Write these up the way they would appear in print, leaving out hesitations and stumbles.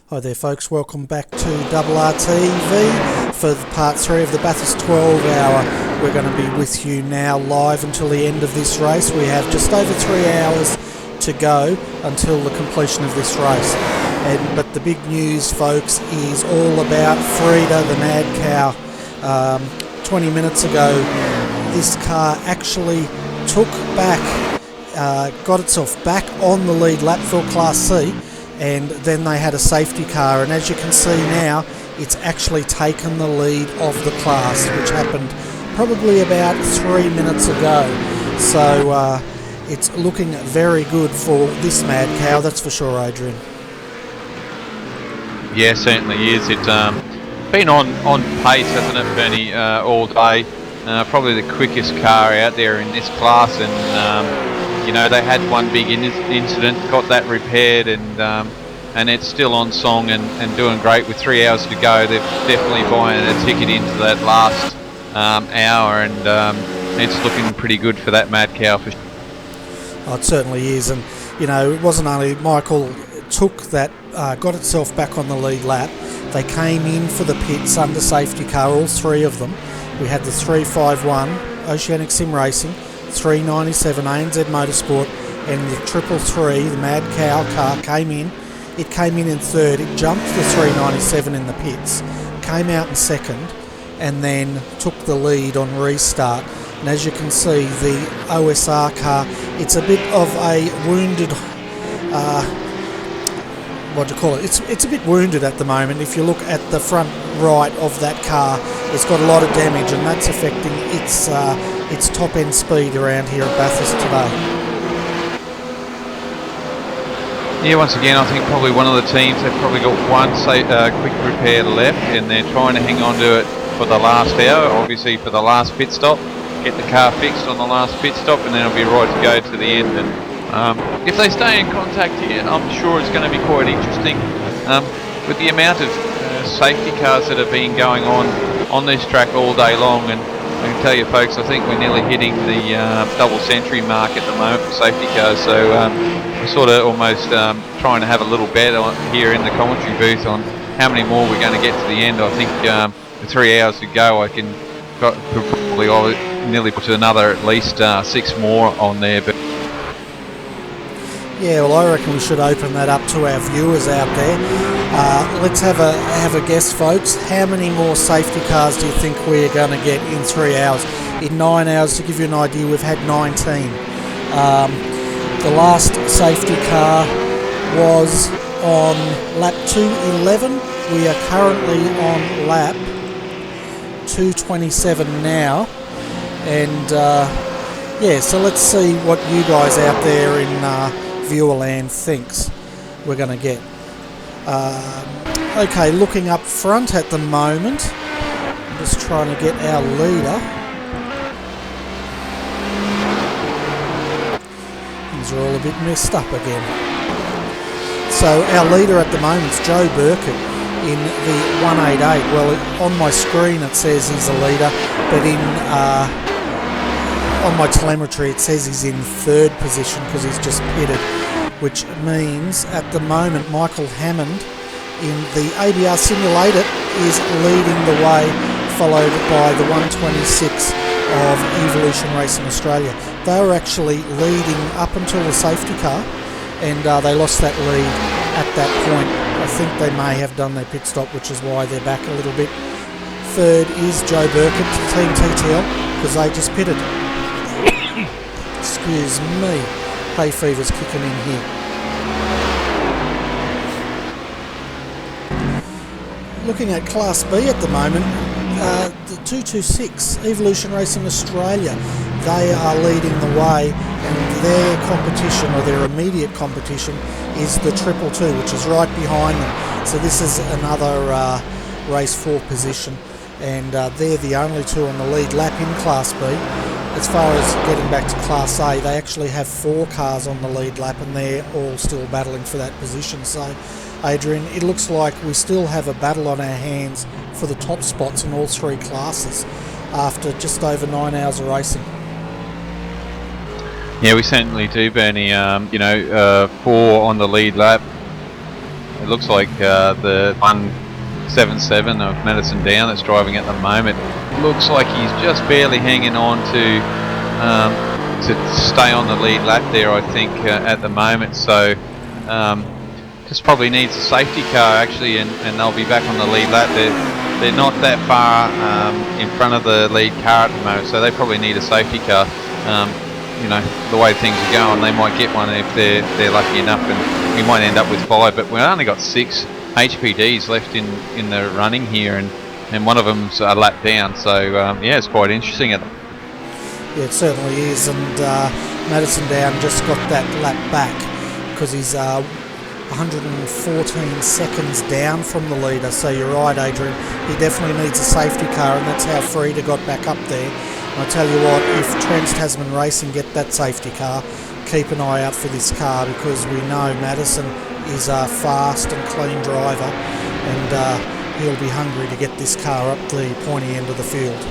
Hi there folks, welcome back to RRTV for part 3 of the Bathurst 12 hour. We're going to be with you now live until the end of this race. We have just over 3 hours to go until the completion of this race. But the big news folks is all about Frida the Mad Cow. 20 minutes ago this car actually took back, got itself back on the lead lap for Class C. And then they had a safety car, and as you can see now, it's actually taken the lead of the class, which happened probably about 3 minutes ago. So it's looking very good for this Mad Cow, that's for sure, Adrian. Yeah, certainly is. It's been on pace, hasn't it, Bernie, all day. Probably the quickest car out there in this class, and you know, they had one big incident, got that repaired, and it's still on song and doing great with 3 hours to go. They're definitely buying a ticket into that last hour, and it's looking pretty good for that Mad Cow for sure. Oh, it certainly is, and you know, it wasn't only Michael took that, got itself back on the lead lap. They came in for the pits under safety car, all three of them. We had the 351 Oceanic Sim Racing, 397 ANZ Motorsport, and the 333, the Mad Cow car, came in. It came in third. It jumped the 397 in the pits, came out in second, and then took the lead on restart. And as you can see, the OSR car, it's a bit of a wounded, what do you call it? It's a bit wounded at the moment. If you look at the front right of that car, it's got a lot of damage, and that's affecting its top end speed around here at Bathurst today. Yeah, once again, I think probably one of the teams, they've probably got one quick repair left, and they're trying to hang on to it for the last hour, obviously for the last pit stop, get the car fixed on the last pit stop, and then it'll be right to go to the end. And if they stay in contact here, I'm sure it's going to be quite interesting. With the amount of safety cars that have been going on this track all day long, and I can tell you folks, I think we're nearly hitting the double century mark at the moment for safety cars, so we're sort of almost trying to have a little bet here in the commentary booth on how many more we're going to get to the end. I think with 3 hours to go, I can probably nearly put another at least 6 more on there. But yeah, well, I reckon we should open that up to our viewers out there. Let's have a guess, folks. How many more safety cars do you think we're going to get in 3 hours? In 9 hours, to give you an idea, we've had 19. The last safety car was on lap 211. We are currently on lap 227 now. And yeah, so let's see what you guys out there in Viewerland thinks we're going to get. Okay, looking up front at the moment, I'm just trying to get our leader. These are all a bit messed up again. So our leader at the moment is Joe Burkett in the 188. Well, on my screen it says he's a leader, but on my telemetry it says he's in third position because he's just pitted, which means at the moment Michael Hammond in the ABR simulator is leading the way, followed by the 126 of Evolution Racing Australia. They were actually leading up until the safety car, and they lost that lead at that point. I think they may have done their pit stop, which is why they're back a little bit. Third is Joe Burkett, Team TTL, because they just pitted. Excuse me, hay fever's kicking in here. Looking at Class B at the moment, the 226 Evolution Racing Australia, they are leading the way, and their competition, or their immediate competition, is the 222, which is right behind them. So this is another race 4 position, and they're the only two on the lead lap in Class B. As far as getting back to Class A, they actually have 4 cars on the lead lap, and they're all still battling for that position. So, Adrian, it looks like we still have a battle on our hands for the top spots in all 3 classes after just over 9 hours of racing. yeah, we certainly do, Bernie. 4 on the lead lap. it looks like the 177 of Madison Down that's driving at the moment looks like he's just barely hanging on to stay on the lead lap there, I think, at the moment. So just probably needs a safety car actually, and they'll be back on the lead lap. They're not that far in front of the lead car at the moment, so they probably need a safety car. You know, the way things are going, they might get one if they're lucky enough, and we might end up with 5. But we've only got 6 HPDs left in the running here, and one of them's a lap down. So yeah, it's quite interesting. Yeah, it certainly is, and Madison Down just got that lap back because he's 114 seconds down from the leader. So you're right, Adrian, he definitely needs a safety car, and that's how Frida got back up there. And I tell you what, if Trans-Tasman Racing get that safety car, keep an eye out for this car, because we know Madison is a fast and clean driver, and he'll be hungry to get this car up the pointy end of the field.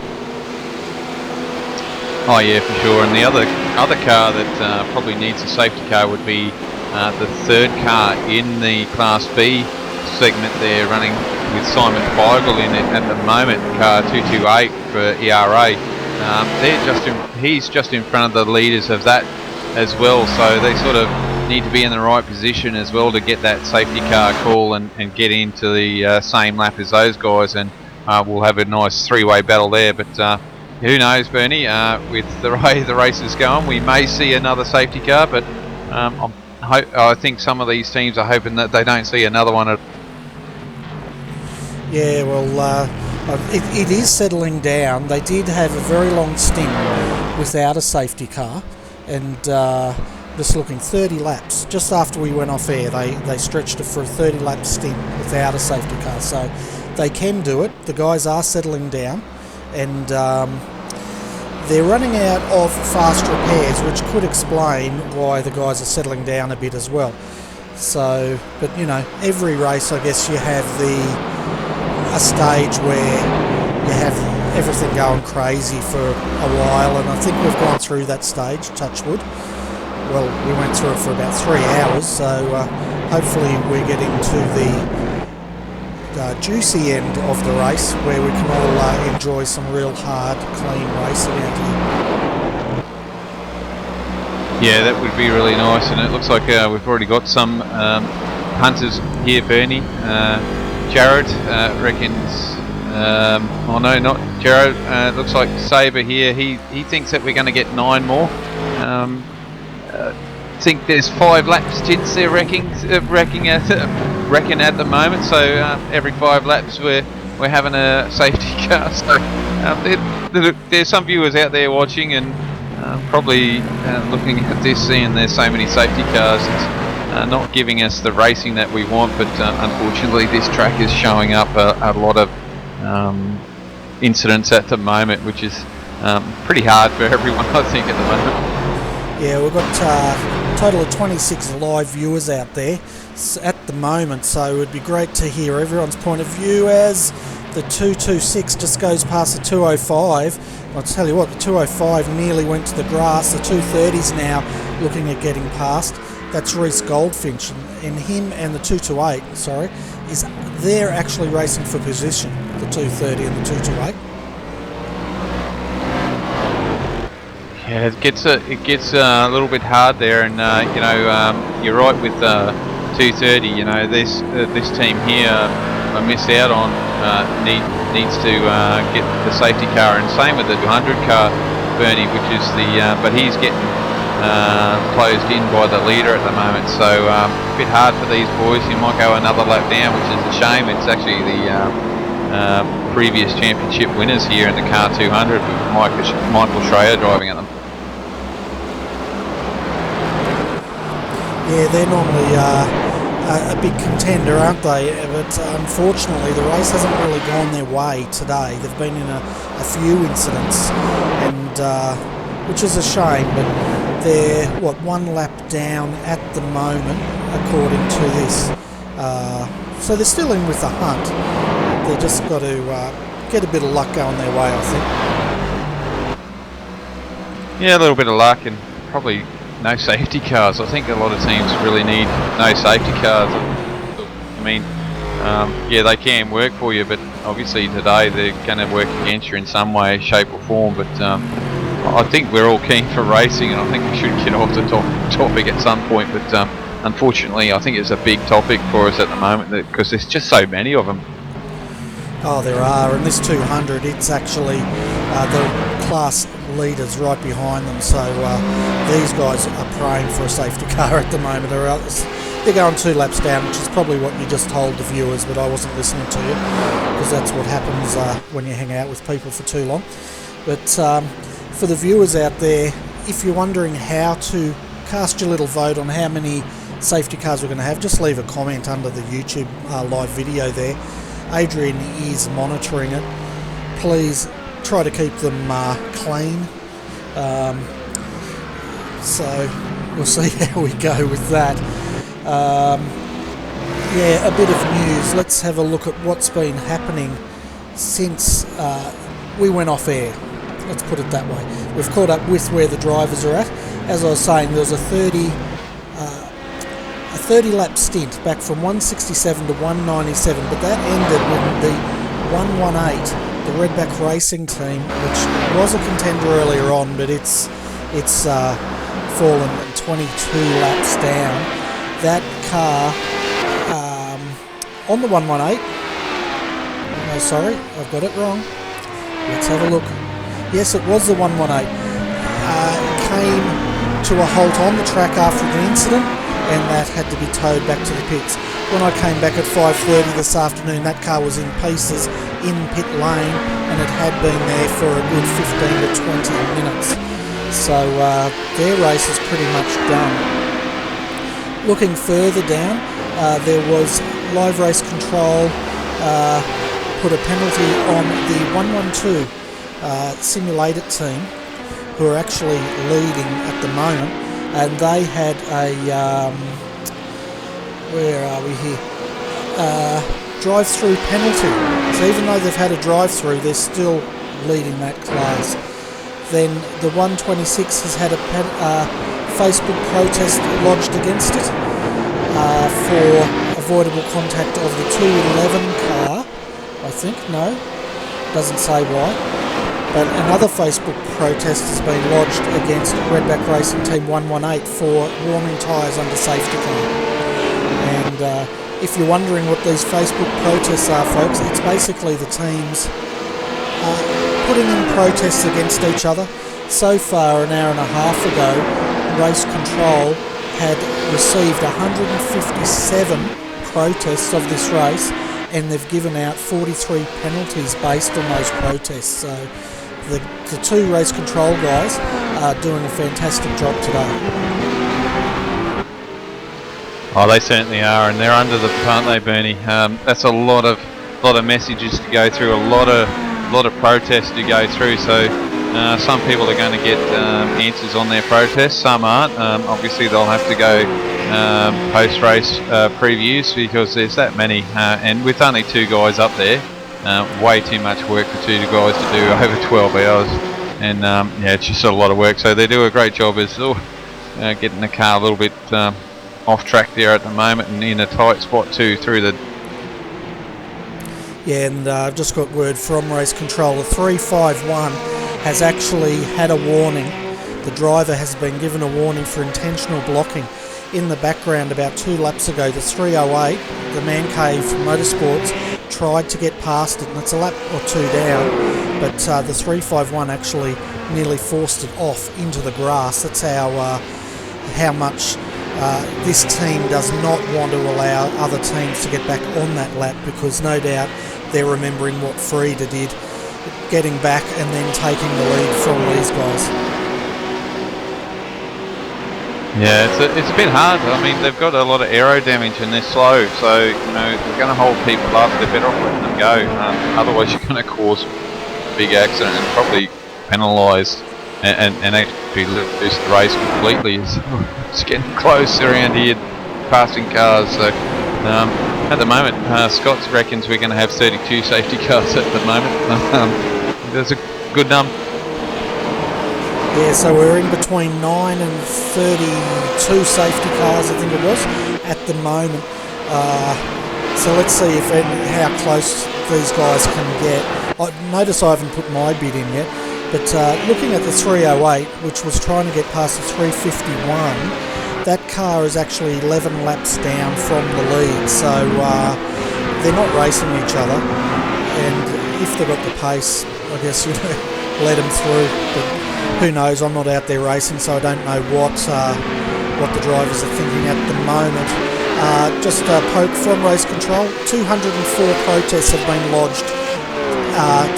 Oh yeah, for sure. And the other car that probably needs a safety car would be the third car in the Class B segment there, running with Simon Feigl in it at the moment, car 228 for ERA. He's just in front of the leaders of that as well, so they sort of need to be in the right position as well to get that safety car call and get into the same lap as those guys, and we'll have a nice three-way battle there. But who knows, Bernie, with the way the race is going, we may see another safety car, but I think some of these teams are hoping that they don't see another one. Yeah, well, it is settling down. They did have a very long stint without a safety car, and just looking 30 laps. Just after we went off air, they stretched it for a 30-lap stint without a safety car. So they can do it. The guys are settling down, and they're running out of fast repairs, which could explain why the guys are settling down a bit as well. So, but you know, every race, I guess, you have a stage where you have everything going crazy for a while, and I think we've gone through that stage, touch wood. Well, we went through it for about 3 hours, so hopefully we're getting to the juicy end of the race where we can all enjoy some real hard, clean racing out here. Yeah, that would be really nice, and it looks like we've already got some punters here, Bernie. Jared reckons, oh no, not Jared, it looks like Sabre here, he thinks that we're going to get 9 more. I think there's 5 laps gents they're reckon at the moment, so every 5 laps we're having a safety car. So there's some viewers out there watching and probably looking at this, seeing there's so many safety cars. It's not giving us the racing that we want, but unfortunately this track is showing up a lot of incidents at the moment, which is pretty hard for everyone, I think, at the moment. Yeah, we've got a total of 26 live viewers out there at the moment, so it would be great to hear everyone's point of view as the 226 just goes past the 205. I'll tell you what, the 205 nearly went to the grass. The 230's now looking at getting past. That's Reece Goldfinch, and him and the 228, they're actually racing for position, the 230 and the 228. Yeah, it gets a little bit hard there, and you know, you're right with 230. You know, this team here I missed out on needs to get the safety car, and same with the 200 car, Bernie, which is but he's getting closed in by the leader at the moment. So a bit hard for these boys. You might go another lap down, which is a shame. It's actually the previous championship winners here in the car 200 with Michael Schreier driving at them. Yeah, they're normally a big contender, aren't they? But unfortunately, the race hasn't really gone their way today. They've been in a few incidents, and which is a shame. But they're one lap down at the moment, according to this. So they're still in with the hunt. They just got to get a bit of luck going their way, I think. Yeah, a little bit of luck and probably no safety cars. I think a lot of teams really need no safety cars. I mean, yeah, they can work for you, but obviously today they're going to work against you in some way, shape or form. But I think we're all keen for racing, and I think we should get off the topic at some point. But unfortunately, I think it's a big topic for us at the moment because there's just so many of them. Oh, there are, and this 200, it's actually the class leaders right behind them, so these guys are praying for a safety car at the moment. They're going 2 laps down, which is probably what you just told the viewers, but I wasn't listening to you, because that's what happens when you hang out with people for too long. But for the viewers out there, if you're wondering how to cast your little vote on how many safety cars we're going to have, just leave a comment under the YouTube live video there. Adrian is monitoring it. Please try to keep them clean. So we'll see how we go with that. Yeah, a bit of news. Let's have a look at what's been happening since we went off air. Let's put it that way. We've caught up with where the drivers are at. As I was saying, there was a 30 lap stint back from 167 to 197, but that ended when the 118, the Redback Racing team, which was a contender earlier on, but it's fallen 22 laps down. That car on the 118, no, sorry, I've got it wrong. Let's have a look. Yes, it was the 118. Came to a halt on the track after the incident, and that had to be towed back to the pits. When I came back at 5:30 this afternoon, that car was in pieces in pit lane, and it had been there for a good 15 to 20 minutes. So their race is pretty much done. Looking further down, there was live race control put a penalty on the 112 simulated team, who are actually leading at the moment, and they had a where are we here? Drive-through penalty. So even though they've had a drive-through, they're still leading that class. Then the 126 has had a Facebook protest lodged against it for avoidable contact of the 211 car. I think, no, doesn't say why. But another Facebook protest has been lodged against Redback Racing Team 118 for warming tyres under safety car. And if you're wondering what these Facebook protests are, folks, it's basically the teams putting in protests against each other. So far, an hour and a half ago, Race Control had received 157 protests of this race, and they've given out 43 penalties based on those protests. So the two Race Control guys are doing a fantastic job today. Oh, they certainly are, and they're under the pump, aren't they, Bernie? That's a lot of messages to go through, a lot of protests to go through. So some people are going to get answers on their protests, some aren't. Obviously, they'll have to go post-race previews because there's that many, and with only 2 guys up there, way too much work for 2 guys to do over 12 hours, and yeah, it's just a lot of work. So they do a great job as getting the car a little bit off track there at the moment, and in a tight spot too through the. Yeah, and I've just got word from Race Control. The 351 has actually had a warning. The driver has been given a warning for intentional blocking. In the background, about 2 laps ago, the 308, the Man Cave Motorsports, tried to get past it, and it's a lap or 2 down, but the 351 actually nearly forced it off into the grass. That's how much this team does not want to allow other teams to get back on that lap, because no doubt they're remembering what Frieda did, getting back and then taking the lead from these guys. Yeah, it's a bit hard. I mean, they've got a lot of aero damage and they're slow, so you know they're going to hold people up. They're better off letting them go. Otherwise, you're going to cause a big accident and probably penalise and actually lose the race completely. It's getting close around here, passing cars. So at the moment, Scott reckons we're going to have 32 safety cars at the moment. That's a good number. Yeah, so we're in between 9 and 32 safety cars, I think it was, at the moment. So let's see how close these guys can get. Notice I haven't put my bid in yet, but looking at the 308, which was trying to get past the 351, that car is actually 11 laps down from the lead, so they're not racing each other, and if they've got the pace, I guess, let them through, but who knows, I'm not out there racing, so I don't know what the drivers are thinking at the moment. Just a poke from race control, 204 protests have been lodged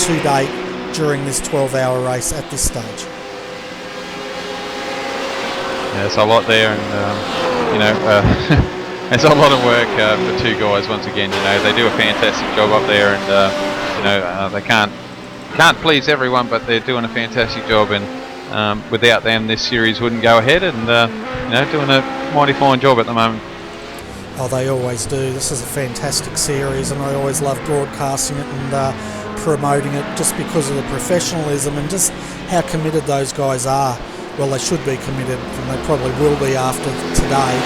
to date during this 12-hour race at this stage. Yeah, it's a lot there, and it's a lot of work for two guys. Once again, they do a fantastic job up there, and they can't please everyone, but they're doing a fantastic job. And without them, this series wouldn't go ahead. And doing a mighty fine job at the moment. Oh, they always do. This is a fantastic series, and I always love broadcasting it and promoting it just because of the professionalism and just how committed those guys are. Well, they should be committed, and they probably will be after today,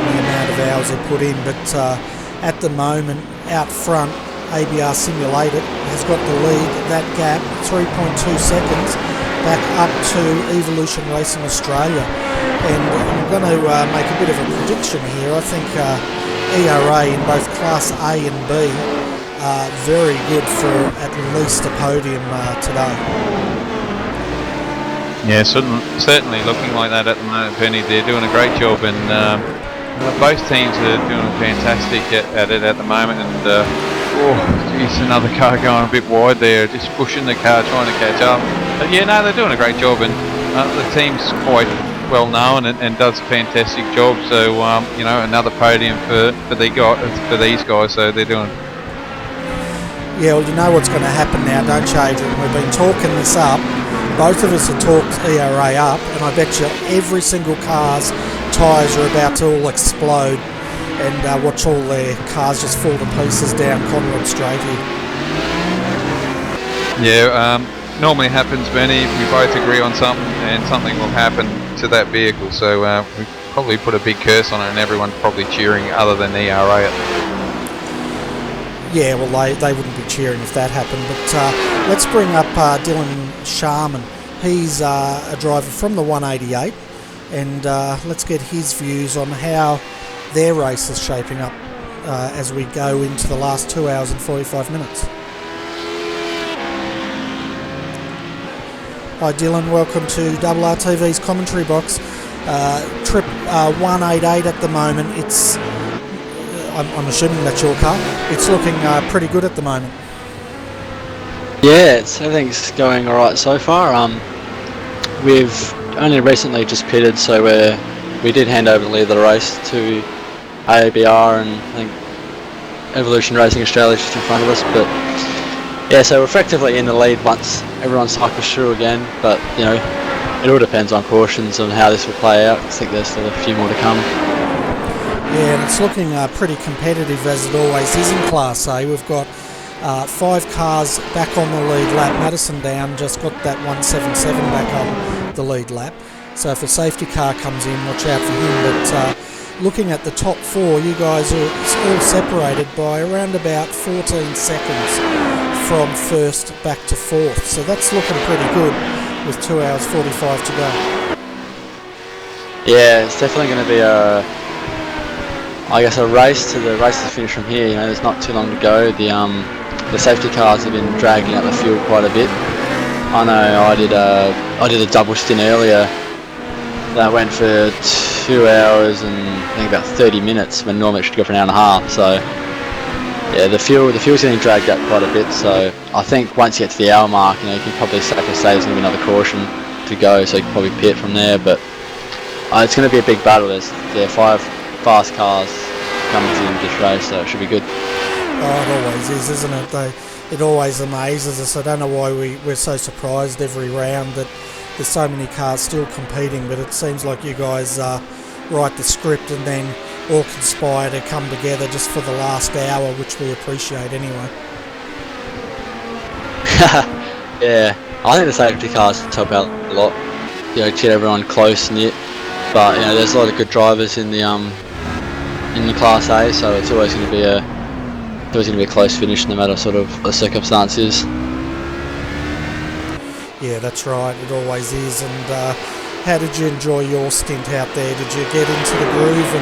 the amount of hours they put in. But at the moment, out front, ABR Simulated has got the lead. That gap, 3.2 seconds, back up to Evolution Racing Australia. And I'm going to make a bit of a prediction here. I think ERA in both Class A and B are very good for at least a podium today. Yeah, certainly looking like that at the moment, Penny. They're doing a great job, and both teams are doing fantastic at it at the moment. And geez, another car going a bit wide there, just pushing the car, trying to catch up. But yeah, no, they're doing a great job, and the team's quite well known and does a fantastic job. So another podium for these guys. So they're doing. Yeah, well, you know what's going to happen now, don't you, Adrian? We've been talking this up. Both of us have talked ERA up, and I bet you every single car's tyres are about to all explode, and watch all their cars just fall to pieces down Conrad Straight here. Yeah, normally happens, Benny. We both agree on something, and something will happen to that vehicle. So we probably put a big curse on it, and everyone's probably cheering other than ERA at the Yeah, well, they wouldn't be cheering if that happened. But let's bring up Dylan Sharman. He's a driver from the 188, and let's get his views on how their race is shaping up as we go into the last 2 hours and 45 minutes. Hi Dylan, welcome to RRTV's commentary box. Trip 188 at the moment. It's I'm assuming that's your car. It's looking pretty good at the moment. Yeah, everything's going alright so far. We've only recently just pitted, so we did hand over the lead of the race to ABR, and I think Evolution Racing Australia is just in front of us. But yeah, so we're effectively in the lead once everyone cycles through again. But it all depends on cautions and how this will play out. I think there's still a few more to come. Yeah, and it's looking pretty competitive as it always is in Class A. We've got 5 cars back on the lead lap. Madison Down just got that 177 back on the lead lap. So if a safety car comes in, watch out for him. But looking at the top 4, you guys are all separated by around about 14 seconds from first back to fourth. So that's looking pretty good with 2 hours 45 to go. Yeah, it's definitely going to be a race to the finish from here. There's not too long to go. The safety cars have been dragging out the field quite a bit. I know I did a double stint earlier that went for 2 hours and I think about 30 minutes when normally it should go for an hour and a half. So yeah, the fuel's getting dragged out quite a bit. So I think once you get to the hour mark, you can probably safely say there's going to be another caution to go, so you can probably pit from there. But it's going to be a big battle. There's 5 fast cars coming to this race, so it should be good. Oh, it always is, isn't it? It always amazes us. I don't know why we're so surprised every round that there's so many cars still competing, but it seems like you guys write the script and then all conspire to come together just for the last hour, which we appreciate anyway. Yeah, I think the safety cars help out a lot. Keep everyone close knit, but there's a lot of good drivers in the Class A, so it's always going to be a it was going to be a close finish no matter sort of the circumstances. Yeah, that's right. It always is. And how did you enjoy your stint out there? Did you get into the groove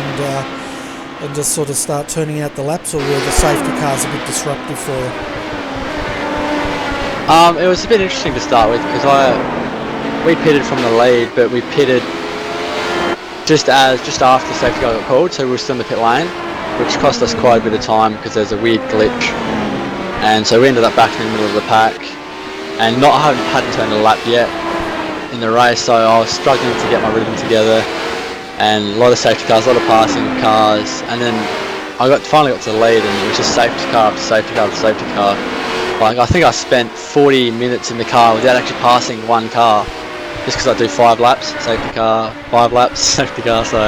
and just sort of start turning out the laps, or were the safety cars a bit disruptive for you? It was a bit interesting to start with because we pitted from the lead, but we pitted just after the safety car got called, so we were still in the pit lane, which cost us quite a bit of time because there's a weird glitch, and so we ended up back in the middle of the pack, and hadn't turned a lap yet in the race, so I was struggling to get my rhythm together, and a lot of safety cars, a lot of passing cars, and then I finally got to the lead, and it was just safety car after safety car after safety car. Like, I think I spent 40 minutes in the car without actually passing one car, just because I do 5 laps, safety car, 5 laps, safety car. So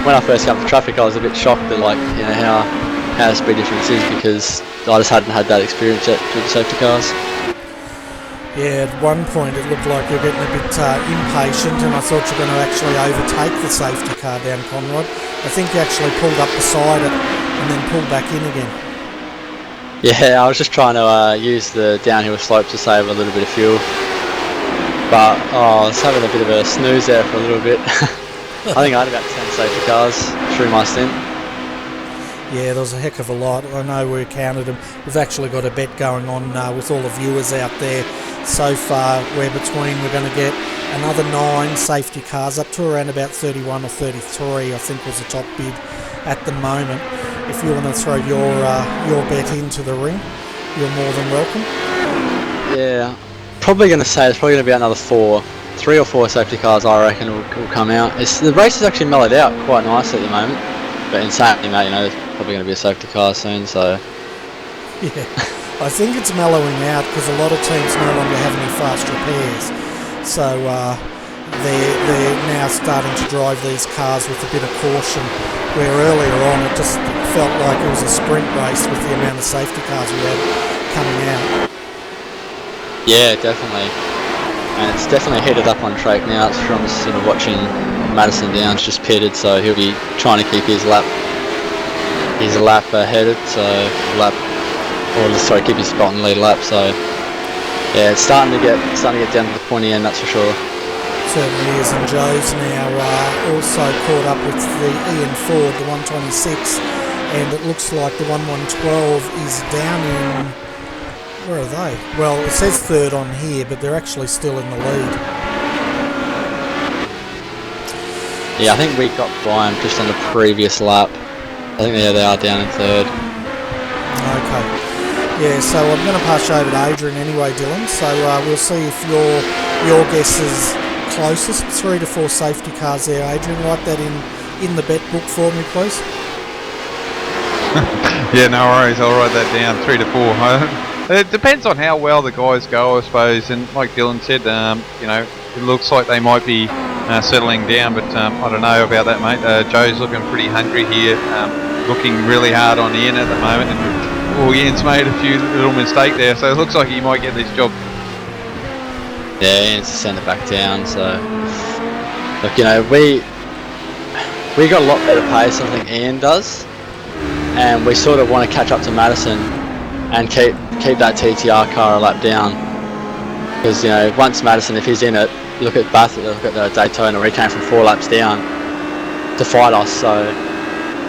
when I first got to traffic, I was a bit shocked at, like, you know, how the speed difference is, because I just hadn't had that experience yet with the safety cars. Yeah, at one point it looked like you're getting a bit impatient, and I thought you were going to actually overtake the safety car down Conrod. I think you actually pulled up beside it and then pulled back in again. Yeah, I was just trying to use the downhill slope to save a little bit of fuel. But I was having a bit of a snooze there for a little bit. I think I had about 10 safety cars through my stint. Yeah, there was a heck of a lot. I know we counted them. We've actually got a bet going on with all the viewers out there. So far, we're going to get another 9 safety cars, up to around about 31 or 33, I think was the top bid at the moment. If you want to throw your bet into the ring, you're more than welcome. Yeah, probably going to say it's probably going to be another 3 or 4 safety cars, I reckon, will come out. The race is actually mellowed out quite nicely at the moment, but insanely, mate, you know, there's probably going to be a safety car soon, so... Yeah, I think it's mellowing out because a lot of teams no longer have any fast repairs, so they're now starting to drive these cars with a bit of caution, where earlier on it just felt like it was a sprint race with the amount of safety cars we had coming out. Yeah, definitely. And it's definitely heated up on track now. It's from sort of watching Madison Downs just pitted, so he'll be trying to keep his lap headed, so keep his spot in the lead lap. So yeah, it's starting to get down to the pointy end, that's for sure. Certainly is, and Joe's now also caught up with the Ian Ford, the 126, and it looks like the 1112 is down in, where are they? Well, it says third on here, but they're actually still in the lead. Yeah, I think we got by them just on the previous lap. I think they are down in third. Okay. Yeah, so I'm going to pass you over to Adrian anyway, Dylan. So we'll see if your guess is closest. 3 to 4 safety cars there, Adrian. Write that in the bet book for me, please. Yeah, no worries. I'll write that down. 3 to 4. It depends on how well the guys go, I suppose. And like Dylan said, you know, it looks like they might be settling down, but I don't know about that, mate. Joe's looking pretty hungry here, looking really hard on Ian at the moment, and Ian's made a few little mistakes there, so it looks like he might get this job. Yeah, he needs to send it back down. So look, you know, we got a lot better pace, I think Ian does, and we sort of want to catch up to Madison and keep that TTR car a lap down, because, you know, once Madison, if he's in it, you look at Bathurst, look at the Daytona, where he came from 4 laps down to fight us, so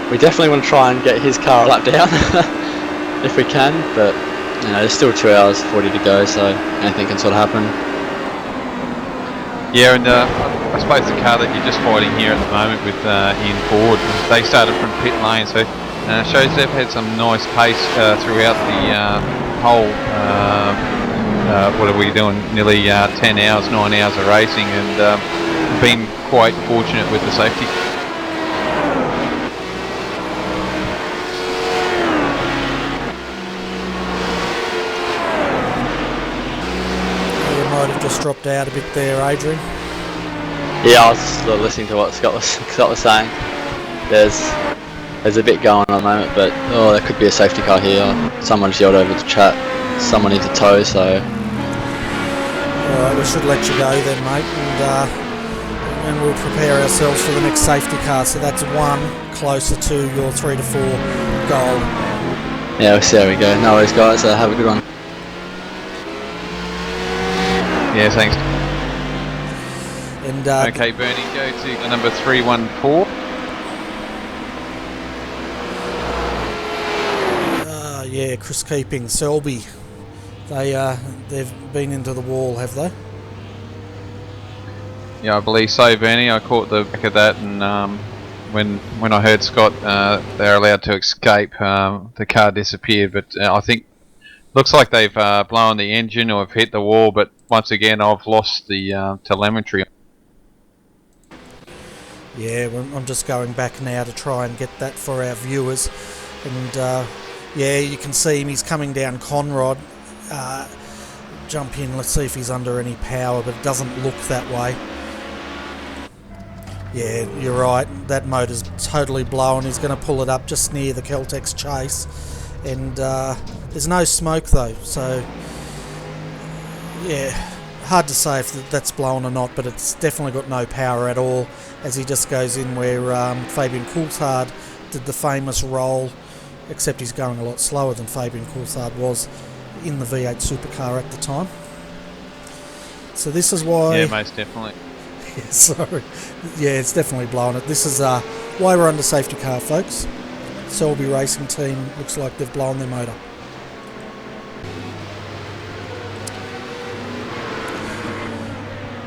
we definitely want to try and get his car a lap down if we can, but, you know, there's still 2 hours 40 to go, so anything can sort of happen. Yeah, and I suppose the car that you're just fighting here at the moment with Ian Ford, they started from pit lane, so shows they've had some nice pace throughout the whole, what are we doing, nearly 10 hours, 9 hours of racing, and been quite fortunate with the safety. You might have just dropped out a bit there, Adrian. Yeah, I was sort of listening to what Scott was saying. There's a bit going on at the moment, but there could be a safety car here. Someone just yelled over to chat. Someone needs a tow, so. Alright, we should let you go then, mate, and we'll prepare ourselves for the next safety car. So that's 1 closer to your 3 to 4 goal. Yeah, we'll see how we go. No worries, guys. Have a good one. Yeah, thanks. And Okay, Bernie, go to number 314. yeah, Chris Keeping, Selby. They've been into the wall, have they? Yeah, I believe so, Bernie. I caught the back of that, and when I heard Scott, they're allowed to escape. The car disappeared, but I think looks like they've blown the engine or have hit the wall. But once again, I've lost the telemetry. Yeah, I'm just going back now to try and get that for our viewers. And yeah, you can see him. He's coming down Conrod. Jump in. Let's see if he's under any power, but it doesn't look that way. Yeah, you're right. That motor's totally blown. He's going to pull it up just near the Caltex Chase. And there's no smoke though, so yeah, hard to say if that's blown or not, but it's definitely got no power at all as he just goes in where Fabian Coulthard did the famous roll, except he's going a lot slower than Fabian Coulthard was in the V8 supercar at the time. So this is why... Yeah, most definitely. Yeah, sorry. Yeah, it's definitely blown it. This is why we're under safety car, folks. Selby Racing Team looks like they've blown their motor.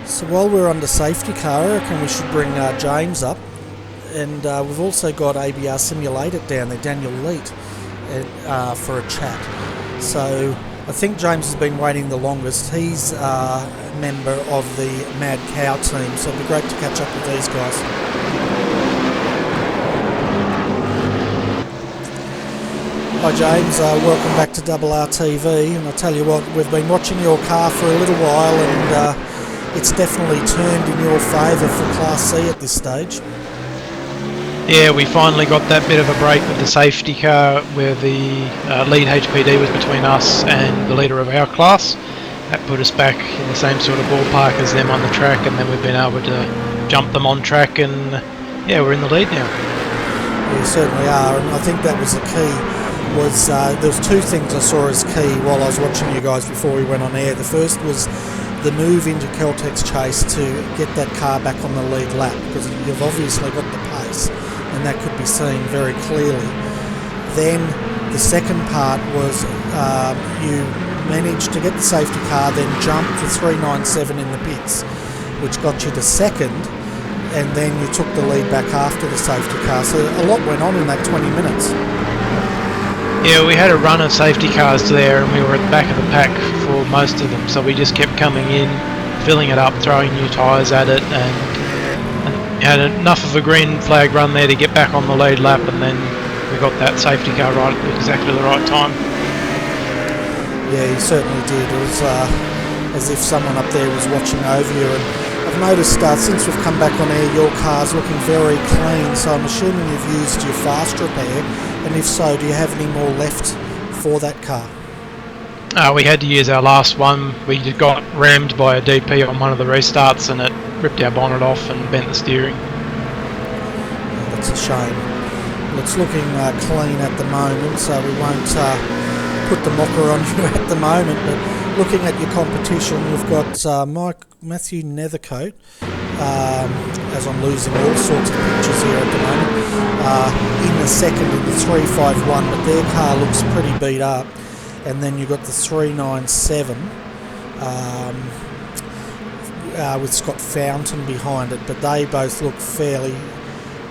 So while we're under safety car, I reckon we should bring James up. And we've also got ABR Simulated down there, Daniel Leet, for a chat. So I think James has been waiting the longest. He's a member of the Mad Cow team, so it'd be great to catch up with these guys. Hi James, welcome back to RRTV, and I tell you what, we've been watching your car for a little while and it's definitely turned in your favour for Class C at this stage. Yeah, we finally got that bit of a break with the safety car where the lead HPD was between us and the leader of our class. That put us back in the same sort of ballpark as them on the track, and then we've been able to jump them on track, and yeah, we're in the lead now. We certainly are, and I think that was the key. There was two things I saw as key while I was watching you guys before we went on air. The first was the move into Caltex Chase to get that car back on the lead lap, because you've obviously got the pace and that could be seen very clearly. Then the second part was you managed to get the safety car, then jump the 397 in the pits, which got you to second, and then you took the lead back after the safety car. So a lot went on in that 20 minutes. Yeah, we had a run of safety cars there and we were at the back of the pack for most of them, so we just kept coming in, filling it up, throwing new tyres at it, and had enough of a green flag run there to get back on the lead lap, and then we got that safety car right at exactly the right time. Yeah, you certainly did. It was as if someone up there was watching over you, and I've noticed since we've come back on air, your car's looking very clean, so I'm assuming you've used your fast repair, and if so, do you have any more left for that car? We had to use our last one. We just got rammed by a DP on one of the restarts and it ripped our bonnet off and bent the steering. Yeah, that's a shame. Well, it's looking clean at the moment, so we won't put the mocker on you at the moment, but looking at your competition, we've got Matthew Nethercote, as I'm losing all sorts of pictures here at the moment, in the second in the 351, but their car looks pretty beat up. And then you've got the 397 with Scott Fountain behind it, but they both look fairly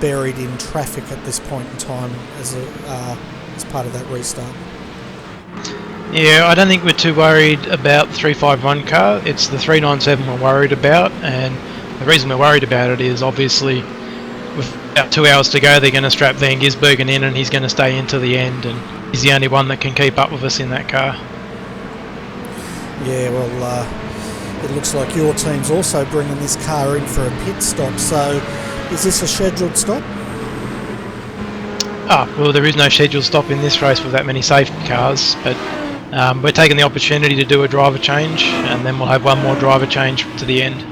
buried in traffic at this point in time as part of that restart. Yeah, I don't think we're too worried about the 351 car. It's the 397 we're worried about, and the reason we're worried about it is obviously with about 2 hours to go, they're going to strap Van Gisbergen in and he's going to stay into the end, and he's the only one that can keep up with us in that car. Yeah, well, it looks like your team's also bringing this car in for a pit stop, so is this a scheduled stop? Well, there is no scheduled stop in this race with that many safety cars, but we're taking the opportunity to do a driver change, and then we'll have one more driver change to the end.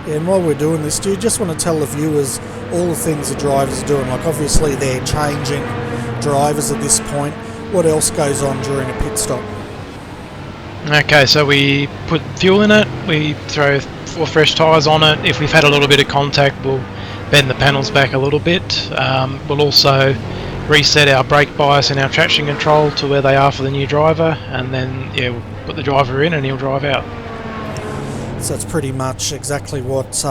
Yeah, and while we're doing this, do you just want to tell the viewers all the things the drivers are doing? Like, obviously they're changing drivers at this point. What else goes on during a pit stop? Okay, so we put fuel in it, we throw 4 fresh tyres on it. If we've had a little bit of contact, we'll bend the panels back a little bit. We'll also reset our brake bias and our traction control to where they are for the new driver, and then we'll put the driver in and he'll drive out. So it's pretty much exactly what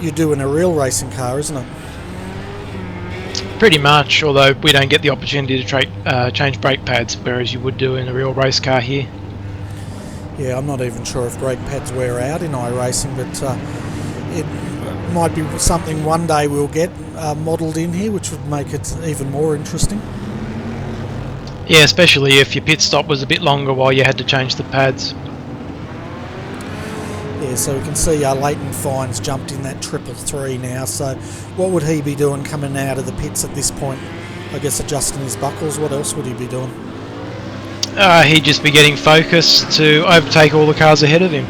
you do in a real racing car, isn't it? Pretty much, although we don't get the opportunity to change brake pads, whereas you would do in a real race car here. Yeah, I'm not even sure if brake pads wear out in iRacing, but it might be something one day we'll get modelled in here, which would make it even more interesting. Yeah, especially if your pit stop was a bit longer while you had to change the pads. Yeah, so we can see Leighton Fines jumped in that 333 now, so what would he be doing coming out of the pits at this point? I guess adjusting his buckles. What else would he be doing? He'd just be getting focused to overtake all the cars ahead of him.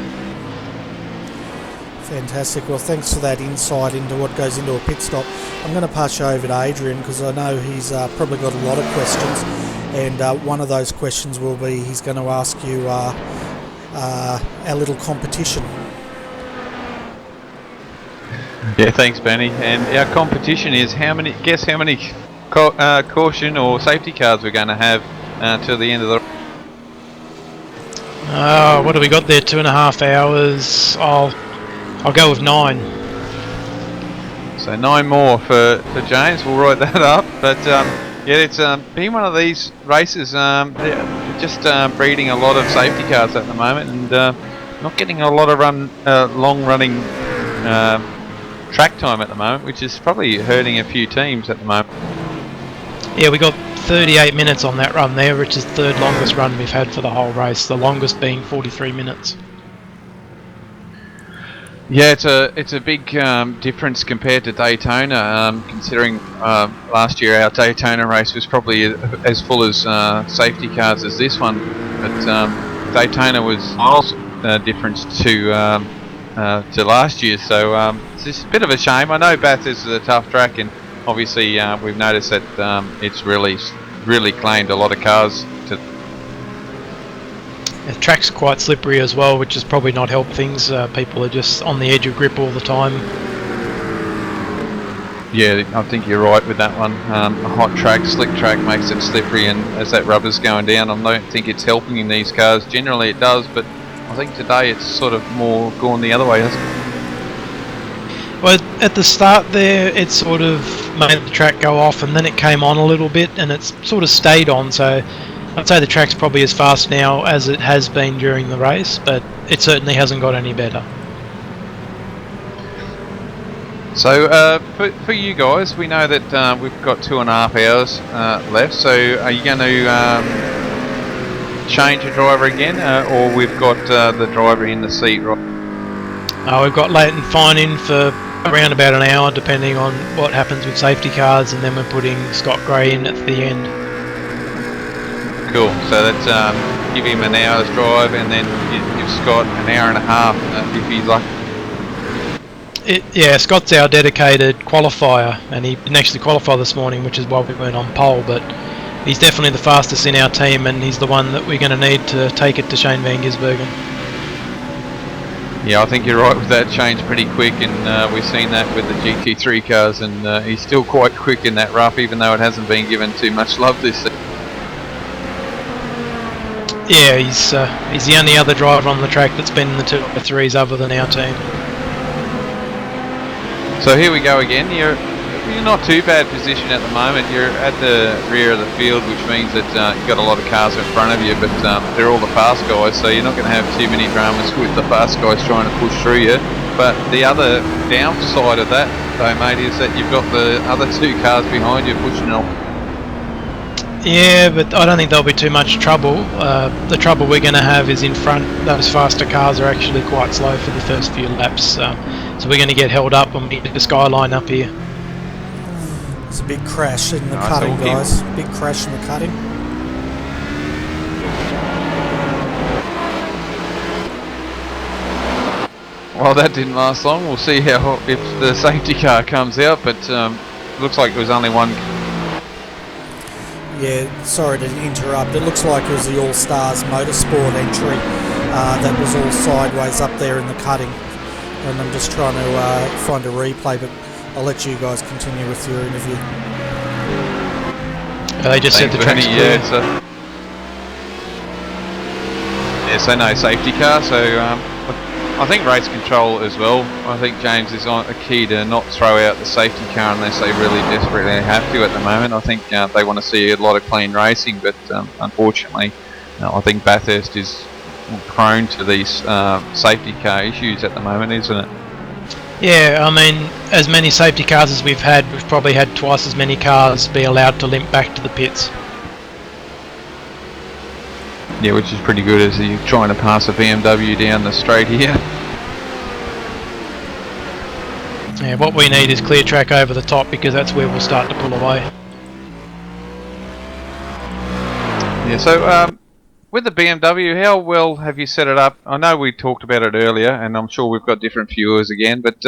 Fantastic. Well, thanks for that insight into what goes into a pit stop. I'm going to pass you over to Adrian because I know he's probably got a lot of questions, and one of those questions will be he's going to ask you our little competition. Yeah, thanks, Benny. And our competition is guess how many caution or safety cars we're going to have till the end of the. What have we got there? 2.5 hours. I'll go with 9. So 9 more for James. We'll write that up. But yeah, it's been one of these races. They're just breeding a lot of safety cars at the moment, and not getting a lot of long running track time at the moment, which is probably hurting a few teams at the moment. Yeah, we got 38 minutes on that run there, which is the 3rd longest run we've had for the whole race, the longest being 43 minutes. Yeah, it's a big difference compared to Daytona, considering last year our Daytona race was probably as full as safety cars as this one, but Daytona was miles difference to last year, so it's just a bit of a shame. I know Bathurst is a tough track, and obviously we've noticed that it's really claimed a lot of cars. The track's quite slippery as well, which has probably not helped things. People are just on the edge of grip all the time. Yeah, I think you're right with that one. A hot track, slick track makes it slippery, and as that rubber's going down, I don't think it's helping in these cars. Generally it does, but I think today it's sort of more gone the other way, hasn't it? Well, at the start there, it sort of made the track go off, and then it came on a little bit, and it's sort of stayed on, so I'd say the track's probably as fast now as it has been during the race, but it certainly hasn't got any better. So for you guys, we know that we've got 2.5 hours left, so are you going to change a driver again, or we've got the driver in the seat right? We've got Leighton Fine in for around about an hour, depending on what happens with safety cars, and then we're putting Scott Gray in at the end. Cool, so that's give him an hour's drive, and then give Scott an hour and a half if he's lucky. Yeah, Scott's our dedicated qualifier, and he didn't actually qualify this morning, which is why we weren't on pole, but he's definitely the fastest in our team, and he's the one that we're going to need to take it to Shane Van Gisbergen. Yeah, I think you're right with that. Changed pretty quick, and we've seen that with the GT3 cars, and he's still quite quick in that rough, even though it hasn't been given too much love this season. Yeah, he's the only other driver on the track that's been in the 2x3s other than our team. So here we go again. You're not too bad position at the moment. You're at the rear of the field, which means that you've got a lot of cars in front of you, but they're all the fast guys, so you're not going to have too many dramas with the fast guys trying to push through you. But the other downside of that, though, mate, is that you've got the other 2 cars behind you pushing off. Yeah, but I don't think there'll be too much trouble. The trouble we're going to have is in front. Those faster cars are actually quite slow for the first few laps, so we're going to get held up when we get the skyline up here. It's a big crash in the cutting, guys. Big crash in the cutting. Well, that didn't last long. We'll see if the safety car comes out, but looks like there was only one. Yeah, sorry to interrupt. It looks like it was the All Stars Motorsport entry that was all sideways up there in the cutting. And I'm just trying to find a replay, but I'll let you guys continue with your interview. They just said the track's clear. So no safety car. So I think race control as well. I think James is on a key to not throw out the safety car unless they really desperately have to at the moment. I think they want to see a lot of clean racing, but unfortunately, I think Bathurst is prone to these safety car issues at the moment, isn't it? Yeah, I mean, as many safety cars as we've probably had twice as many cars be allowed to limp back to the pits. Yeah, which is pretty good as you're trying to pass a BMW down the straight here. Yeah, what we need is clear track over the top, because that's where we'll start to pull away. Yeah, so with the BMW, how well have you set it up? I know we talked about it earlier, and I'm sure we've got different viewers again, but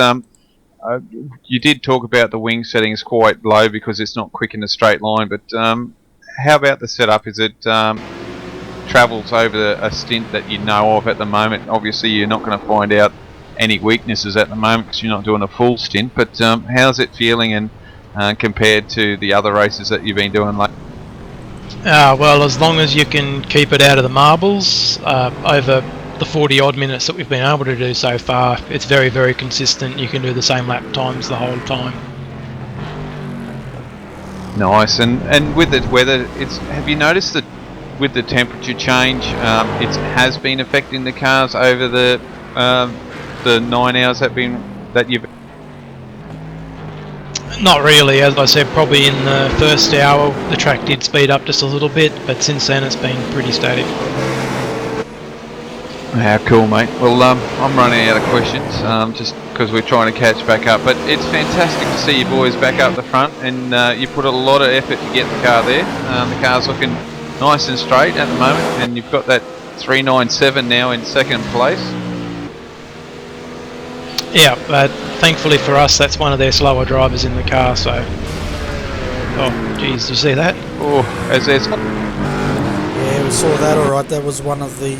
you did talk about the wing settings quite low because it's not quick in a straight line, but how about the setup? Is it travels over a stint that you know of at the moment? Obviously you're not going to find out any weaknesses at the moment because you're not doing a full stint, but how's it feeling and compared to the other races that you've been doing lately? Well, as long as you can keep it out of the marbles over the 40 odd minutes that we've been able to do so far, it's very, very consistent. You can do the same lap times the whole time. Nice. And with the weather, have you noticed that with the temperature change, it has been affecting the cars over the 9 hours that you've? Not really. As I said, probably in the first hour the track did speed up just a little bit, but since then it's been pretty static. How cool, mate. Well, I'm running out of questions just because we're trying to catch back up, but it's fantastic to see you boys back up the front, and you put a lot of effort to get the car there. The car's looking nice and straight at the moment, and you've got that 397 now in second place. Yeah, but thankfully for us, that's one of their slower drivers in the car, so... Oh, geez, did you see that? Oh, as there's... Yeah, we saw that, alright. That was one of the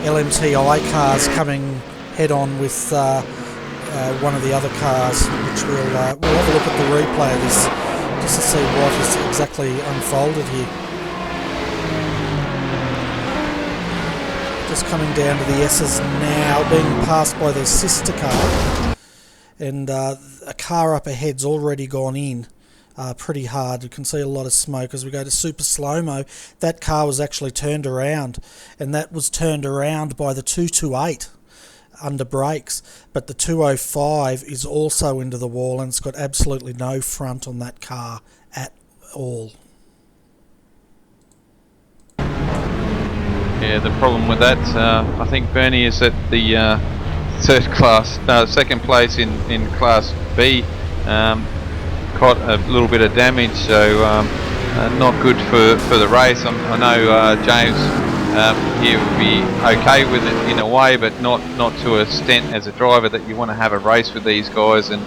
LMTI cars coming head-on with one of the other cars, which we'll have a look at the replay of this, just to see what is exactly unfolded here. Just coming down to the S's now, being passed by their sister car, and a car up ahead's already gone in pretty hard. You can see a lot of smoke as we go to super slow-mo. That car was actually turned around, and that was turned around by the 228 under brakes, but the 205 is also into the wall, and it's got absolutely no front on that car at all. Yeah, the problem with that, I think, Bernie, is that the second place in Class B caught a little bit of damage, so not good for the race. I know James here would be okay with it in a way, but not to a extent as a driver that you want to have a race with these guys, and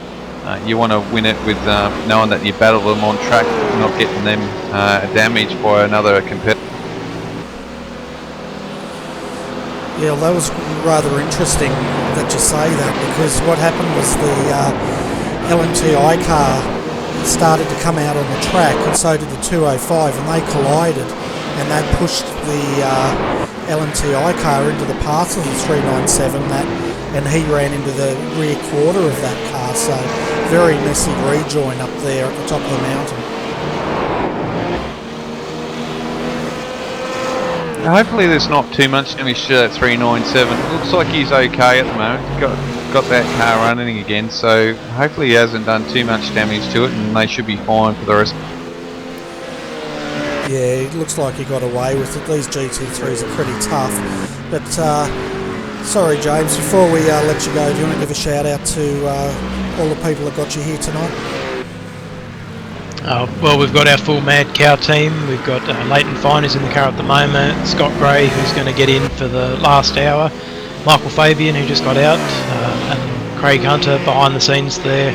you want to win it with knowing that you battle them on track, not getting them damaged by another competitor. Yeah, that was rather interesting that you say that, because what happened was the LMTI car started to come out on the track, and so did the 205, and they collided, and that pushed the LMTI car into the path of the 397, and he ran into the rear quarter of that car, so very messy rejoin up there at the top of the mountain. Hopefully there's not too much damage to that 397. It looks like he's okay at the moment. Got that car running again, so hopefully he hasn't done too much damage to it, and they should be fine for the rest. Yeah, it looks like he got away with it. These GT3s are pretty tough. But sorry, James, before we let you go, do you want to give a shout out to all the people that got you here tonight? Well, we've got our full Mad Cow team. We've got Leighton Fine, who's in the car at the moment, Scott Gray, who's going to get in for the last hour, Michael Fabian, who just got out, and Craig Hunter behind the scenes there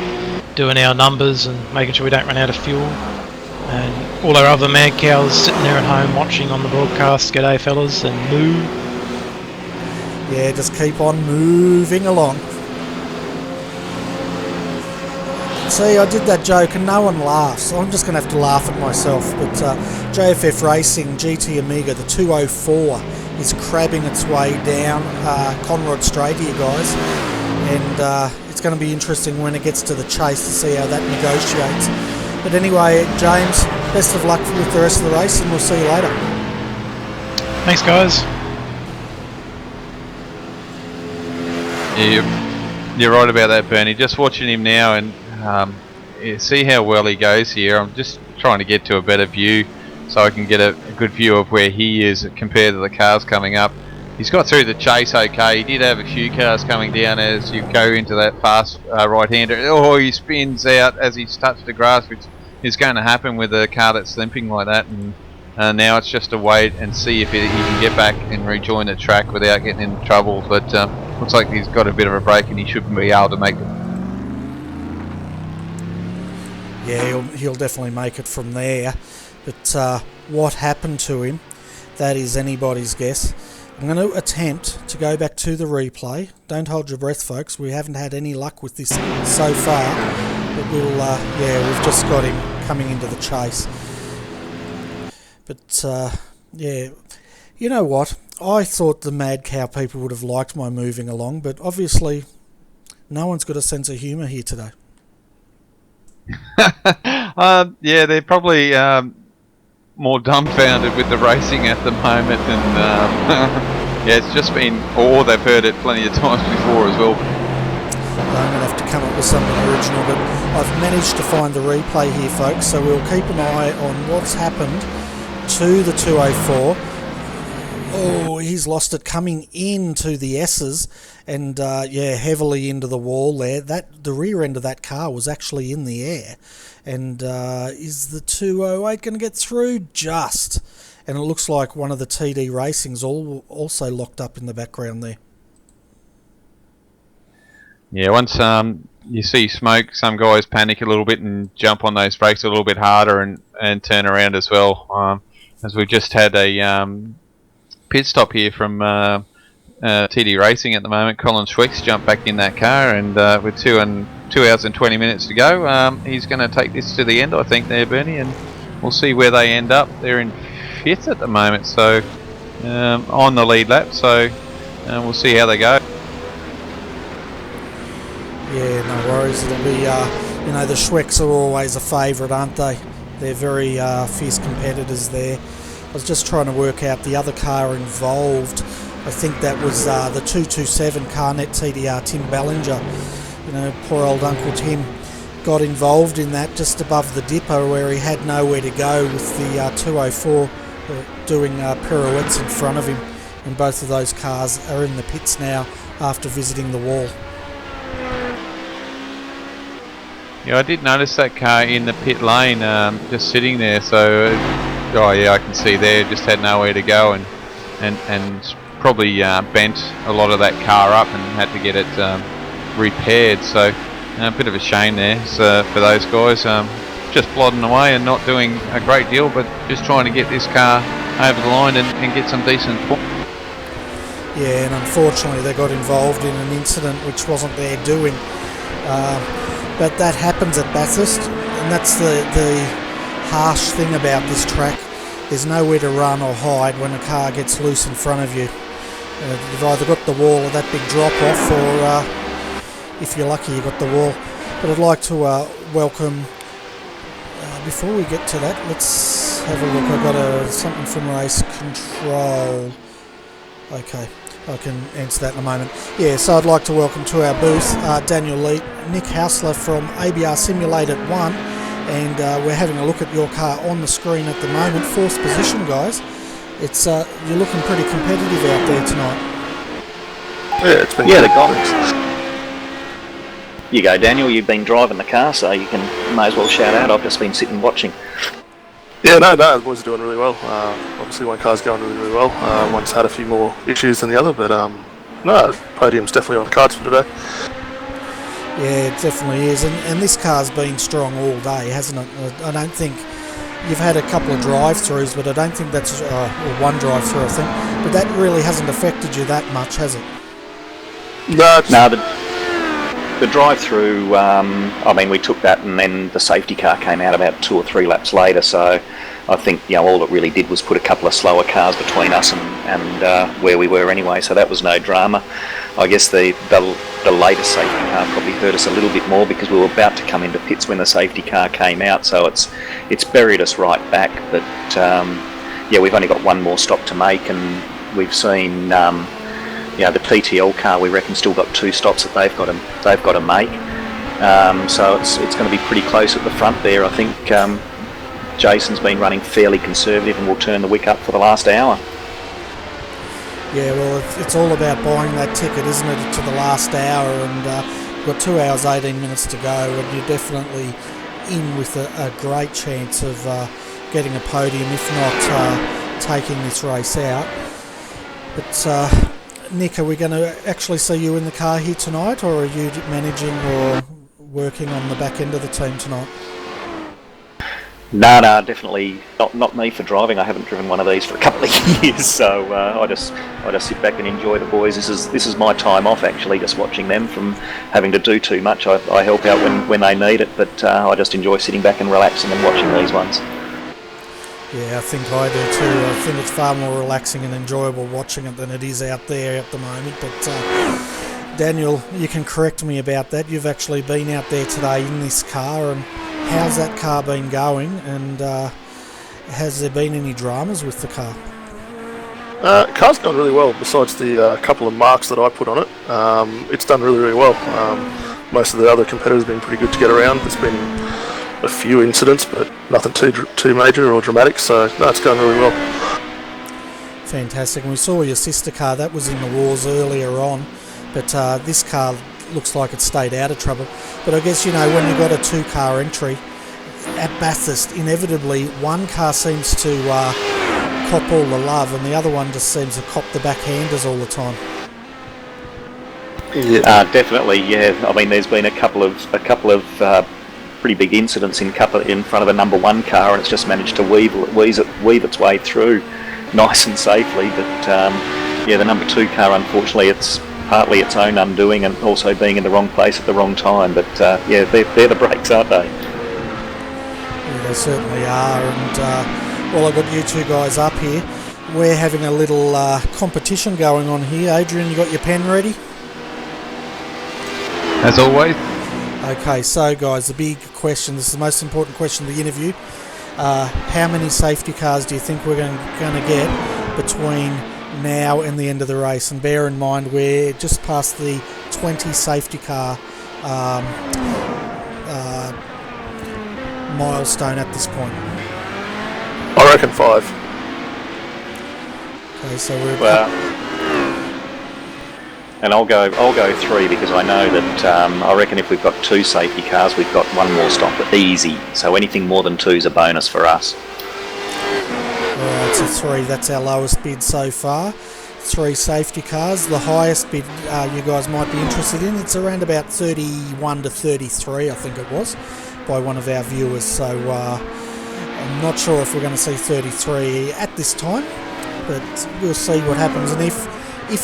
doing our numbers and making sure we don't run out of fuel. And all our other mad cows sitting there at home watching on the broadcast. G'day fellas, and moo. Yeah, just keep on moving along. See, I did that joke and no one laughs. I'm just going to have to laugh at myself. But JFF Racing GT Amiga, the 204, is crabbing its way down Conrod Straight here, guys. And it's going to be interesting when it gets to the chase to see how that negotiates. But anyway, James, best of luck with the rest of the race, and we'll see you later. Thanks, guys. You're right about that, Bernie. Just watching him now and see how well he goes here. I'm just trying to get to a better view so I can get a good view of where he is compared to the cars coming up. He's got through the chase okay. He did have a few cars coming down as you go into that fast right-hander. Oh, he spins out as he's touched the grass, which is going to happen with a car that's limping like that. And now it's just to wait and see if he can get back and rejoin the track without getting in trouble. But looks like he's got a bit of a break and he should be able to make it. Yeah, he'll definitely make it from there. But what happened to him, that is anybody's guess. I'm going to attempt to go back to the replay. Don't hold your breath, folks. We haven't had any luck with this so far. But we'll, we've just got him coming into the chase. But, yeah, you know what? I thought the Mad Cow people would have liked my moving along, but obviously no one's got a sense of humour here today. Yeah, they're probably more dumbfounded with the racing at the moment, and yeah, it's just been, or they've heard it plenty of times before as well. I'm going to have to come up with something original, but I've managed to find the replay here, folks, so we'll keep an eye on what's happened to the 204. Oh, he's lost it coming into the S's and, heavily into the wall there. The rear end of that car was actually in the air. And is the 208 going to get through? Just. And it looks like one of the TD Racing's also locked up in the background there. Yeah, once you see smoke, some guys panic a little bit and jump on those brakes a little bit harder and turn around as well. As we just had a pit stop here from TD Racing at the moment. Colin Schwex jumped back in that car, and with 2 hours and 20 minutes to go, he's going to take this to the end, I think, there, Bernie, and we'll see where they end up. They're in 5th at the moment, so on the lead lap, so we'll see how they go. Yeah, no worries. It'll be, the Schwecks are always a favourite, aren't they? They're very fierce competitors there. I was just trying to work out the other car involved. I think that was the 227 Carnet TDR, Tim Ballinger. You know, poor old Uncle Tim got involved in that just above the dipper where he had nowhere to go with the 204 doing pirouettes in front of him. And both of those cars are in the pits now after visiting the wall. Yeah, I did notice that car in the pit lane just sitting there, so oh yeah, I can see there, just had nowhere to go and probably bent a lot of that car up and had to get it repaired, so a bit of a shame there for those guys, just plodding away and not doing a great deal, but just trying to get this car over the line and get some decent points. Yeah, and unfortunately they got involved in an incident which wasn't their doing. But that happens at Bathurst, and that's the harsh thing about this track. There's nowhere to run or hide when a car gets loose in front of you. You've either got the wall or that big drop-off, or if you're lucky you got the wall. But I'd like to welcome, before we get to that, let's have a look. I've got something from Race Control. Okay, I can answer that in a moment. Yeah, so I'd like to welcome to our booth Daniel Lee, Nick Hausler from ABR Simulated 1, and we're having a look at your car on the screen at the moment. 4th position, guys. It's you're looking pretty competitive out there tonight. Yeah, it's been the guys. You go, Daniel. You've been driving the car, so you may as well shout out. I've just been sitting watching. Yeah, no, the boys are doing really well. Obviously, one car's going really well. One's had a few more issues than the other, but no, podium's definitely on the cards for today. Yeah, it definitely is, and this car's been strong all day, hasn't it? I don't think you've had a couple of drive-throughs, but I don't think that's or one drive-through, I think. But that really hasn't affected you that much, has it? No, No, the drive-through, I mean, we took that and then the safety car came out about 2 or 3 laps later, so I think, you know, all it really did was put a couple of slower cars between us and where we were anyway, so that was no drama. I guess the latest safety car probably hurt us a little bit more because we were about to come into pits when the safety car came out, so it's buried us right back. But yeah, we've only got one more stop to make, and we've seen you know, the TTL car, we reckon, still got 2 stops that they've got to make. So it's going to be pretty close at the front there. I think Jason's been running fairly conservative and will turn the wick up for the last hour. Yeah, well, it's all about buying that ticket, isn't it, to the last hour, and you've got 2 hours, 18 minutes to go, and you're definitely in with a great chance of getting a podium, if not taking this race out. But Nick, are we going to actually see you in the car here tonight, or are you managing or working on the back end of the team tonight? No, definitely not me for driving. I haven't driven one of these for a couple of years, so I just sit back and enjoy the boys. This is my time off, actually, just watching them from having to do too much. I help out when they need it, but I just enjoy sitting back and relaxing and watching these ones. Yeah, I think I do too. I think it's far more relaxing and enjoyable watching it than it is out there at the moment. But Daniel, you can correct me about that. You've actually been out there today in this car, and how's that car been going? And has there been any dramas with the car? Car's gone really well. Besides the couple of marks that I put on it, it's done really, really well. Most of the other competitors have been pretty good to get around. There's been a few incidents, but nothing too major or dramatic, so no, it's going really well. Fantastic. And we saw your sister car, that was in the wars earlier on, but this car looks like it stayed out of trouble. But I guess, you know, when you've got a 2-car entry at Bathurst, inevitably one car seems to cop all the love and the other one just seems to cop the backhanders all the time. Yeah. Definitely, yeah. I mean, there's been a couple of pretty big incidents in front of a number 1 car, and it's just managed to weave its way through nice and safely. But yeah, the number 2 car, unfortunately, it's partly its own undoing and also being in the wrong place at the wrong time. But yeah, they're the breaks, aren't they? Yeah, they certainly are. And well, I've got you 2 guys up here. We're having a little competition going on here. Adrian, you got your pen ready? As always. Okay, so guys, the big question, this is the most important question of the interview. How many safety cars do you think we're going to get between now and the end of the race? And bear in mind, we're just past the 20 safety car milestone at this point. I reckon 5. Okay, so we're and I'll go 3 because I know that I reckon if we've got 2 safety cars, we've got one more stop easy. So anything more than 2 is a bonus for us. Alright, so 3, that's our lowest bid so far. 3 safety cars. The highest bid you guys might be interested in, it's around about 31 to 33, I think it was, by one of our viewers. So I'm not sure if we're going to see 33 at this time, but we'll see what happens. And if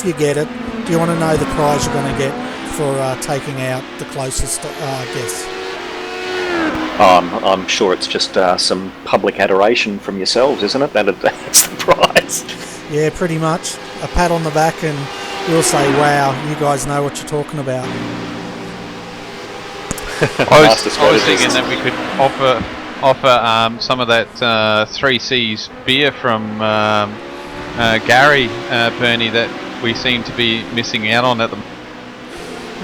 you get it, do you want to know the prize you're going to get for taking out the closest guess? I'm sure it's just some public adoration from yourselves, isn't it? That's the prize. Yeah, pretty much. A pat on the back and we'll say, wow, you guys know what you're talking about. I was thinking that we could offer some of that 3C's beer from Gary, Bernie, that we seem to be missing out on at the moment.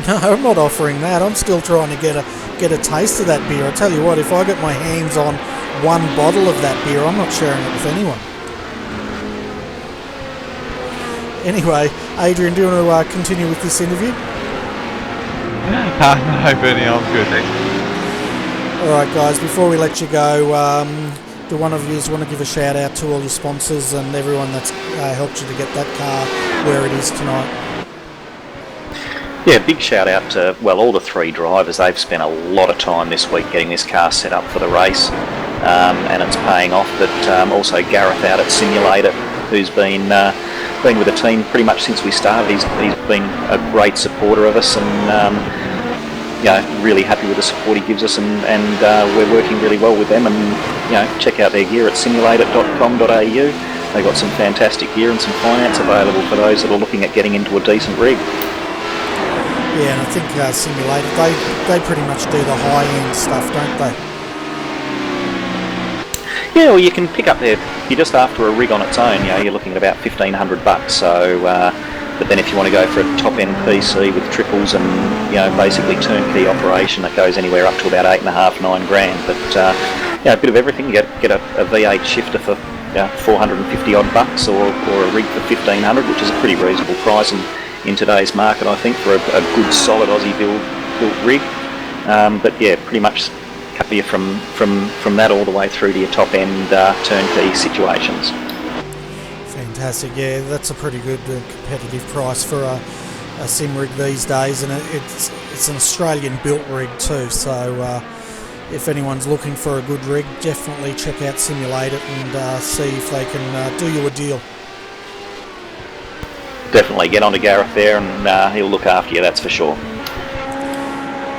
No, I'm not offering that. I'm still trying to get a taste of that beer. I tell you what, if I get my hands on one bottle of that beer, I'm not sharing it with anyone. Anyway, Adrian, do you want to continue with this interview? No, Bernie, I'm good, thanks. Alright guys, before we let you go, do one of you want to give a shout out to all your sponsors and everyone that's helped you to get that car where it is tonight? Yeah, big shout out to, well, all the 3 drivers. They've spent a lot of time this week getting this car set up for the race. and it's paying off. But also Gareth out at Simulator, who's been with the team pretty much since we started. He's been a great supporter of us, and really happy with the support he gives us, and we're working really well with them. And check out their gear at simulator.com.au. They've got some fantastic gear and some finance available for those that are looking at getting into a decent rig. Yeah, and I think Simulator, they pretty much do the high-end stuff, don't they? Yeah, well, you can pick up there. You're just after a rig on its own. You're looking at about $1,500. So, but then if you want to go for a top-end PC with triples and basically turnkey operation, that goes anywhere up to about $8.5–9 grand. But a bit of everything. You get a V8 shifter for $450 odd, or a rig for $1,500, which is a pretty reasonable price in today's market, I think, for a good solid Aussie built rig. But yeah, pretty much cover you from that all the way through to your top end turnkey situations. Fantastic. Yeah, that's a pretty good competitive price for a sim rig these days, and it's an Australian built rig too. So if anyone's looking for a good rig, definitely check out Simulate It and see if they can do you a deal. Definitely get on to Gareth there, and he'll look after you, that's for sure.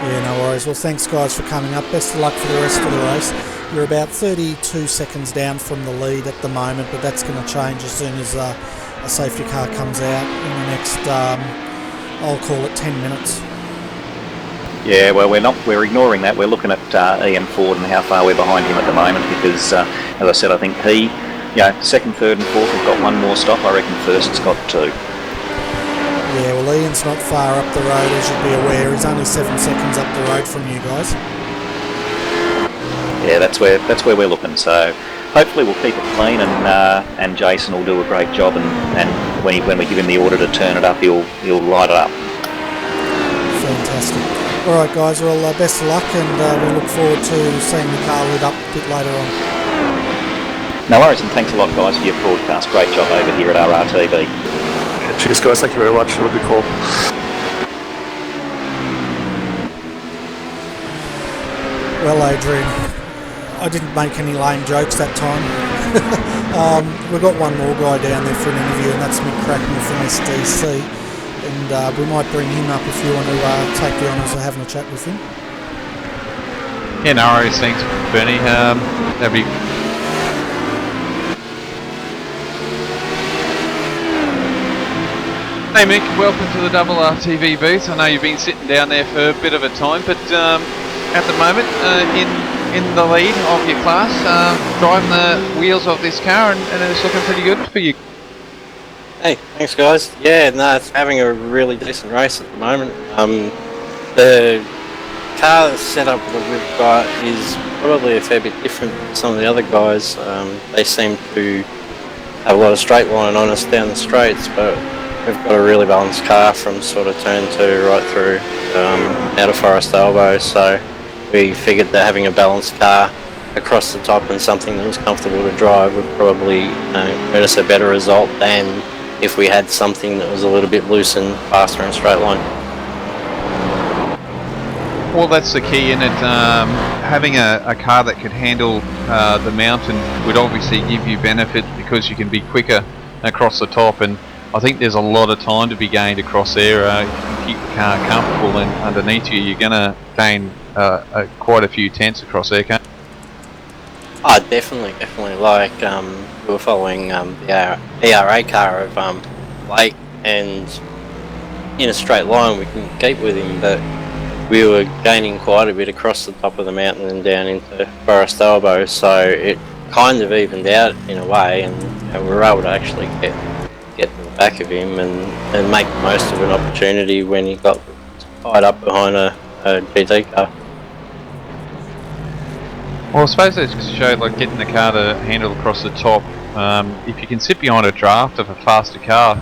Yeah, no worries. Well, thanks guys for coming up. Best of luck for the rest of the race. You're about 32 seconds down from the lead at the moment, but that's going to change as soon as a safety car comes out in the next, I'll call it 10 minutes. Yeah, well, we're ignoring that. We're looking at Ian Ford and how far we're behind him at the moment, because, as I said, I think he, second, third and fourth have got one more stop. I reckon first's got two. Yeah, well, Ian's not far up the road, as you'd be aware. He's only 7 seconds up the road from you guys. Yeah, that's where we're looking. So hopefully we'll keep it clean, and Jason will do a great job. And when we give him the order to turn it up, he'll light it up. Fantastic. All right, guys. Well, best of luck, and we look forward to seeing the car lit up a bit later on. No worries, and thanks a lot, guys, for your broadcast. Great job over here at RRTV. Cheers, guys. Thank you very much. Have a good call. Well, Adrian, I didn't make any lame jokes that time. We've got one more guy down there for an interview, and that's Mick Cracknell from SDC. And we might bring him up if you want to take the honours of having a chat with him. Yeah, no worries. Thanks, Bernie. That'd be... Hey Mick, welcome to the RRTV booth. I know you've been sitting down there for a bit of a time, but at the moment in the lead of your class, driving the wheels of this car, and it's looking pretty good for you. Hey, thanks guys. Yeah, no, it's having a really decent race at the moment. The car setup that we've got is probably a fair bit different than some of the other guys. They seem to have a lot of straight line on us down the straights, but we've got a really balanced car from sort of turn 2 right through out of Forest Elbow, so we figured that having a balanced car across the top and something that was comfortable to drive would probably get us a better result than if we had something that was a little bit loose and faster and straight line. Well, that's the key in it. Having a car that could handle the mountain would obviously give you benefit, because you can be quicker across the top, and I think there's a lot of time to be gained across there. If you can keep the car comfortable and underneath you, you're going to gain quite a few tenths across there, can't you? Oh, definitely. Like, we were following the ERA car of Blake, and in a straight line we can keep with him, but we were gaining quite a bit across the top of the mountain and down into Forest Elbow, so it kind of evened out in a way, and we were able to actually get to the back of him and make the most of an opportunity when he got tied up behind a GT car. Well, I suppose that showed, like, getting the car to handle across the top. If you can sit behind a draft of a faster car,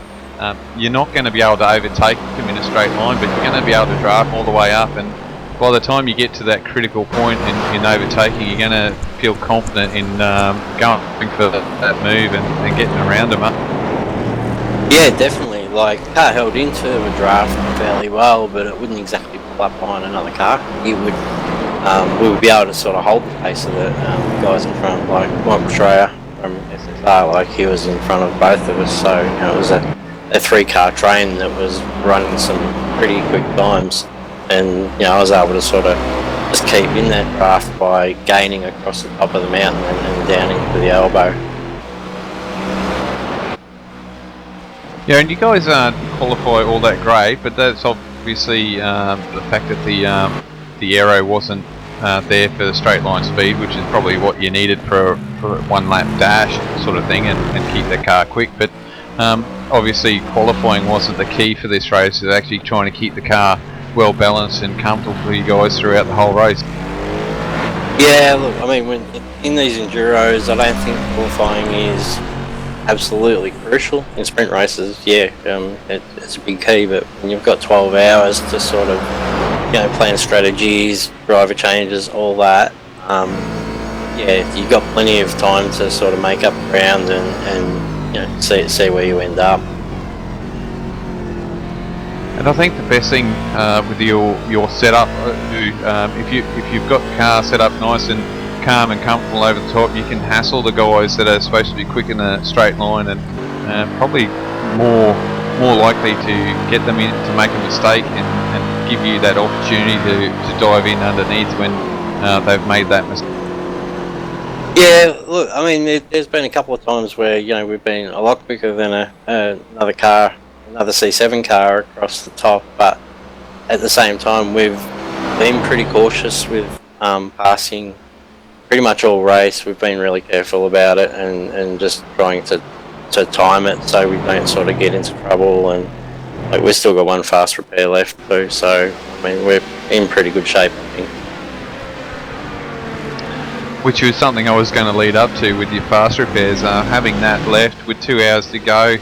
you're not going to be able to overtake them in a straight line, but you're going to be able to draft all the way up, and by the time you get to that critical point in overtaking, you're going to feel confident in going for that move and getting around them up. Yeah, definitely. Like, the car held into a draft fairly well, but it wouldn't exactly pull up behind another car. It would we would be able to sort of hold the pace of the guys in front, like Michael Schreier from SSR, like he was in front of both of us, so it was a 3-car train that was running some pretty quick times, and I was able to sort of just keep in that draft by gaining across the top of the mountain and down into the elbow. Yeah, and you guys aren't qualify all that great, but that's obviously the fact that the aero wasn't there for the straight line speed, which is probably what you needed for a 1 lap dash sort of thing, and keep the car quick. But obviously qualifying wasn't the key for this race. It's actually trying to keep the car well balanced and comfortable for you guys throughout the whole race. Yeah, look, I mean, when in these enduros, I don't think qualifying is absolutely crucial. In sprint races, it's a big key, but when you've got 12 hours to sort of plan strategies, driver changes, all that, you've got plenty of time to sort of make up ground and see where you end up. And I think the best thing with your setup, if you've got the car set up nice and calm and comfortable over the top, you can hassle the guys that are supposed to be quick in a straight line, and probably more likely to get them in to make a mistake and give you that opportunity to dive in underneath when they've made that mistake. Yeah, look, I mean, there's been a couple of times where we've been a lot quicker than another C7 car across the top, but at the same time we've been pretty cautious with passing pretty much all race. We've been really careful about it and just trying to time it so we don't sort of get into trouble, and we've still got 1 fast repair left too, so I mean we're in pretty good shape, I think. Which was something I was going to lead up to with your fast repairs, having that left with 2 hours to go.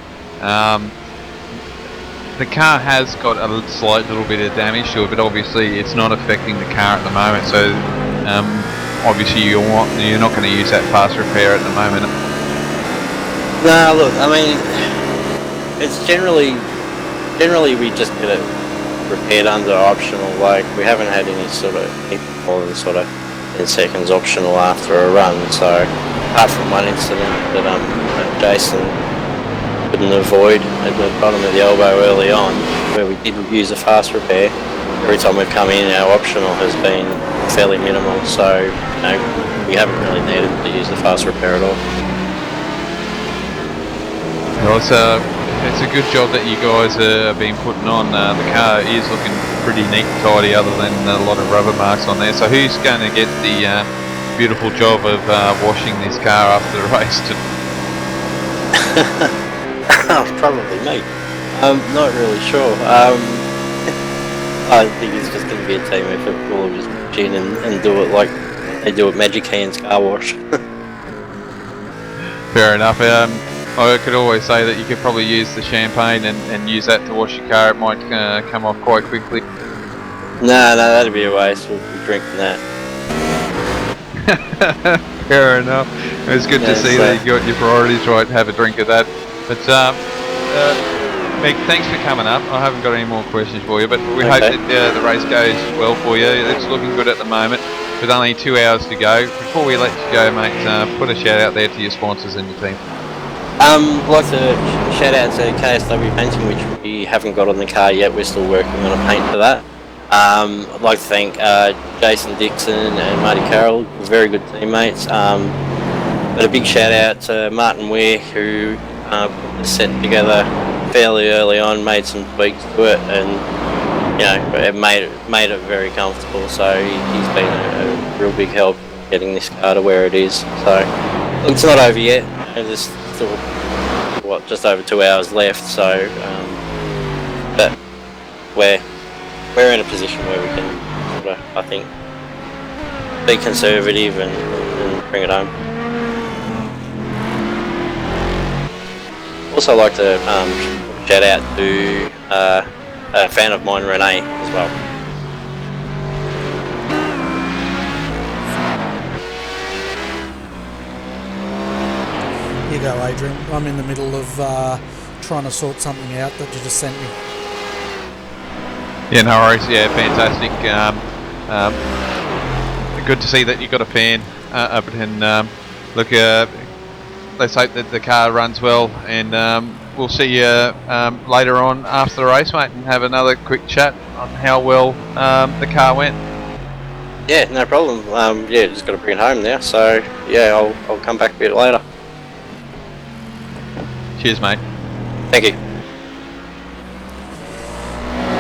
The car has got a slight little bit of damage to it, but obviously it's not affecting the car at the moment, so obviously you're not going to use that fast repair at the moment. No, look, I mean, it's generally we just get it repaired under optional. Like, we haven't had any sort of more than sort of 10 seconds optional after a run. So apart from one incident that Jason couldn't avoid at the bottom of the elbow early on, where we did use a fast repair, every time we've come in, our optional has been fairly minimal. So we haven't really needed to use the fast repair at all. Well, it's a good job that you guys have been putting on. The car is looking pretty neat and tidy, other than a lot of rubber marks on there. So who's going to get the beautiful job of washing this car after the race? Probably me. I'm not really sure. I think it's just going to be a team effort. We'll just pitch in and do it like they do at Magic Hands Car Wash. Fair enough. I could always say that you could probably use the champagne and use that to wash your car. It might come off quite quickly. No, that'd be a waste. We'll be drinking that. Fair enough. It's good to see that you got your priorities right. Have a drink of that. But Meg, thanks for coming up. I haven't got any more questions for you, but we hope that the race goes well for you. It's looking good at the moment, with only 2 hours to go. Before we let you go, mate, put a shout out there to your sponsors and your team. I'd like to shout out to KSW Painting, which we haven't got on the car yet. We're still working on a paint for that. I'd like to thank Jason Dixon and Marty Carroll, very good teammates. But a big shout out to Martin Weir, who put the set together fairly early on, made some tweaks to it, and it made it very comfortable. So he's been a real big help getting this car to where it is. So it's not over yet. There's still just over 2 hours left. So, but we're in a position where we can sort of, I think, be conservative and bring it home. Also like to shout out to a fan of mine, Renee, as well. Here you go, Adrian. I'm in the middle of trying to sort something out that you just sent me. Yeah, no worries. Yeah, fantastic. good to see that you've got a fan up, and look, let's hope that the car runs well, and we'll see you later on after the race, mate, and have another quick chat on how well the car went. Yeah, no problem. Yeah, just got to bring it home now. So yeah, I'll come back a bit later. Cheers, mate. Thank you.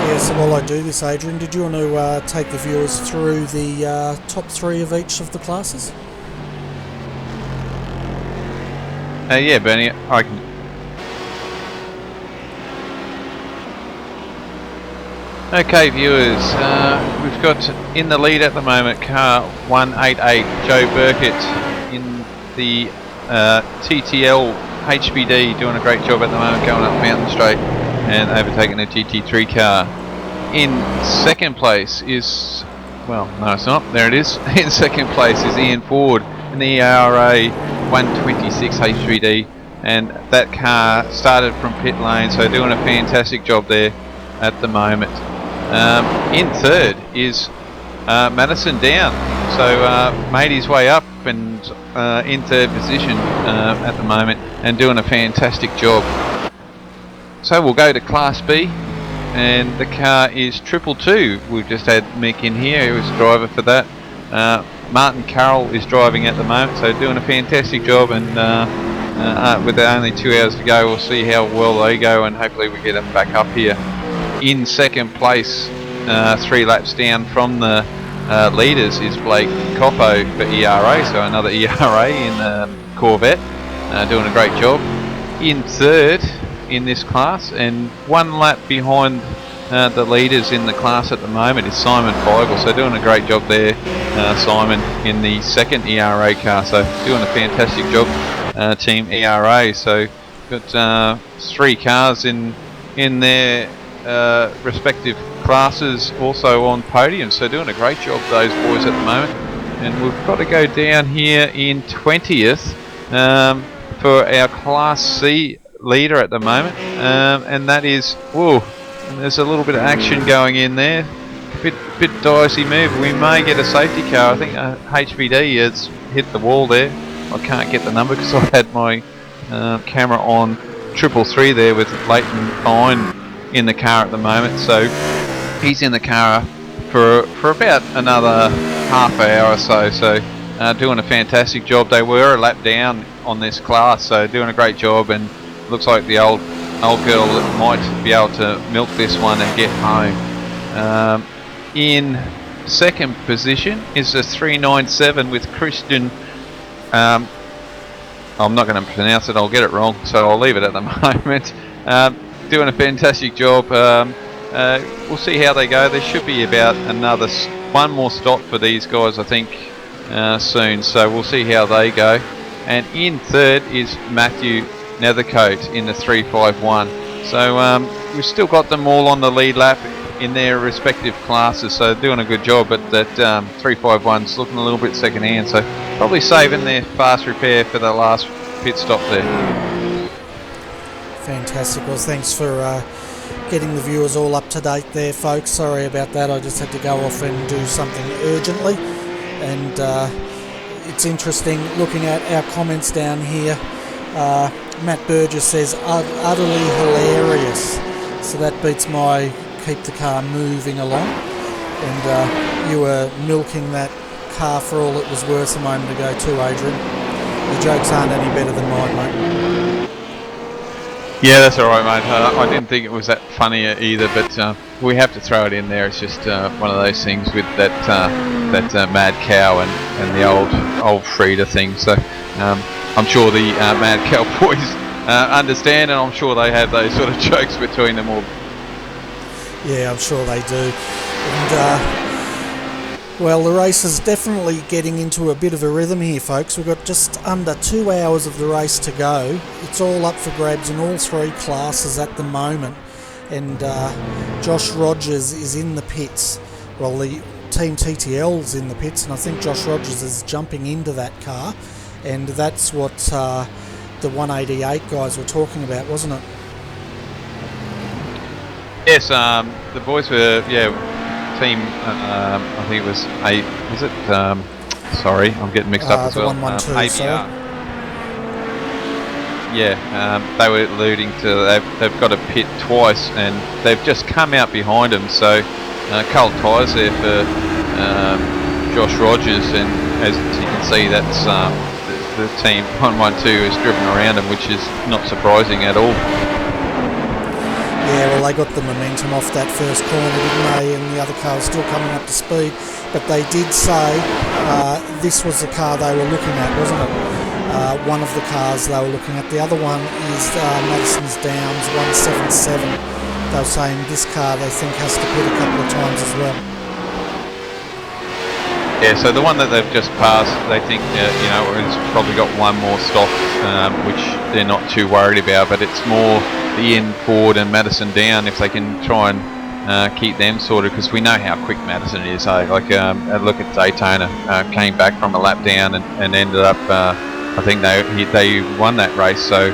Yeah, so while I do this, Adrian, did you want to take the viewers through the top 3 of each of the classes? Yeah, Bernie, I can. Okay, viewers, we've got in the lead at the moment car 188, Joe Burkett, in the TTL HBD, doing a great job at the moment, going up Mountain Straight and overtaking a GT3 car. In second place is, well, no it's not, there it is. In second place is Ian Ford in the ERA 126 HBD, and that car started from pit lane, so doing a fantastic job there at the moment. In third is Madison Down, so made his way up and in third position at the moment, and doing a fantastic job. So we'll go to Class B, and the car is 222. We've just had Mick in here, he was the driver for that. Martin Carroll is driving at the moment, so doing a fantastic job, and with only 2 hours to go, we'll see how well they go, and hopefully we get them back up here. In second place, 3 laps down from the leaders, is Blake Coppo for ERA, so another ERA in the Corvette, doing a great job. In third in this class, and 1 lap behind the leaders in the class at the moment, is Simon Feigl, so doing a great job there, Simon, in the second ERA car, so doing a fantastic job, Team ERA. So got 3 cars in their respective classes also on podium, so doing a great job those boys at the moment. And we've got to go down here in 20th for our Class C leader at the moment, and that is, whoa, and there's a little bit of action going in there, bit dicey move. We may get a safety car. I think HBD has hit the wall there. I can't get the number because I had my camera on 333 there with Leighton Fine in the car at the moment, so he's in the car for about another half hour or so, doing a fantastic job. They were a lap down on this class, so doing a great job, and looks like the old girl that might be able to milk this one and get home. In second position is the 397 with Christian, I'm not going to pronounce it, I'll get it wrong, so I'll leave it at the moment. Doing a fantastic job. We'll see how they go. There should be about one more stop for these guys, I think, soon, so we'll see how they go. And in third is Matthew Nethercote in the 351. So we've still got them all on the lead lap in their respective classes, so doing a good job, but that 351's looking a little bit second hand, so probably saving their fast repair for the last pit stop there. Fantastic. Well, thanks for getting the viewers all up to date there, folks. Sorry about that, I just had to go off and do something urgently. And it's interesting looking at our comments down here. Matt Burgess says utterly hilarious, so that beats my keep the car moving along. And you were milking that car for all it was worth a moment ago too, Adrian. The jokes aren't any better than mine, mate. Yeah, that's alright, mate. I didn't think it was that funny either, but we have to throw it in there. It's just one of those things with that mad cow and the old Frida thing. So I'm sure the mad cow boys understand, and I'm sure they have those sort of jokes between them all. Yeah, I'm sure they do. And well, the race is definitely getting into a bit of a rhythm here, folks. We've got just under 2 hours of the race to go. It's all up for grabs in all 3 classes at the moment. And Josh Rogers is in the pits. Well, the Team TTL's in the pits, and I think Josh Rogers is jumping into that car. And that's what the 188 guys were talking about, wasn't it? Yes, the boys were, team, I think it was 8, was it? sorry, I'm getting mixed up as the well. 112, ABR. sorry. Yeah, they were alluding to they've got a pit twice, and they've just come out behind them. So cold tyres there for Josh Rogers, and as you can see, that's the team 112 has driven around them, which is not surprising at all. Yeah, well, they got the momentum off that first corner, didn't they? And the other car was still coming up to speed. But they did say this was the car they were looking at, wasn't it? One of the cars they were looking at. The other one is Madison's Downs 177. They were saying this car they think has to pit a couple of times as well. Yeah, so the one that they've just passed, they think it's probably got one more stop, which they're not too worried about. But it's more the Ian Ford and Madison Down, if they can try and keep them sorted, because we know how quick Madison is. Like look at Daytona, came back from a lap down and ended up. I think they won that race. So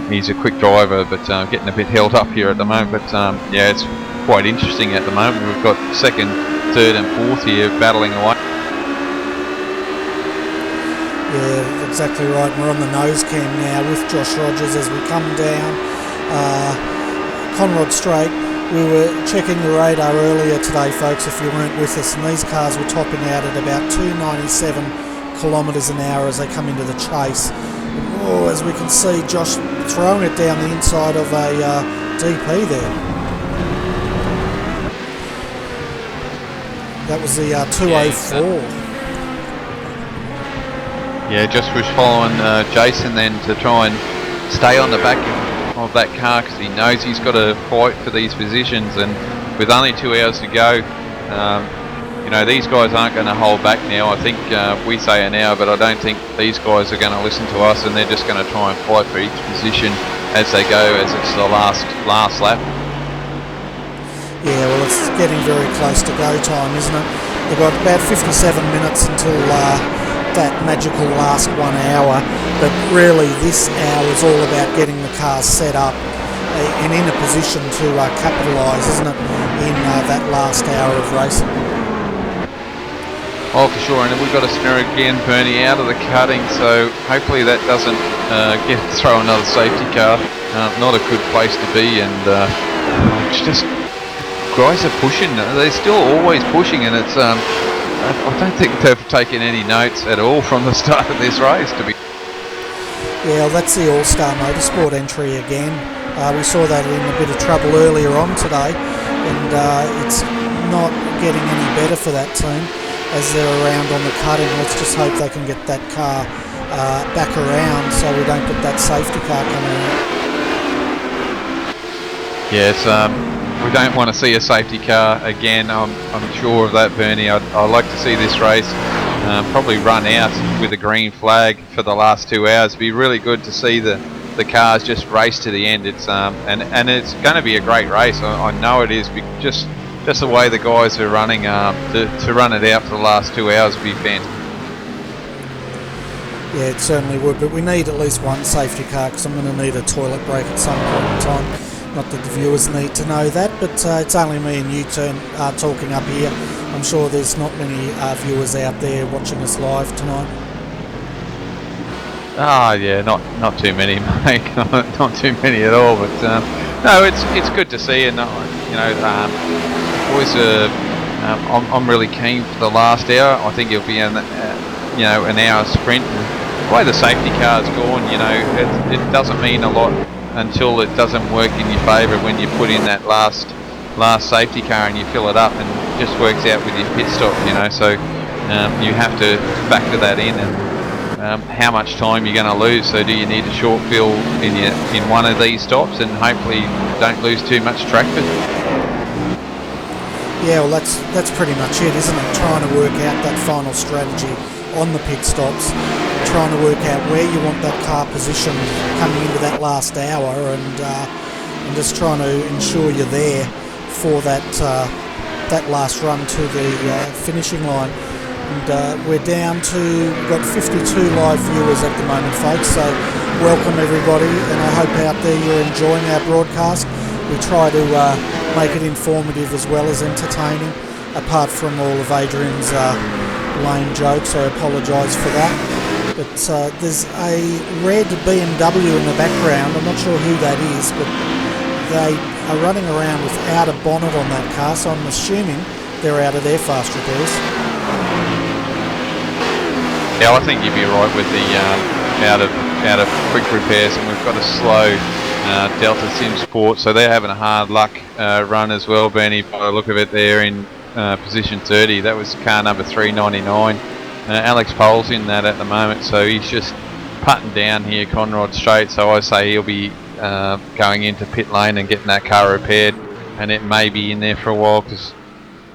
he's a quick driver, but getting a bit held up here at the moment. But yeah, it's quite interesting at the moment. We've got second, third, and fourth here battling away. Yeah, exactly right. We're on the nose cam now with Josh Rogers as we come down Conrod Straight. We were checking the radar earlier today, folks, if you weren't with us, and these cars were topping out at about 297 kilometres an hour as they come into the chase. Oh, as we can see, Josh throwing it down the inside of a DP there. That was the 204. Yeah, just was following Jason then to try and stay on the back of that car, because he knows he's got to fight for these positions, and with only 2 hours to go, these guys aren't going to hold back now. I think we say an hour, but I don't think these guys are going to listen to us, and they're just going to try and fight for each position as they go, as it's the last lap. Yeah, well, it's getting very close to go time, isn't it? They've got about 57 minutes until that magical last 1 hour, but really this hour is all about getting the cars set up and in a position to capitalise, isn't it, in that last hour of racing. Oh, for sure, and we've got a scenario again, Bernie out of the cutting, so hopefully that doesn't throw another safety car. Not a good place to be, and it's just guys are pushing. They're still always pushing, and it's I don't think they've taken any notes at all from the start of this race, to be. Yeah, well, that's the All-Star Motorsport entry again. We saw that in a bit of trouble earlier on today, and it's not getting any better for that team as they're around on the cutting. Let's just hope they can get that car back around so we don't get that safety car coming out. Yes, we don't want to see a safety car again. I'm sure of that, Bernie. I'd like to see this race probably run out with a green flag for the last 2 hours. It'd be really good to see the cars just race to the end. It's and it's going to be a great race. I know it is. Just the way the guys are running, to run it out for the last 2 hours would be fantastic. Yeah, it certainly would, but we need at least one safety car, because I'm going to need a toilet break at some point in time. Not that the viewers need to know that, but it's only me and you talking up here. I'm sure there's not many viewers out there watching us live tonight. Yeah, not too many, mate. Not too many at all. But no, it's good to see, and boys are. I'm really keen for the last hour. I think it'll be an hour sprint. And the way the safety car's gone, it doesn't mean a lot until it doesn't work in your favour when you put in that last safety car and you fill it up, and it just works out with your pit stop. So you have to factor that in, and how much time you're going to lose. So do you need a short fill in one of these stops, and hopefully don't lose too much track with it? Yeah, well, that's pretty much it, isn't it? Trying to work out that final strategy on the pit stops, trying to work out where you want that car positioned coming into that last hour, and just trying to ensure you're there for that last run to the finishing line. And we're down to, we've got 52 live viewers at the moment, folks, so welcome everybody, and I hope out there you're enjoying our broadcast. We try to make it informative as well as entertaining, apart from all of Adrian's lame jokes. I apologise for that. But there's a red BMW in the background. I'm not sure who that is, but they are running around without a bonnet on that car, so I'm assuming they're out of their fast repairs. Yeah, I think you'd be right with the out of quick repairs, and we've got a slow Delta Sim Sport, so they're having a hard luck run as well, Bernie. By the look of it, they're in position 30. That was car number 399. Alex Pole's in that at the moment, so he's just putting down here Conrod Straight. So I say he'll be going into pit lane and getting that car repaired, and it may be in there for a while, because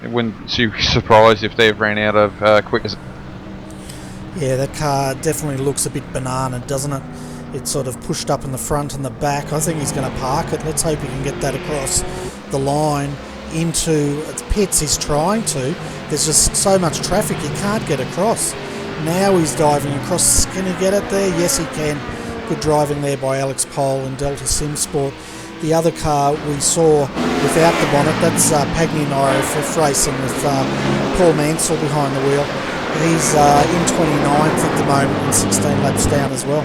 it wouldn't be surprised if they've ran out of quick. Yeah, that car definitely looks a bit banana, doesn't it? It's sort of pushed up in the front and the back. I think he's going to park it. Let's hope he can get that across the line into pits. He's trying to. There's just so much traffic he can't get across. Now he's diving across. Can he get it there? Yes, he can. Good driving there by Alex Pole and Delta Sim Sport. The other car we saw without the bonnet, that's Pagny and IRF Racing with Paul Mansell behind the wheel. He's in 29th at the moment and 16 laps down as well.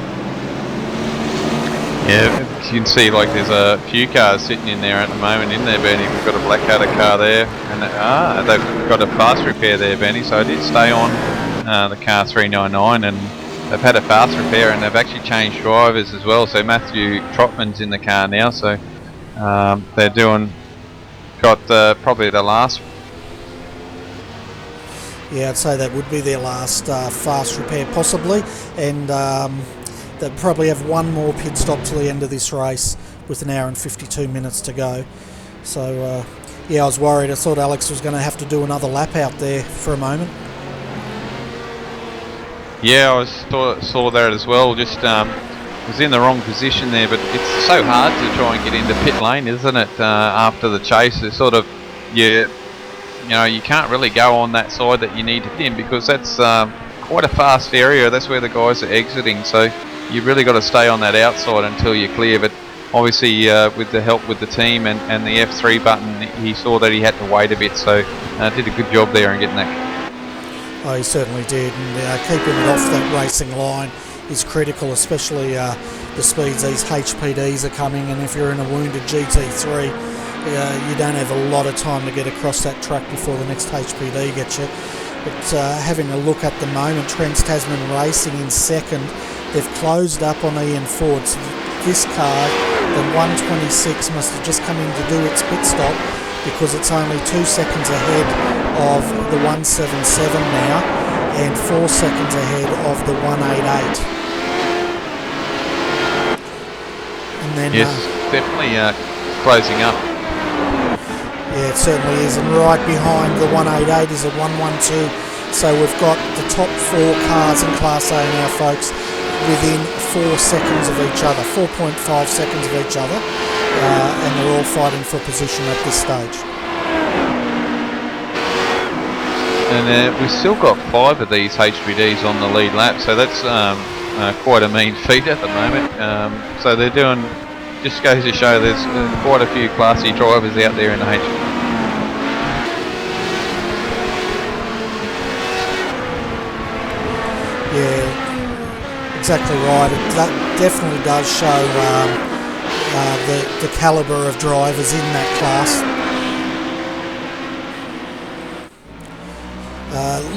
Yeah, you can see like there's a few cars sitting in there at the moment, in there, Benny. We've got a Blackadder car there, and they've got a fast repair there, Benny. So I did stay on the car 399, and they've had a fast repair, and they've actually changed drivers as well. So Matthew Trotman's in the car now, so they're got probably the last. Yeah, I'd say that would be their last fast repair possibly, and they'll probably have one more pit stop till the end of this race with an hour and 52 minutes to go. So yeah, I was worried. I thought Alex was going to have to do another lap out there for a moment. Yeah, I saw that as well. Just was in the wrong position there, but it's so hard to try and get into pit lane, isn't it? After the chase, it's sort of you know, you can't really go on that side that you need to get in, because that's quite a fast area. That's where the guys are exiting, so you've really got to stay on that outside until you're clear. But obviously with the help with the team and the F3 button, he saw that he had to wait a bit, so did a good job there in getting that. Oh, he certainly did, and keeping it off that racing line is critical, especially the speeds these HPDs are coming, and if you're in a wounded GT3, you don't have a lot of time to get across that track before the next HPD gets you. But having a look at the moment, Trans Tasman Racing in second. They've closed up on Ian Ford. So this car, the 126, must have just come in to do its pit stop, because it's only 2 seconds ahead of the 177 now and 4 seconds ahead of the 188. And then yes, definitely closing up. Yeah, it certainly is, and right behind the 188 is a 112, so we've got the top 4 cars in Class A now, folks, within 4 seconds of each other, 4.5 seconds of each other, and they're all fighting for position at this stage. And we've still got 5 of these HPDs on the lead lap, so that's quite a mean feat at the moment. So they're doing, just goes to show there's quite a few classy drivers out there in the HPD. Yeah, exactly right. That definitely does show the calibre of drivers in that class.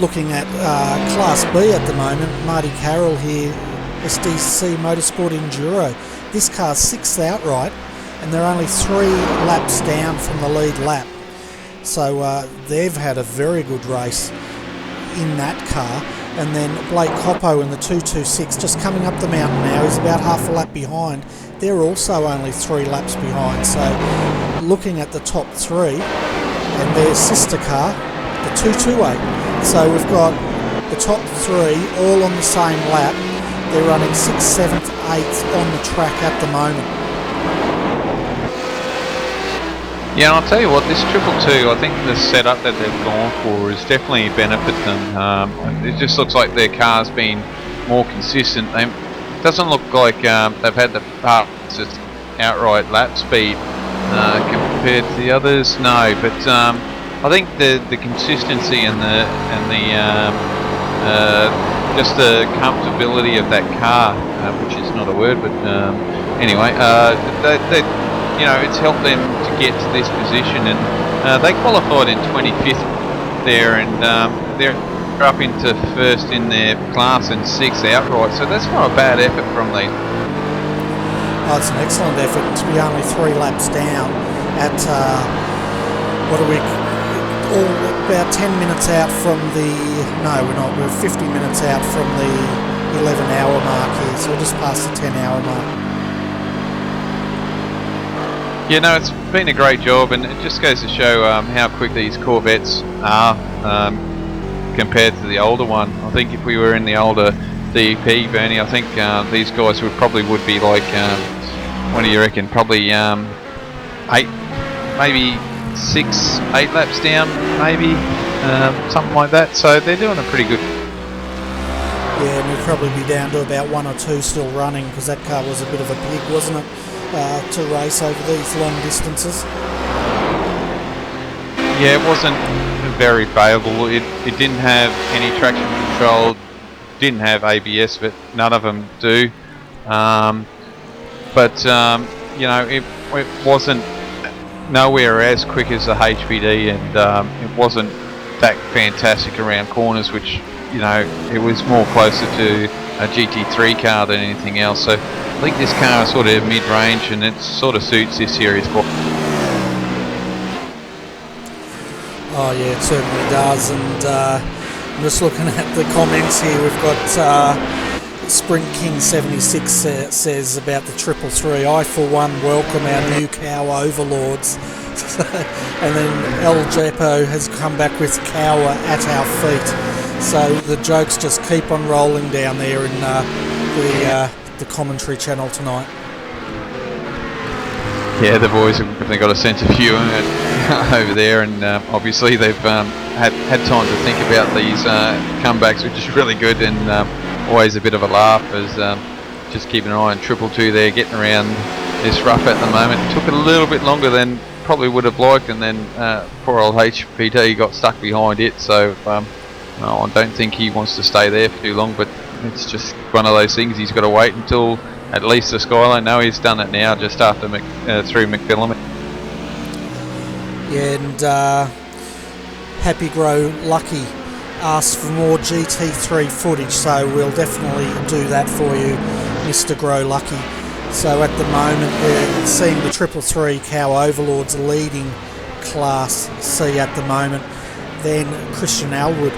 Looking at Class B at the moment, Marty Carroll here, SDC Motorsport Enduro. This car's 6th outright, and they're only 3 laps down from the lead lap. So they've had a very good race in that car. And then Blake Coppo in the 226, just coming up the mountain now, he's about half a lap behind. They're also only 3 laps behind. So looking at the top 3 and their sister car, the 228. So we've got the top 3 all on the same lap. They're running 6th, 7th, 8th on the track at the moment. Yeah, and I'll tell you what, this 222, I think the setup that they've gone for has definitely benefited them. It just looks like their car's been more consistent. It doesn't look like they've had the fastest outright lap speed compared to the others. No, but I think the consistency and the just the comfortability of that car, which is not a word, but anyway, it's helped them to get to this position, and they qualified in 25th there, and they're up into first in their class and 6th outright, so that's not a bad effort from these. Oh, it's an excellent effort to be only 3 laps down at, about 10 minutes out from the, no we're not, we're 50 minutes out from the 11-hour mark here, so we're just past the 10-hour mark. Yeah, no, it's been a great job, and it just goes to show how quick these Corvettes are compared to the older one. I think if we were in the older DEP, Bernie, I think these guys would be like, what do you reckon, probably 8, maybe 6, 8 laps down, maybe, something like that, so they're doing a pretty good. Yeah, and we'd probably be down to about 1 or 2 still running, because that car was a bit of a pig, wasn't it, to race over these long distances. Yeah, it wasn't very favourable. It didn't have any traction control, didn't have ABS, but none of them do. It wasn't nowhere as quick as the HPD, and it wasn't that fantastic around corners, which, it was more closer to a GT3 car than anything else. So I think this car is sort of mid-range, and it sort of suits this series. Oh yeah, it certainly does, and I'm just looking at the comments here. We've got Sprint King 76 says about the 333. I for one welcome our new cow overlords. And then El Jepo has come back with cow at our feet. So the jokes just keep on rolling down there in the commentary channel tonight. Yeah, the boys have definitely got a sense of humour over there, and obviously they've had time to think about these comebacks, which is really good, and always a bit of a laugh as just keeping an eye on 222 there, getting around this rough at the moment. It took a little bit longer than probably would have liked, and then poor old HPT got stuck behind it, so I don't think he wants to stay there for too long, but it's just one of those things. He's got to wait until at least the Skyline. No, he's done it now, just after through McPhillamy. Yeah, and Happy Grow Lucky asked for more GT3 footage, so we'll definitely do that for you, Mr. Grow Lucky. So at the moment we're seeing the 333 Cow Overlords leading Class C at the moment. Then Christian Alwood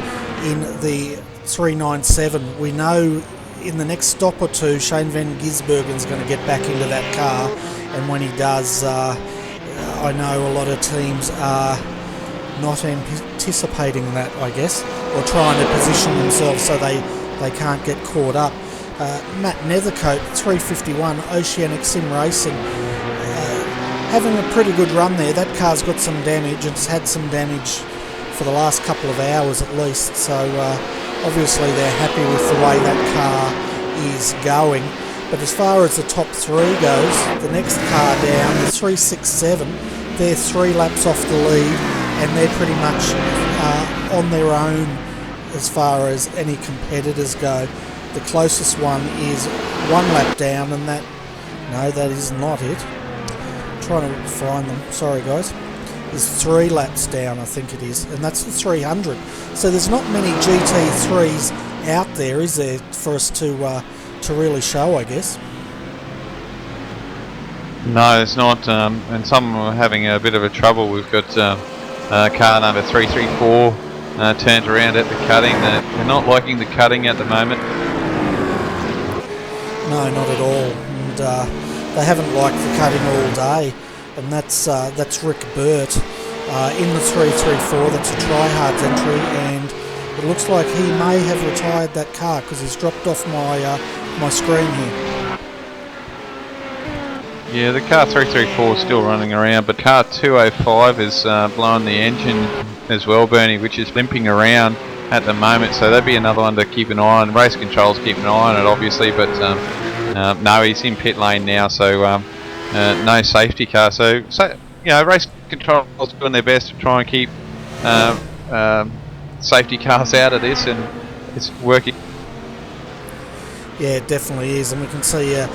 in the 397. We know in the next stop or two Shane Van Gisbergen's going to get back into that car, and when he does, I know a lot of teams are not anticipating that, I guess, or trying to position themselves so they can't get caught up. Matt Nethercote, 351, Oceanic Sim Racing, having a pretty good run there. That car's got some damage, and it's had some damage for the last couple of hours at least, so obviously they're happy with the way that car is going. But as far as the top 3 goes, the next car down, the 367, they're 3 laps off the lead, and they're pretty much on their own as far as any competitors go. The closest one is 1 lap down, and that is not it. I'm trying to find them, sorry guys. Is 3 laps down, I think it is, and that's the 300. So there's not many GT3s out there, is there, for us to really show, I guess? No, it's not, and some are having a bit of a trouble. We've got car number 334 turned around at the cutting. They're not liking the cutting at the moment. No, not at all, and they haven't liked the cutting all day, and that's Rick Burt in the 334. That's a tryhards entry, and it looks like he may have retired that car because he's dropped off my screen here. Yeah, the car 334 is still running around, but car 205 is blowing the engine as well, Bernie, which is limping around at the moment, so that'd be another one to keep an eye on. Race control's keeping an eye on it, obviously, but no, he's in pit lane now, so no safety car. So race control's doing their best to try and keep safety cars out of this, and it's working. Yeah, it definitely is, and we can see a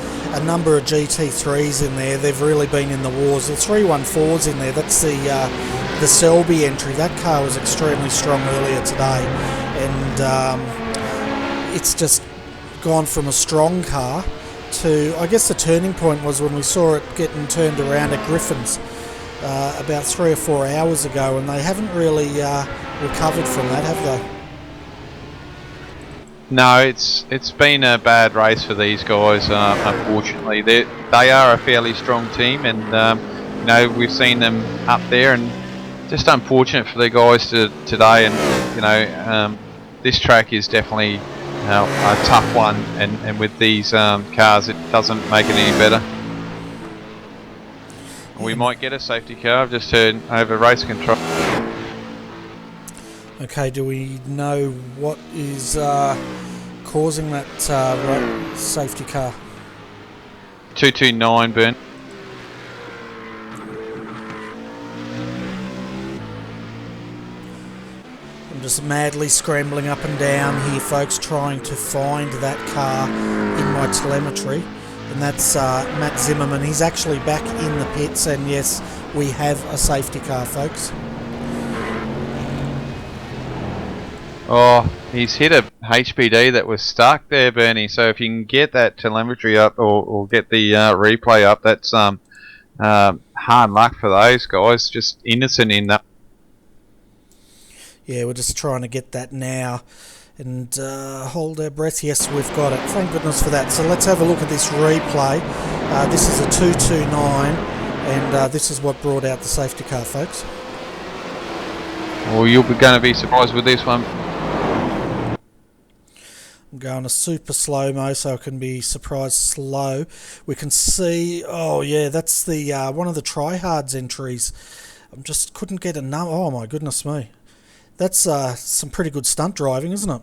number of GT3s in there. They've really been in the wars. The 314's in there. That's the Selby entry. That car was extremely strong earlier today, and it's just gone from a strong car to, I guess the turning point was when we saw it getting turned around at Griffin's about 3 or 4 hours ago, and they haven't really recovered from that, have they? No, it's been a bad race for these guys. Unfortunately, they are a fairly strong team, and you know, we've seen them up there, and just unfortunate for the guys today. And you know, this track is definitely a tough one, and with these cars, it doesn't make it any better. We might get a safety car. I've just heard over race control. Okay, do we know what is causing that safety car? 229, Burn. I'm just madly scrambling up and down here, folks, trying to find that car in my telemetry. And that's Matt Zimmerman. He's actually back in the pits, and yes, we have a safety car, folks. Oh, he's hit a HPD that was stuck there, Bernie. So if you can get that telemetry up or get the replay up, that's hard luck for those guys. Just innocent in that. Yeah, we're just trying to get that now and hold our breath. Yes, we've got it. Thank goodness for that. So let's have a look at this replay. This is a 229, and this is what brought out the safety car, folks. Well, you're going to be surprised with this one. I'm going a super slow-mo so I can be surprised slow. We can see, oh yeah, that's the one of the tryhards entries. I just couldn't get a number. Oh my goodness me. That's some pretty good stunt driving, isn't it?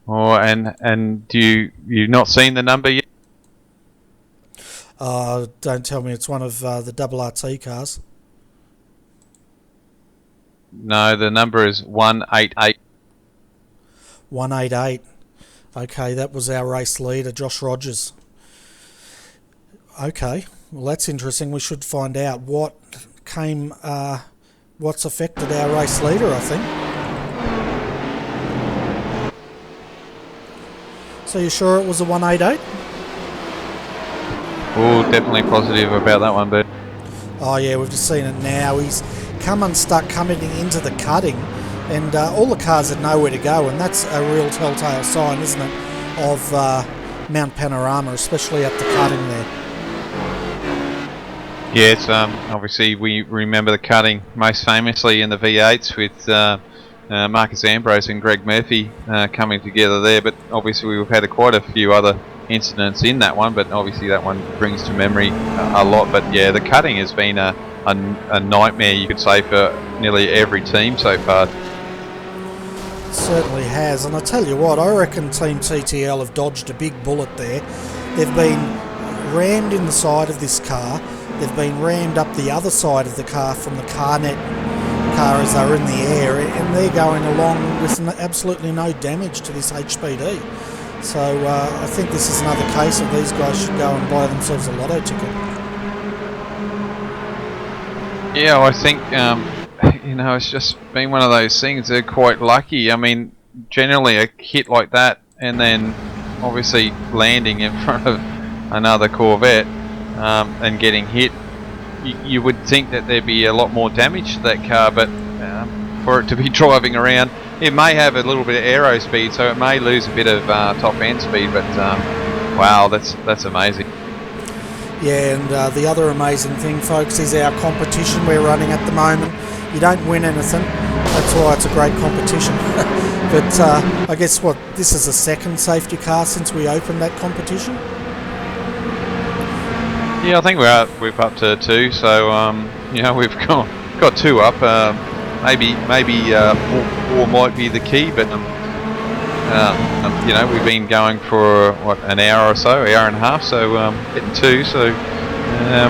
Oh, and you've not seen the number yet? Don't tell me it's one of the RRT cars. No, the number is 188. 188. Okay, that was our race leader, Josh Rogers. Okay, well that's interesting. We should find out what came, what's affected our race leader, I think. So you sure it was a 188? Oh, definitely positive about that one, but Oh yeah, we've just seen it now. He's come unstuck coming into the cutting, and all the cars had nowhere to go, and that's a real telltale sign, isn't it, of Mount Panorama, especially at the cutting there. yeah, it's obviously we remember the cutting most famously in the V8s with Marcus Ambrose and Greg Murphy coming together there, but obviously we've had quite a few other incidents in that one, but obviously that one brings to memory a lot. But yeah, the cutting has been a nightmare, you could say, for nearly every team so far. It certainly has, and I tell you what, I reckon Team TTL have dodged a big bullet there. They've been rammed in the side of this car, they've been rammed up the other side of the car from the CarNet car as they're in the air, and they're going along with absolutely no damage to this HPD. So I think this is another case of these guys should go and buy themselves a lotto ticket. Yeah, I think you know, it's just been one of those things. They're quite lucky. I mean, generally a hit like that, and then obviously landing in front of another Corvette and getting hit, you would think that there'd be a lot more damage to that car, but for it to be driving around, it may have a little bit of aero speed, so it may lose a bit of top end speed, but wow, that's amazing. Yeah, and the other amazing thing, folks, is our competition we're running at the moment. You don't win anything, that's why it's a great competition. But I guess what, this is the second safety car since we opened that competition? Yeah, I think we're up to 2, so you know, we've got 2 up. Maybe 4 might be the key, but you know, we've been going for what, an hour or so, hour and a half, so getting 2. So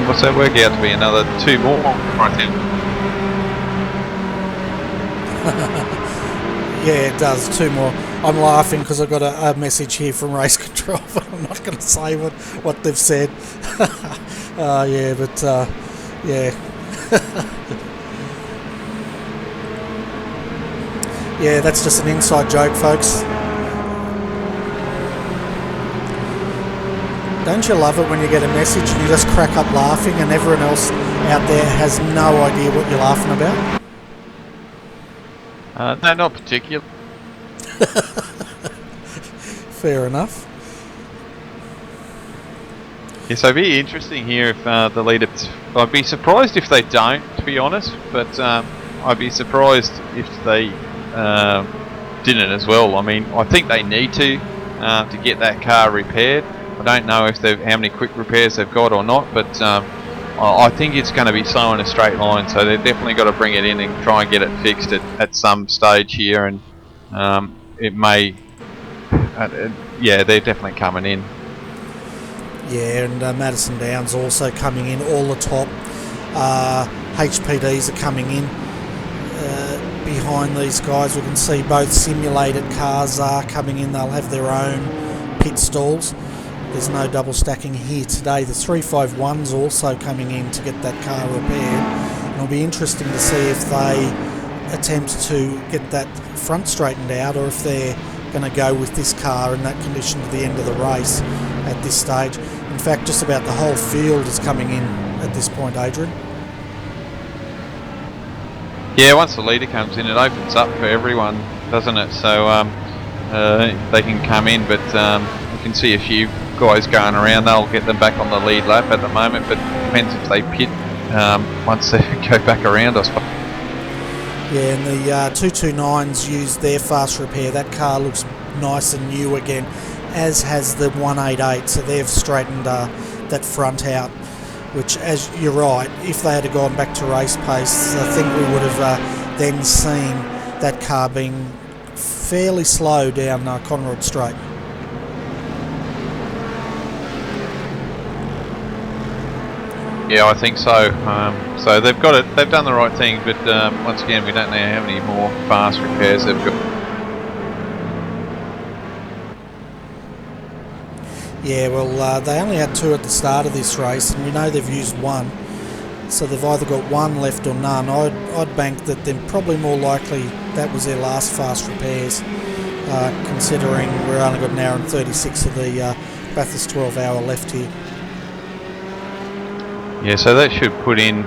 what's that work out to be? Another 2 more right then. Yeah, it does. 2 more. I'm laughing because I got a message here from Race Control, but I'm not going to say what they've said. Yeah, but yeah. Yeah, that's just an inside joke, folks. Don't you love it when you get a message and you just crack up laughing and everyone else out there has no idea what you're laughing about? No, not particularly. Fair enough. Yeah, so it'd be interesting here if the leader... I'd be surprised if they don't, to be honest, but I'd be surprised if they didn't as well. I mean, I think they need to get that car repaired. I don't know if how many quick repairs they've got or not, but I think it's going to be slow in a straight line, so they've definitely got to bring it in and try and get it fixed at some stage here, and it may... yeah, they're definitely coming in. Yeah, and Madison Downs also coming in. All the top HPDs are coming in behind these guys. We can see both simulated cars are coming in. They'll have their own pit stalls. There's no double stacking here today. The 351's also coming in to get that car repaired. And it'll be interesting to see if they attempt to get that front straightened out or if they're going to go with this car in that condition to the end of the race at this stage. In fact, just about the whole field is coming in at this point, Adrian. Yeah, once the leader comes in, it opens up for everyone, doesn't it? So they can come in, but you can see a few guys going around. They'll get them back on the lead lap at the moment, but it depends if they pit once they go back around, I suppose. Yeah, and the 229s used their fast repair. That car looks nice and new again, as has the 188. So they've straightened that front out, which, as you're right, if they had gone back to race pace, I think we would have then seen that car being fairly slow down Conrod Straight. Yeah, I think so. So they've got it. They've done the right thing, but once again, we don't know how many more fast repairs they've got. Yeah, well, they only had 2 at the start of this race, and we know they've used 1. So they've either got 1 left or none. I'd bank that they're probably more likely that was their last fast repairs, considering we've only got an hour and 36 of the Bathurst 12-hour left here. Yeah, so that should put in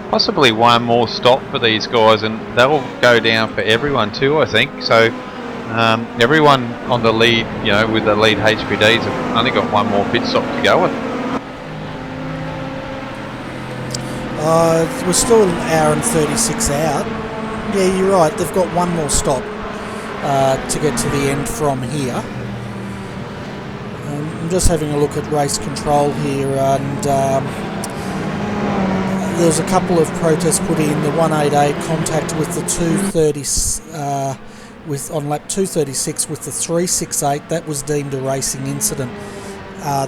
possibly 1 more stop for these guys, and they'll go down for everyone too, I think. So everyone on the lead, you know, with the lead HPDs have only got 1 more pit stop to go with. We're still an hour and 36 out. Yeah, you're right. They've got 1 more stop to get to the end from here. I'm just having a look at race control here, and there's a couple of protests put in. The 188 contact with the 230 on lap 236 with the 368. That was deemed a racing incident.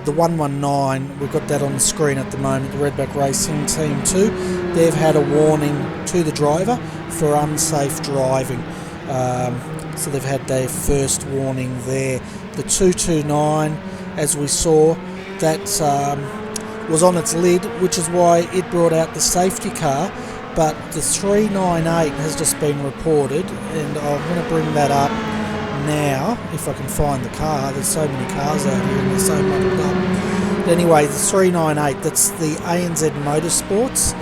The 119, we've got that on the screen at the moment, the Redback Racing Team 2, they've had a warning to the driver for unsafe driving. So they've had their first warning there. The 229, as we saw, that was on its lid, which is why it brought out the safety car. But the 398 has just been reported, and I'm going to bring that up now, if I can find the car. There's so many cars out here and they're so muddled up. But anyway, the 398, that's the ANZ Motorsports.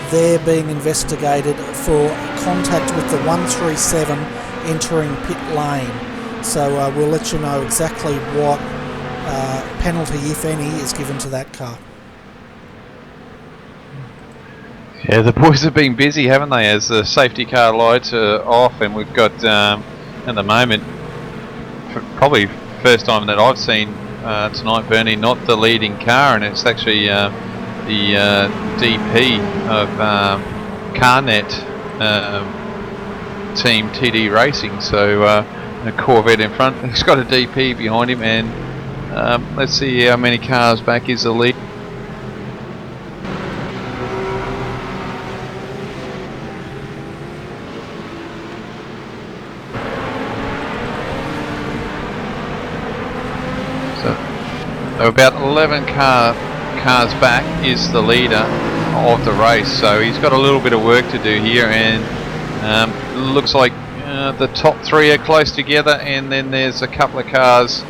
They're being investigated for contact with the 137 entering pit lane. So we'll let you know exactly what penalty, if any, is given to that car. Yeah, the boys have been busy, haven't they, as the safety car lights are off, and we've got, at the moment, probably first time that I've seen tonight, Bernie, not the leading car, and it's actually the DP of CarNet team TD Racing, so a Corvette in front. He's got a DP behind him, and let's see how many cars back is the lead. So about 11 cars back is the leader of the race, so he's got a little bit of work to do here, and looks like the top three are close together, and then there's a couple of cars,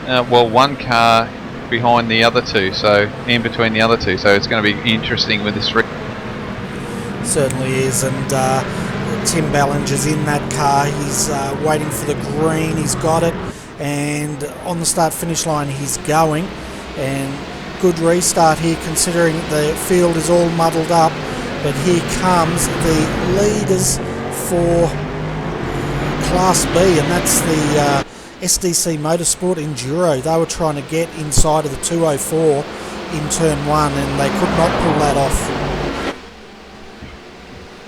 well, one car behind the other two, so in between the other two, so it's going to be interesting with this race. Certainly is, and Tim Ballinger's in that car. He's waiting for the green. He's got it, and on the start-finish line he's going, and good restart here considering the field is all muddled up. But here comes the leaders for Class B, and that's the SDC Motorsport Enduro. They were trying to get inside of the 204 in turn 1, and they could not pull that off.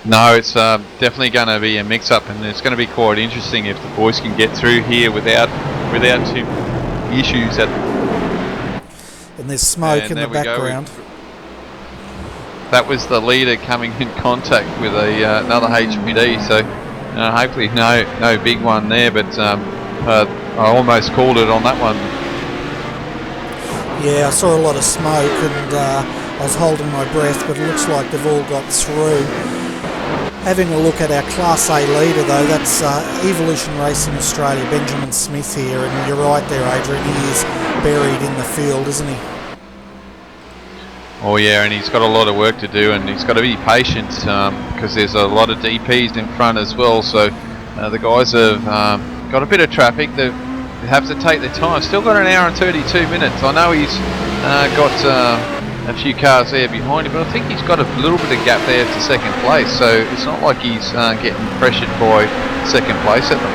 No, it's definitely going to be a mix-up, and it's going to be quite interesting if the boys can get through here without too many issues. And there's smoke in the background. That was the leader coming in contact with another HPD, so hopefully no big one there, but I almost called it on that one. Yeah, I saw a lot of smoke, and I was holding my breath, but it looks like they've all got through. Having a look at our Class A leader though, that's Evolution Racing Australia, Benjamin Smith here, and you're right there, Adrian, he is buried in the field, isn't he? Oh yeah, and he's got a lot of work to do, and he's got to be patient because there's a lot of DPs in front as well, so the guys have got a bit of traffic. They have to take their time. Still got an hour and 32 minutes. I know he's got a few cars there behind him, but I think he's got a little bit of gap there to second place, so it's not like he's getting pressured by second place at them.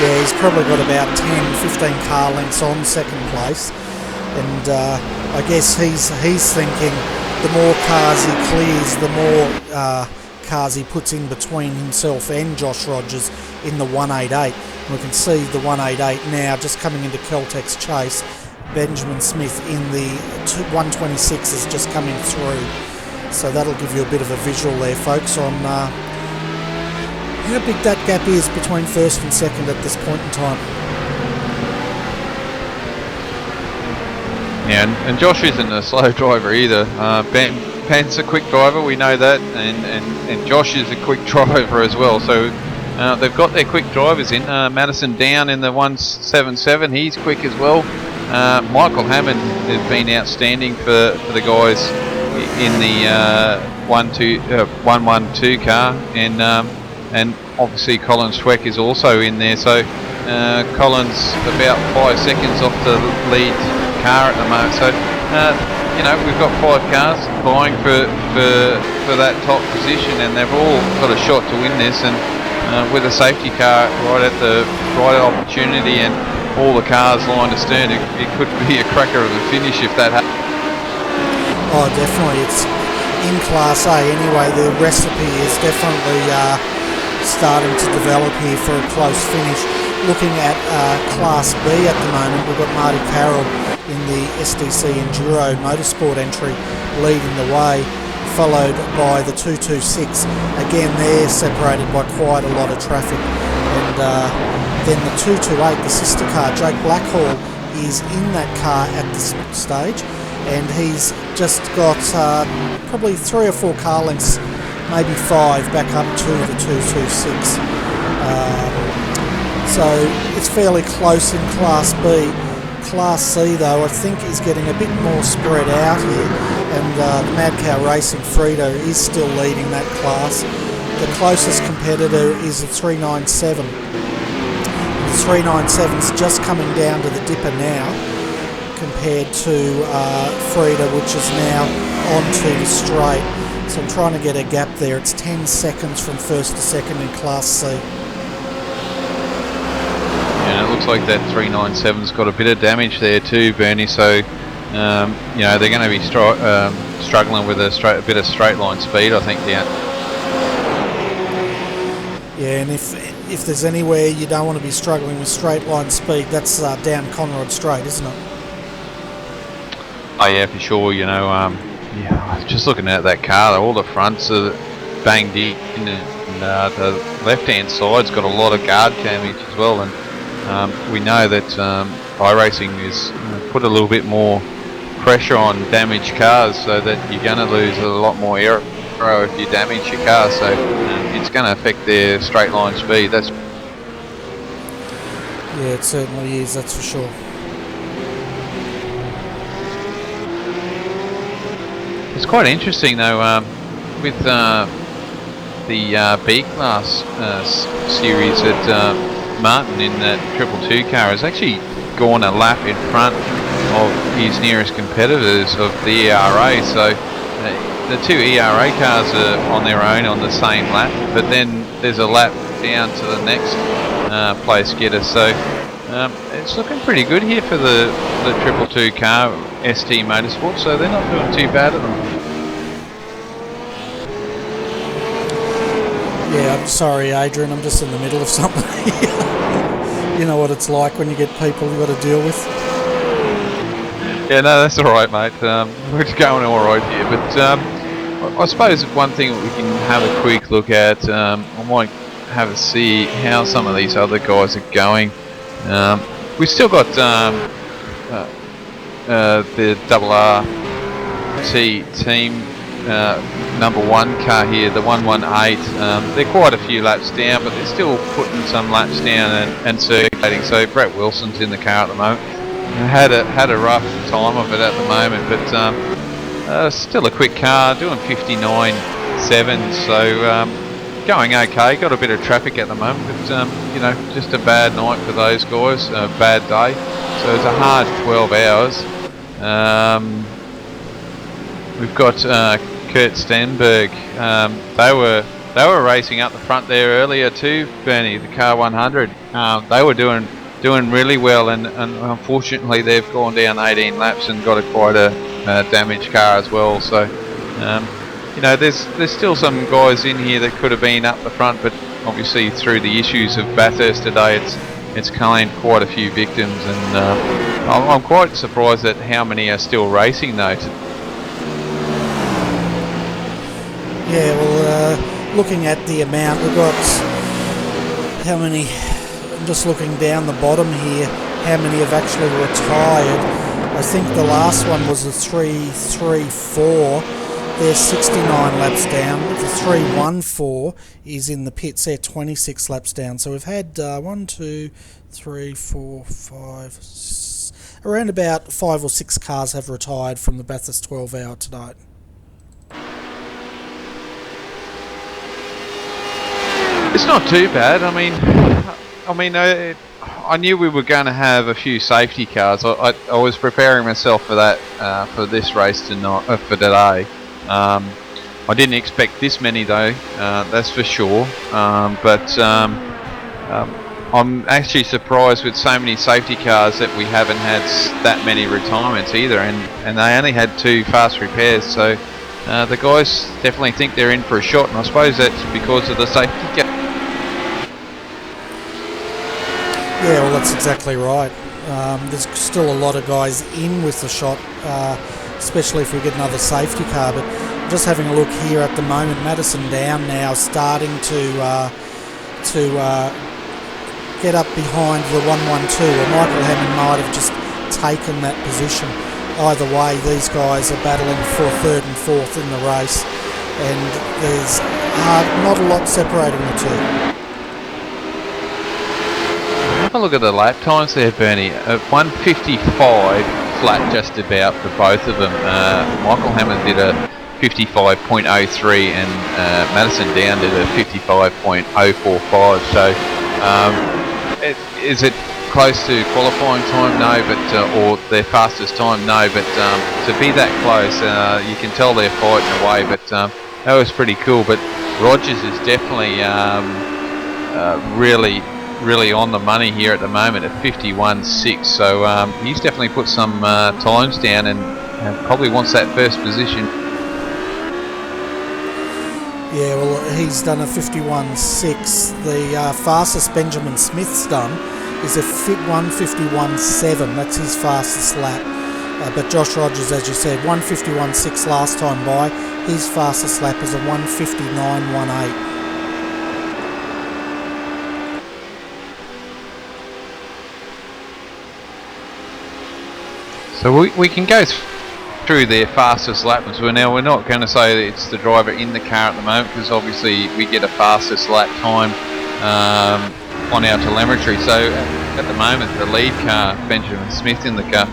Yeah, he's probably got about 10-15 car lengths on second place, and I guess he's thinking the more cars he clears, the more cars he puts in between himself and Josh Rogers in the 188. We can see the 188 now just coming into Keltec's chase. Benjamin Smith in the 126 is just coming through, so that'll give you a bit of a visual there, folks, on how big that gap is between first and second at this point in time. Yeah, and Josh isn't a slow driver either. Ben's a quick driver, we know that, and Josh is a quick driver as well, so they've got their quick drivers in. Madison Down in the 177, he's quick as well. Michael Hammond has been outstanding for the guys in the 112 car, and obviously Colin Schweck is also in there, so Colin's about 5 seconds off the lead car at the moment, so we've got 5 cars vying for that top position, and they've all got a shot to win this, and with a safety car right at the right opportunity and all the cars lined astern, it could be a cracker of a finish if that happens. Oh, definitely. It's in Class A anyway. The recipe is definitely starting to develop here for a close finish. Looking at Class B at the moment, we've got Marty Carroll in the SDC Enduro Motorsport entry leading the way, followed by the 226. Again, they're separated by quite a lot of traffic, and then the 228, the sister car, Jake Blackhall, is in that car at this stage, and he's just got probably 3 or 4 car lengths, maybe 5, back up to the 226. So it's fairly close in Class B. Class C, though, I think is getting a bit more spread out here, and the Mad Cow Racing Frida is still leading that class. The closest competitor is the 397. The 397's just coming down to the dipper now, compared to Frida, which is now onto the straight. So I'm trying to get a gap there. It's 10 seconds from first to second in Class C. Yeah, it looks like that 397's got a bit of damage there too, Bernie, so they're going to be struggling with a bit of straight line speed, I think, down. Yeah, and if there's anywhere you don't want to be struggling with straight line speed, that's down Conrod Straight, isn't it? Oh yeah, for sure. Just looking at that car, all the fronts are banged in, and the left-hand side's got a lot of guard damage as well. And we know that iRacing is put a little bit more pressure on damaged cars, so that you're going to lose a lot more aero if you damage your car. So it's going to affect their straight line speed. That's Yeah, it certainly is, that's for sure. It's quite interesting though, with the B-Class series that Martin in that 222 car has actually gone a lap in front of his nearest competitors of the ERA. So the two ERA cars are on their own on the same lap, but then there's a lap down to the next place getter. So it's looking pretty good here for the 222 car, ST Motorsport, so they're not doing too bad at them. Yeah, I'm sorry, Adrian, I'm just in the middle of something. You know what it's like when you get people you've got to deal with. Yeah, no, that's all right, mate. We're just going all right here. But I suppose one thing that we can have a quick look at, I might have a see how some of these other guys are going. We've still got the RRT team number 1 car here, the 118. They're quite a few laps down, but they're still putting some laps down and circulating. So Brett Wilson's in the car at the moment. Had a rough time of it at the moment, but still a quick car, doing 59.7. So going okay. Got a bit of traffic at the moment, but you know, just a bad night for those guys, a bad day. So it's a hard 12 hours. We've got Kurt Stenberg. They were racing up the front there earlier too, Bernie. The car 100. They were doing really well, and unfortunately they've gone down 18 laps and got quite a damaged car as well. So you know, there's still some guys in here that could have been up the front, but obviously through the issues of Bathurst today, it's claimed quite a few victims, and I'm quite surprised at how many are still racing though. Yeah, well, looking at the amount, we've got how many, I'm just looking down the bottom here, how many have actually retired. I think the last one was a 334. They're 69 laps down. The 314 is in the pits. They're 26 laps down. So we've had 1, 2, 3, 4, 5, around about 5 or 6 cars have retired from the Bathurst 12 hour tonight. It's not too bad. I mean, I knew we were going to have a few safety cars. I was preparing myself for that for this race tonight, for today. I didn't expect this many though, that's for sure. But I'm actually surprised with so many safety cars that we haven't had that many retirements either, and they only had 2 fast repairs. So the guys definitely think they're in for a shot, and I suppose that's because of the safety car. Yeah, well, that's exactly right. There's still a lot of guys in with the shot, especially if we get another safety car. But just having a look here at the moment, Madison Down now starting to get up behind the 112. Or Michael Hammond might have just taken that position. Either way, these guys are battling for 3rd and 4th in the race, and there's not a lot separating the two. Have a look at the lap times there, Bernie. 155 flat just about for both of them. Michael Hammond did a 55.03 and Madison Down did a 55.045. So is it close to qualifying time? No, but or their fastest time? No, but to be that close, you can tell they're fighting away. But that was pretty cool. But Rogers is definitely really on the money here at the moment at 51.6. So he's definitely put some times down and probably wants that first position. Yeah, well, he's done a 51.6. The fastest Benjamin Smith's done is a 151.7. That's his fastest lap. But Josh Rogers, as you said, 151.6 last time by. His fastest lap is a 159.18. So we can go through their fastest lap as well. Now we're not going to say that it's the driver in the car at the moment, because obviously we get a fastest lap time on our telemetry. So at the moment the lead car, Benjamin Smith in the car,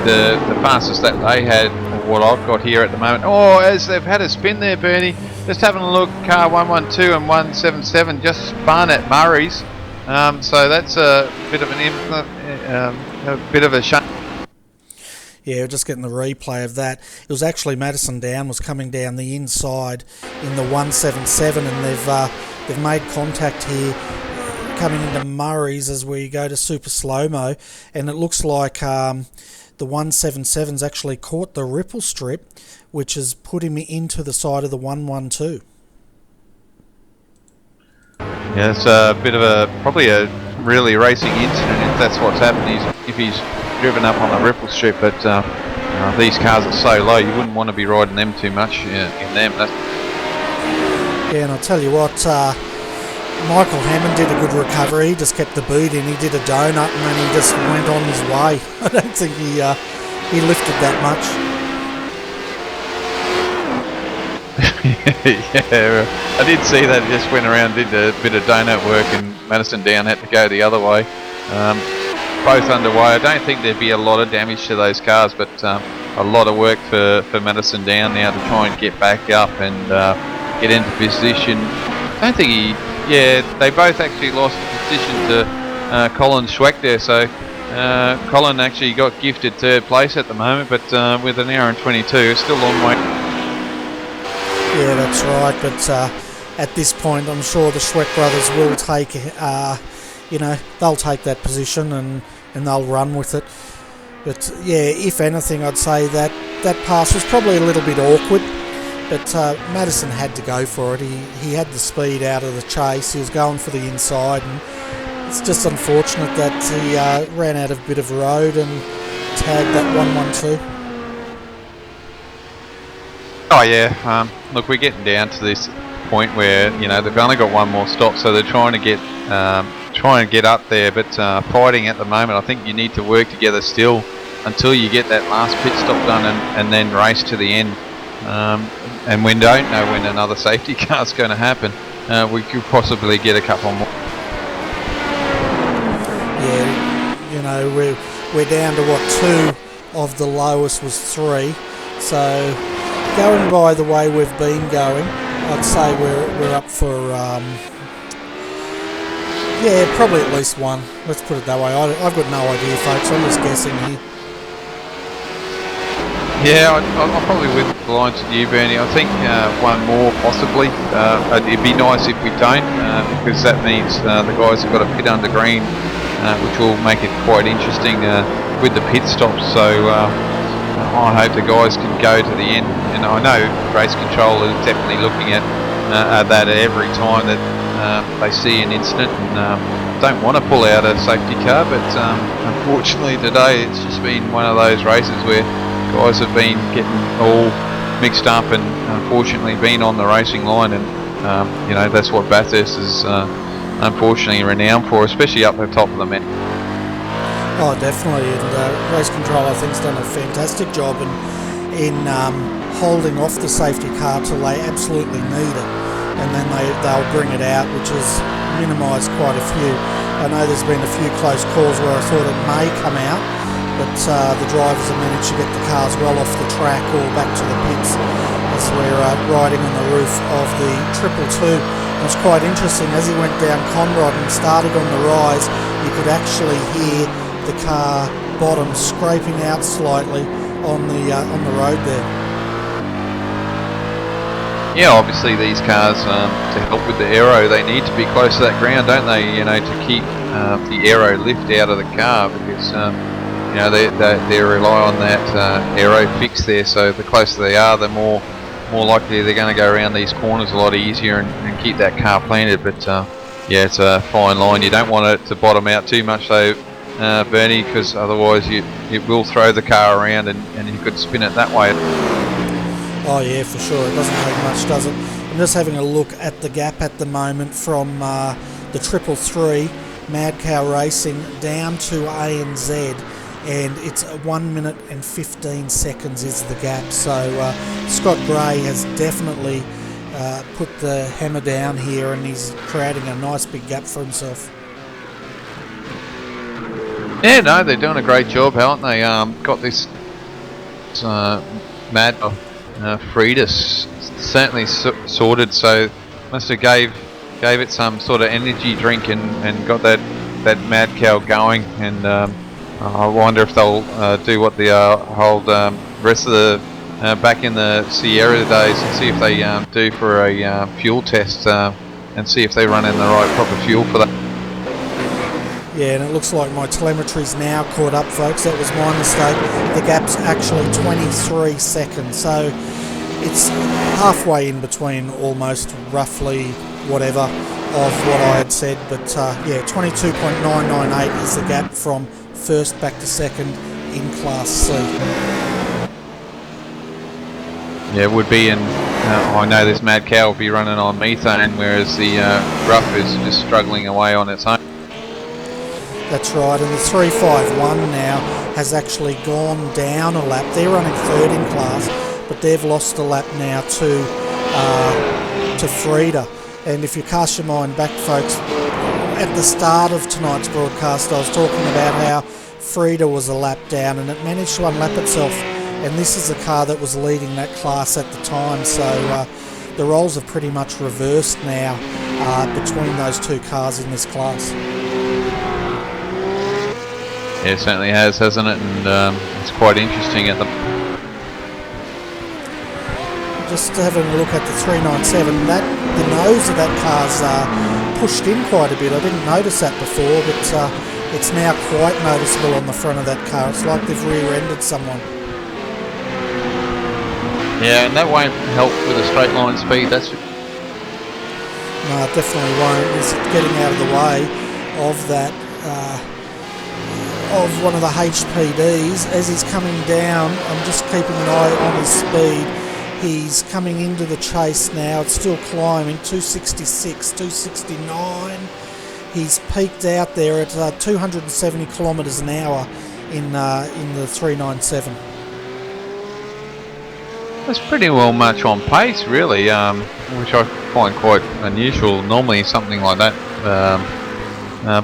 the fastest lap they had, what I've got here at the moment. Oh, as they've had a spin there, Bernie. Just having a look, car 112 and 177 just spun at Murray's. So that's a bit of a shame. Yeah, we're just getting the replay of that. It was actually Madison Down was coming down the inside in the 177, and they've made contact here coming into Murray's as we go to super slow-mo, and it looks like the 177's actually caught the ripple strip, which has put him into the side of the 112. Yeah, it's a bit of probably a really racing incident if that's what's happened. If he's driven up on the ripple strip, but these cars are so low, you wouldn't want to be riding them too much in them. Yeah, and I'll tell you what, Michael Hammond did a good recovery. He just kept the boot in. He did a donut and then he just went on his way. I don't think he lifted that much. Yeah, I did see that. He just went around, did a bit of donut work, and Madison Down had to go the other way. Both underway. I don't think there'd be a lot of damage to those cars, but a lot of work for Madison Down now to try and get back up and get into position. I don't think they both actually lost position to Colin Schweck there, so Colin actually got gifted third place at the moment, but with an hour and 22, still a long way. Yeah, that's right, but at this point I'm sure the Schweck brothers will take, they'll take that position and they'll run with it. But yeah, if anything, I'd say that pass was probably a little bit awkward, but Madison had to go for it. He had the speed out of the chase, he was going for the inside, and it's just unfortunate that he ran out of a bit of road and tagged that 112. Oh yeah, look, we're getting down to this point where they've only got one more stop, so they're trying to get up there. But fighting at the moment, I think you need to work together still until you get that last pit stop done, and then race to the end. And we don't know when another safety car is going to happen. We could possibly get a couple more. Yeah, we're down to what, 2 of the lowest was 3, so. Going by the way we've been going, I'd say we're up for, probably at least 1. Let's put it that way. I've got no idea, folks. I'm just guessing here. Yeah, I'm probably with the lines of you, Bernie. I think 1 more possibly. It'd be nice if we don't, because that means the guys have got to pit under green, which will make it quite interesting with the pit stops. So I hope the guys can go to the end, and I know race control is definitely looking at that every time that they see an incident, and don't want to pull out a safety car, but unfortunately today it's just been one of those races where guys have been getting all mixed up and unfortunately been on the racing line, and that's what Bathurst is unfortunately renowned for, especially up the top of the mountain. Oh, definitely, and race control I think has done a fantastic job in holding off the safety car till they absolutely need it, and then they'll bring it out, which has minimised quite a few. I know there's been a few close calls where I thought it may come out, but the drivers have managed to get the cars well off the track or back to the pits as we're riding on the roof of the 222. It was quite interesting, as he went down Conrod and started on the rise, you could actually hear the car bottom scraping out slightly on the road there. Yeah, obviously these cars, to help with the aero, they need to be close to that ground, don't they? To keep the aero lift out of the car, because they rely on that aero fix there. So the closer they are, the more likely they're going to go around these corners a lot easier and keep that car planted. But it's a fine line. You don't want it to bottom out too much, though, Bernie, because otherwise it will throw the car around and you could spin it that way. Oh yeah, for sure. It doesn't take much, does it? I'm just having a look at the gap at the moment from the 333 Mad Cow Racing down to ANZ. and it's 1 minute and 15 seconds is the gap. So Scott Gray has definitely put the hammer down here, and he's creating a nice big gap for himself. Yeah, no, they're doing a great job, haven't they? Got this Mad Frida certainly sorted, so must have gave it some sort of energy drink and got that Mad Cow going, and I wonder if they'll do what the whole rest of the back in the Sierra days and see if they do for a fuel test and see if they run in the right proper fuel for that. Yeah, and it looks like my telemetry's now caught up, folks. That was my mistake. The gap's actually 23 seconds, so it's halfway in between, almost, roughly, whatever, of what I had said. But yeah, 22.998 is the gap from first back to second in Class C. Yeah, it would be, and I know this Mad Cow will be running on methane, whereas the Rough is just struggling away on its own. That's right, and the 351 now has actually gone down a lap. They're running third in class, but they've lost a lap now to Frida. And if you cast your mind back, folks, at the start of tonight's broadcast, I was talking about how Frida was a lap down, and it managed to unlap itself. And this is a car that was leading that class at the time, so the roles have pretty much reversed now between those two cars in this class. Yeah, it certainly has, hasn't it? And it's quite interesting at the... Just having a look at the 397, the nose of that car's pushed in quite a bit. I didn't notice that before, but it's now quite noticeable on the front of that car. It's like they've rear-ended someone. Yeah, and that won't help with a straight line speed. That's... No, it definitely won't. It's getting out of the way of that... of one of the HPDs. As he's coming down, I'm just keeping an eye on his speed. He's coming into the chase now. It's still climbing, 266, 269. He's peaked out there at 270 kilometres an hour in the 397. That's pretty well much on pace, really, which I find quite unusual. Normally something like that.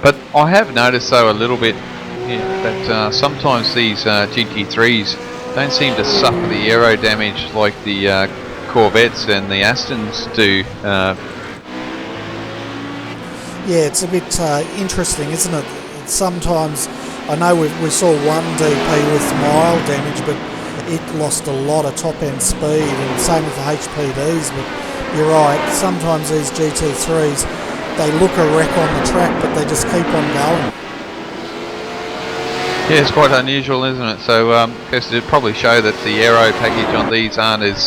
But I have noticed, though, a little bit that sometimes these GT3s don't seem to suffer the aero damage like the Corvettes and the Astons do. Yeah, it's a bit interesting, isn't it? Sometimes, I know we saw one DP with mild damage, but it lost a lot of top-end speed, and same with the HPDs. But you're right, sometimes these GT3s, they look a wreck on the track, but they just keep on going. Yeah, it's quite unusual, isn't it? So I guess it'd probably show that the aero package on these aren't as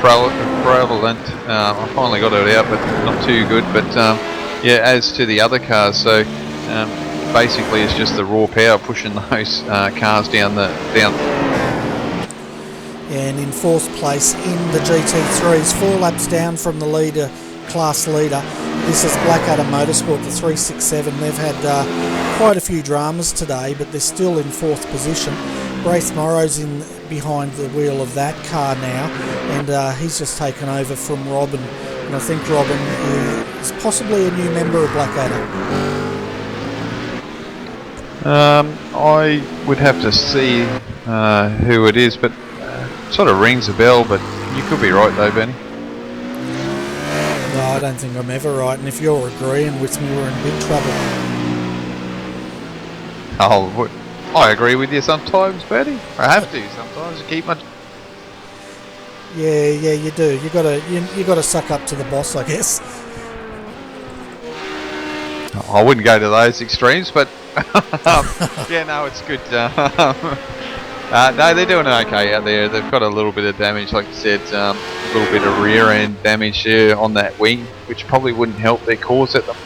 prevalent. I finally got it out, but not too good. But yeah, as to the other cars, so basically it's just the raw power pushing those cars down. And in fourth place in the GT3s, 4 laps down from the leader, class leader. This is Blackadder Motorsport, the 367. They've had quite a few dramas today, but they're still in fourth position. Braith Morrow's in behind the wheel of that car now, and he's just taken over from Robin. And I think Robin is possibly a new member of Blackadder. I would have to see who it is, but sort of rings a bell, but you could be right though, Benny. No, I don't think I'm ever right, and if you're agreeing with me, we're in big trouble. Oh, I agree with you sometimes, Benny. I have to sometimes to keep my... Yeah, you do. You gotta suck up to the boss, I guess. I wouldn't go to those extremes, but yeah, no, it's good. No, they're doing okay out there. They've got a little bit of damage, like you said, a little bit of rear end damage there on that wing, which probably wouldn't help their cause at them.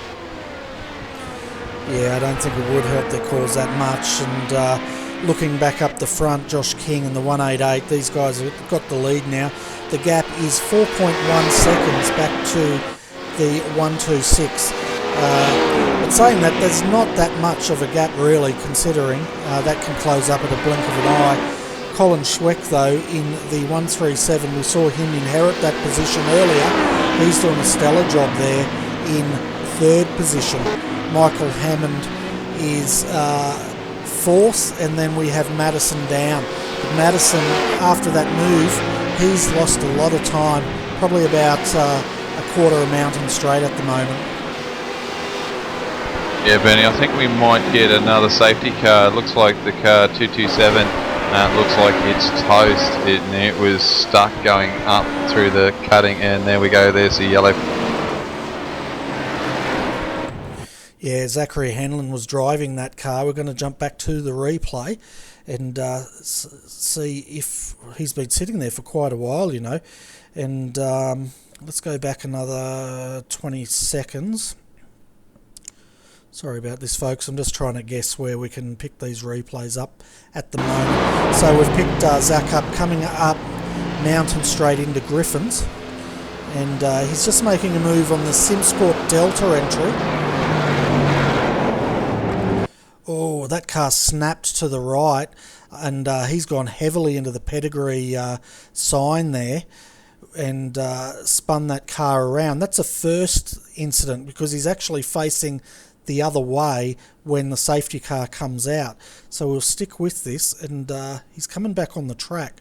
Yeah, I don't think it would help their cause that much. And looking back up the front, Josh King and the 188, these guys have got the lead now. The gap is 4.1 seconds back to the 126. But saying that, there's not that much of a gap really, considering that can close up at a blink of an eye. Colin Schweck, though, in the 137, we saw him inherit that position earlier. He's doing a stellar job there in third position. Michael Hammond is fourth, and then we have Madison down. But Madison, after that move, he's lost a lot of time, probably about a quarter a mountain straight at the moment. Yeah, Bernie, I think we might get another safety car. It looks like the car 227 looks like it's toast. It was stuck going up through the cutting, and there we go, there's the yellow. Yeah, Zachary Hanlon was driving that car. We're going to jump back to the replay and see if he's been sitting there for quite a while, you know. And let's go back another 20 seconds. Sorry about this, folks. I'm just trying to guess where we can pick these replays up at the moment. So we've picked Zach up, coming up mountain straight into Griffins. And he's just making a move on the SimSport Delta entry. Oh, that car snapped to the right, and he's gone heavily into the pedigree sign there and spun that car around. That's a first incident because he's actually facing the other way when the safety car comes out. So we'll stick with this, and he's coming back on the track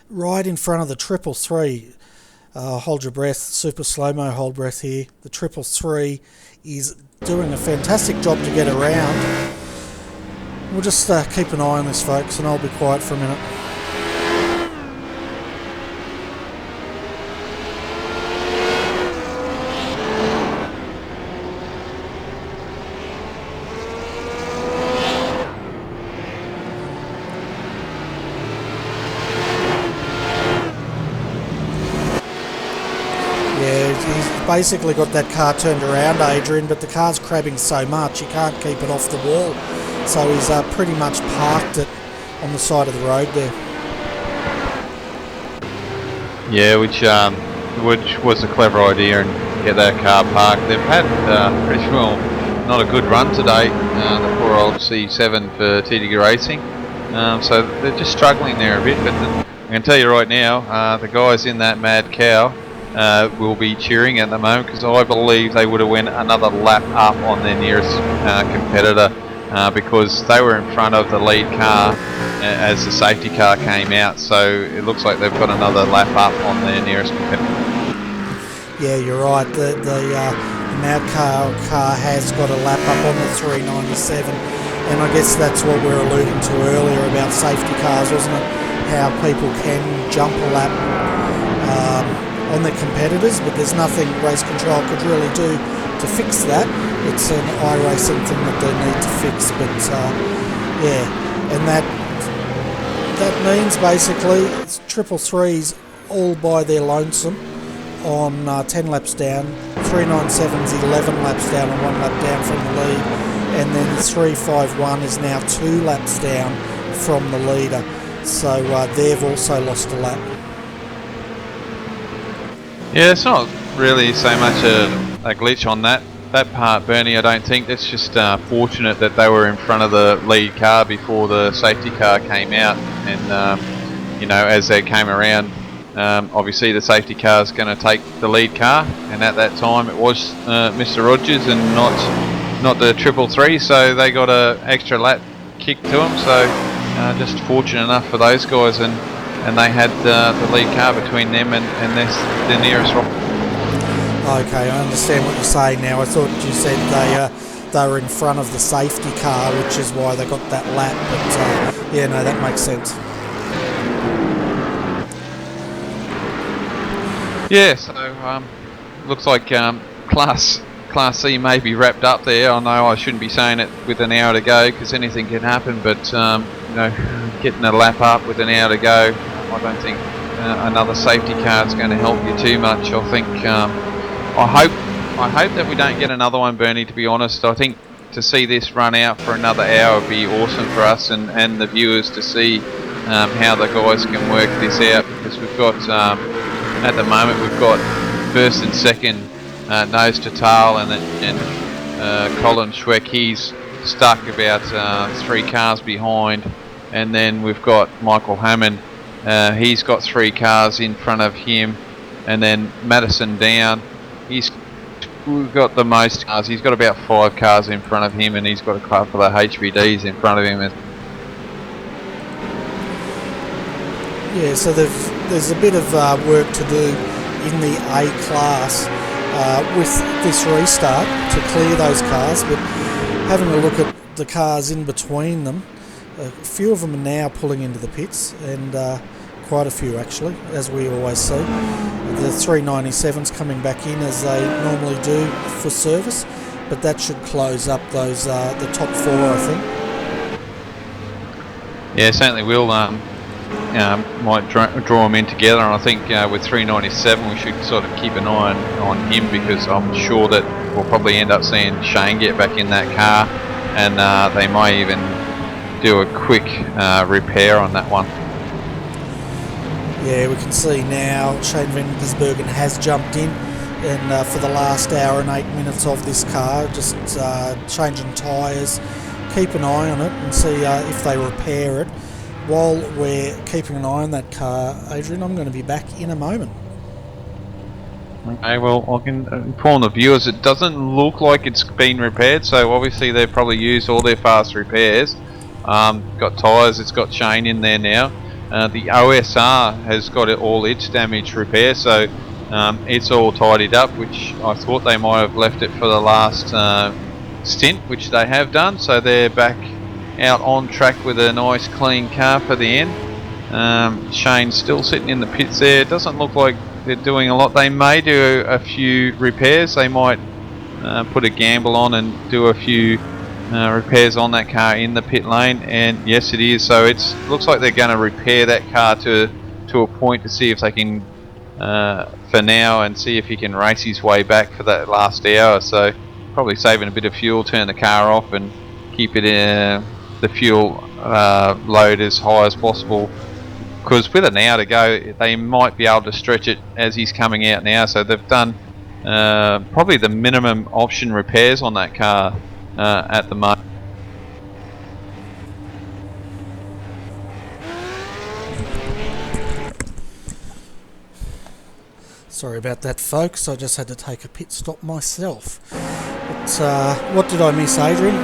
right in front of the 333. Hold your breath, super slow-mo hold breath here. The 333 is doing a fantastic job to get around. We'll just keep an eye on this, folks, and I'll be quiet for a minute. He's basically got that car turned around, Adrian, but the car's crabbing so much he can't keep it off the wall. So he's pretty much parked it on the side of the road there. Yeah, which was a clever idea, and get that car parked. They've had pretty well not a good run today, the poor old C7 for TDG Racing. So they're just struggling there a bit, but I can tell you right now, the guys in that Mad Cow will be cheering at the moment, because I believe they would have went another lap up on their nearest competitor, because they were in front of the lead car as the safety car came out. So it looks like they've got another lap up on their nearest competitor. Yeah, you're right. The Mad Cow car has got a lap up on the 397, and I guess that's what we were alluding to earlier about safety cars, wasn't it? How people can jump a lap on their competitors, but there's nothing race control could really do to fix that. It's an iRacing thing that they need to fix, but yeah, and that means basically it's 333s all by their lonesome on 10 laps down, 397's 11 laps down and 1 lap down from the lead, and then the 351 is now 2 laps down from the leader, so they've also lost a lap. Yeah, it's not really so much a glitch on that part, Bernie. I don't think. It's just fortunate that they were in front of the lead car before the safety car came out, and you know, as they came around, obviously the safety car is going to take the lead car, and at that time it was Mr. Rogers and not the 333, so they got a extra lap kick to them. So just fortunate enough for those guys, and they had the lead car between them and their nearest rock. Okay, I understand what you're saying now. I thought you said they were in front of the safety car, which is why they got that lap, but yeah, no, that makes sense. Yeah, so looks like Class C may be wrapped up there. I know I shouldn't be saying it with an hour to go, because anything can happen, but you know, getting a lap up with an hour to go, I don't think another safety car is going to help you too much. I think I hope that we don't get another one, Bernie, to be honest. I think to see this run out for another hour would be awesome for us and the viewers to see how the guys can work this out, because we've got at the moment we've got first and second nose to tail, and Colin Schweck, he's stuck about 3 cars behind, and then we've got Michael Hammond, he's got 3 cars in front of him, and then Madison Down, we've got the most cars, he's got about 5 cars in front of him, and he's got a couple of HVDs in front of him. Yeah, so there's a bit of work to do in the A class with this restart to clear those cars, but having a look at the cars in between them, a few of them are now pulling into the pits, and quite a few actually, as we always see. The 397's coming back in as they normally do for service, but that should close up those the top 4, I think. Yeah, certainly will. Might draw them in together, and I think with 397 we should sort of keep an eye on him, because I'm sure that we'll probably end up seeing Shane get back in that car, and they might even do a quick repair on that one. Yeah, we can see now Shane van Gisbergen has jumped in, and for the last hour and 8 minutes of this car, just changing tyres. Keep an eye on it and see if they repair it. While we're keeping an eye on that car, Adrian, I'm going to be back in a moment. Okay, well, I can inform the viewers it doesn't look like it's been repaired, so obviously they've probably used all their fast repairs. Got tyres, it's got Shane in there now. The OSR has got all its damage repaired, so it's all tidied up, which I thought they might have left it for the last stint, which they have done, so they're back out on track with a nice clean car for the end. Shane's still sitting in the pits there. It doesn't look like they're doing a lot. They may do a few repairs. They might put a gamble on and do a few repairs on that car in the pit lane, and yes, it is. So it looks like they're going to repair that car to a point to see if they can for now, and see if he can race his way back for that last hour. So probably saving a bit of fuel, turn the car off and keep it in the fuel load as high as possible, because with an hour to go they might be able to stretch it as he's coming out now. So they've done probably the minimum option repairs on that car at the moment. Sorry about that, folks, I just had to take a pit stop myself. But what did I miss, Adrian?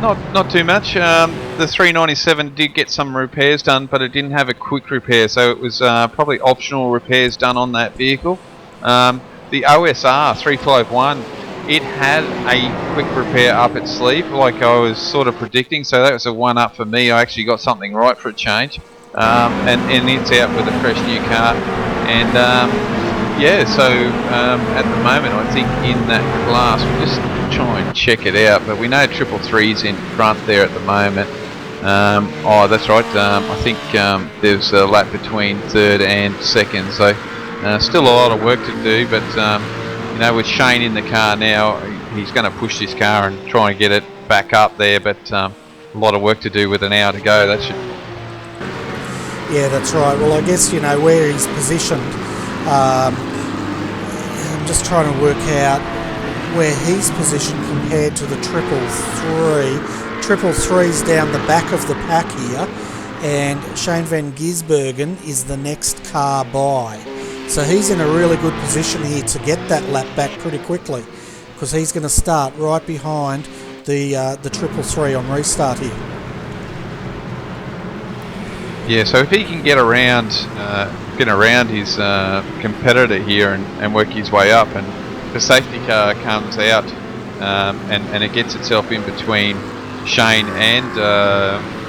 Not too much. The 397 did get some repairs done, but it didn't have a quick repair, so it was probably optional repairs done on that vehicle. The OSR 351, it had a quick repair up its sleeve, like I was sort of predicting, so that was a one up for me. I actually got something right for a change, and it's out with a fresh new car, and yeah, so at the moment I think in that class we'll just try and check it out, but we know 333's in front there at the moment. Oh, that's right, I think there's a lap between 3rd and 2nd, so still a lot of work to do, but you know, with Shane in the car now, he's going to push this car and try and get it back up there, but a lot of work to do with an hour to go. That should... Yeah, that's right. Well, I guess, you know, where he's positioned, I'm just trying to work out where he's positioned compared to the 333. 333's down the back of the pack here, and Shane van Gisbergen is the next car by. So he's in a really good position here to get that lap back pretty quickly, because he's going to start right behind the 333 on restart here. Yeah, so if he can get around his competitor here and work his way up, and the safety car comes out and it gets itself in between Shane and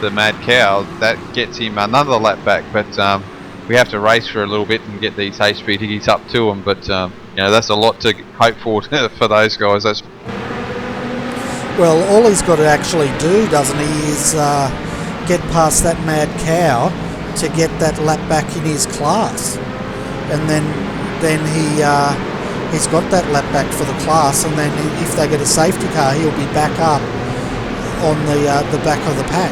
the Mad Cow, that gets him another lap back, but we have to race for a little bit and get these HPDs up to him, but you know, that's a lot to hope for for those guys. Well, all he's got to actually do, doesn't he, is get past that Mad Cow to get that lap back in his class, and then he's got that lap back for the class, and then if they get a safety car, he'll be back up on the back of the pack.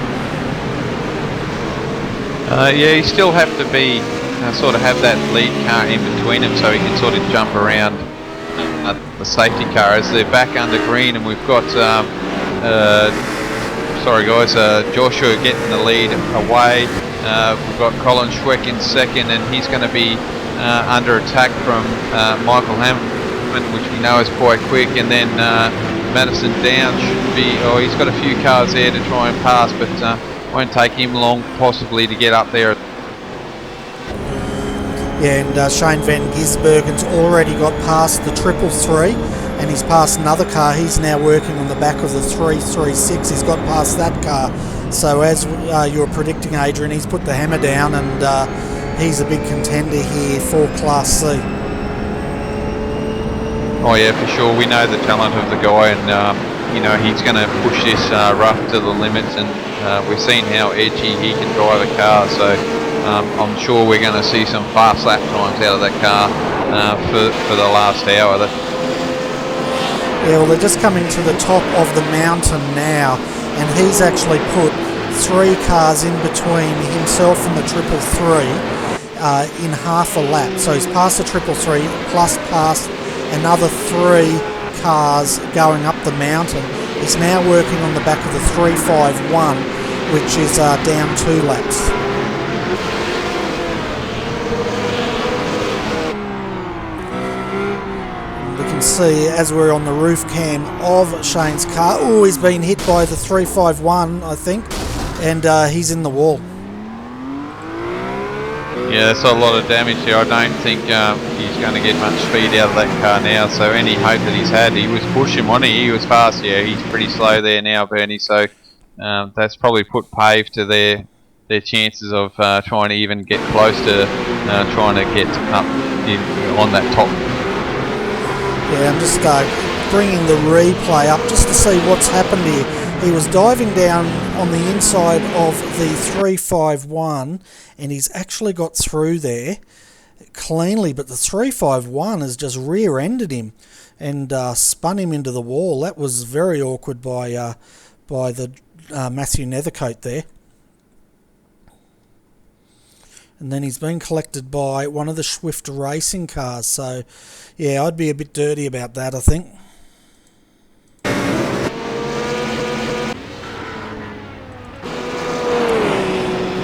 Yeah, you still have to sort of have that lead car in between him, so he can sort of jump around the safety car as they're back under green, and we've got Joshua getting the lead away. We've got Colin Schweck in second, and he's going to be under attack from Michael Hammond, which we know is quite quick, and then Madison Down should be, he's got a few cars there to try and pass, but won't take him long possibly to get up there. Yeah, and Shane Van Gisbergen's already got past the 333, and he's passed another car. He's now working on the back of the 336. He's got past that car. So as you were predicting, Adrian, he's put the hammer down, and he's a big contender here for Class C. Oh yeah, for sure. We know the talent of the guy, and you know, he's going to push this rough to the limits, and we've seen how edgy he can drive a car. So I'm sure we're going to see some fast lap times out of that car for the last hour. Yeah, well, they're just coming to the top of the mountain now, and he's actually put 3 cars in between himself and the 333 in half a lap. So he's passed the 333 plus past another 3 cars going up the mountain. He's now working on the back of the 351, which is down 2 laps. See as we're on the roof cam of Shane's car. Oh, he's been hit by the 351, I think, and he's in the wall. Yeah, that's a lot of damage here. I don't think he's going to get much speed out of that car now, so any hope that he's had, he was pushing, wasn't he? He was fast. Yeah, he's pretty slow there now, Bernie, so that's probably put pave to their chances of trying to even get close to trying to get up on that top. Yeah, I'm just bringing the replay up just to see what's happened here. He was diving down on the inside of the 351, and he's actually got through there cleanly, but the 351 has just rear-ended him and spun him into the wall. That was very awkward by the Matthew Nethercote there. And then he's been collected by one of the Swift racing cars. So, yeah, I'd be a bit dirty about that, I think.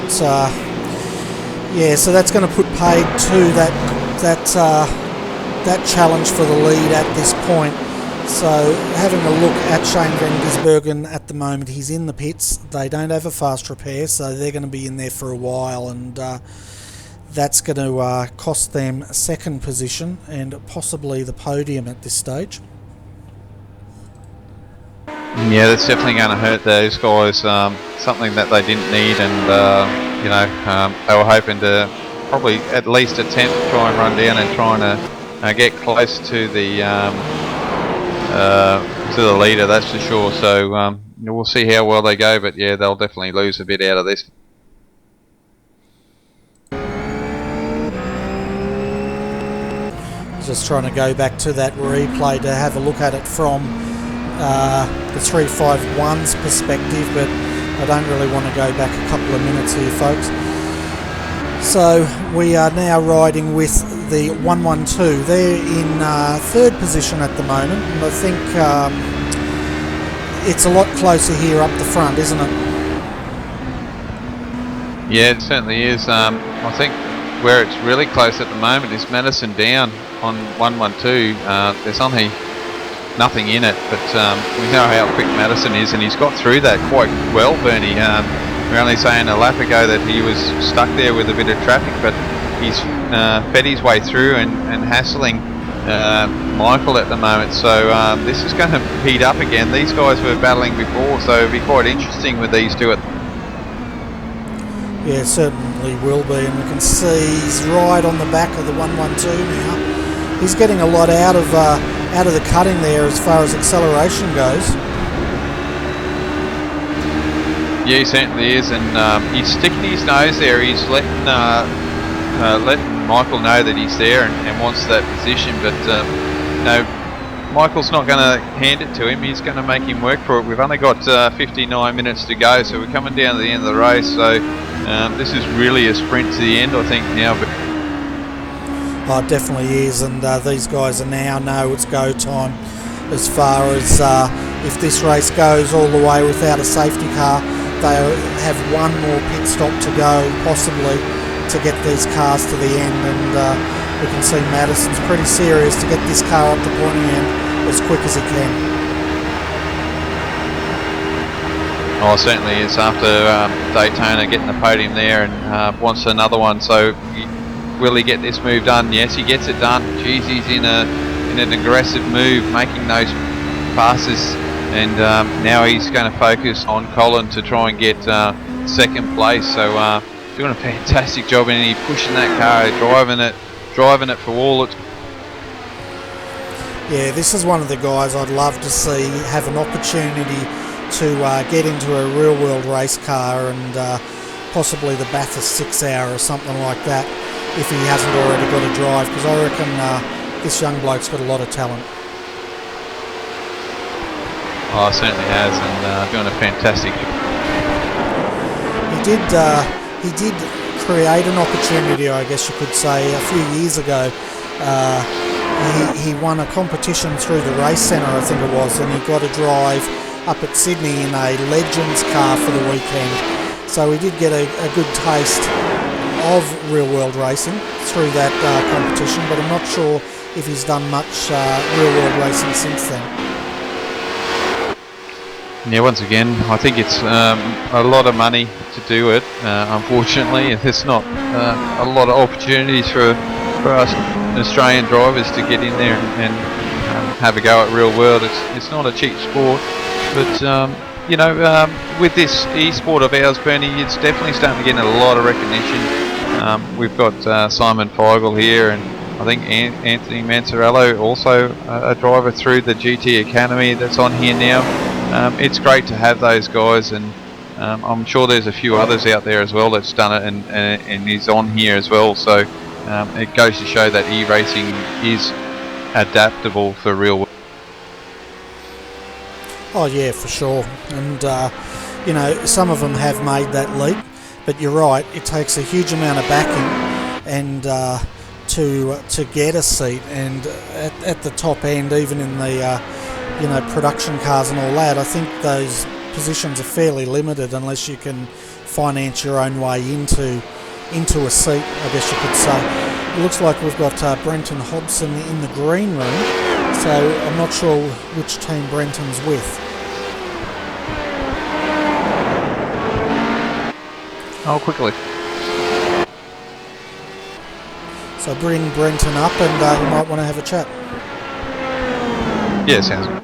So, yeah, so that's going to put paid to that challenge for the lead at this point. So, having a look at Shane Van Gisbergen at the moment, he's in the pits. They don't have a fast repair, so they're going to be in there for a while, and that's going to cost them second position and possibly the podium at this stage. Yeah, that's definitely going to hurt those guys. Something that they didn't need, and you know, they were hoping to probably at least attempt to try and run down and trying to get close to the leader. That's for sure. So we'll see how well they go, but yeah, they'll definitely lose a bit out of this. Just trying to go back to that replay to have a look at it from the 351's perspective, but I don't really want to go back a couple of minutes here, folks. So we are now riding with the 112. They're in third position at the moment, and I think it's a lot closer here up the front, isn't it? Yeah, it certainly is. I think where it's really close at the moment is Madison Down on 112. There's only nothing in it, but we know how quick Madison is, and he's got through that quite well, Bernie. We were only saying a lap ago that he was stuck there with a bit of traffic, but he's fed his way through and hassling Michael at the moment. So this is going to heat up again. These guys were battling before, so it'll be quite interesting with these two. Yeah, certainly will be, and we can see he's right on the back of the 112 now. He's getting a lot out of the cutting there as far as acceleration goes. Yeah, he certainly is, and he's sticking his nose there. He's letting Michael know that he's there and wants that position, but no, Michael's not going to hand it to him. He's going to make him work for it. We've only got 59 minutes to go, so we're coming down to the end of the race. So this is really a sprint to the end, I think, now. But Oh, it definitely is, and these guys now know it's go time. As far as if this race goes all the way without a safety car, they have one more pit stop to go, possibly, to get these cars to the end, and we can see Madison's pretty serious to get this car up the pointy end as quick as he can. Oh, certainly is, after Daytona getting the podium there, and wants another one. So will he get this move done? Yes, he gets it done. Geez, he's in an aggressive move, making those passes, and now he's going to focus on Colin to try and get second place. So doing a fantastic job, and he's pushing that car, driving it for all it's. Yeah, this is one of the guys I'd love to see have an opportunity to get into a real world race car, and possibly the Bathurst 6 hour or something like that, if he hasn't already got a drive, because I reckon this young bloke's got a lot of talent. Oh, certainly has, and doing a fantastic job. He did create an opportunity, I guess you could say, a few years ago. He won a competition through the race centre, I think it was, and he got a drive up at Sydney in a Legends car for the weekend. So he did get a good taste of real world racing through that competition, but I'm not sure if he's done much real world racing since then. Yeah, once again, I think it's a lot of money to do it. Unfortunately, there's not a lot of opportunities for us Australian drivers to get in there and have a go at real world. It's not a cheap sport, but you know, with this e-sport of ours, Bernie, it's definitely starting to get a lot of recognition. We've got Simon Feigl here, and I think Anthony Manzarello, also a driver through the GT Academy, that's on here now. It's great to have those guys, and I'm sure there's a few others out there as well that's done it and is on here as well. So it goes to show that e-racing is adaptable for real world. Oh yeah, for sure. And you know, some of them have made that leap, but you're right, it takes a huge amount of backing and to get a seat, and at the top end, even in the you know, production cars and all that, I think those positions are fairly limited unless you can finance your own way into a seat, I guess you could say. It looks like we've got Brenton Hobson in the green room, so I'm not sure which team Brenton's with. Oh, quickly. So bring Brenton up, and you might want to have a chat. Yeah, sounds good.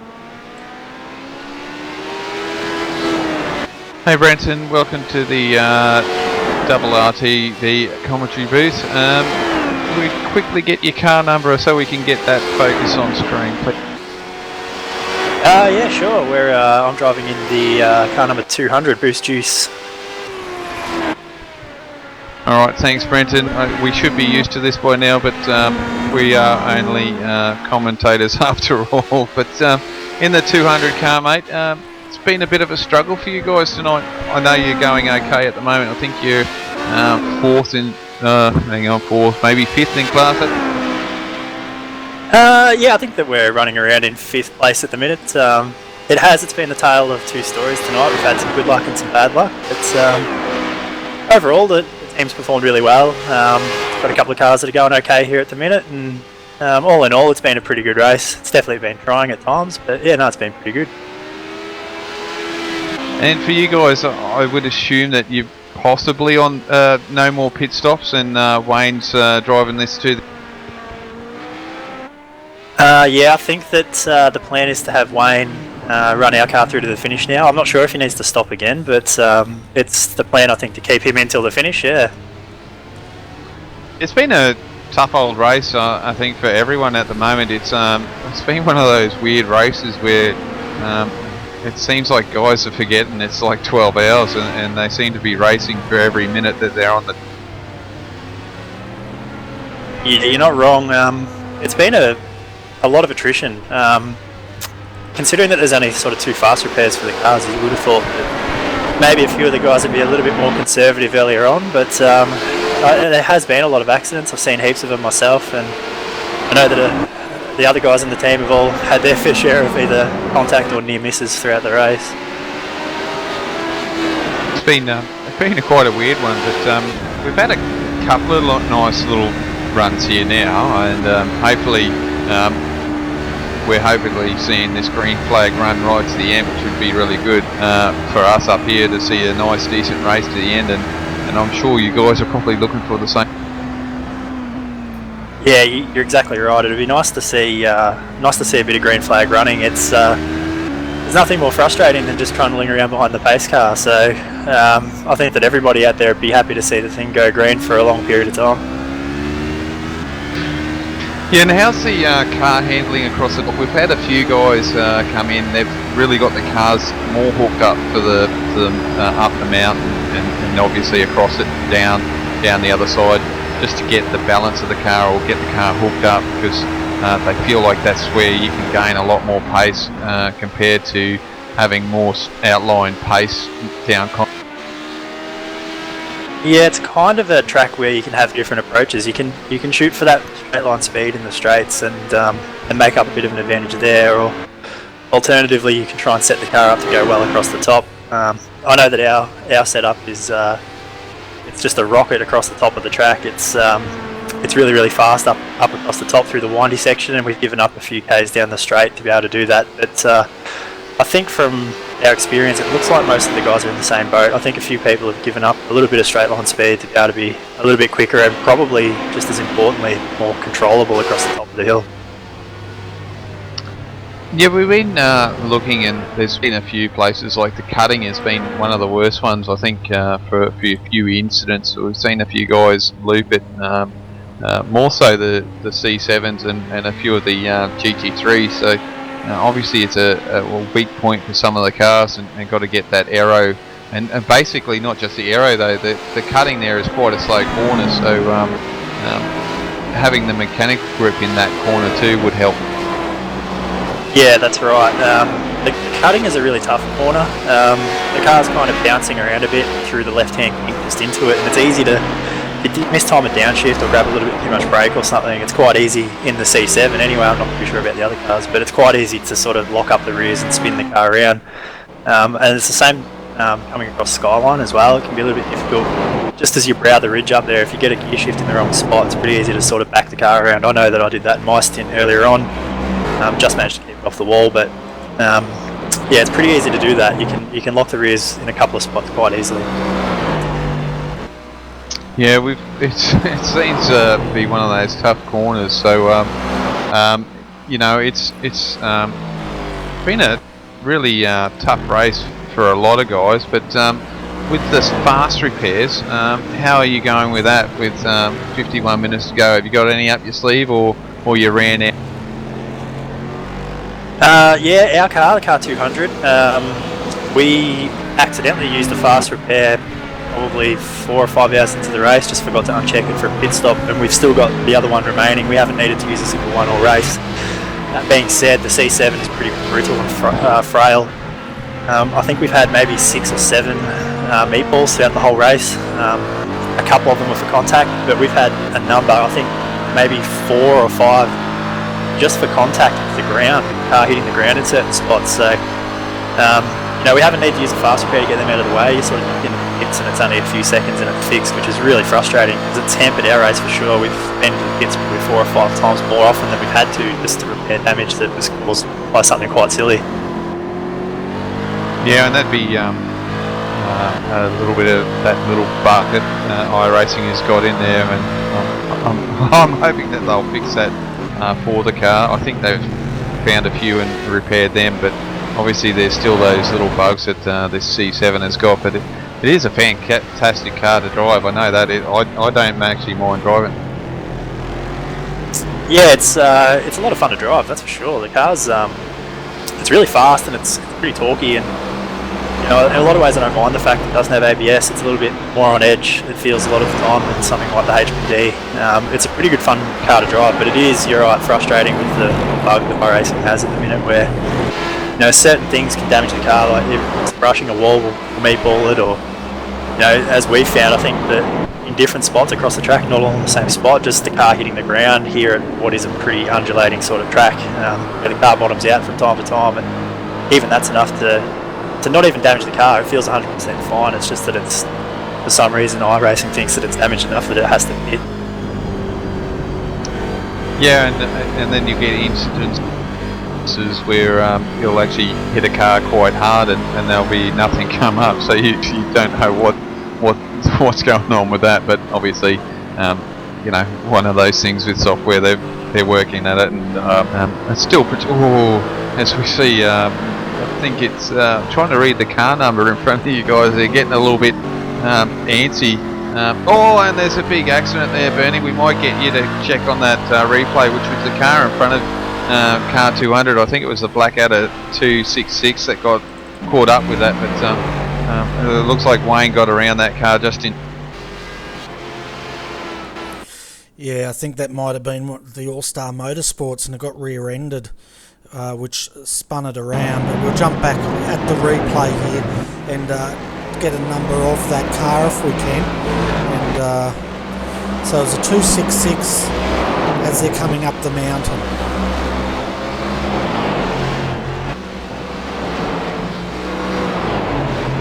Hey Brenton, welcome to the RRTV commentary booth. We quickly get your car number so we can get that focus on screen, please. Yeah, sure. I'm driving in the car number 200, Boost Juice. Alright, thanks Brenton. We should be used to this by now, but we are only commentators after all. But in the 200 car, mate, it's been a bit of a struggle for you guys tonight. I know you're going okay at the moment. I think you're fourth, maybe fifth in class. Yeah, I think that we're running around in 5th place at the minute. It's been a tale of two stories tonight. We've had some good luck and some bad luck. But overall, the team's performed really well. Got a couple of cars that are going okay here at the minute, and all in all, it's been a pretty good race. It's definitely been trying at times, but yeah, no, it's been pretty good. And for you guys, I would assume that you're possibly on no more pit stops, and Wayne's driving this to. Yeah, I think that the plan is to have Wayne run our car through to the finish now. I'm not sure if he needs to stop again, but it's the plan, I think, to keep him until the finish, yeah. It's been a tough old race, I think, for everyone at the moment. It's been one of those weird races where it seems like guys are forgetting it's like 12 hours, and they seem to be racing for every minute that they're on the. Yeah, you're not wrong. It's been a lot of attrition. Considering that there's only sort of 2 fast repairs for the cars, you would have thought that maybe a few of the guys would be a little bit more conservative earlier on, but there has been a lot of accidents. I've seen heaps of them myself, and I know that the other guys in the team have all had their fair share of either contact or near misses throughout the race. It's been quite a weird one, but we've had a couple of nice little runs here now, and hopefully we're hopefully seeing this green flag run right to the end, which would be really good for us up here to see a nice decent race to the end, and I'm sure you guys are probably looking for the same. Yeah, you're exactly right. It'd be nice to see a bit of green flag running. It's there's nothing more frustrating than just trundling around behind the pace car. So I think that everybody out there would be happy to see the thing go green for a long period of time. Yeah, and how's the car handling across the... We've had a few guys come in. They've really got the cars more hooked up for the up the mountain and obviously across it down the other side, just to get the balance of the car or get the car hooked up, because they feel like that's where you can gain a lot more pace compared to having more outlined pace down. Yeah, it's kind of a track where you can have different approaches. You can shoot for that straight line speed in the straights and make up a bit of an advantage there, or alternatively you can try and set the car up to go well across the top. I know that our setup is it's just a rocket across the top of the track. It's really fast up across the top through the windy section, and we've given up a few k's down the straight to be able to do that. But I think from our experience, it looks like most of the guys are in the same boat. I think a few people have given up a little bit of straight line speed to be able to be a little bit quicker, and probably just as importantly, more controllable across the top of the hill. Yeah, we've been looking, and there's been a few places, like the cutting has been one of the worst ones, I think, for a few incidents. We've seen a few guys loop it, more so the C7s and a few of the GT3s. So obviously it's a weak point for some of the cars, and got to get that aero, and basically not just the aero though, the cutting there is quite a slow corner, so having the mechanical grip in that corner too would help. Yeah, that's right. The cutting is a really tough corner. The car's kind of bouncing around a bit through the left-hand kick just into it, and it's easy to, if you mistime a downshift or grab a little bit too much brake or something, it's quite easy in the C7 anyway. I'm not too sure about the other cars, but it's quite easy to sort of lock up the rears and spin the car around. And it's the same coming across Skyline as well. It can be a little bit difficult. Just as you brow the ridge up there, if you get a gear shift in the wrong spot, it's pretty easy to sort of back the car around. I know that I did that in my stint earlier on. Just managed to keep it off the wall, but yeah, it's pretty easy to do that. You can lock the rears in a couple of spots quite easily. Yeah, it seems to be one of those tough corners. So you know, it's been a really tough race for a lot of guys. But with the fast repairs, how are you going with that? With 51 minutes to go, have you got any up your sleeve, or you ran out? Yeah, our car, the car 200, we accidentally used a fast repair probably 4 or 5 hours into the race, just forgot to uncheck it for a pit stop, and we've still got the other one remaining. We haven't needed to use a single one all race. That being said, the C7 is pretty brutal and frail. I think we've had maybe 6 or 7 meatballs throughout the whole race. A couple of them were for contact, but we've had a number, I think maybe 4 or 5 just for contact with the ground, with the car hitting the ground in certain spots. So you know, we haven't needed to use a fast repair to get them out of the way. You sort of get in the pits and it's only a few seconds and it's fixed, which is really frustrating because it's hampered our race for sure. We've been to the pits probably 4 or 5 times more often than we've had to, just to repair damage that was caused by something quite silly. Yeah, and that'd be a little bit of that little bug that iRacing has got in there, and I'm hoping that they'll fix that for the car. I think they've found a few and repaired them, but obviously there's still those little bugs that this C7 has got. But it is a fantastic car to drive. I know that. I don't actually mind driving. Yeah, it's a lot of fun to drive, that's for sure. The car's it's really fast and it's pretty torquey, and you know, in a lot of ways I don't mind the fact that it doesn't have ABS. It's a little bit more on edge, it feels a lot of the time, than something like the HPD. It's a pretty good fun car to drive, but it is, you're right, frustrating with the bug that iRacing has at the minute, where you know, certain things can damage the car, like if it's brushing a wall will meatball it, or you know, as we found, I think that in different spots across the track, not all in the same spot, just the car hitting the ground here at what is a pretty undulating sort of track, where the car bottoms out from time to time, and even that's enough to not even damage the car. It feels 100% fine, it's just that it's, for some reason, iRacing thinks that it's damaged enough that it has to hit. Yeah, and then you get instances where you'll actually hit a car quite hard and there'll be nothing come up, so you don't know what's going on with that. But obviously, you know, one of those things with software, they're working at it, and it's still as we see. I think it's trying to read the car number in front of you guys. They're getting a little bit antsy. Oh, and there's a big accident there, Bernie. We might get you to check on that replay, which was the car in front of car 200. I think it was the Blackadder 266 that got caught up with that, but it looks like Wayne got around that car just in. Yeah, I think that might have been the All-Star Motorsports, and it got rear-ended, which spun it around. But we'll jump back at the replay here and get a number of that car if we can. And so it's a 266 as they're coming up the mountain.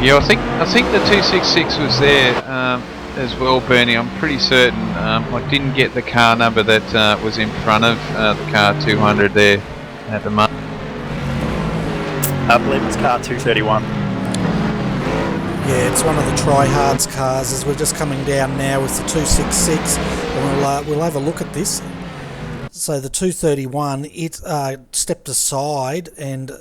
Yeah, I think the 266 was there as well, Bernie. I'm pretty certain. I didn't get the car number that was in front of the car 200 there at the moment. I believe it's car 231. Yeah, it's one of the tryhards cars as we're just coming down now with the 266, and we'll have a look at this. So the 231, it stepped aside and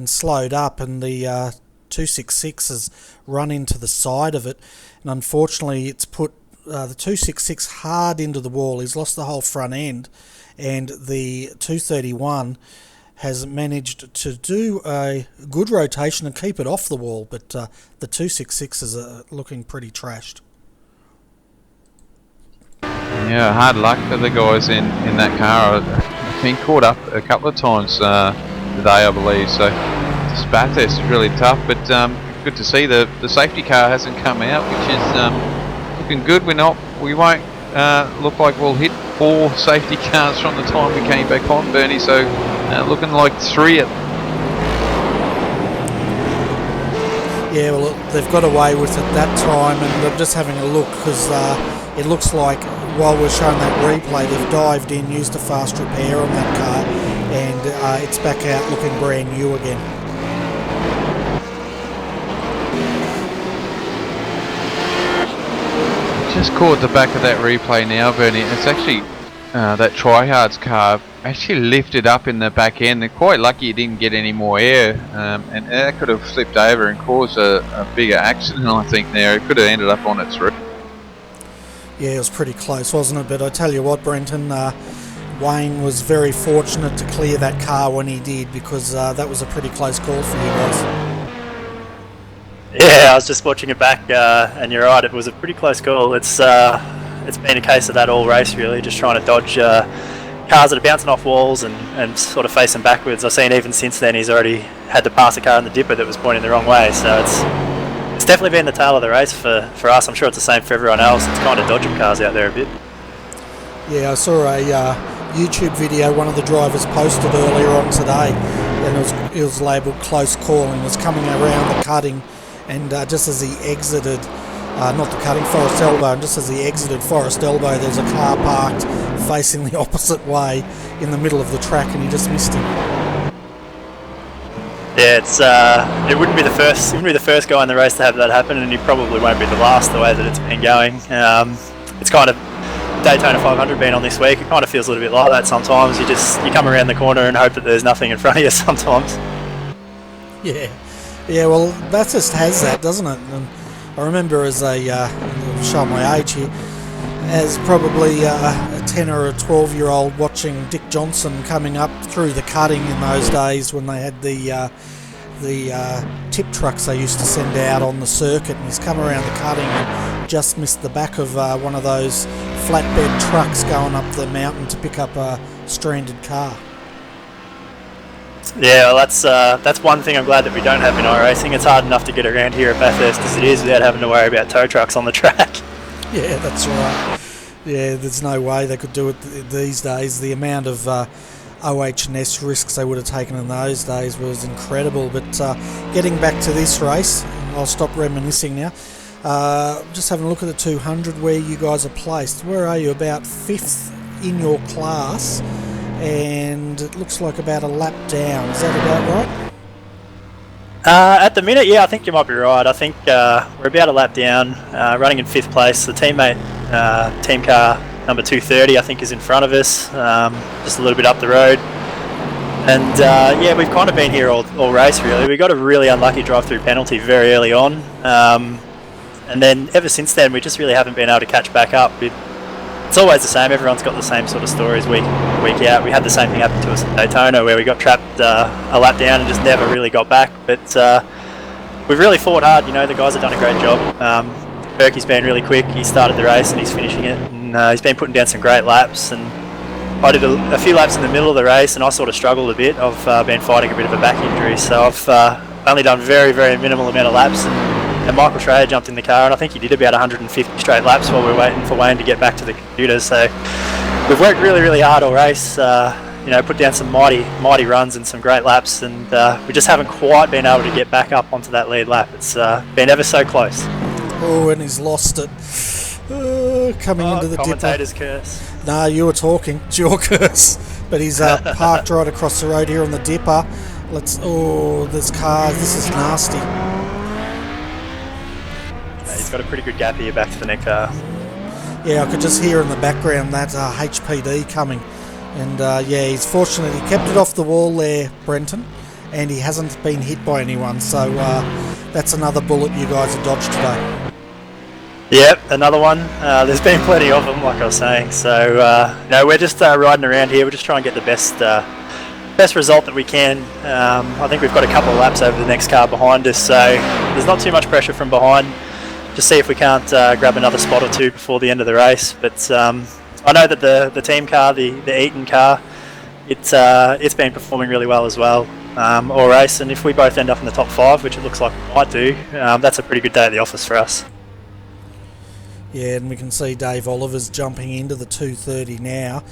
slowed up, and the 266 has run into the side of it, and unfortunately it's put the 266 hard into the wall. He's lost the whole front end, and the 231 has managed to do a good rotation and keep it off the wall, but the 266 is looking pretty trashed. Yeah, hard luck for the guys in that car. I've been caught up a couple of times today, I believe, so this Bathurst is really tough, but good to see the safety car hasn't come out, which is looking good. We won't look like we'll hit 4 safety cars from the time we came back on, Bernie, so looking like 3 at. Yeah, well, they've got away with it that time, and I'm just having a look because it looks like while we're showing that replay, they've dived in, used a fast repair on that car, and it's back out looking brand new again. Just caught the back of that replay now, Bernie. It's actually that tryhards car actually lifted up in the back end. They're quite lucky it didn't get any more air, and that could have flipped over and caused a bigger accident, I think. There, it could have ended up on its roof. Yeah, it was pretty close, wasn't it? But I tell you what, Brenton, Wayne was very fortunate to clear that car when he did, because that was a pretty close call for you guys. Yeah, I was just watching it back, and you're right, it was a pretty close call. It's been a case of that all race, really, just trying to dodge cars that are bouncing off walls and sort of facing backwards. I've seen even since then he's already had to pass a car in the dipper that was pointing the wrong way, so it's definitely been the tail of the race for us. I'm sure it's the same for everyone else. It's kind of dodging cars out there a bit. Yeah, I saw a YouTube video one of the drivers posted earlier on today, and it was labelled close call, and was coming around the cutting, and just as he exited, not the cutting, Forest Elbow, and just as he exited Forest Elbow, there's a car parked facing the opposite way in the middle of the track, and he just missed him. Yeah, it wouldn't be the first guy in the race to have that happen, and he probably won't be the last, the way that it's been going. It's kind of Daytona 500 being on this week. It kind of feels a little bit like that sometimes. You come around the corner and hope that there's nothing in front of you sometimes. Yeah, well, Bathurst has that, doesn't it? And I remember as show my age here, as probably a 10 or a 12-year-old watching Dick Johnson coming up through the cutting in those days when they had the tip trucks they used to send out on the circuit, and he's come around the cutting and just missed the back of one of those flatbed trucks going up the mountain to pick up a stranded car. Yeah, well, that's one thing I'm glad that we don't have in iRacing. It's hard enough to get around here at Bathurst as it is without having to worry about tow trucks on the track. Yeah, that's right. Yeah, there's no way they could do it these days. The amount of OH&S risks they would have taken in those days was incredible. But getting back to this race, I'll stop reminiscing now. Just having a look at the 200 where you guys are placed. Where are you? About 5th in your class, and it looks like about a lap down. Is that about right? At the minute, yeah, I think you might be right. I think we're about a lap down, running in 5th place. The teammate, team car number 230, I think, is in front of us, just a little bit up the road. And yeah, we've kind of been here all race, really. We got a really unlucky drive-through penalty very early on, and then ever since then, we just really haven't been able to catch back up. It's always the same. Everyone's got the same sort of stories week out. We had the same thing happen to us at Daytona, where we got trapped a lap down and just never really got back. But we've really fought hard. You know, the guys have done a great job. Berkey's been really quick. He started the race and he's finishing it, and he's been putting down some great laps. And I did a few laps in the middle of the race, and I sort of struggled a bit. I've been fighting a bit of a back injury, so I've only done very, very minimal amount of laps. And Michael Schrader jumped in the car, and I think he did about 150 straight laps while we were waiting for Wayne to get back to the computer. So we've worked really, really hard all race. You know, put down some mighty runs and some great laps, and we just haven't quite been able to get back up onto that lead lap. It's been ever so close. Oh, and he's lost it. Coming into the commentator's dipper. Curse. No, you were talking. It's your curse. But he's parked right across the road here on the dipper. Oh, there's cars. This is nasty. He's got a pretty good gap here back to the next car. Yeah, I could just hear in the background that HPD coming. And yeah, he's fortunately kept it off the wall there, Brenton, and he hasn't been hit by anyone. So that's another bullet you guys have dodged today. Yep, another one. There's been plenty of them, like I was saying. So no, we're just riding around here. We're just trying to get the best result that we can. I think we've got a couple of laps over the next car behind us, so there's not too much pressure from behind. Just see if we can't grab another spot or two before the end of the race. But I know that the team car, the Eaton car, it's been performing really well as well all race. And if we both end up in the top 5, which it looks like we might do, that's a pretty good day at the office for us. Yeah, and we can see Dave Oliver's jumping into the 230 now.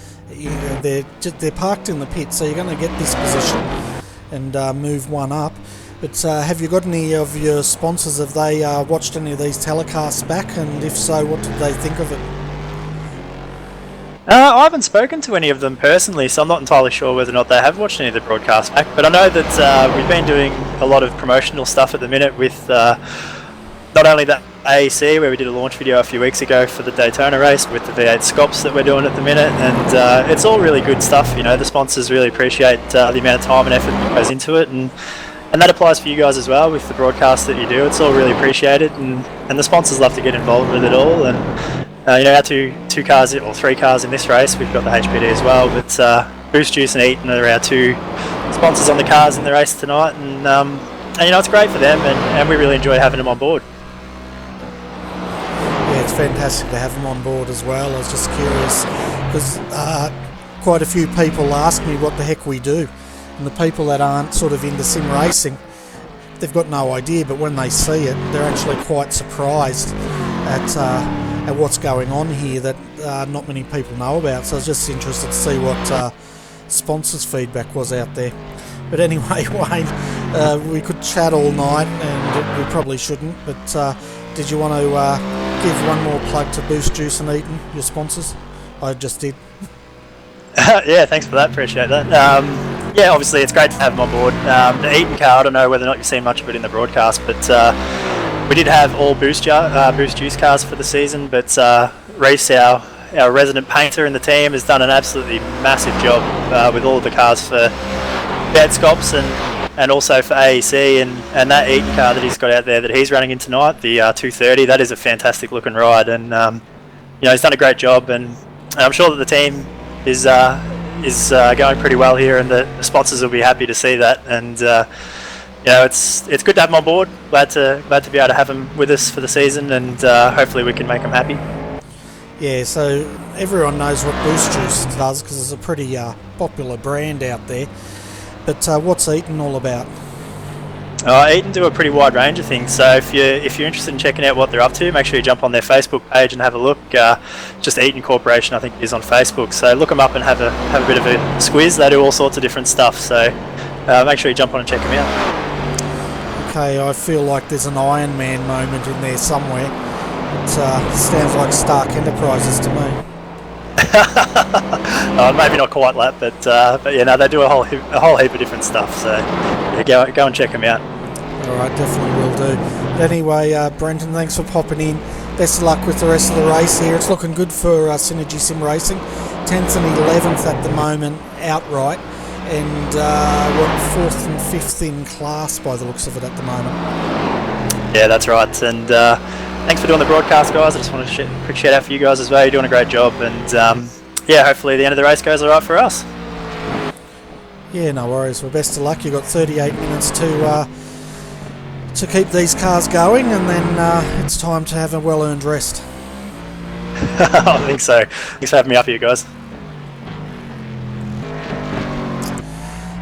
They're parked in the pit, so you're going to get this position and move one up. But have you got any of your sponsors? Have they watched any of these telecasts back? And if so, what did they think of it? I haven't spoken to any of them personally, so I'm not entirely sure whether or not they have watched any of the broadcasts back. But I know that we've been doing a lot of promotional stuff at the minute with not only that AEC, where we did a launch video a few weeks ago for the Daytona race, with the V8 Scops that we're doing at the minute, and it's all really good stuff. You know, the sponsors really appreciate the amount of time and effort that goes into it, and that applies for you guys as well with the broadcast that you do. It's all really appreciated, and the sponsors love to get involved with it all. And you know, our two cars, or 3 cars in this race, we've got the HPD as well, but Boost Juice and Eaton are our 2 sponsors on the cars in the race tonight, and you know, it's great for them, and we really enjoy having them on board. Yeah, it's fantastic to have them on board as well. I was just curious because quite a few people ask me what the heck we do, and the people that aren't sort of into sim racing, they've got no idea, but when they see it, they're actually quite surprised at what's going on here that not many people know about. So I was just interested to see what sponsors' feedback was out there. But anyway, Wayne, we could chat all night, and we probably shouldn't, but did you want to give one more plug to Boost Juice and Eaton, your sponsors? I just did. Yeah, thanks for that, appreciate that. Yeah, obviously it's great to have them on board. The Eaton car, I don't know whether or not you've seen much of it in the broadcast, but we did have all Boost Juice cars for the season, but Reese, our resident painter in the team, has done an absolutely massive job with all of the cars for V8 Scops and also for AEC, and that Eaton car that he's got out there that he's running in tonight, the 230, that is a fantastic looking ride, and you know, he's done a great job, and I'm sure that the team is going pretty well here, and the sponsors will be happy to see that, and you know, it's good to have them on board. Glad to be able to have them with us for the season, and hopefully we can make them happy. Yeah, so everyone knows what Boost Juice does because it's a pretty popular brand out there. But what's Eaton all about? Eaton do a pretty wide range of things, so if you're interested in checking out what they're up to, make sure you jump on their Facebook page and have a look. Just Eaton Corporation, I think, is on Facebook, so look them up and have a bit of a squiz. They do all sorts of different stuff, so make sure you jump on and check them out. Okay, I feel like there's an Iron Man moment in there somewhere. It sounds like Stark Enterprises to me. Maybe not quite that, but yeah, no, they do a whole heap of different stuff. So yeah, go and check them out. All right, definitely will do. But anyway, Brenton, thanks for popping in. Best of luck with the rest of the race here. It's looking good for Synergy Sim Racing. 10th and 11th at the moment outright, and we're 4th and 5th in class by the looks of it at the moment. Yeah, that's right. And thanks for doing the broadcast, guys. I just want to quick shout out for you guys as well. You're doing a great job, and yeah, hopefully the end of the race goes all right for us. Yeah, no worries. Well, best of luck. You've got 38 minutes to keep these cars going, and then it's time to have a well-earned rest. I think so. Thanks for having me up here, guys.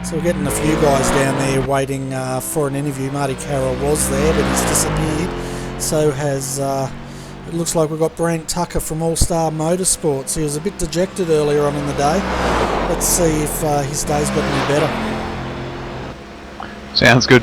So we're getting a few guys down there waiting for an interview. Marty Carroll was there, but he's disappeared. So has, it looks like we've got Brant Tucker from All Star Motorsports. He was a bit dejected earlier on in the day. Let's see if his day's got any better. Sounds good.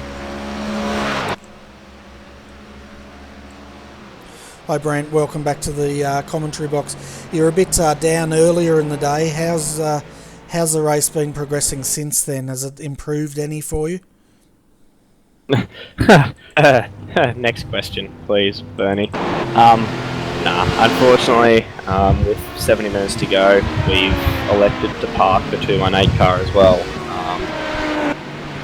Hi Brant, welcome back to the commentary box. You're a bit down earlier in the day. How's the race been progressing since then? Has it improved any for you? Next question, please, Bernie. Unfortunately, with 70 minutes to go, we've elected to park the 218 car as well.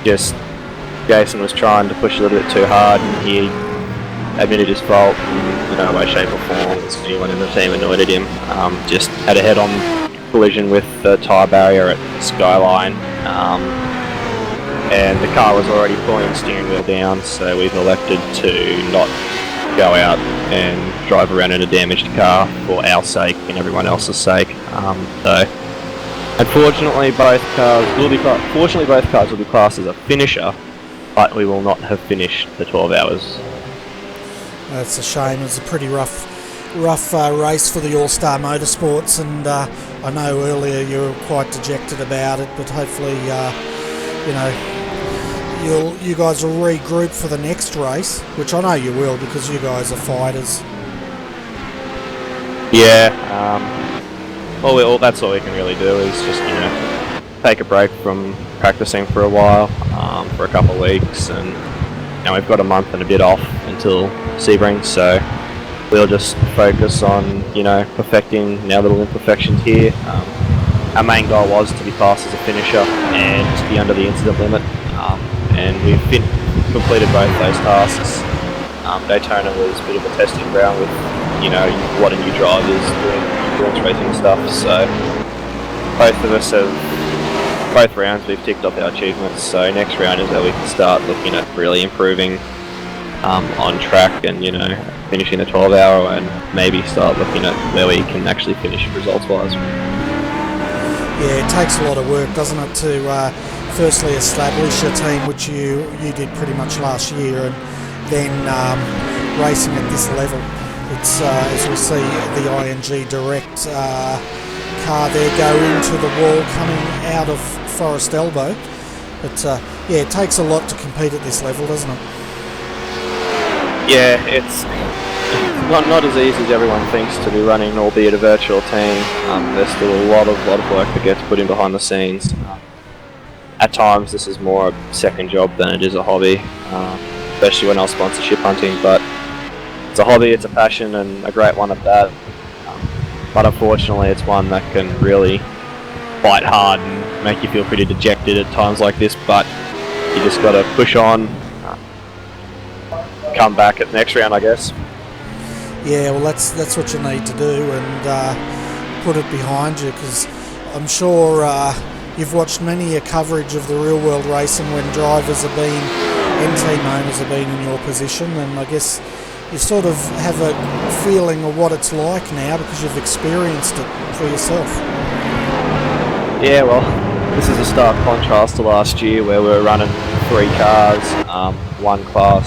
Jason was trying to push a little bit too hard, and he admitted his fault in no way, shape or form. Anyone in the team annoyed at him. Just had a head-on collision with the tyre barrier at Skyline. And the car was already pulling the steering wheel down, so we've elected to not go out and drive around in a damaged car for our sake and everyone else's sake. So, unfortunately, both cars will be classed as a finisher, but we will not have finished the 12 hours. That's a shame. It was a pretty rough race for the All Star Motorsports, and I know earlier you were quite dejected about it, but hopefully, you guys will regroup for the next race, which I know you will because you guys are fighters. Yeah, well, that's all we can really do is just, take a break from practicing for a while, for a couple of weeks, and we've got a month and a bit off until Sebring, so we'll just focus on, perfecting our little imperfections here. Our main goal was to be classed as a finisher and to be under the incident limit, and we've completed both those tasks. Daytona was a bit of a testing ground with, a lot of new drivers doing endurance racing stuff, so both of us both rounds we've ticked off our achievements, so next round is where we can start looking at really improving on track and, finishing the 12 hour and maybe start looking at where we can actually finish results wise. Yeah, it takes a lot of work, doesn't it, to firstly establish a team, which you did pretty much last year, and then racing at this level. It's as we see the ING Direct car there go into the wall coming out of Forest Elbow. But yeah, it takes a lot to compete at this level, doesn't it? Yeah, it's not as easy as everyone thinks to be running, albeit a virtual team. There's still a lot of work that gets put in behind the scenes. At times, this is more a second job than it is a hobby, especially when I was sponsorship hunting. But it's a hobby, it's a passion, and a great one at that. But unfortunately, it's one that can really bite hard and make you feel pretty dejected at times like this. But you just got to push on, come back at the next round, I guess. Yeah, well, that's what you need to do, and put it behind you, because I'm sure you've watched many a coverage of the real world racing when drivers have been and team owners have been in your position, and I guess you sort of have a feeling of what it's like now because you've experienced it for yourself. Yeah, well, this is a stark contrast to last year where we were running 3 cars, one car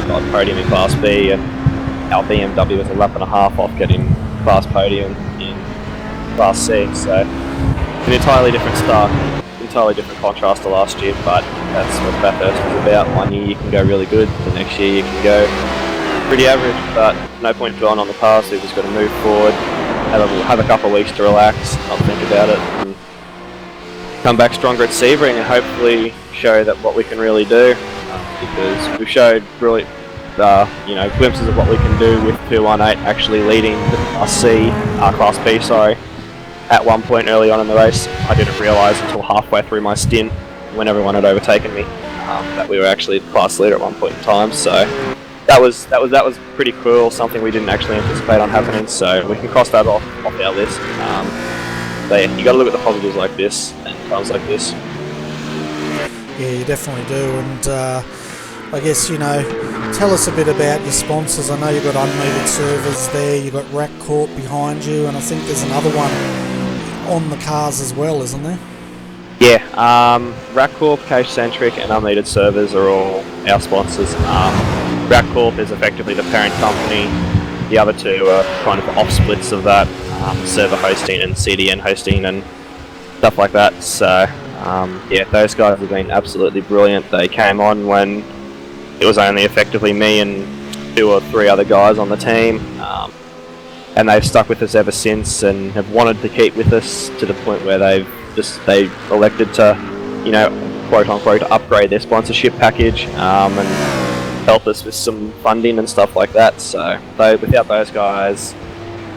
got podium in Class B, and our BMW was a lap and a half off getting Class podium in Class C. So an entirely different contrast to last year, but that's what Bathurst is about. One year you can go really good, the next year you can go pretty average, but no point dwelling on the past. We've just got to move forward, have a couple of weeks to relax, not think about it, and come back stronger at Sebring and hopefully show that what we can really do, because we've showed really glimpses of what we can do with 218 actually leading the Class B, at one point early on in the race. I didn't realise until halfway through my stint, when everyone had overtaken me, that we were actually the class leader at one point in time. So that was pretty cool. Something we didn't actually anticipate on happening. So we can cross that off our list. But yeah, you got to look at the positives like this and times like this. Yeah, you definitely do. And I guess, tell us a bit about your sponsors. I know you've got Unmetered Servers there, you've got Rack Corp behind you, and I think there's another one on the cars as well, isn't there? Yeah, Rack Corp, Cage Centric, and Unmetered Servers are all our sponsors. Rack Corp is effectively the parent company. The other two are kind of off-splits of that, server hosting and CDN hosting and stuff like that. So, yeah, those guys have been absolutely brilliant. They came on when it was only effectively me and 2 or 3 other guys on the team, and they've stuck with us ever since and have wanted to keep with us to the point where they elected to, quote unquote, upgrade their sponsorship package and help us with some funding and stuff like that. So without those guys,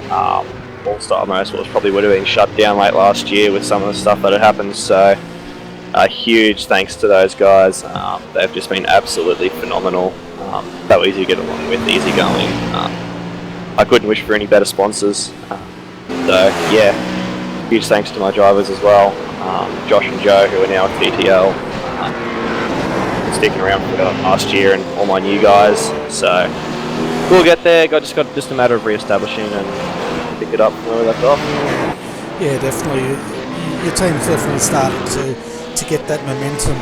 All-Star Motorsports probably would have been shut down late last year with some of the stuff that had happened. So a huge thanks to those guys. They've just been absolutely phenomenal. They were easy to get along with, easygoing. I couldn't wish for any better sponsors. So yeah, huge thanks to my drivers as well, Josh and Joe, who are now at TTL, sticking around for last year, and all my new guys. So we'll get there. Just a matter of re-establishing and pick it up from where we left off. Yeah, definitely. Your team's definitely started to get that momentum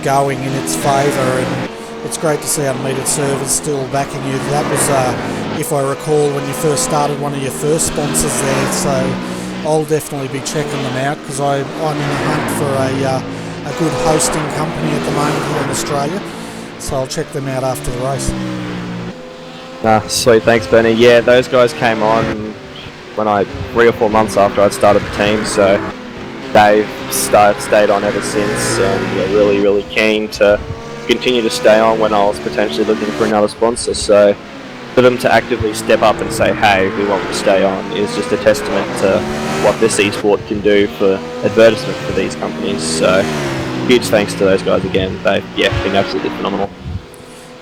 going in its favour, and it's great to see Unmetered Servers still backing you. That was, if I recall, when you first started, one of your first sponsors there, so I'll definitely be checking them out, because I'm in the hunt for a good hosting company at the moment here in Australia, so I'll check them out after the race. Sweet, thanks Benny. Yeah, those guys came on when 3 or 4 months after I'd started the team, so they've stayed on ever since, and they're really, really keen to continue to stay on when I was potentially looking for another sponsor. So for them to actively step up and say, hey, we want to stay on, is just a testament to what this esport can do for advertisement for these companies. So huge thanks to those guys again. They've been absolutely phenomenal.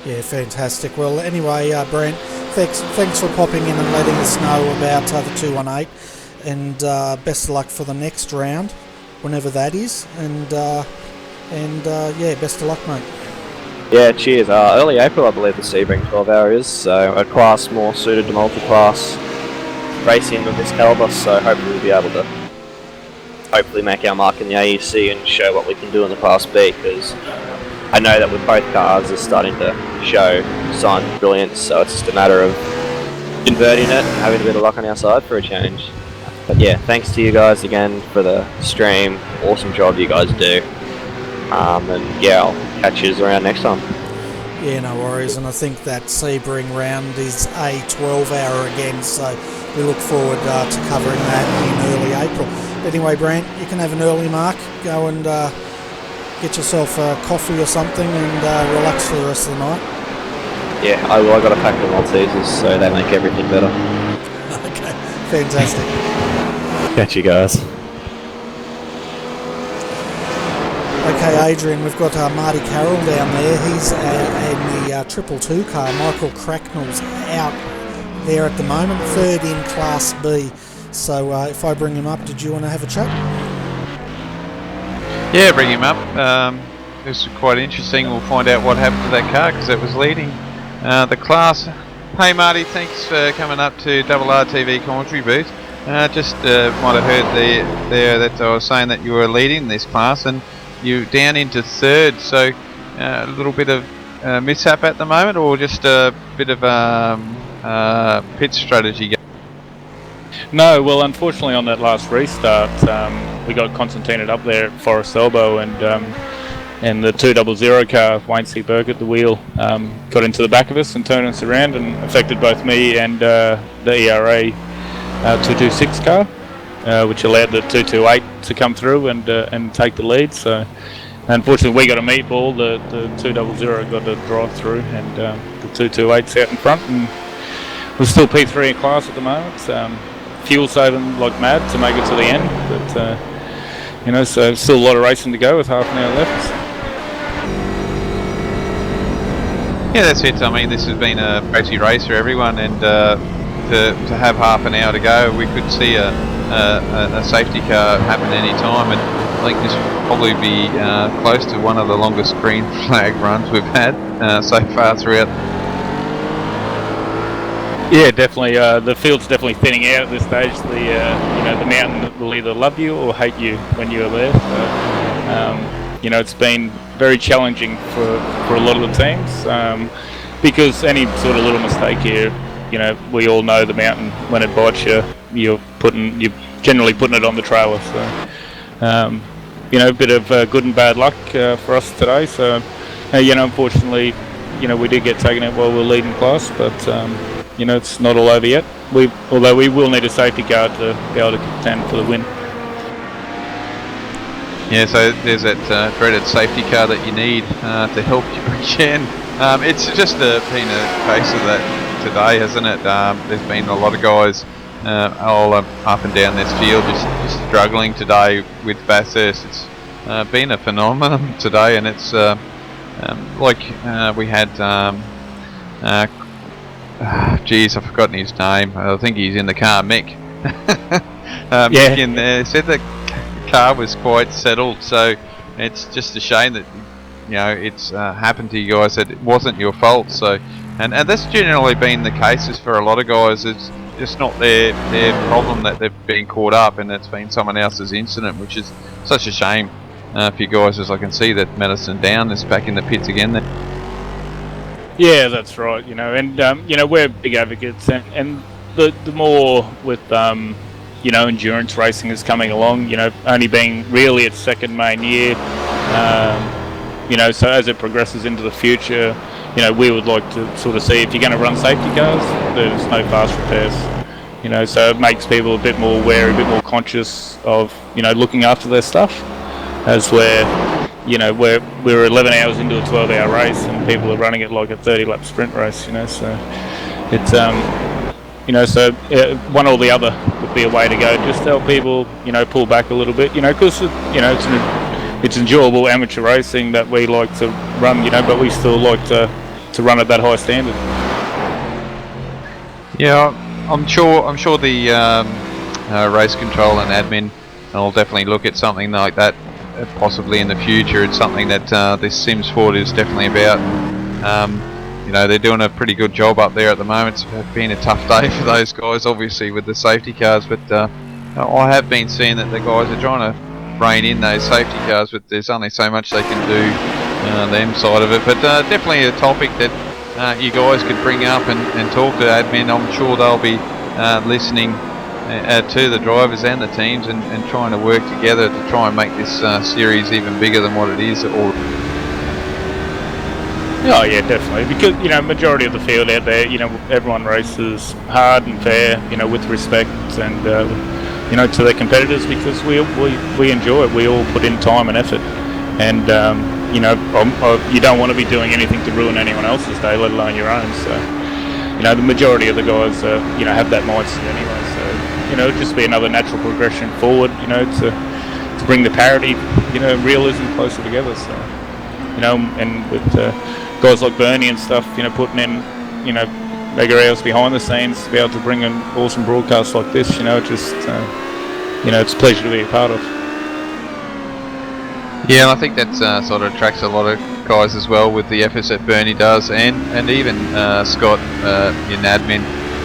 Yeah, fantastic. Well, anyway, Brent, thanks for popping in and letting us know about the 218, and best of luck for the next round, whenever that is, and best of luck, mate. Yeah, cheers. Early April, I believe the Sebring 12-hour is, so a class more suited to multi-class racing of this calibre, so hopefully we'll be able to make our mark in the AEC and show what we can do in the Class B, because I know that with both cars are starting to show signs of brilliance, so it's just a matter of converting it and having a bit of luck on our side for a change. But yeah, thanks to you guys again for the stream. Awesome job you guys do. And yeah, I'll catch you around next time. Yeah, no worries, and I think that Sebring round is a 12-hour again, so we look forward to covering that in early April. Anyway, Brant, you can have an early mark, go and get yourself a coffee or something and relax for the rest of the night. Yeah, I got to pack the Maltesers so they make everything better. Okay, fantastic. Catch you guys. Okay, Adrian, we've got Marty Carroll down there. He's in the 222 car. Michael Cracknell's out there at the moment, third in Class B. So if I bring him up, did you want to have a chat? Yeah, bring him up. This is quite interesting. We'll find out what happened to that car, because it was leading the class. Hey Marty, thanks for coming up to RRTV commentary booth. Just might have heard there that I was saying that you were leading this class and you down into third, so a little bit of mishap at the moment, or just a bit of pit strategy? No, well, unfortunately on that last restart, we got Constantine up there at Forest Elbow, and the 200 car, Wayne C. Burke at the wheel, got into the back of us and turned us around and affected both me and the ERA 226 car, which allowed the 228 to come through and take the lead. So unfortunately we got a meatball, the 200 got a drive through, and the 228's out in front, and we're still P3 in class at the moment. Fuel saving like mad to make it to the end, but so still a lot of racing to go with half an hour left. Yeah, that's it. I mean, this has been a crazy race for everyone, and to have half an hour to go, we could see a safety car happen any time, and I think this will probably be close to one of the longest green flag runs we've had so far throughout. Yeah, definitely. The field's definitely thinning out at this stage. The mountain will either love you or hate you when you're there. So, it's been very challenging for a lot of the teams because any sort of little mistake here, we all know the mountain, when it bites you, you're generally putting it on the trailer. So, a bit of good and bad luck for us today. So, unfortunately, we did get taken out while we were leading class, but it's not all over yet. Although we will need a safety car to be able to contend for the win. Yeah, so there's that dreaded safety car that you need to help you again. It's just been a case of that today, hasn't it? There's been a lot of guys all up and down this field just struggling today with Bathurst. It's been a phenomenon today, and it's we had I've forgotten his name. I think he's in the car, Mick. Mick in there said the car was quite settled, so it's just a shame that it's happened to you guys, that it wasn't your fault. So, and that's generally been the cases for a lot of guys. It's just not their problem that they've been caught up, and it's been someone else's incident, which is such a shame for you guys. As I can see that Madison Down is back in the pits again there. Yeah, that's right. And we're big advocates, and the more with endurance racing is coming along. Only being really its second main year. So as it progresses into the future, we would like to sort of see, if you're going to run safety cars, there's no fast repairs. So it makes people a bit more wary, a bit more conscious of looking after their stuff, as we're 11 hours into a 12-hour race and people are running it like a 30-lap sprint race. So it's one or the other would be a way to go. Just help people pull back a little bit, because it's enjoyable amateur racing that we like to run, but we still like to run at that high standard. Yeah, I'm sure the race control and admin will definitely look at something like that possibly in the future. It's something that this Sims Ford is definitely about. They're doing a pretty good job up there at the moment. It's been a tough day for those guys, obviously, with the safety cars, but I have been seeing that the guys are trying to rein in those safety cars, but there's only so much they can do them side of it. But definitely a topic that you guys could bring up and talk to admin. I'm sure they'll be listening to the drivers and the teams and trying to work together to try and make this series even bigger than what it is. Oh yeah, definitely. Because majority of the field out there, everyone races hard and fair, with respect and to their competitors, because we enjoy it. We all put in time and effort, and you don't want to be doing anything to ruin anyone else's day, let alone your own. So the majority of the guys have that mindset anyway. So it'd just be another natural progression forward, to bring the parity, realism closer together. So and with guys like Bernie and stuff, putting in, mega hours behind the scenes to be able to bring an awesome broadcast like this, it's a pleasure to be a part of. Yeah, and I think that sort of attracts a lot of guys as well, with the efforts that Bernie does, and even Scott in admin,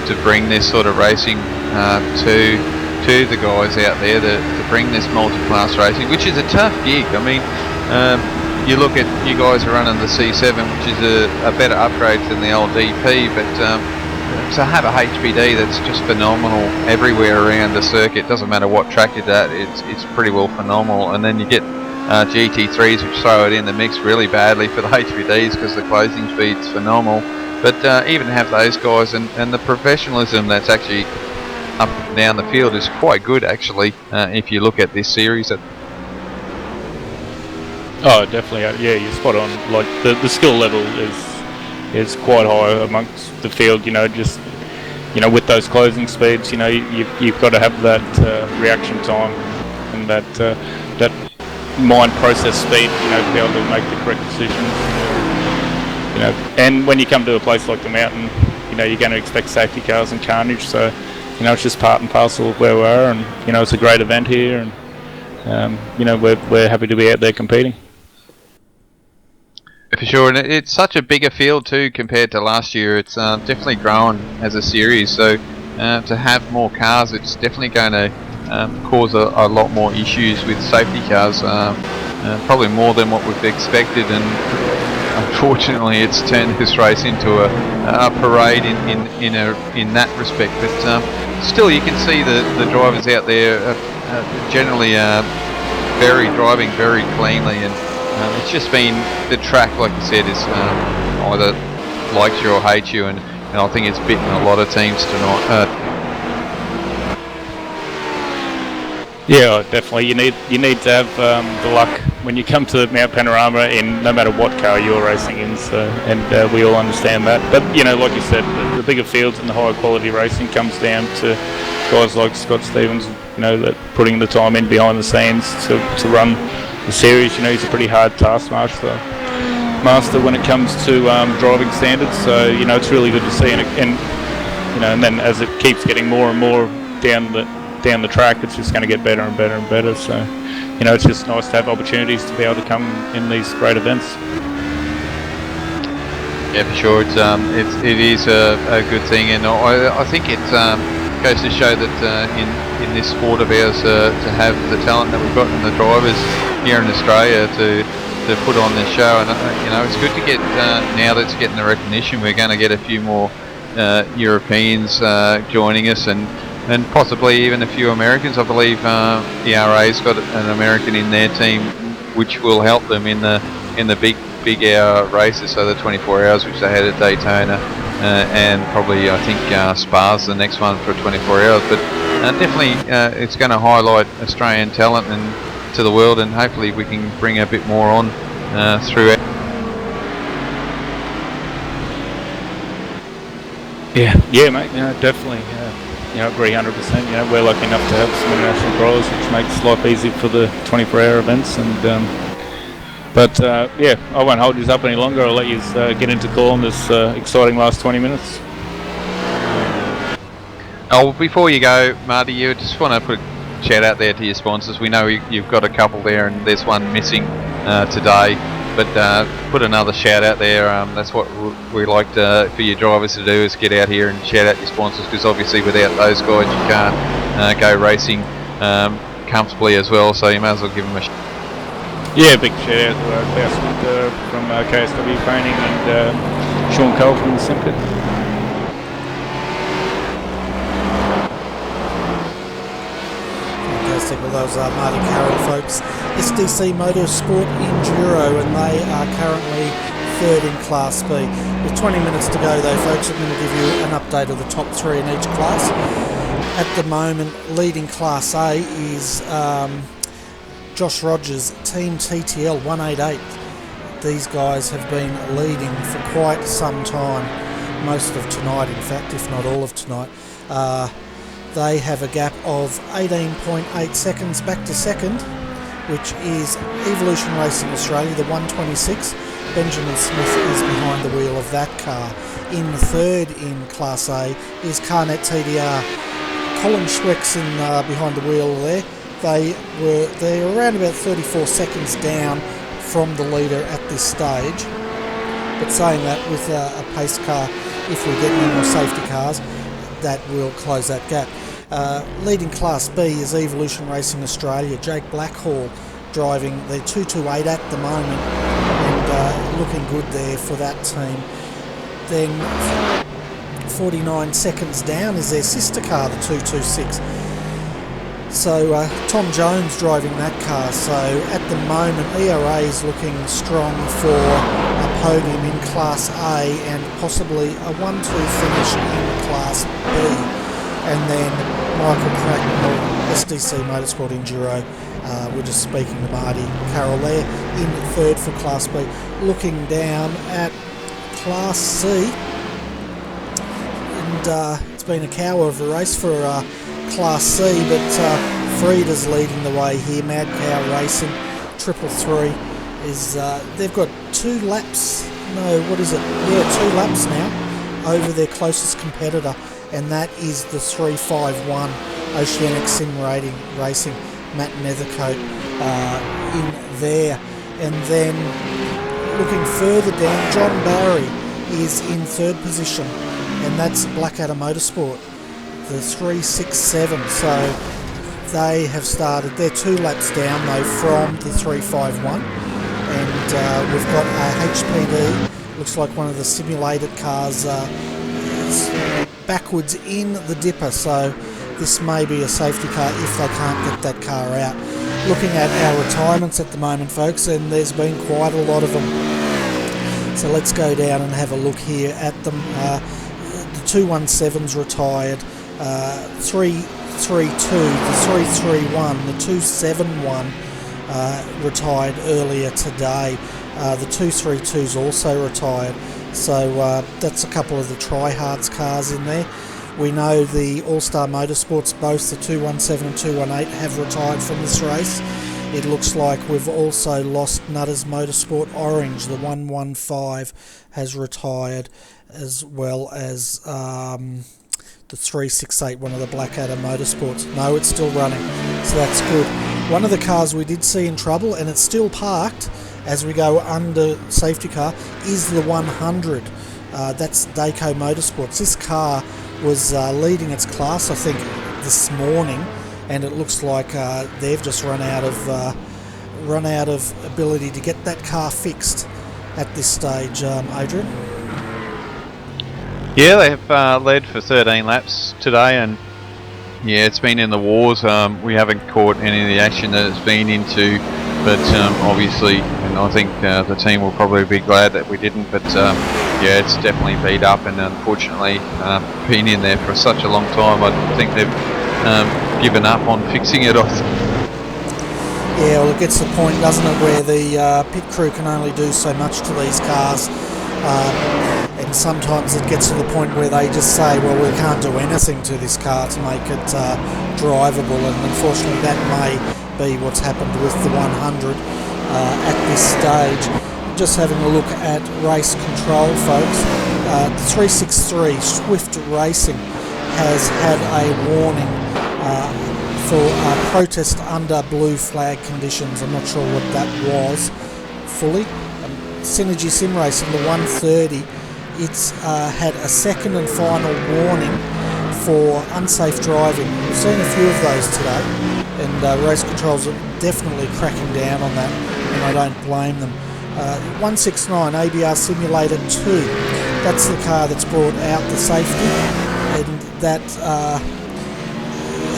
to bring this sort of racing to to the guys out there to bring this multi-class racing, which is a tough gig. I mean, you look at, you guys are running the C7, which is a better upgrade than the old DP, but to have a HPD that's just phenomenal everywhere around the circuit, doesn't matter what track you're at, it's pretty well phenomenal. And then you get GT3s which throw it in the mix really badly for the HPDs because the closing speed's phenomenal. But even have those guys and the professionalism that's actually up and down the field is quite good actually, if you look at this series. Oh, definitely. Yeah, you're spot on. Like the skill level is quite high amongst the field. Just with those closing speeds, you've got to have that reaction time and that mind process speed, to be able to make the correct decisions. And when you come to a place like the mountain, you're going to expect safety cars and carnage. So, it's just part and parcel of where we are, and it's a great event here, and we're happy to be out there competing. For sure, and it's such a bigger field too compared to last year. It's definitely grown as a series, so to have more cars, it's definitely going to cause a lot more issues with safety cars, probably more than what we've expected. And unfortunately, it's turned this race into a parade in that respect. But still, you can see the drivers out there generally driving very cleanly, and it's just been the track, like you said, is either likes you or hates you, and I think it's bitten a lot of teams tonight. Yeah, definitely. You need to have the luck when you come to Mount Panorama, in no matter what car you're racing in. So, and we all understand that. But like you said, the bigger fields and the higher quality racing comes down to guys like Scott Stevens. That putting the time in behind the scenes to run the series. He's a pretty hard taskmaster when it comes to driving standards. So it's really good to see, and then as it keeps getting more and more down the track, it's just going to get better and better and better. So it's just nice to have opportunities to be able to come in these great events. Yeah, for sure. It is a good thing, and I think it goes to show that in this sport of ours, to have the talent that we've got in the drivers here in Australia to put on this show, and it's good to get now that it's getting the recognition. We're going to get a few more Europeans joining us, and possibly even a few Americans. I believe the RA's got an American in their team, which will help them in the big hour races, so the 24 hours which they had at Daytona, and probably I think Spa's the next one for 24 hours. But definitely it's going to highlight Australian talent and to the world, and hopefully we can bring a bit more on through it. Yeah, mate. Definitely. Agree 100%. We're lucky enough to have some international drivers, which makes life easy for the 24-hour events. And but I won't hold you up any longer. I'll let you get into calling this exciting last 20 minutes. Oh, before you go, Marty, you just want to put a shout out there to your sponsors. We know you've got a couple there, and there's one missing today. But put another shout out there. That's what we like for your drivers to do, is get out here and shout out your sponsors, because obviously without those guys you can't go racing comfortably as well. So you may as well give them a Yeah, big shout out to Klaus from KSW Painting and Sean Cole from the Simkit. Fantastic. Well, those are Marty Carroll, folks. SDC Motorsport Enduro, and they are currently third in Class B. With 20 minutes to go, though, folks, I'm going to give you an update of the top three in each class. At the moment, leading Class A is Josh Rogers, Team TTL 188. These guys have been leading for quite some time, most of tonight, in fact, if not all of tonight. They have a gap of 18.8 seconds back to second, which is Evolution Racing Australia, the 126. Benjamin Smith is behind the wheel of that car. In third in Class A is Carnet TDR. Colin Schwexen behind the wheel there. They're around about 34 seconds down from the leader at this stage. But saying that, with a pace car, if we get any more safety cars, that will close that gap. Leading Class B is Evolution Racing Australia. Jake Blackhall driving the 228 at the moment, and looking good there for that team. Then 49 seconds down is their sister car, the 226. So Tom Jones driving that car. So at the moment ERA is looking strong for a podium in Class A and possibly a 1-2 finish in Class B. And then Michael Cracknell, SDC Motorsport Enduro, we're just speaking to Marty Carroll there, in third for Class B. Looking down at Class C, and it's been a cow of a race for Class C, but Frieda's leading the way here. Mad Cow Racing, 333 is they've got 2 laps. No, what is it? Yeah, 2 laps now over their closest competitor, and that is the 351 Oceanic Sim Racing, Matt Nethercote in there. And then looking further down, John Barry is in third position, and that's Blackadder Motorsport, the 367. So they have started, they're 2 laps down though from the 351, and we've got a HPD, looks like one of the simulated cars backwards in the dipper, so this may be a safety car if they can't get that car out. Looking at our retirements at the moment, folks, and there's been quite a lot of them. So let's go down and have a look here at them. The 217's retired, 332, the 331, the 271 retired earlier today. The 232's also retired. So that's a couple of the tryhards cars in there. We know the All-Star Motorsports, both the 217 and 218, have retired from this race. It looks like we've also lost Nutters Motorsport Orange. The 115 has retired, as well as the 368, one of the Blackadder Motorsports. No, it's still running, so that's good. One of the cars we did see in trouble, and it's still parked as we go under safety car, is the 100. That's Dayco Motorsports. This car was leading its class, I think, this morning, and it looks like they've just run out of ability to get that car fixed at this stage. Adrian? Yeah, they have led for 13 laps today, and yeah, it's been in the wars. We haven't caught any of the action that it's been into, but obviously, and I think the team will probably be glad that we didn't, but yeah, it's definitely beat up, and unfortunately been in there for such a long time. I think they've given up on fixing it. Yeah, well, it gets to the point, doesn't it, where the pit crew can only do so much to these cars, and sometimes it gets to the point where they just say, well, we can't do anything to this car to make it drivable, and unfortunately that may be what's happened with the 100 at this stage. Just having a look at race control, folks. The 363 Swift Racing has had a warning for protest under blue flag conditions. I'm not sure what that was fully. Synergy Sim Racing, the 130, it's had a second and final warning for unsafe driving. We've seen a few of those today, and race controls are definitely cracking down on that, and I don't blame them. 169 ABR Simulator 2, that's the car that's brought out the safety, and that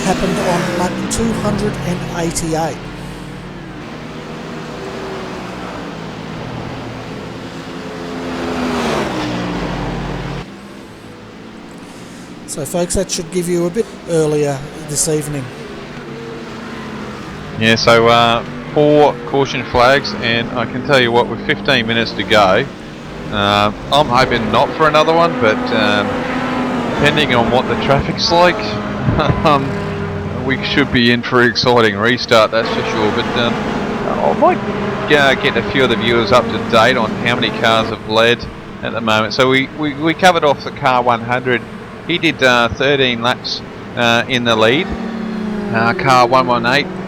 happened on lap 288. So folks, that should give you a bit earlier this evening. Yeah, so 4 caution flags, and I can tell you what, with 15 minutes to go, I'm hoping not for another one, but depending on what the traffic's like, we should be in for an exciting restart, that's for sure. But I might get a few of the viewers up to date on how many cars have led at the moment. So we covered off the car 100. He did 13 laps in the lead. Car 118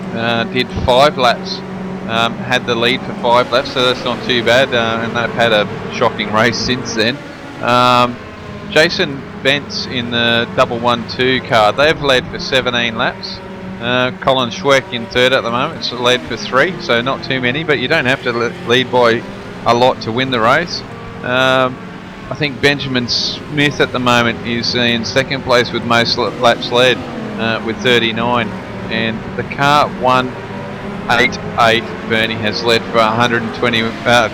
did 5 laps, had the lead for 5 laps, so that's not too bad, and they've had a shocking race since then. Jason Bents in the 112 car. They've led for 17 laps. Colin Schweck in third at the moment. It's led for 3, so not too many, but you don't have to lead by a lot to win the race. I think Benjamin Smith at the moment is in second place with most laps led with 39, and the car 188 Bernie has led for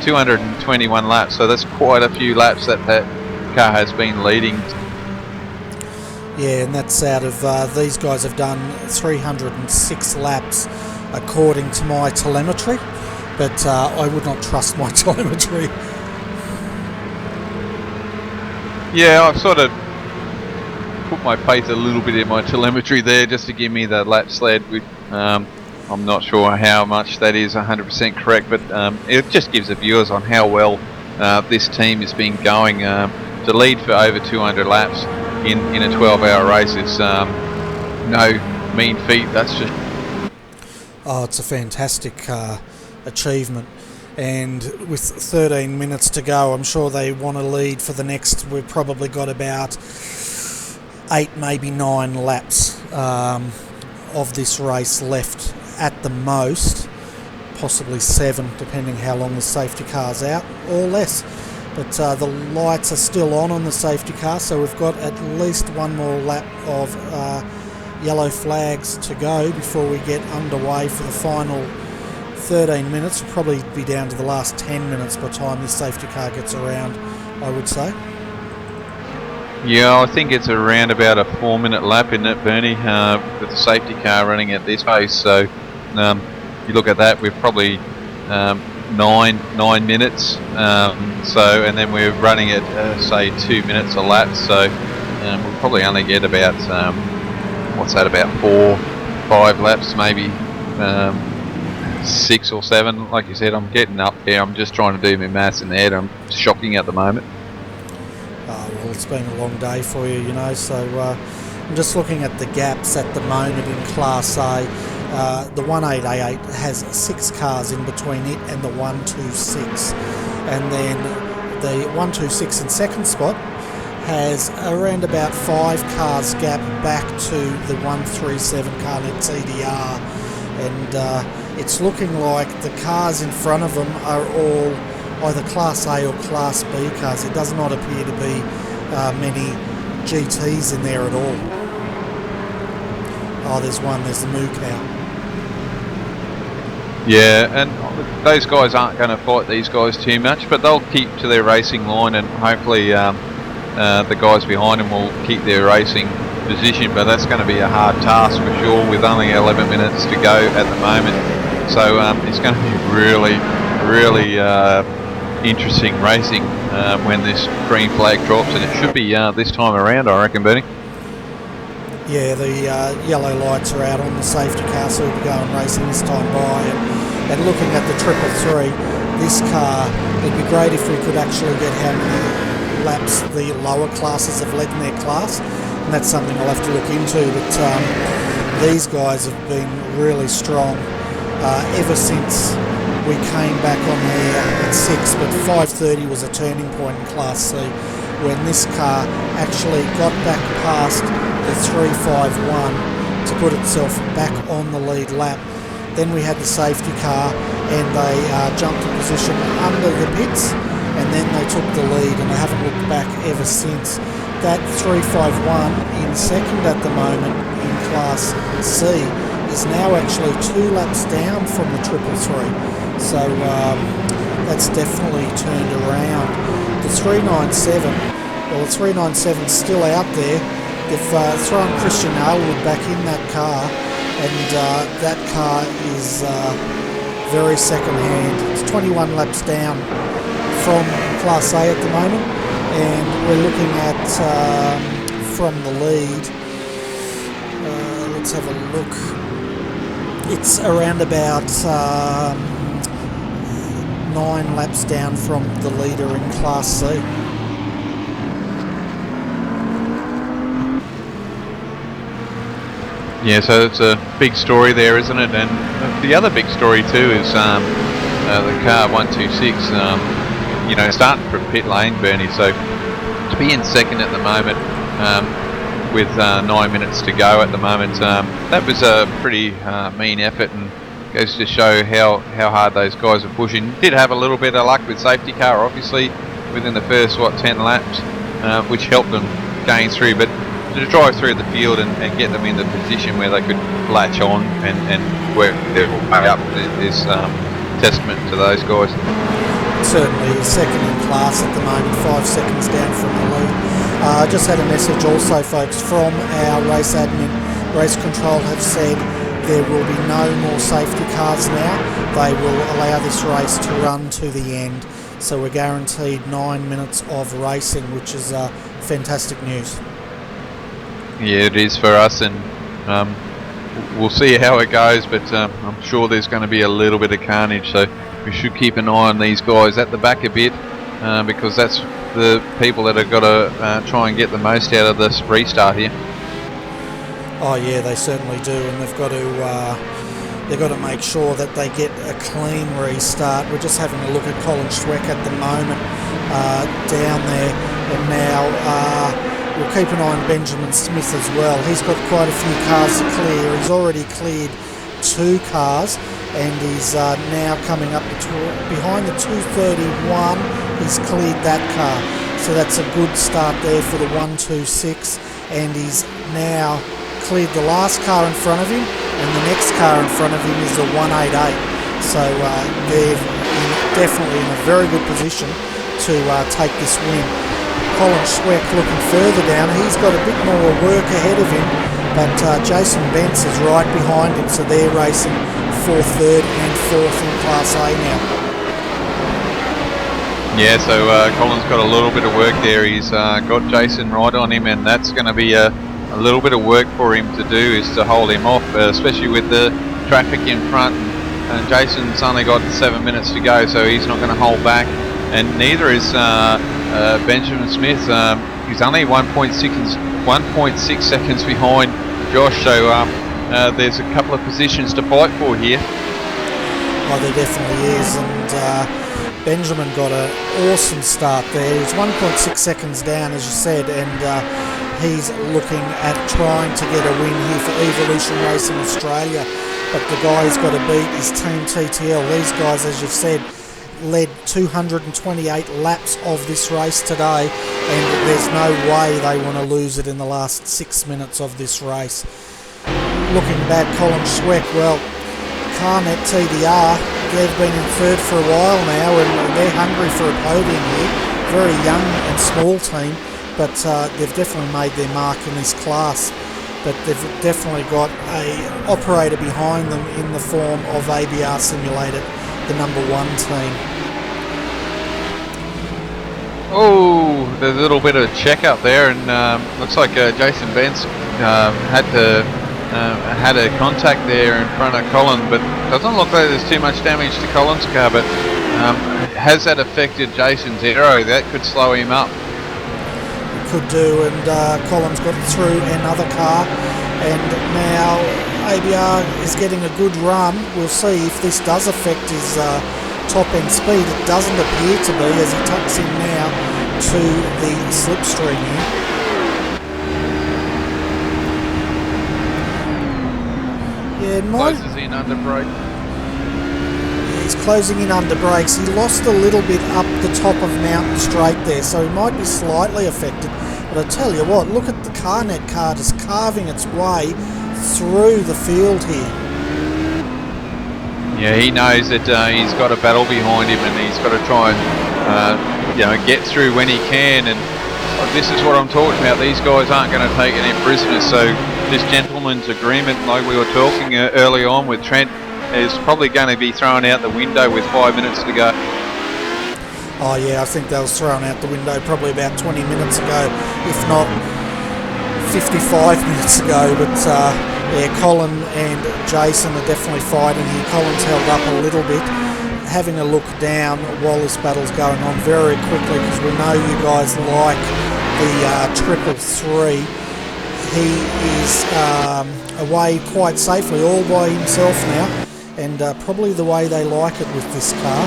221 laps, so that's quite a few laps that car has been leading. Yeah, and that's out of these guys have done 306 laps according to my telemetry, but I would not trust my telemetry. Yeah, I've sort of put my faith a little bit in my telemetry there just to give me the laps led. I'm not sure how much that is 100% correct, but it just gives the viewers on how well this team has been going. To lead for over 200 laps in a 12-hour race is no mean feat. That's just... Oh, it's a fantastic achievement. And with 13 minutes to go, I'm sure they want to lead for the next. We've probably got about 8, maybe 9 laps of this race left at the most, possibly 7, depending how long the safety car's out, or less. But the lights are still on the safety car, so we've got at least one more lap of yellow flags to go before we get underway for the final 13 minutes. We'll probably be down to the last 10 minutes by the time this safety car gets around, I would say. Yeah, I think it's around about a 4-minute lap, isn't it, Bernie, with the safety car running at this pace. So you look at that, we're probably 9 minutes. And then we're running at say 2 minutes a lap. So we'll probably only get about what's that? About 4-5 laps, maybe 6 or 7. Like you said, I'm getting up there. I'm just trying to do my maths in the head. I'm shocking at the moment. Well, it's been a long day for you, you know, so I'm just looking at the gaps at the moment in Class A. The 1888 has 6 cars in between it and the 126, and then the 126 in second spot has around about 5 cars gap back to the 137 Carnet TDR, and it's looking like the cars in front of them are all either Class A or Class B cars. There does not appear to be many GTs in there at all. Oh, there's one, there's the Moo Cow. Yeah, and those guys aren't going to fight these guys too much, but they'll keep to their racing line, and hopefully the guys behind them will keep their racing position, but that's going to be a hard task for sure with only 11 minutes to go at the moment. So it's going to be really interesting racing when this green flag drops, and it should be this time around, I reckon, Bernie. Yeah, the yellow lights are out on the safety car, so we'll be going racing this time by. And looking at the 333, this car, it'd be great if we could actually get how many laps the lower classes have led in their class, and that's something I'll have to look into. But these guys have been really strong ever since we came back on there at 6, but 5:30 was a turning point in Class C when this car actually got back past the 351 to put itself back on the lead lap. Then we had the safety car, and they jumped a position under the pits, and then they took the lead, and they haven't looked back ever since. That 351 in second at the moment in Class C is now actually 2 laps down from the 333. So that's definitely turned around. The 397, well, the 397's still out there. They've thrown Christian Aylwood back in that car, and that car is very second-hand. It's 21 laps down from Class A at the moment, and we're looking at from the lead. Let's have a look. It's around about 9 laps down from the leader in Class C. Yeah, so it's a big story there, isn't it? And the other big story too is the car 126, starting from pit lane, Bernie. So to be in second at the moment with 9 minutes to go at the moment. That was a pretty mean effort, and goes to show how hard those guys are pushing. Did have a little bit of luck with safety car, obviously, within the first 10 laps, which helped them gain through, but to drive through the field and get them in the position where they could latch on and work their way up is testament to those guys. Certainly second in class at the moment, 5 seconds down from the lead. Just had a message also, folks, from our race admin. Race control have said there will be no more safety cars now. They will allow this race to run to the end. So we're guaranteed 9 minutes of racing, which is fantastic news. Yeah, it is for us, and we'll see how it goes, but I'm sure there's going to be a little bit of carnage, so we should keep an eye on these guys at the back a bit, because that's the people that have got to try and get the most out of this restart here. Oh yeah, they certainly do, and they've got to make sure that they get a clean restart. We're just having a look at Colin Schweck at the moment down there, and now we'll keep an eye on Benjamin Smith as well. He's got quite a few cars to clear. He's already cleared 2 cars, and he's now coming up behind the 231. He's cleared that car, so that's a good start there for the 126, and he's now cleared the last car in front of him, and the next car in front of him is the 188. So they're definitely in a very good position to take this win. Colin Schweck looking further down, he's got a bit more work ahead of him, but Jason Bentz is right behind him, so they're racing for 3rd and 4th in Class A now. Yeah, so Colin's got a little bit of work there. He's got Jason right on him, and that's going to be a little bit of work for him to do, is to hold him off, especially with the traffic in front. And Jason's only got 7 minutes to go, so he's not going to hold back, and neither is Benjamin Smith. He's only 1.6 seconds behind Josh, so there's a couple of positions to fight for here. Oh, there definitely is, and Benjamin got an awesome start there. He's 1.6 seconds down, as you said, and he's looking at trying to get a win here for Evolution Racing Australia. But the guy he's got to beat is Team TTL. These guys, as you've said, led 228 laps of this race today, and there's no way they want to lose it in the last 6 minutes of this race. Looking back, Colin Schweck, well, Carnet TDR, they've been in 3rd for a while now, and they're hungry for a podium here. Very young and small team, but they've definitely made their mark in this class. But they've definitely got a operator behind them in the form of ABR Simulated, the number 1 team. Oh, there's a little bit of check up there, and looks like Jason Bentz had a contact there in front of Colin, but doesn't look like there's too much damage to Colin's car. But has that affected Jason's aero? That could slow him up. Could do, and Colin's got through another car, and now ABR is getting a good run. We'll see if this does affect his top end speed. It doesn't appear to be, as he tucks in now to the slipstream here. Yeah, Closes in under brake. He's closing in under brakes. He lost a little bit up the top of Mountain Straight there, so he might be slightly affected. But I tell you what, look at the Carnet car just carving its way through the field here. Yeah, he knows that he's got a battle behind him, and he's got to try and get through when he can. And this is what I'm talking about. These guys aren't going to take any prisoners, so this gentleman's agreement, like we were talking early on with Trent, is probably going to be thrown out the window with 5 minutes to go. Oh yeah, I think that was thrown out the window probably about 20 minutes ago, if not 55 minutes ago. But yeah, Colin and Jason are definitely fighting here. Colin's held up a little bit. Having a look down while this battle's going on very quickly, because we know you guys like the 333. He is away quite safely all by himself now, and probably the way they like it with this car,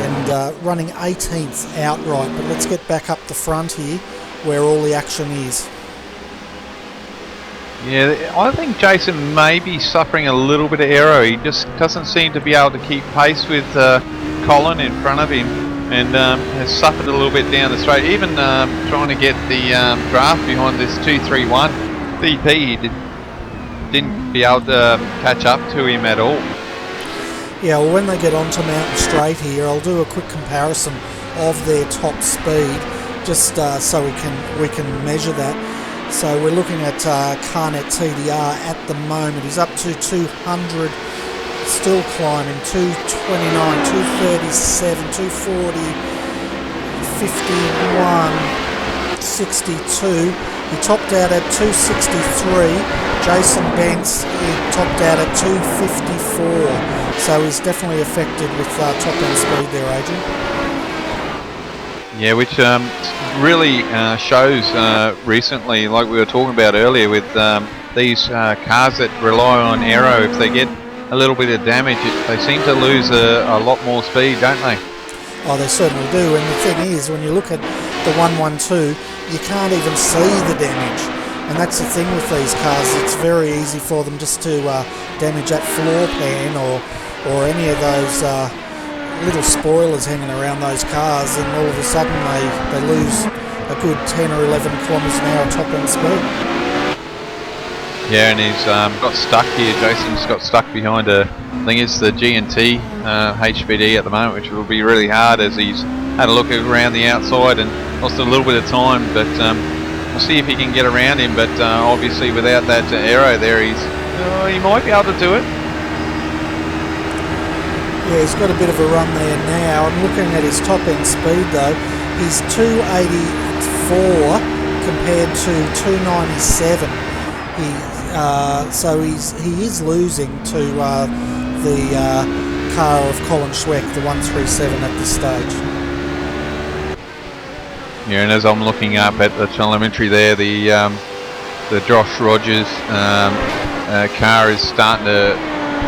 and running 18th outright. But let's get back up the front here where all the action is. Yeah, I think Jason may be suffering a little bit of aero. He just doesn't seem to be able to keep pace with Colin in front of him, and has suffered a little bit down the straight. Even trying to get the draft behind this 231 VP, he didn't be able to catch up to him at all. Yeah, well, when they get onto Mountain Straight here, I'll do a quick comparison of their top speed, just so we can measure that. So we're looking at Carnet TDR at the moment. He's up to 200, still climbing, 229, 237, 240, 51, 62. He topped out at 263. Jason Bentz, he topped out at 254. So he's definitely affected with top end speed there, Adrian. Yeah, which really shows recently, like we were talking about earlier, with these cars that rely on aero. If they get a little bit of damage, they seem to lose a lot more speed, don't they? Oh, they certainly do. And the thing is, when you look at the 112, you can't even see the damage. And that's the thing with these cars. It's very easy for them just to damage that floor pan or any of those little spoilers hanging around those cars, and all of a sudden they lose a good 10 or 11 kilometres an hour top end speed. Yeah, and he's got stuck here. Jason's got stuck behind I think it's the G&T HPD at the moment, which will be really hard as he's had a look around the outside and lost a little bit of time, but we'll see if he can get around him. But obviously without that aero there, he might be able to do it. Yeah, he's got a bit of a run there now. I'm looking at his top end speed though. He's 284 compared to 297. So he is losing to the car of Colin Schweck, the 137 at this stage. Yeah, and as I'm looking up at the telemetry there, the Josh Rogers car is starting to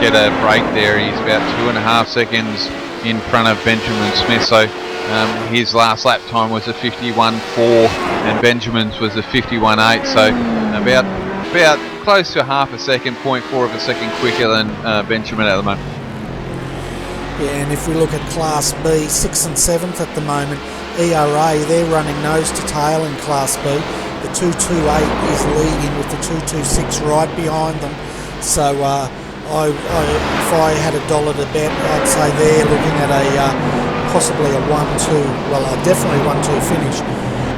get a break there. He's about 2.5 seconds in front of Benjamin Smith. So his last lap time was a 51.4 and Benjamin's was a 51.8. So about close to half a second, 0.4 of a second quicker than Benjamin at the moment. Yeah, and if we look at Class B, 6th and 7th at the moment, ERA, they're running nose to tail in Class B. The 228 is leading with the 226 right behind them. So if I had $1 to bet, I'd say they're looking at possibly a 1-2, definitely 1-2 finish.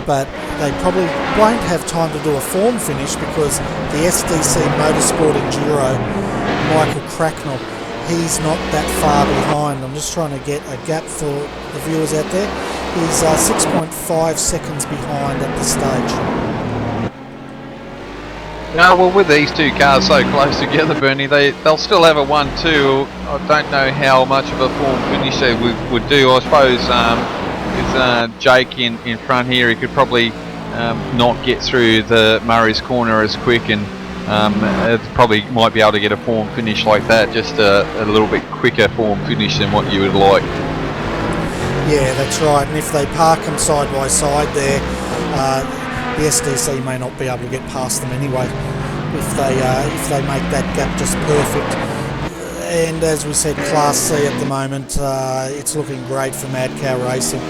But they probably won't have time to do a form finish because the SDC Motorsport Enduro, Michael Cracknell, he's not that far behind. I'm just trying to get a gap for the viewers out there. He's 6.5 seconds behind at this stage. No, well, with these two cars so close together, Bernie, they'll still have a 1-2. I don't know how much of a form finish they would do. I suppose with Jake in front here, he could probably not get through the Murray's corner as quick, and it probably might be able to get a form finish like that, just a little bit quicker form finish than what you would like. Yeah, that's right. And if they park them side by side there, the SDC may not be able to get past them anyway if they make that gap just perfect. And as we said, Class C at the moment, it's looking great for Mad Cow Racing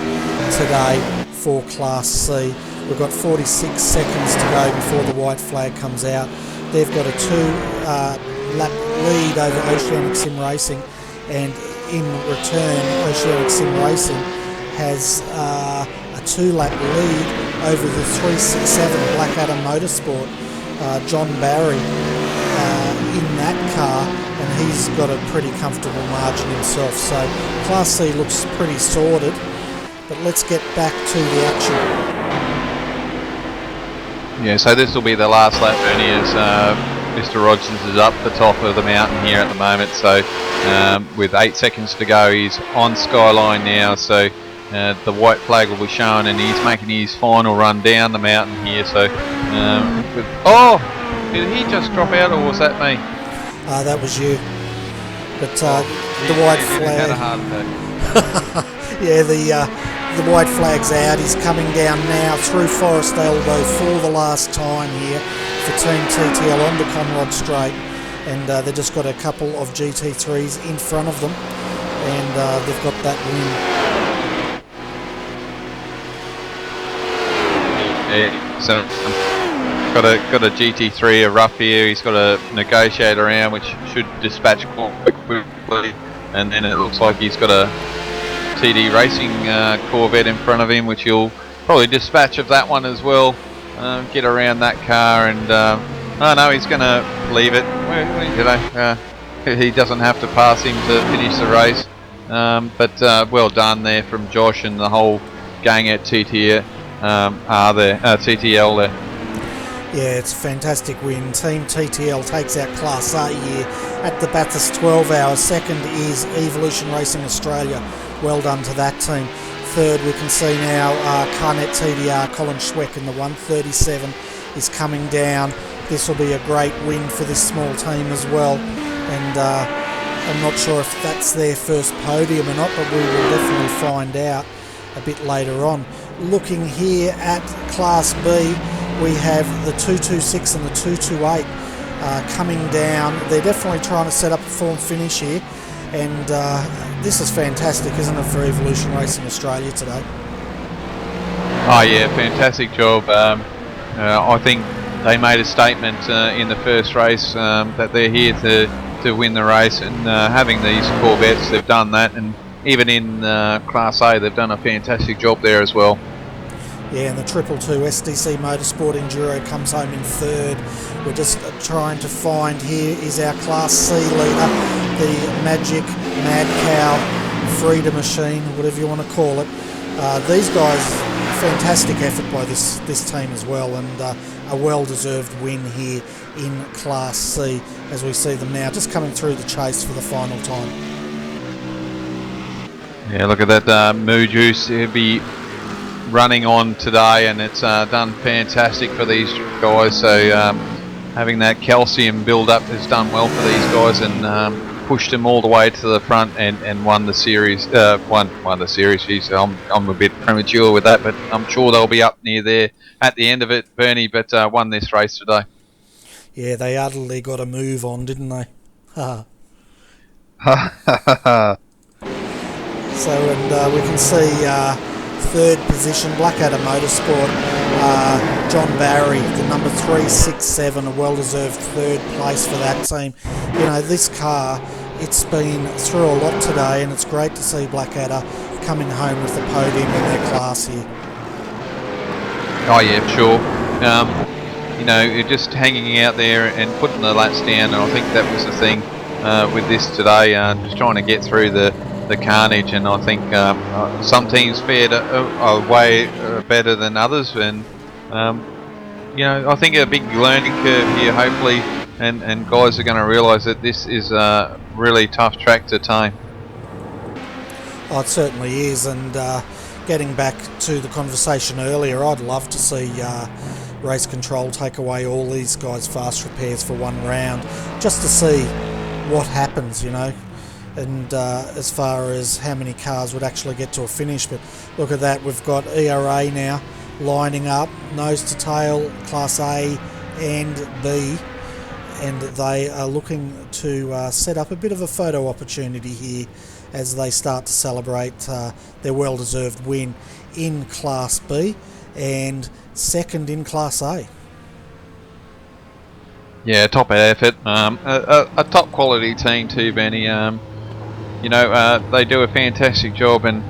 today for Class C. We've got 46 seconds to go before the white flag comes out. They've got a 2-lap lead over Oceanic Sim Racing, and in return, Oceanic Sim Racing has a 2-lap lead over the 367 Blackadder Motorsport. John Barry in that car, and he's got a pretty comfortable margin himself. So Class C looks pretty sorted, but let's get back to the action. Yeah, so this will be the last lap, Bernie, as Mr. Rogers is up the top of the mountain here at the moment. So with 8 seconds to go, he's on Skyline now. So the white flag will be shown, and he's making his final run down the mountain here. So, did he just drop out, or was that me? That was you. But the white flag. Had a heart attack. Yeah, the white flag's out. He's coming down now through Forest Elbow for the last time here for Team TTL onto Conrod Straight. And they've just got a couple of GT3s in front of them. And they've got that win. Yeah, so got a GT3, a rough here. He's got a negotiator around which should dispatch quite quickly, and then it looks like he's got a TD Racing Corvette in front of him, which he'll probably dispatch of that one as well. Get around that car, and oh no, he's going to leave it. He doesn't have to pass him to finish the race. But well done there from Josh and the whole gang at TTL there. Yeah, it's a fantastic win. Team TTL takes out Class A here at the Bathurst 12 hours. Second is Evolution Racing Australia. Well done to that team. Third, we can see now Carnet TDR, Colin Schweck in the 137 is coming down. This will be a great win for this small team as well. And I'm not sure if that's their first podium or not, but we will definitely find out a bit later on. Looking here at Class B, we have the 226 and the 228 coming down. They're definitely trying to set up a form finish here, and this is fantastic, isn't it, for Evolution Racing Australia today? Oh yeah, fantastic job. I think they made a statement in the first race that they're here to win the race, and having these Corvettes, they've done that, and even in Class A they've done a fantastic job there as well. Yeah, and the 222 SDC Motorsport Enduro comes home in third. We're just trying to find, here is our Class C leader, the Magic Mad Cow Freedom Machine, whatever you want to call it. These guys, fantastic effort by this team as well, and a well-deserved win here in Class C as we see them now just coming through the chase for the final time. Yeah, look at that Moo Juice. He'll be running on today, and it's done fantastic for these guys. So having that calcium build up has done well for these guys, and pushed them all the way to the front and won the series. Won the series. Geez, I'm a bit premature with that, but I'm sure they'll be up near there at the end of it, Bernie. But won this race today. Yeah, they utterly got a move on, didn't they? So, and we can see third position, Blackadder Motorsport, John Barry, the number 367, a well-deserved third place for that team. You know, this car, it's been through a lot today, and it's great to see Blackadder coming home with the podium in their class here. Oh yeah, sure. You know, you're just hanging out there and putting the laps down, and I think that was the thing with this today, just trying to get through the carnage. And I think some teams fared way better than others, and you know, I think a big learning curve here, hopefully, and guys are going to realise that this is a really tough track to tame. Oh, it certainly is, and getting back to the conversation earlier, I'd love to see Race Control take away all these guys' fast repairs for one round, just to see what happens, you know. And as far as how many cars would actually get to a finish. But look at that, we've got ERA now lining up, nose to tail, Class A and B, and they are looking to set up a bit of a photo opportunity here as they start to celebrate their well-deserved win in Class B and second in Class A. Yeah, top effort. A top quality team too, Benny. You know, they do a fantastic job, and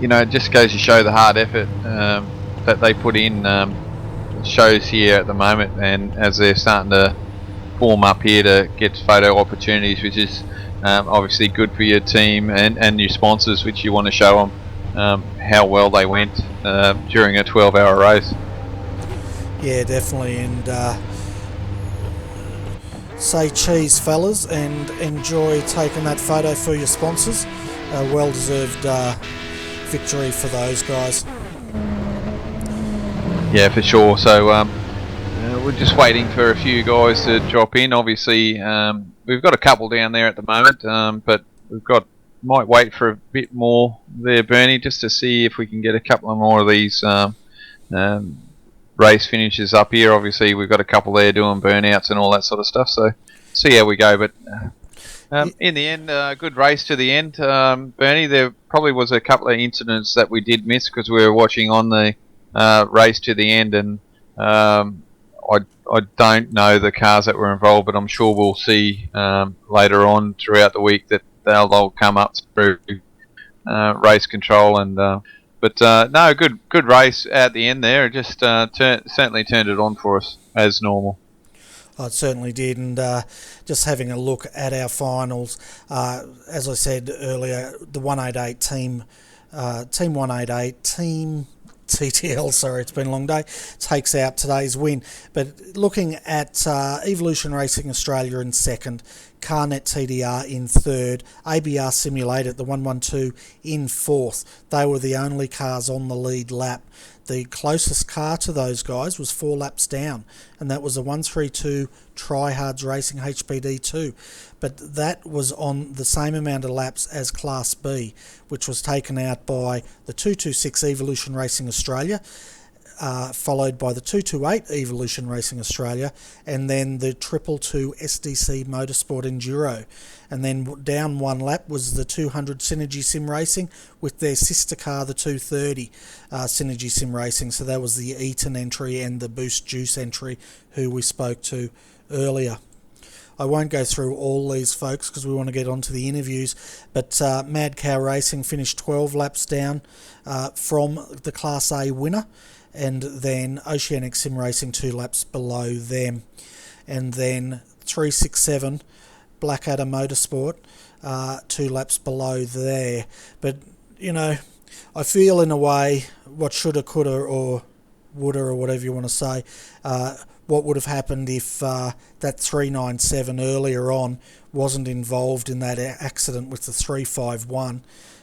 you know, it just goes to show the hard effort that they put in. Shows here at the moment, and as they're starting to form up here to get photo opportunities, which is obviously good for your team and your sponsors, which you want to show them how well they went during a 12-hour race. Yeah, definitely, and say cheese, fellas, and enjoy taking that photo for your sponsors. A well-deserved victory for those guys. Yeah, for sure. So we're just waiting for a few guys to drop in. Obviously, we've got a couple down there at the moment, but we've got might wait for a bit more there, Bernie, just to see if we can get a couple of more of these race finishes up here. Obviously, we've got a couple there doing burnouts and all that sort of stuff. So see how we go. But in the end, good race to the end, Bernie. There probably was a couple of incidents that we did miss because we were watching on the race to the end, and I don't know the cars that were involved, but I'm sure we'll see later on throughout the week that they'll come up through race control. And but no, good race at the end there. It just certainly turned it on for us as normal. Oh, it certainly did, and just having a look at our finals, as I said earlier, the 188 team, Team 188, Team TTL, sorry, it's been a long day, takes out today's win. But looking at Evolution Racing Australia in second, Carnet TDR in third, ABR Simulator, the 112 in fourth. They were the only cars on the lead lap. The closest car to those guys was 4 laps down, and that was a 132 Tryhards Racing HPD2. But that was on the same amount of laps as Class B, which was taken out by the 226 Evolution Racing Australia, followed by the 228 Evolution Racing Australia, and then the 222 SDC Motorsport Enduro. And then down 1 lap was the 200 Synergy Sim Racing with their sister car, the 230 Synergy Sim Racing. So that was the Eaton entry and the Boost Juice entry, who we spoke to earlier. I won't go through all these folks because we want to get on to the interviews, but Mad Cow Racing finished 12 laps down from the Class A winner, and then Oceanic Sim Racing 2 laps below them. And then 367 Blackadder Motorsport 2 laps below there. But, you know, I feel in a way what shoulda, coulda, or woulda, or whatever you want to say, what would have happened if that 397 earlier on wasn't involved in that accident with the 351.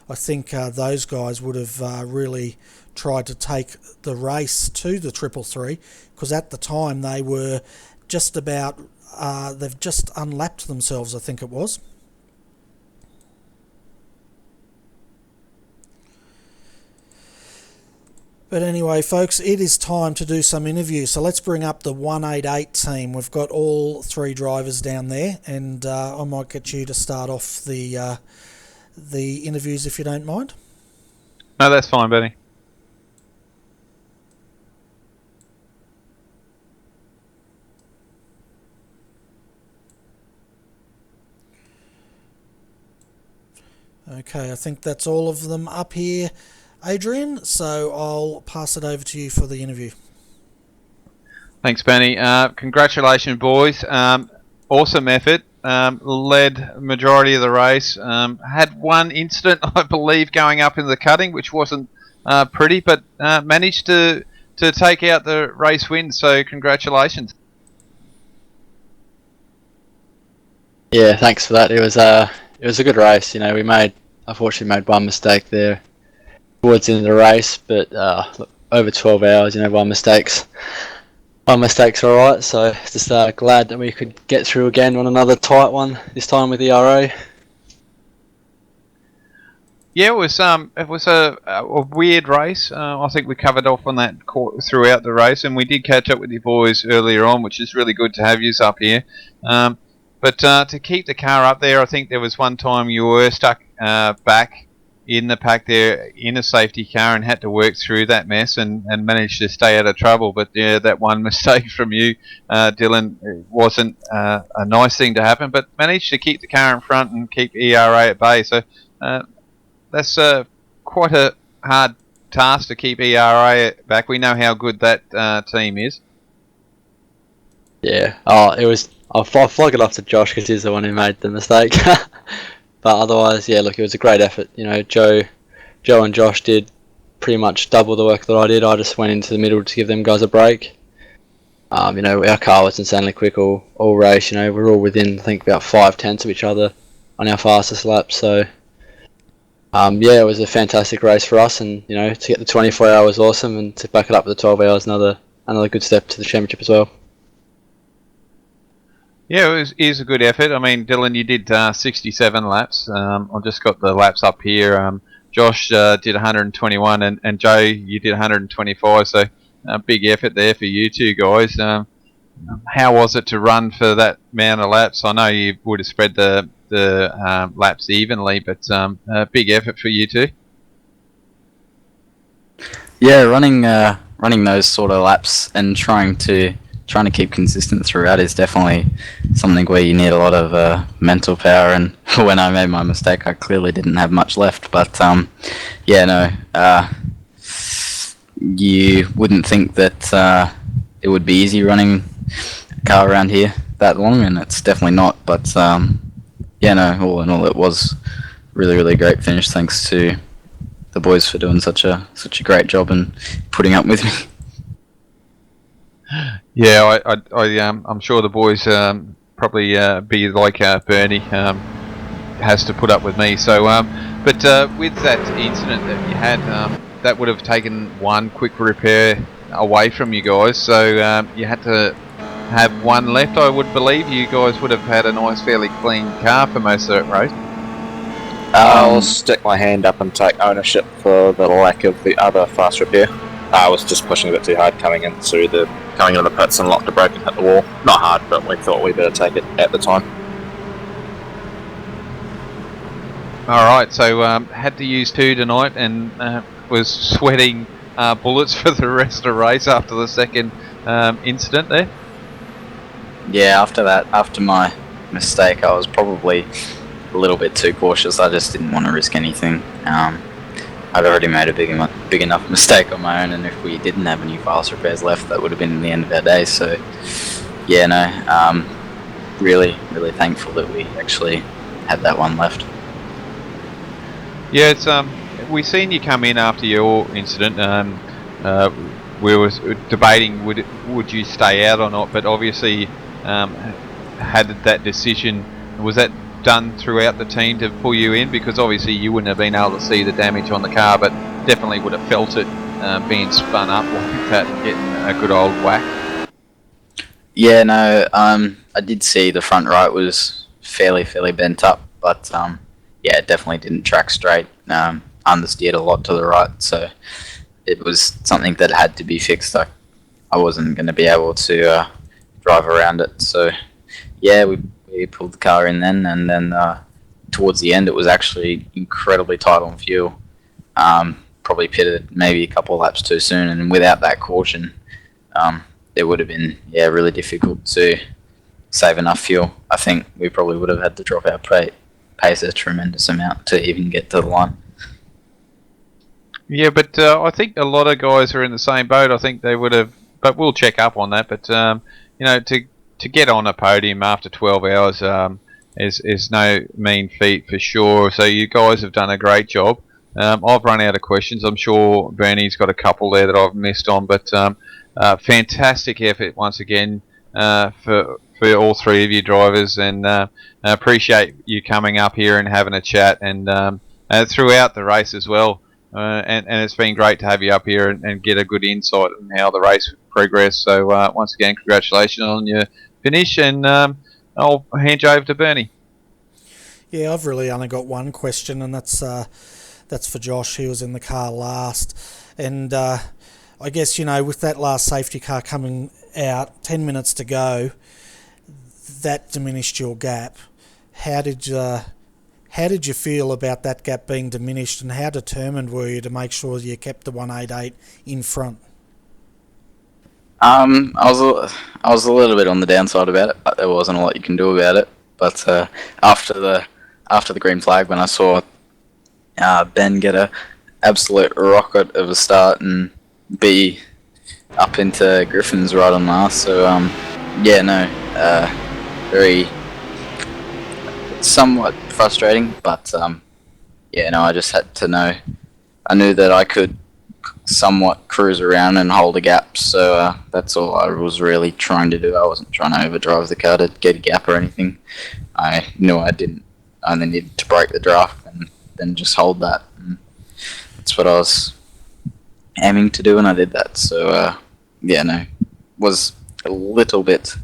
I think those guys would have really tried to take the race to the 333, because at the time they were just about, they've just unlapped themselves, I think it was. But anyway, folks, it is time to do some interviews. So let's bring up the 188 team. We've got all 3 drivers down there, and I might get you to start off the interviews if you don't mind. No, that's fine, Benny. Okay, I think that's all of them up here, Adrian, so I'll pass it over to you for the interview. Thanks, Benny. Congratulations, boys. Awesome effort. Led majority of the race. Had one incident, I believe, going up in the cutting, which wasn't pretty, but managed to take out the race win, so congratulations. Yeah, thanks for that. It was a good race. You know, we unfortunately made one mistake there towards the end of the race, but look, over 12 hours, you know, one mistake's alright. So just glad that we could get through again on another tight one, this time with the RO. Yeah, it was a weird race. I think we covered off on that throughout the race, and we did catch up with you boys earlier on, which is really good to have you up here. But to keep the car up there, I think there was one time you were stuck back in the pack there in a safety car and had to work through that mess and managed to stay out of trouble. But yeah, that one mistake from you, Dylan, wasn't a nice thing to happen, but managed to keep the car in front and keep ERA at bay. So that's quite a hard task to keep ERA back. We know how good that team is. Yeah, I'll flog it off to Josh because he's the one who made the mistake. But otherwise, yeah, look, it was a great effort. You know, Joe and Josh did pretty much double the work that I did. I just went into the middle to give them guys a break. You know, our car was insanely quick all race. You know, we're all within, I think, about 5/10 of each other on our fastest lap. So, yeah, it was a fantastic race for us. And, you know, to get the 24 hours was awesome. And to back it up with the 12 hours, another good step to the championship as well. Yeah, it was a good effort. I mean, Dylan, you did 67 laps. I've just got the laps up here. Josh did 121, and Joe, you did 125. So big effort there for you two guys. How was it to run for that amount of laps? I know you would have spread the laps evenly, but big effort for you two. Yeah, running those sort of laps and trying to keep consistent throughout is definitely something where you need a lot of mental power. And when I made my mistake, I clearly didn't have much left. But you wouldn't think that it would be easy running a car around here that long, and it's definitely not. But all in all, it was really, really great finish. Thanks to the boys for doing such a great job and putting up with me. Yeah, I'm sure the boys probably be like Bernie has to put up with me. So, but with that incident that you had, that would have taken one quick repair away from you guys. So you had to have one left. I would believe you guys would have had a nice, fairly clean car for most of that race. I'll stick my hand up and take ownership for the lack of the other fast repair. I was just pushing a bit too hard coming into the pits and locked a brake and hit the wall. Not hard, but we thought we better take it at the time. Alright, so had to use two tonight and was sweating bullets for the rest of the race after the second incident there. Yeah, after my mistake, I was probably a little bit too cautious. I just didn't want to risk anything. I'd already made a big enough mistake on my own, and if we didn't have any fast repairs left, that would have been the end of our day. So, really, really thankful that we actually had that one left. Yeah, it's we seen you come in after your incident. We were debating would you stay out or not, but obviously had that decision. Was that done throughout the team to pull you in? Because obviously you wouldn't have been able to see the damage on the car, but definitely would have felt it being spun up like that and getting a good old whack. Yeah, no, I did see the front right was fairly bent up, but it definitely didn't track straight. Understeered a lot to the right, so it was something that had to be fixed. I wasn't going to be able to drive around it, so we pulled the car in then, and then towards the end it was actually incredibly tight on fuel. Probably pitted maybe a couple of laps too soon, and without that caution, it would have been really difficult to save enough fuel. I think we probably would have had to drop our pace a tremendous amount to even get to the line. Yeah, but I think a lot of guys are in the same boat. I think they would have, but we'll check up on that. But to get on a podium after 12 hours is no mean feat for sure. So you guys have done a great job. I've run out of questions. I'm sure Bernie's got a couple there that I've missed on, but fantastic effort once again for all three of you drivers, and I appreciate you coming up here and having a chat and throughout the race as well. And it's been great to have you up here and get a good insight on how the race progressed. So once again, congratulations on your finish, and I'll hand you over to Bernie. Yeah, I've really only got one question, and that's for Josh. He was in the car last, and I guess with that last safety car coming out, 10 minutes to go, that diminished your gap. How did you feel about that gap being diminished, and how determined were you to make sure you kept the 188 in front? I was a little bit on the downside about it, but there wasn't a lot you can do about it. But after the green flag, when I saw Ben get a absolute rocket of a start and be up into Griffin's right on last, so very somewhat frustrating, but I just had to know. I knew that I could somewhat cruise around and hold a gap, so that's all I was really trying to do. I wasn't trying to overdrive the car to get a gap or anything. I knew I only needed to break the draft and then just hold that. And that's what I was aiming to do, and I did that. So was a little bit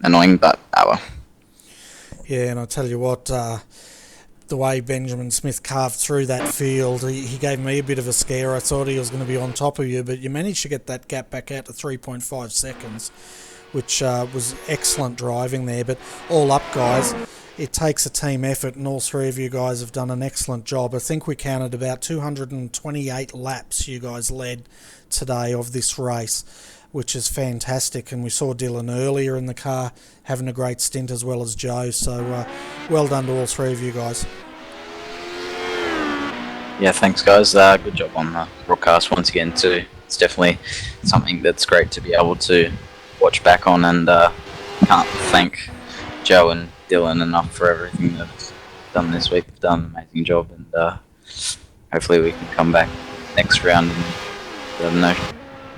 annoying, but well. Yeah, and I tell you what, the way Benjamin Smith carved through that field, he gave me a bit of a scare. I thought he was going to be on top of you, but you managed to get that gap back out to 3.5 seconds, which was excellent driving there. But all up, guys, it takes a team effort, and all three of you guys have done an excellent job. I think we counted about 228 laps you guys led today of this race, which is fantastic. And we saw Dylan earlier in the car having a great stint, as well as Joe. So well done to all three of you guys. Yeah, thanks guys. Good job on the broadcast once again too. It's definitely something that's great to be able to watch back on, and can't thank Joe and Dylan enough for everything they've done this week. They've done an amazing job, and hopefully we can come back next round and I don't know,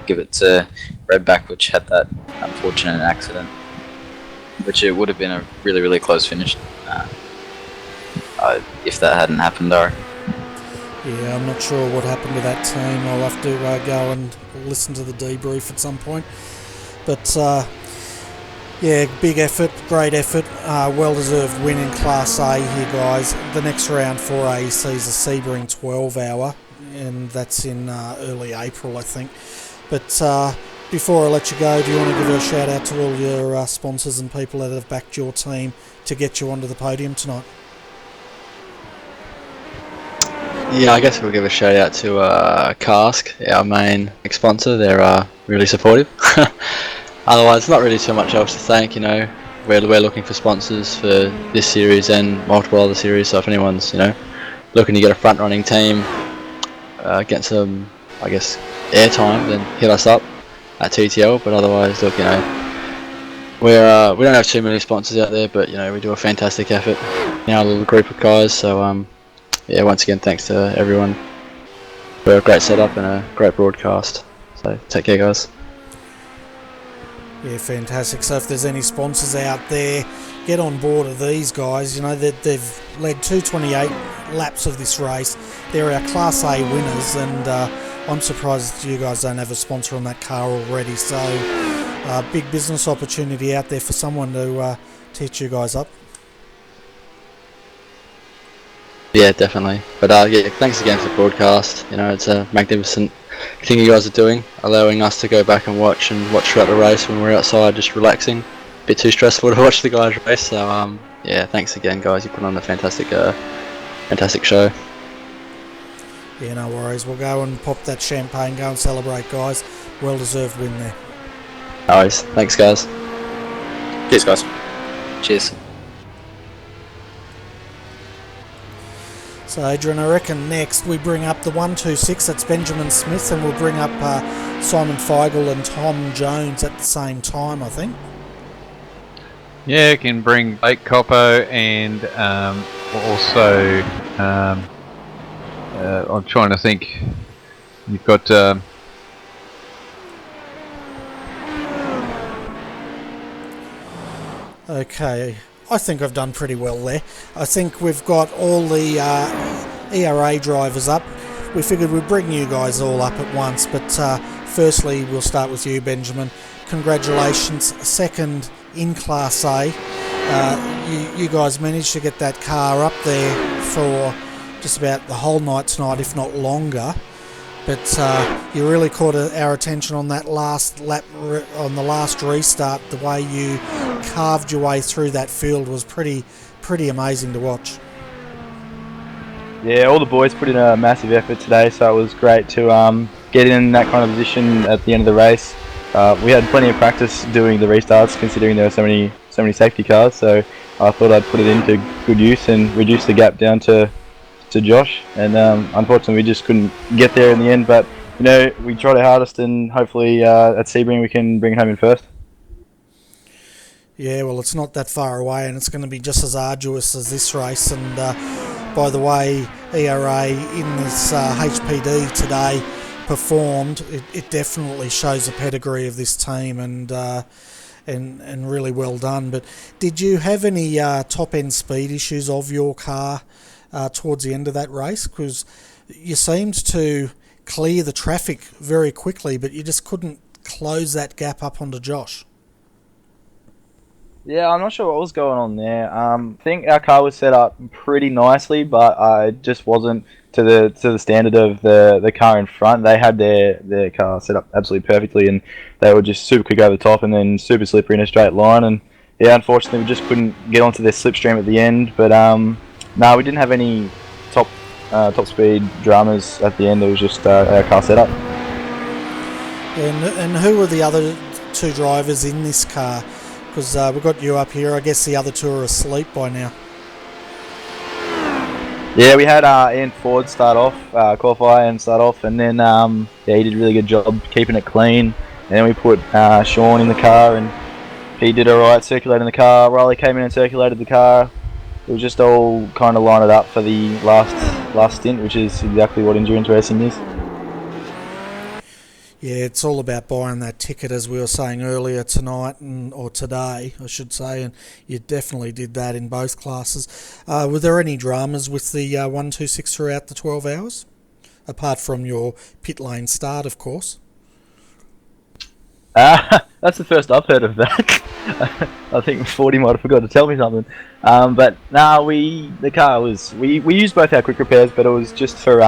give it to Redback, which had that unfortunate accident, which it would have been a really, really close finish if that hadn't happened, though. Yeah, I'm not sure what happened to that team. I'll have to go and listen to the debrief at some point. But yeah, big effort, great effort, well-deserved win in Class A here, guys. The next round for AEC is a Sebring 12 hour, and that's in early April, I think. But before I let you go, do you want to give a shout out to all your sponsors and people that have backed your team to get you onto the podium tonight? Yeah, I guess we'll give a shout out to Cask, our main sponsor. They're really supportive. Otherwise, not really too much else to thank. You know, we're looking for sponsors for this series and multiple other series. So if anyone's looking to get a front running team, get some, I guess, airtime, then hit us up at TTL. But otherwise, look, we don't have too many sponsors out there, but we do a fantastic effort in our little group of guys. So yeah, once again, thanks to everyone for a great setup and a great broadcast. So take care, guys. Yeah, fantastic. So if there's any sponsors out there, get on board of these guys. They've led 228 laps of this race. They're our Class A winners, and I'm surprised you guys don't have a sponsor on that car already. So big business opportunity out there for someone to teach you guys up. Yeah, definitely. But yeah, thanks again for the broadcast. It's a magnificent thing you guys are doing, allowing us to go back and watch throughout the race when we're outside just relaxing. A bit too stressful to watch the guys race. So yeah, thanks again, guys. You put on a fantastic show. Yeah, no worries. We'll go and pop that champagne, go and celebrate, guys. Well-deserved win there. No worries. Thanks, guys. Cheers, guys. Cheers. So, Adrian, I reckon next we bring up the 126, that's Benjamin Smith, and we'll bring up Simon Feigl and Tom Jones at the same time, I think. Yeah, you can bring Blake Coppo and also I'm trying to think. You've got okay, I think I've done pretty well there. I think we've got all the ERA drivers up. We figured we'd bring you guys all up at once, but firstly we'll start with you, Benjamin. Congratulations, second in Class A. You guys managed to get that car up there for just about the whole night tonight, if not longer. But you really caught our attention on that last lap, on the last restart. The way you carved your way through that field was pretty amazing to watch. Yeah, all the boys put in a massive effort today, so it was great to get in that kind of position at the end of the race. We had plenty of practice doing the restarts, considering there were so many safety cars. So I thought I'd put it into good use and reduce the gap down to Josh. And unfortunately, we just couldn't get there in the end. But we tried our hardest, and hopefully at Sebring we can bring it home in first. Yeah, well, it's not that far away, and it's going to be just as arduous as this race. And by the way, ERA in this HPD today performed, it definitely shows the pedigree of this team, and really well done. But did you have any top end speed issues of your car towards the end of that race? Because you seemed to clear the traffic very quickly, but you just couldn't close that gap up onto Josh. Yeah, I'm not sure what was going on there. I think our car was set up pretty nicely, but it just wasn't to the standard of the car in front. They had their car set up absolutely perfectly, and they were just super quick over the top and then super slippery in a straight line. And yeah, unfortunately, we just couldn't get onto their slipstream at the end. But no, we didn't have any top speed dramas at the end. It was just our car set up. And who were the other two drivers in this car? Because we've got you up here. I guess the other two are asleep by now. Yeah, we had Ian Ford start off, qualify and start off, and then yeah, he did a really good job keeping it clean. And then we put Sean in the car, and he did alright circulating the car. Riley came in and circulated the car. It was just all kind of lined up for the last stint, which is exactly what endurance racing is. Yeah, it's all about buying that ticket, as we were saying earlier tonight, or today, I should say, and you definitely did that in both classes. Were there any dramas with the 126 throughout the 12 hours? Apart from your pit lane start, of course. That's the first I've heard of that. I think 40 might have forgot to tell me something. But no, we used both our quick repairs, but it was just for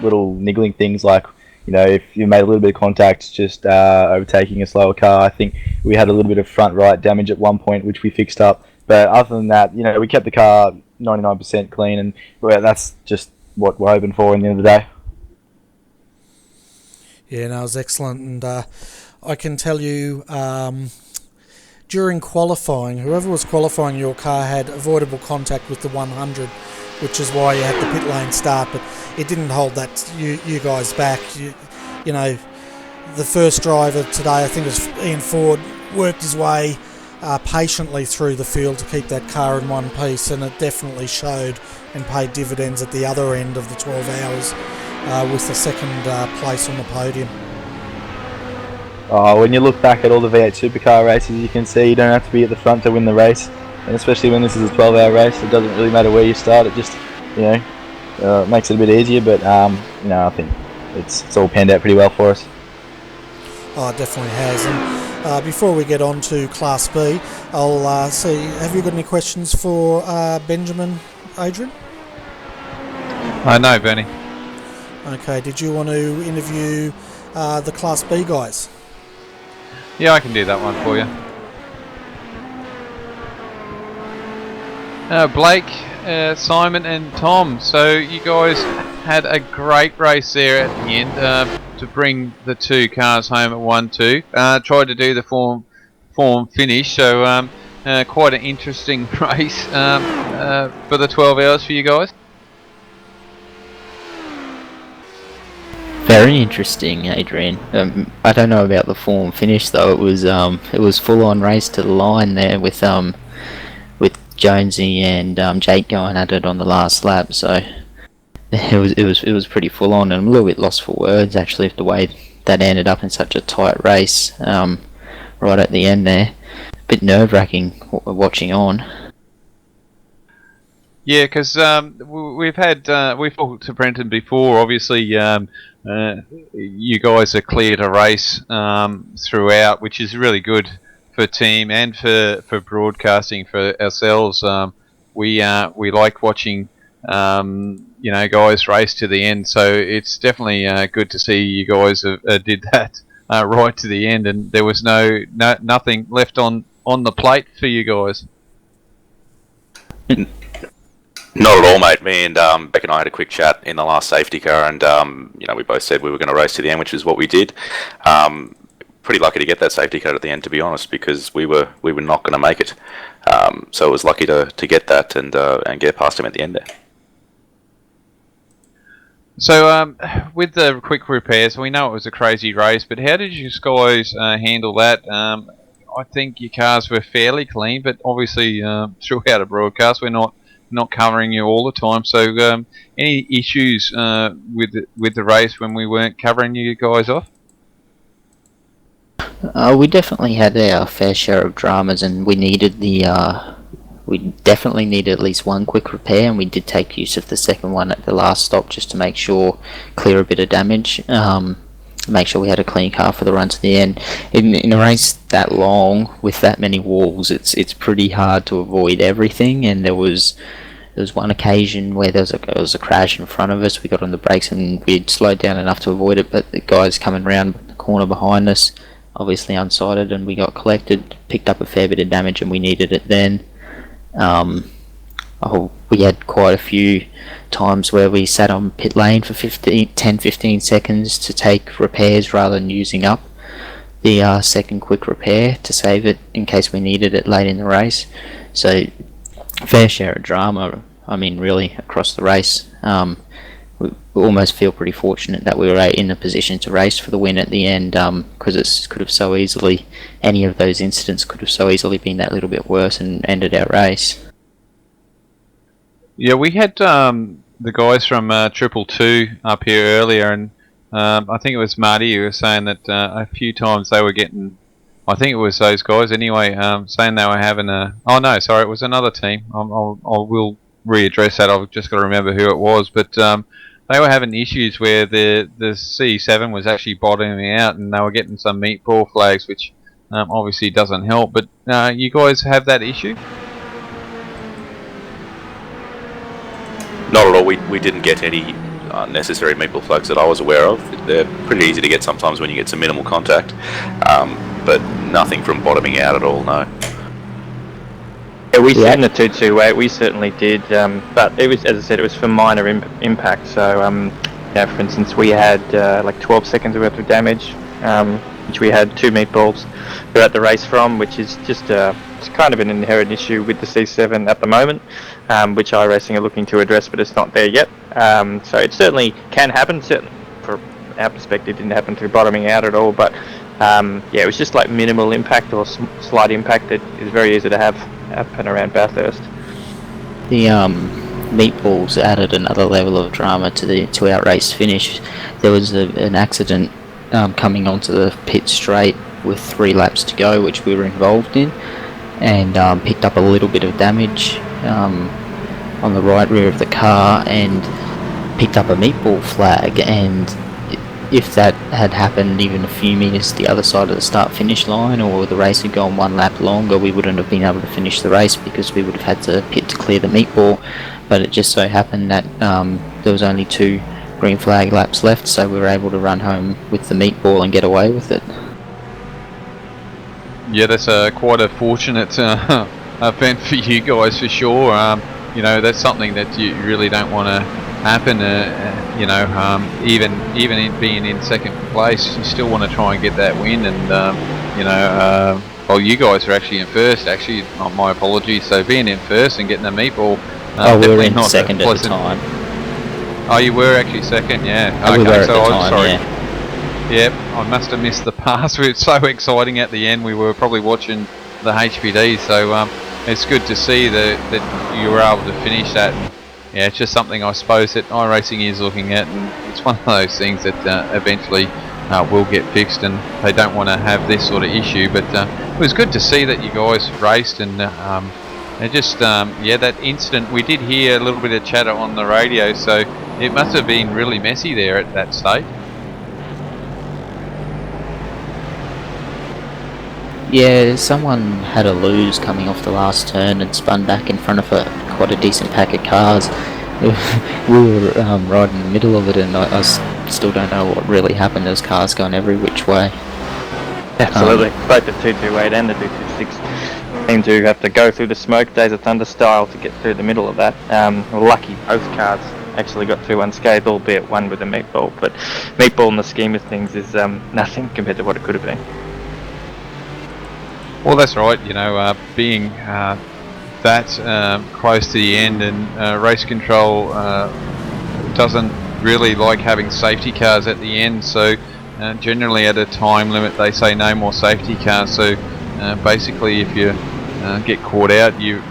little niggling things like, you know, if you made a little bit of contact just overtaking a slower car. I think we had a little bit of front right damage at one point, which we fixed up. But other than that, you know, we kept the car 99% clean, and that's just what we're hoping for in the end of the day. Yeah, no, it was excellent. And I can tell you, during qualifying, whoever was qualifying your car had avoidable contact with the 100, which is why you had the pit lane start, but it didn't hold that you guys back. You know, the first driver today, I think it was Ian Ford, worked his way patiently through the field to keep that car in one piece, and it definitely showed and paid dividends at the other end of the 12 hours with the second place on the podium. When you look back at all the V8 supercar races, you can see you don't have to be at the front to win the race. And especially when this is a 12-hour race, it doesn't really matter where you start. It just, you know, makes it a bit easier. But you know, I think it's all panned out pretty well for us. Oh, it definitely has. And before we get on to Class B, I'll see. Have you got any questions for Benjamin, Adrian? No, Bernie. Okay. Did you want to interview the Class B guys? Yeah, I can do that one for you. Blake, Simon and Tom, so you guys had a great race there at the end to bring the two cars home at 1-2. Tried to do the form finish, so quite an interesting race for the 12 hours for you guys. Very interesting, Adrian. I don't know about the form finish though. It was full on race to the line there with Jonesy and Jake going at it on the last lap. So it was pretty full on, and I'm a little bit lost for words actually the way that ended up in such a tight race right at the end there. A bit nerve wracking watching on. Yeah, because we've talked to Brenton before. Obviously, you guys are clear to race throughout, which is really good for team and for broadcasting for ourselves. We like watching guys race to the end. So it's definitely good to see you guys did that right to the end, and there was nothing left on the plate for you guys. Not at all, mate. Me and Beck and I had a quick chat in the last safety car, and we both said we were going to race to the end, which is what we did. Pretty lucky to get that safety car at the end, to be honest, because we were not going to make it. So it was lucky to get that and get past him at the end there. So with the quick repairs, we know it was a crazy race, but how did you guys handle that? I think your cars were fairly clean, but obviously throughout a broadcast, we're not covering you all the time. So any issues with the race when we weren't covering you guys off? We definitely had our fair share of dramas, and we definitely needed at least one quick repair, and we did take use of the second one at the last stop just to make sure clear a bit of damage. make sure we had a clean car for the run to the end. In a race that long with that many walls, it's pretty hard to avoid everything. And there was one occasion where there was a crash in front of us. We got on the brakes and we'd slowed down enough to avoid it, but the guys coming round the corner behind us, obviously unsighted, and we got collected, picked up a fair bit of damage, and we needed it then. We had quite a few times where we sat on pit lane for 10-15 seconds to take repairs rather than using up the second quick repair to save it in case we needed it late in the race. So fair share of drama, I mean, really across the race. We almost feel pretty fortunate that we were in a position to race for the win at the end, because it could have so easily, any of those incidents could have so easily been that little bit worse and ended our race. Yeah, we had the guys from 222 up here earlier, and I think it was Marty who was saying that a few times they were getting, I think it was those guys anyway, saying they were having a, oh no, sorry, it was another team. I will readdress that, I've just got to remember who it was, but they were having issues where the C7 was actually bottoming out and they were getting some meatball flags, which obviously doesn't help, but you guys have that issue? Not at all. We didn't get any unnecessary meatball flags that I was aware of. They're pretty easy to get sometimes when you get some minimal contact, but nothing from bottoming out at all, no. Yeah, we said in the 228, we certainly did, but it was, as I said, it was for minor impact. So, for instance, we had like 12 seconds worth of damage, which we had 2 meatballs throughout the race from, which is just it's kind of an inherent issue with the C7 at the moment, which iRacing are looking to address, but it's not there yet. So it certainly can happen. Certainly, from our perspective, it didn't happen through bottoming out at all, but it was just like minimal impact or slight impact that is very easy to have happen around Bathurst. The meatballs added another level of drama to our race finish. There was an accident coming onto the pit straight with 3 laps to go, which we were involved in, and picked up a little bit of damage on the right rear of the car and picked up a meatball flag. And if that had happened even a few metres the other side of the start-finish line, or the race had gone 1 lap longer, we wouldn't have been able to finish the race because we would have had to pit to clear the meatball. But it just so happened that there was only 2 green flag laps left, so we were able to run home with the meatball and get away with it. Yeah, that's quite a fortunate event for you guys for sure. That's something that you really don't want to happen. Even in being in second place, you still want to try and get that win. And well, you guys are actually in first. Actually, my apologies. So being in first and getting a meatball. We were in second at the time. Oh, you were actually second, yeah. Okay, we were at the time, sorry. yeah. Yep, I must have missed the pass. It was so exciting at the end. We were probably watching the HPD, so it's good to see that you were able to finish that. And, yeah, it's just something I suppose that iRacing is looking at, and it's one of those things that eventually will get fixed, and they don't want to have this sort of issue. But it was good to see that you guys raced, and that incident, we did hear a little bit of chatter on the radio, so it must have been really messy there at that state. Yeah, someone had a lose coming off the last turn and spun back in front of quite a decent pack of cars. We were right in the middle of it, and I still don't know what really happened. There's cars going every which way. Absolutely. Both the 228 and the 226 seem to have to go through the smoke, Days of Thunder style, to get through the middle of that. Lucky both cars actually got through unscathed, albeit one with a meatball, but meatball in the scheme of things is nothing compared to what it could have been. Well, that's right. Being that close to the end, and race control doesn't really like having safety cars at the end, so generally at a time limit they say no more safety cars. So basically, if you get caught out, you're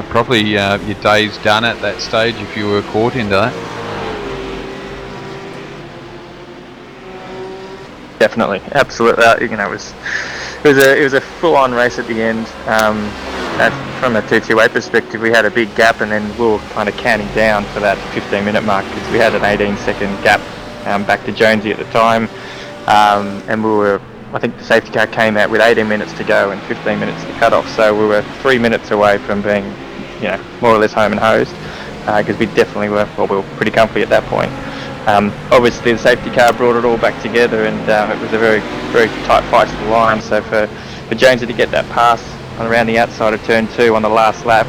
probably your day's done at that stage if you were caught into that. Definitely, absolutely. It was a full-on race at the end. From a 228 perspective, we had a big gap, and then we were kind of counting down for that 15-minute mark because we had an 18-second gap back to Jonesy at the time, and we were. I think the safety car came out with 18 minutes to go and 15 minutes to cut off, so we were 3 minutes away from being, more or less home and hosed, because we definitely were. Well, we were pretty comfy at that point. Obviously, the safety car brought it all back together, and it was a very, very tight fight to the line. So for Jonesy to get that pass around the outside of turn 2 on the last lap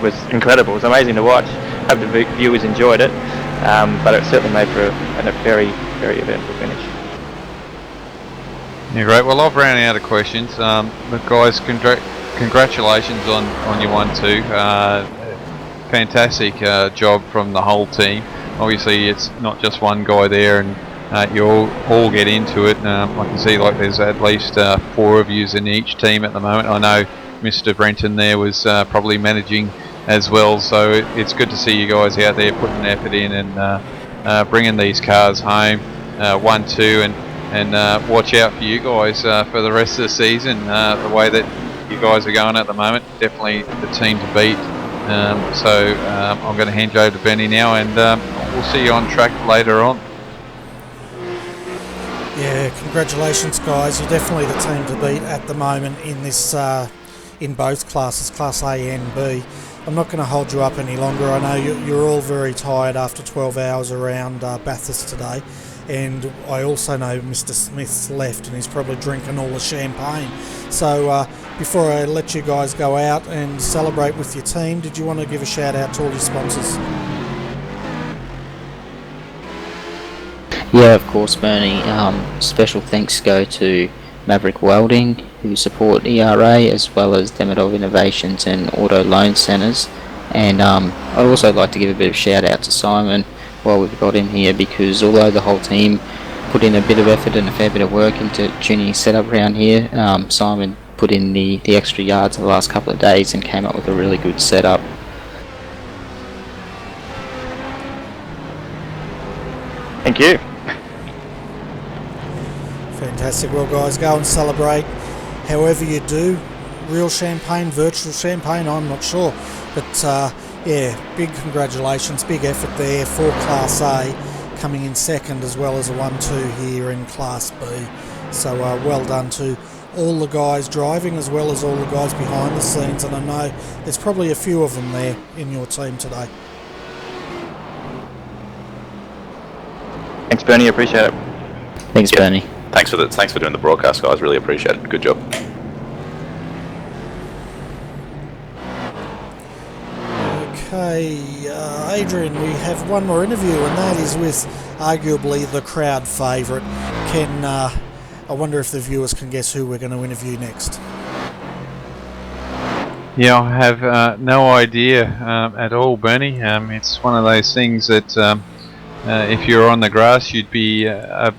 was incredible. It was amazing to watch. Hope the viewers enjoyed it, but it certainly made for a very, very eventful finish. Yeah, great. Well, I've ran out of questions. But guys, congratulations on your 1-2. Fantastic job from the whole team. Obviously, it's not just one guy there, and you all get into it. I can see there's at least 4 of yous in each team at the moment. I know Mr. Brenton there was probably managing as well, so it's good to see you guys out there putting effort in and bringing these cars home 1-2, and watch out for you guys for the rest of the season. The way that you guys are going at the moment, definitely the team to beat. So I'm going to hand you over to Benny now, and we'll see you on track later on. Yeah, congratulations, guys. You're definitely the team to beat at the moment in this, in both classes, Class A and B. I'm not going to hold you up any longer. I know you're all very tired after 12 hours around Bathurst today. And I also know Mr. Smith's left and he's probably drinking all the champagne. So before I let you guys go out and celebrate with your team, did you want to give a shout out to all your sponsors? Yeah, of course, Bernie. Special thanks go to Maverick Welding, who support ERA, as well as Demidov Innovations and Auto Loan Centres. And I'd also like to give a bit of shout out to Simon while we've got him here, because although the whole team put in a bit of effort and a fair bit of work into tuning setup around here, Simon put in the extra yards the last couple of days and came up with a really good setup. Thank you. Fantastic. Well, guys, go and celebrate however you do. Real champagne, virtual champagne, I'm not sure. But yeah, big congratulations, big effort there for Class A, coming in second, as well as a 1-2 here in Class B. So well done to all the guys driving, as well as all the guys behind the scenes, and I know there's probably a few of them there in your team today. Thanks, Bernie, appreciate it. Thanks, Bernie. Thanks for doing the broadcast, guys. Really appreciate it. Good job. Okay, Adrian, we have one more interview, and that is with arguably the crowd favourite. Ken, I wonder if the viewers can guess who we're going to interview next. Yeah, I have no idea at all, Bernie. It's one of those things that if you're on the grass, you'd be a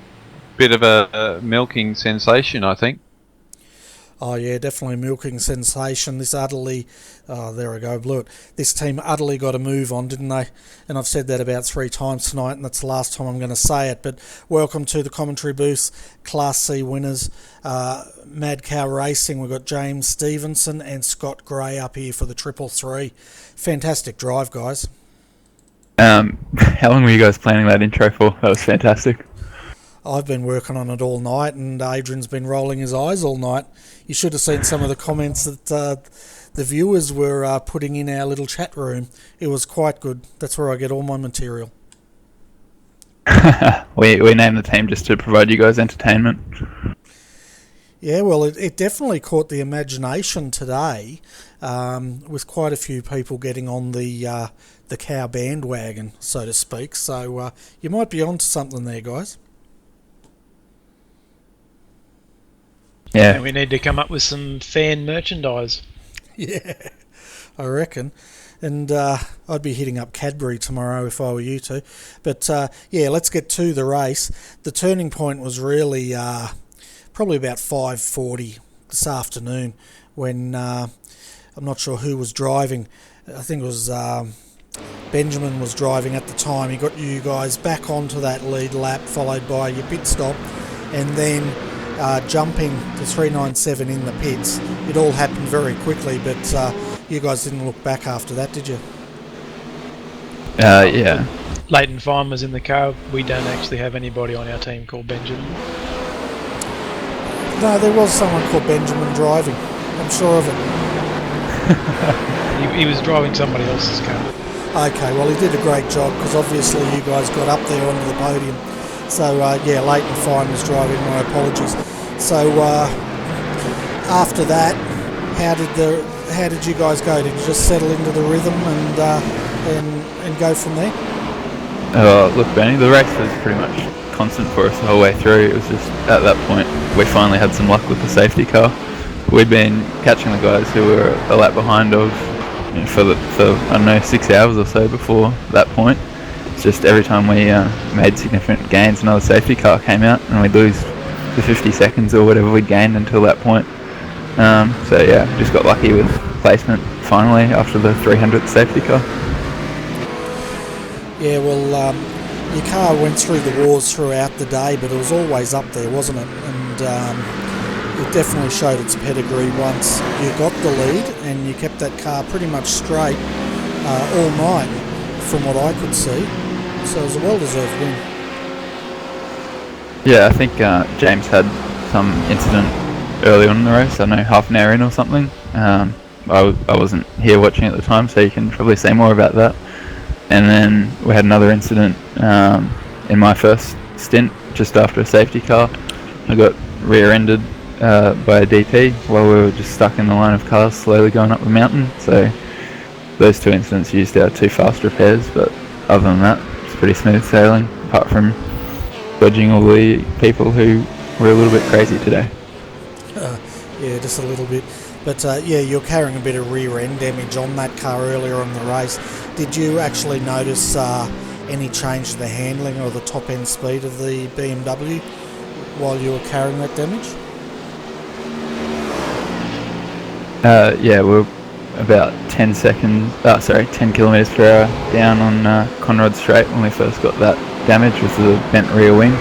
bit of a milking sensation, I think. Oh yeah, definitely milking sensation. This utterly, there we go, blew it. This team utterly got a move on, didn't they? And I've said that about 3 times tonight, and that's the last time I'm going to say it. But welcome to the commentary booth, Class C winners, Mad Cow Racing. We've got James Stevenson and Scott Gray up here for the 333. Fantastic drive, guys. How long were you guys planning that intro for? That was fantastic. I've been working on it all night, and Adrian's been rolling his eyes all night. You should have seen some of the comments that the viewers were putting in our little chat room. It was quite good. That's where I get all my material. we named the team just to provide you guys entertainment. Yeah, well, it definitely caught the imagination today, with quite a few people getting on the cow bandwagon, so to speak. So you might be onto something there, guys. Yeah. And we need to come up with some fan merchandise. Yeah, I reckon. And I'd be hitting up Cadbury tomorrow if I were you two. But yeah, let's get to the race. The turning point was really probably about 5:40 this afternoon when I'm not sure who was driving. I think it was Benjamin was driving at the time. He got you guys back onto that lead lap, followed by your pit stop, and then jumping to 397 in the pits. It all happened very quickly, but you guys didn't look back after that, did you? Yeah. Leighton Fine was in the car, we don't actually have anybody on our team called Benjamin. No, there was someone called Benjamin driving. I'm sure of it. He was driving somebody else's car. Okay, well he did a great job because obviously you guys got up there onto the podium. So yeah, Leighton Fine was driving. My apologies. So after that, how did you guys go? Did you just settle into the rhythm and go from there? Look, Benny, the race was pretty much constant for us the whole way through. It was just at that point we finally had some luck with the safety car. We'd been catching the guys who were a lap behind of for I don't know 6 hours or so before that point. It's just every time we made significant gains, another safety car came out and we'd lose the 50 seconds or whatever we'd gained until that point. So yeah, just got lucky with placement finally after the 300th safety car. Yeah, well, your car went through the wars throughout the day, but it was always up there, wasn't it? And it definitely showed its pedigree once you got the lead, and you kept that car pretty much straight all night, from what I could see. So it was a well-deserved win. Yeah, I think James had some incident early on in the race. I don't know, half an hour in or something. I wasn't here watching at the time, so you can probably say more about that. And then we had another incident in my first stint, just after a safety car. I got rear-ended by a DP while we were just stuck in the line of cars slowly going up the mountain. So those two incidents used our two fast repairs, but other than that, it's pretty smooth sailing, apart from dodging all the people who were a little bit crazy today. Yeah, just a little bit. But yeah, you're carrying a bit of rear end damage on that car earlier in the race. Did you actually notice any change to the handling or the top end speed of the BMW while you were carrying that damage? Yeah, we're about 10 kilometres per hour down on Conrod Straight when we first got that damage with the bent rear wing.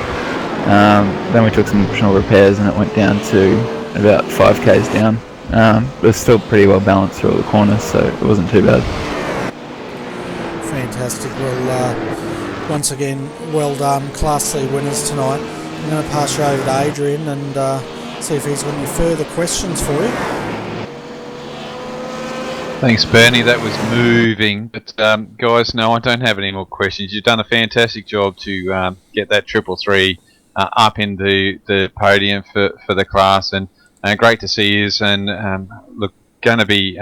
Then we took some optional repairs and it went down to about 5 k's down. It was still pretty well balanced through all the corners, so it wasn't too bad. Fantastic. Well, once again, well done. Class C winners tonight. I'm going to pass you over to Adrian and see if he's got any further questions for you. Thanks, Bernie. That was moving. But guys, no, I don't have any more questions. You've done a fantastic job to get that 333 up into the podium for the class, and great to see you. And look, going to be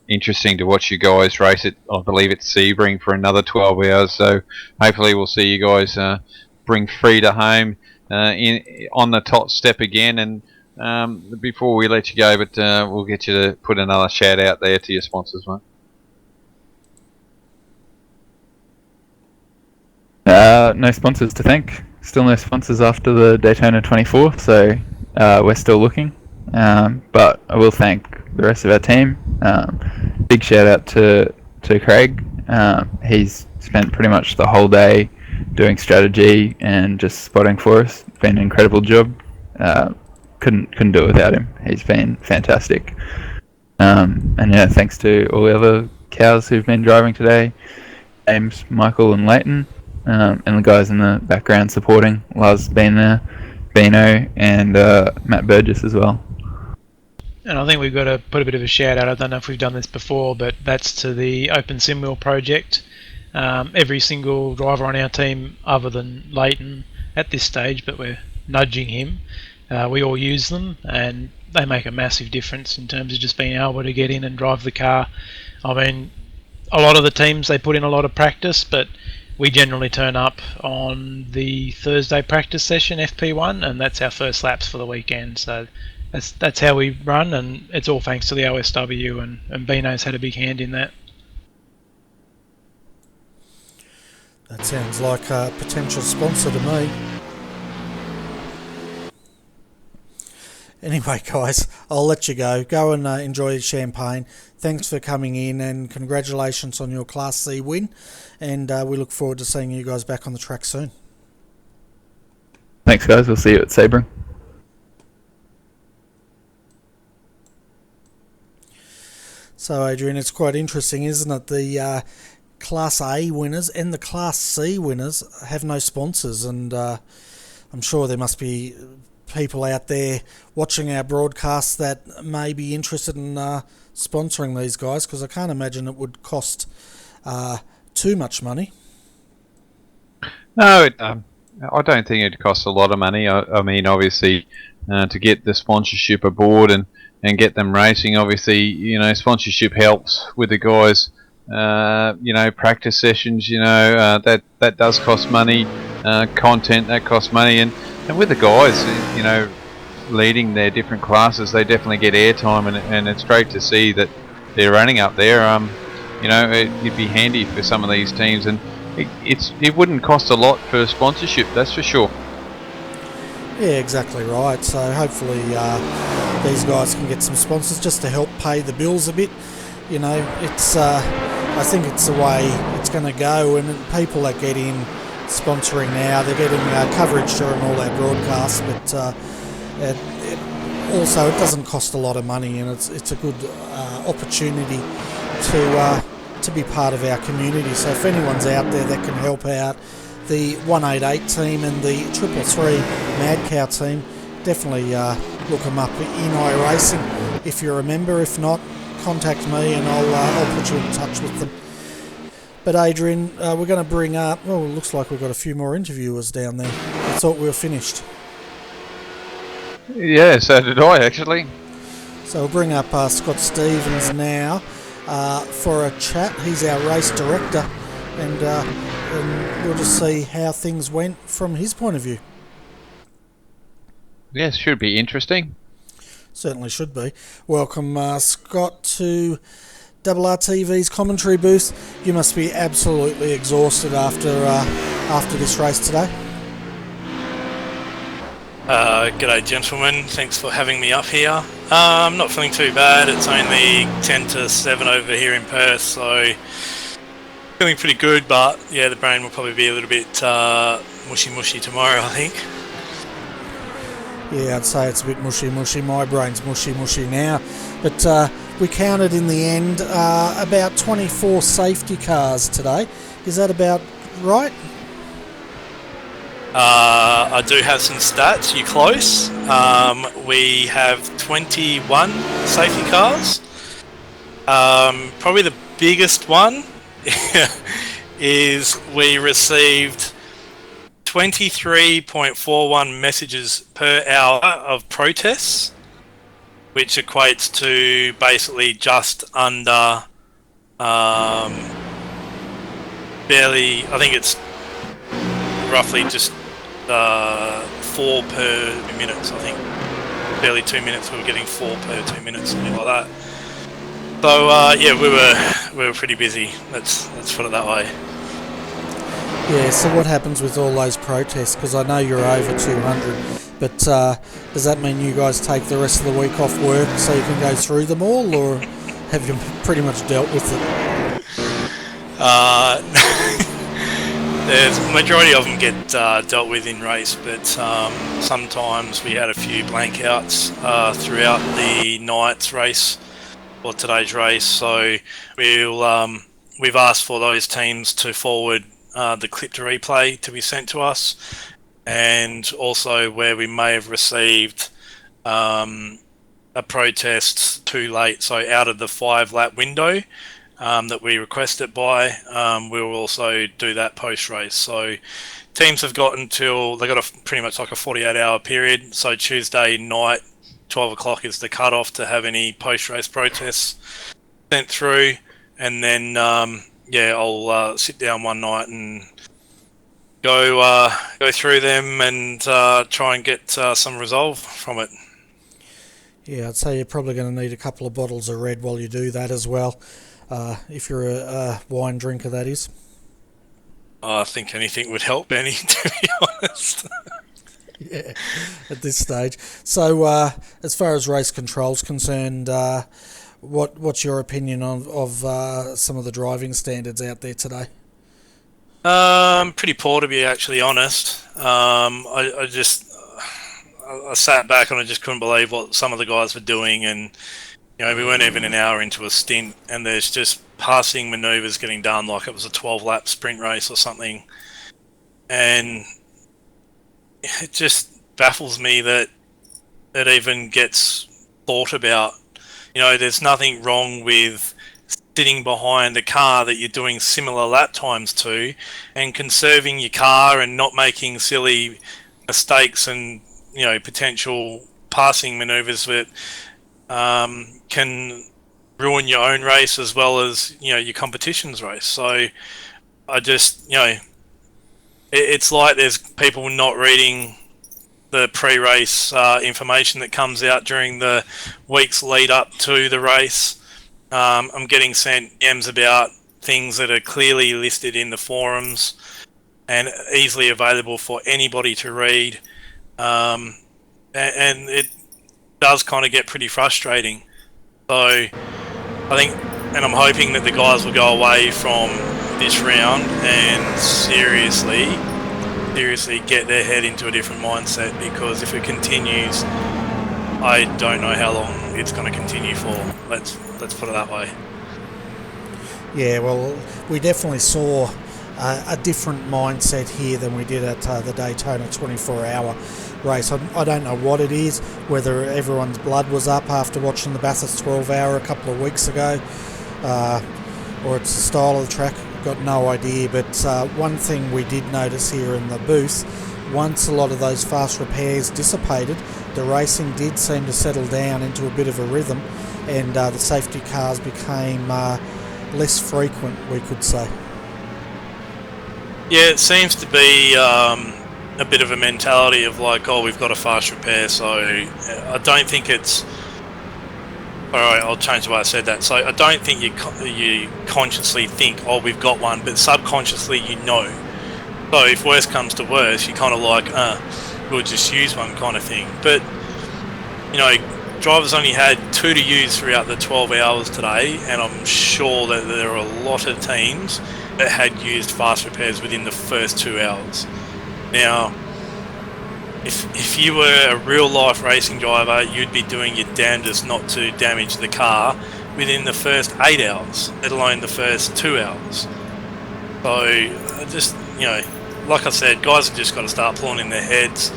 interesting to watch you guys race it. I believe it's Sebring for another 12 hours. So hopefully we'll see you guys bring Frida home on the top step again. And before we let you go, but we'll get you to put another shout out there to your sponsors, mate. No sponsors to thank. Still no sponsors after the Daytona 24, so we're still looking. But I will thank the rest of our team. Big shout out to Craig. He's spent pretty much the whole day doing strategy and just spotting for us. It's been an incredible job. Couldn't do it without him. He's been fantastic. And yeah, thanks to all the other cows who've been driving today, James, Michael and Leighton, and the guys in the background supporting. Lars been there, Bino and Matt Burgess as well. And I think we've got to put a bit of a shout out. I don't know if we've done this before, but that's to the Open Simwheel project. Every single driver on our team, other than Leighton at this stage, but we're nudging him, we all use them, and they make a massive difference in terms of just being able to get in and drive the car. I mean, a lot of the teams, they put in a lot of practice, but we generally turn up on the Thursday practice session, FP1, and that's our first laps for the weekend. So that's how we run, and it's all thanks to the OSW, and Bino's had a big hand in that. That sounds like a potential sponsor to me. Anyway, guys, I'll let you go. Go and enjoy the champagne. Thanks for coming in, and congratulations on your Class C win. And we look forward to seeing you guys back on the track soon. Thanks, guys. We'll see you at Sebring. So, Adrian, it's quite interesting, isn't it? The Class A winners and the Class C winners have no sponsors, and I'm sure there must be people out there watching our broadcast that may be interested in sponsoring these guys, because I can't imagine it would cost too much money. No, I don't think it costs a lot of money. I mean, obviously, to get the sponsorship aboard and get them racing, obviously, sponsorship helps with the guys. Practice sessions, that does cost money. Content, that costs money, and with the guys, leading their different classes, they definitely get airtime, and it's great to see that they're running up there. It'd be handy for some of these teams, and it wouldn't cost a lot for sponsorship, that's for sure. Yeah, exactly right. So hopefully these guys can get some sponsors just to help pay the bills a bit. It's I think it's the way it's going to go, and people that get in sponsoring now, they're getting coverage during all our broadcasts, but also it doesn't cost a lot of money, and it's a good opportunity to be part of our community. So if anyone's out there that can help out the 188 team and the 333 Mad Cow team, definitely look them up in iRacing if you're a member. If not, contact me and I'll put you in touch with them. But Adrian, we're going to bring up, well, it looks like we've got a few more interviewers down there. I thought we were finished. Yeah, so did I, actually. So we'll bring up Scott Stevens now for a chat. He's our race director, and we'll just see how things went from his point of view. Yes, should be interesting. Certainly should be. Welcome, Scott, to RRTV's commentary booth. You must be absolutely exhausted after this race today. G'day gentlemen, thanks for having me up here. I'm not feeling too bad. It's only 10 to 7 over here in Perth, so feeling pretty good, but yeah, the brain will probably be a little bit mushy tomorrow, I think. Yeah, I'd say it's a bit mushy. My brain's mushy now. But we counted in the end about 24 safety cars today. Is that about right? I do have some stats. You're close. We have 21 safety cars. Probably the biggest one is we received 23.41 messages per hour of protests, which equates to basically just under barely, I think it's roughly just 4 per minute. So I think barely 2 minutes, we were getting 4 per 2 minutes, something like that. So yeah, we were pretty busy, let's put it that way. Yeah, so what happens with all those protests? Because I know you're over 200, but does that mean you guys take the rest of the week off work so you can go through them all, or have you pretty much dealt with it? The majority of them get dealt with in race, but sometimes we had a few blankouts throughout the night's race or today's race, so we've asked for those teams to forward the clip to replay to be sent to us, and also where we may have received a protest too late, so out of the 5-lap window that we requested by, we will also do that post-race. So teams have got until, they got pretty much like a 48-hour period, so Tuesday night 12 o'clock is the cut-off to have any post-race protests sent through, and then yeah, I'll sit down one night and go through them and try and get some resolve from it. Yeah, I'd say you're probably going to need a couple of bottles of red while you do that as well, if you're a wine drinker, that is. I think anything would help, Benny, to be honest. Yeah, at this stage. So, as far as race control's concerned, what's your opinion of some of the driving standards out there today? Pretty poor, to be actually honest. I sat back and I just couldn't believe what some of the guys were doing, and we weren't even an hour into a stint, and there's just passing manoeuvres getting done like it was a 12-lap sprint race or something. And it just baffles me that it even gets thought about. There's nothing wrong with sitting behind a car that you're doing similar lap times to and conserving your car and not making silly mistakes and, potential passing manoeuvres that can ruin your own race as well as, your competition's race. So I just, it's like there's people not reading the pre-race information that comes out during the weeks lead up to the race. I'm getting sent DMs about things that are clearly listed in the forums and easily available for anybody to read. And it does kind of get pretty frustrating. So I think, and I'm hoping that the guys will go away from this round and seriously get their head into a different mindset, because if it continues, I don't know how long it's going to continue for. Let's put it that way. Yeah, well, we definitely saw a different mindset here than we did at the Daytona 24-hour race. I don't know what it is, whether everyone's blood was up after watching the Bathurst 12-hour a couple of weeks ago, or it's the style of the track. Got no idea, but one thing we did notice here in the booth, once a lot of those fast repairs dissipated, the racing did seem to settle down into a bit of a rhythm, and the safety cars became less frequent, we could say. Yeah, it seems to be a bit of a mentality of like, oh, we've got a fast repair, so I don't think it's... Alright, I'll change the way I said that. So I don't think you consciously think, oh, we've got one, but subconsciously you know. So if worse comes to worse, you're kind of like, we'll just use one kind of thing. But, drivers only had 2 to use throughout the 12 hours today, and I'm sure that there are a lot of teams that had used fast repairs within the first 2 hours. Now, if you were a real-life racing driver, you'd be doing your damnedest not to damage the car within the first 8 hours, let alone the first 2 hours. So, just, like I said, guys have just got to start pulling in their heads.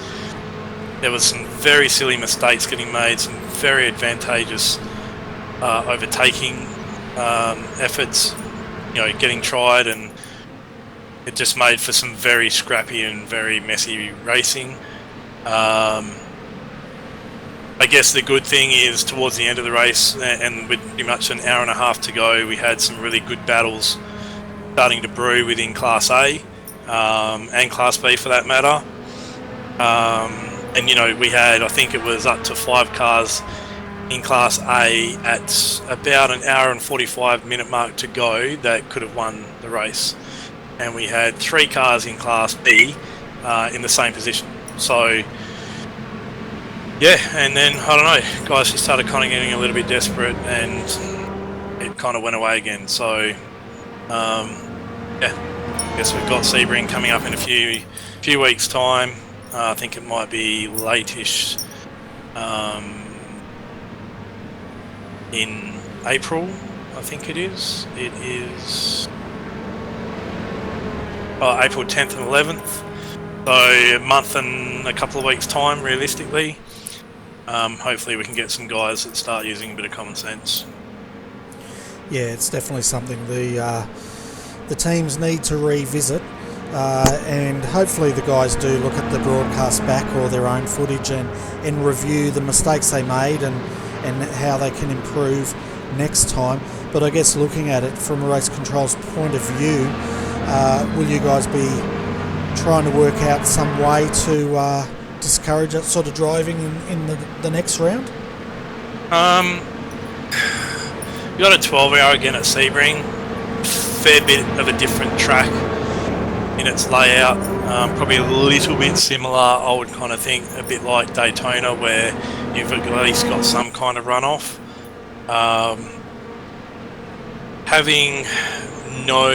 There was some very silly mistakes getting made, some very advantageous overtaking efforts, getting tried, and it just made for some very scrappy and very messy racing. I guess the good thing is towards the end of the race, and with pretty much an hour and a half to go, we had some really good battles starting to brew within Class A and Class B for that matter. And we had, I think it was up to 5 cars in Class A at about an hour and 45 minute mark to go that could have won the race. And we had 3 cars in Class B in the same position. So, yeah, and then, I don't know, guys just started kind of getting a little bit desperate, and it kind of went away again. So, yeah, I guess we've got Sebring coming up in a few weeks' time. I think it might be late-ish in April, I think it is. It is April 10th and 11th. So a month and a couple of weeks' time, realistically. Hopefully we can get some guys that start using a bit of common sense. Yeah, it's definitely something the teams need to revisit, and hopefully the guys do look at the broadcast back or their own footage and review the mistakes they made and how they can improve next time. But I guess looking at it from a race control's point of view, will you guys be trying to work out some way to discourage that sort of driving in the next round? We got a 12-hour again at Sebring. Fair bit of a different track in its layout. Probably a little bit similar, I would kind of think, a bit like Daytona, where you've at least got some kind of runoff. Having no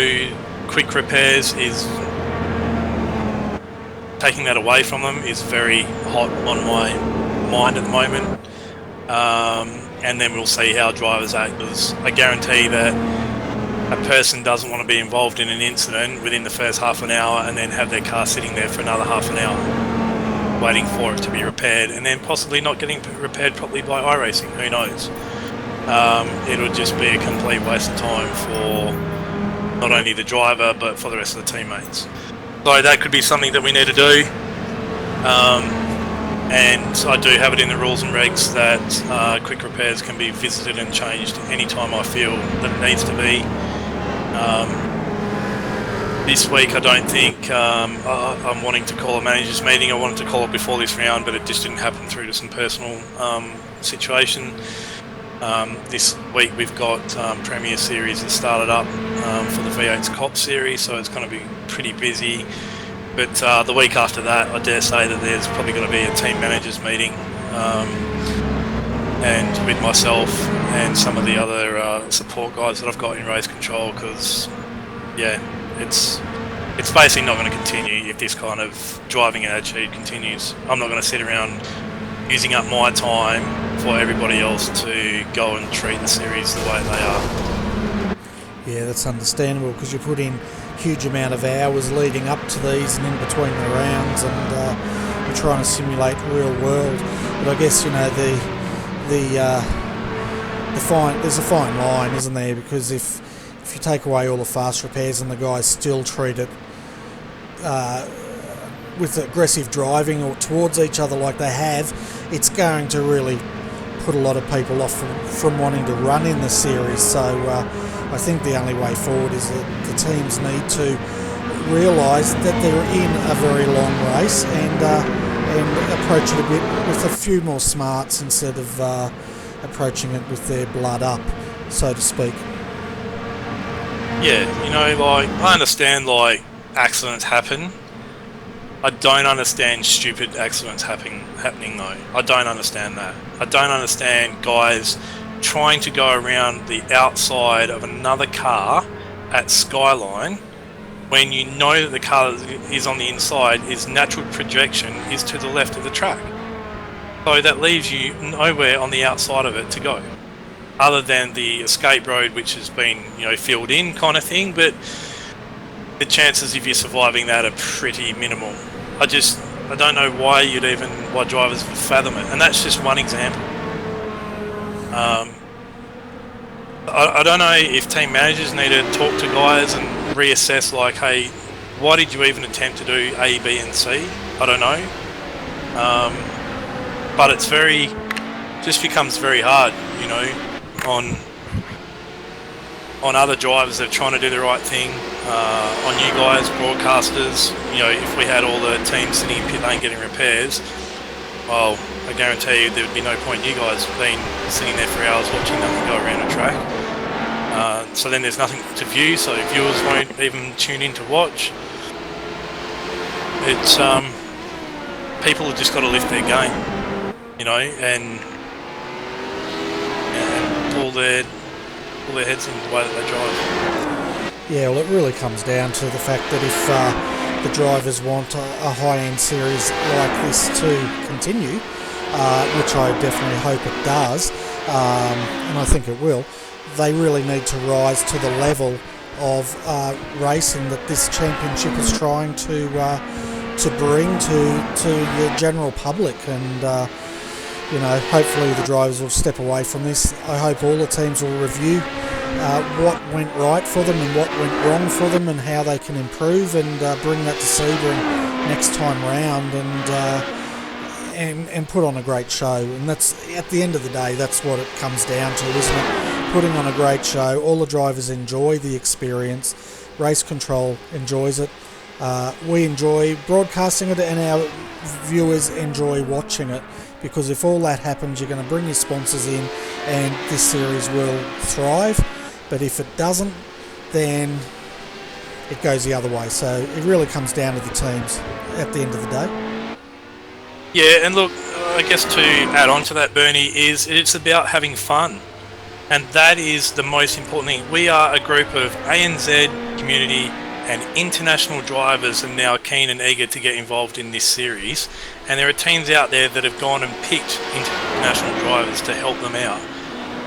quick repairs is... taking that away from them is very hot on my mind at the moment. and then we'll see how drivers act. Because I guarantee that a person doesn't want to be involved in an incident within the first half an hour and then have their car sitting there for another half an hour waiting for it to be repaired, and then possibly not getting repaired properly by iRacing. Who knows? It'll just be a complete waste of time for not only the driver but for the rest of the teammates. So that could be something that we need to do. And I do have it in the rules and regs that quick repairs can be visited and changed anytime I feel that it needs to be. This week I don't think I'm wanting to call a managers meeting. I wanted to call it before this round, but it just didn't happen through to some personal situation. This week we've got Premier Series that started up for the V8's Cop Series, so it's going to be pretty busy. But the week after that, I dare say that there's probably going to be a team managers meeting, and with myself and some of the other support guys that I've got in race control, because yeah, it's basically not going to continue if this kind of driving attitude continues. I'm not going to sit around using up my time for everybody else to go and treat the series the way they are. Yeah, that's understandable, because you put in huge amount of hours leading up to these and in between the rounds, and you're trying to simulate real world. But I guess, you know, there's a fine line, isn't there? Because if you take away all the fast repairs and the guys still treat it with aggressive driving or towards each other like they have, it's going to really put a lot of people off from wanting to run in the series. So I think the only way forward is that the teams need to realise that they're in a very long race and approach it a bit with a few more smarts instead of approaching it with their blood up, so to speak. Yeah, you know, like, I understand, like, accidents happen. I don't understand stupid accidents happening though. I don't understand that. I don't understand guys trying to go around the outside of another car at Skyline when you know that the car that is on the inside, its natural projection is to the left of the track. So that leaves you nowhere on the outside of it to go, other than the escape road, which has been, you know, filled in kind of thing, but the chances of you surviving that are pretty minimal. I don't know why drivers would fathom it, and that's just one example. I don't know if team managers need to talk to guys and reassess, like, hey, why did you even attempt to do A, B and C? I don't know. But it's just becomes very hard, you know, on other drivers that are trying to do the right thing, on you guys, broadcasters. You know, if we had all the teams sitting in pit lane getting repairs, well, I guarantee you there would be no point you guys being sitting there for hours watching nothing go around a track. So then there's nothing to view, so viewers won't even tune in to watch. It's people have just got to lift their game, you know, and pull their heads in the way that they drive. Yeah, well, it really comes down to the fact that if the drivers want a high-end series like this to continue, which I definitely hope it does, and I think it will, they really need to rise to the level of racing that this championship is trying to bring to the general public. And you know, hopefully the drivers will step away from this. I hope all the teams will review what went right for them and what went wrong for them, and how they can improve and bring that to Sebring next time round, and put on a great show. And that's, at the end of the day, that's what it comes down to, isn't it? Putting on a great show. All the drivers enjoy the experience. Race Control enjoys it. We enjoy broadcasting it, and our viewers enjoy watching it. Because if all that happens, you're going to bring your sponsors in and this series will thrive. But if it doesn't, then it goes the other way. So it really comes down to the teams at the end of the day. Yeah, and look, I guess to add on to that, Bernie, is it's about having fun. And that is the most important thing. We are a group of ANZ community and international drivers are now keen and eager to get involved in this series, and there are teams out there that have gone and picked international drivers to help them out.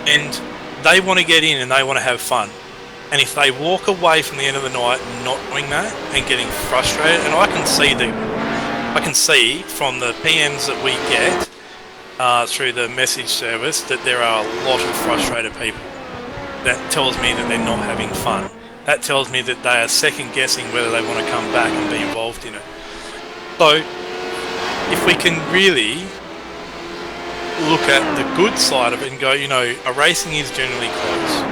and they want to get in and they want to have fun. And if they walk away from the end of the night not doing that and getting frustrated, and I can see from the PMs that we get through the message service that there are a lot of frustrated people. That tells me that they're not having fun. That tells me that they are second guessing whether they want to come back and be involved in it. So, if we can really look at the good side of it and go, you know, a racing is generally close.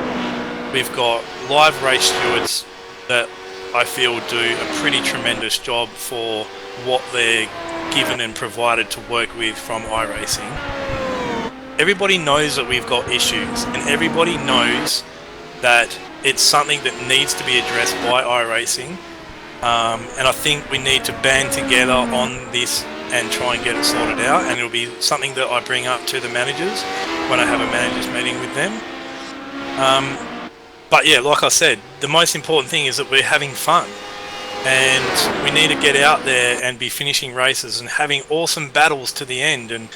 We've got live race stewards that I feel do a pretty tremendous job for what they're given and provided to work with from iRacing. Everybody knows that we've got issues, and everybody knows that it's something that needs to be addressed by iRacing, and I think we need to band together on this and try and get it sorted out, and it'll be something that I bring up to the managers when I have a managers meeting with them. But yeah, like I said, the most important thing is that we're having fun, and we need to get out there and be finishing races and having awesome battles to the end, and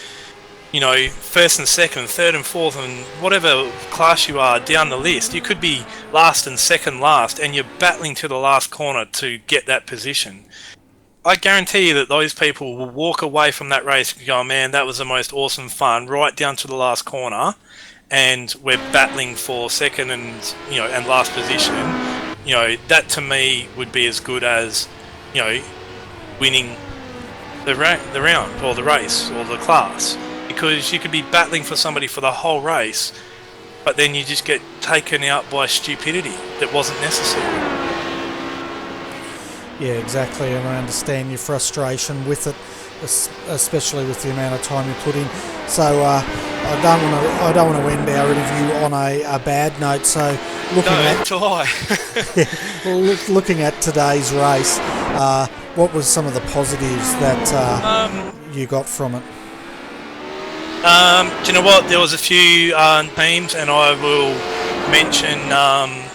you know, first and second, third and fourth, and whatever class you are down the list, you could be last and second last, and you're battling to the last corner to get that position. I guarantee you that those people will walk away from that race and go, man, that was the most awesome fun, right down to the last corner, and we're battling for second and, you know, and last position. You know, that to me would be as good as, you know, winning the round or the race or the class. Because you could be battling for somebody for the whole race, but then you just get taken out by stupidity that wasn't necessary. Yeah, exactly, and I understand your frustration with it, especially with the amount of time you put in. So I don't want to end our interview on a bad note. So looking at today's race, what was some of the positives that you got from it? Do you know what? There was a few teams, and I will mention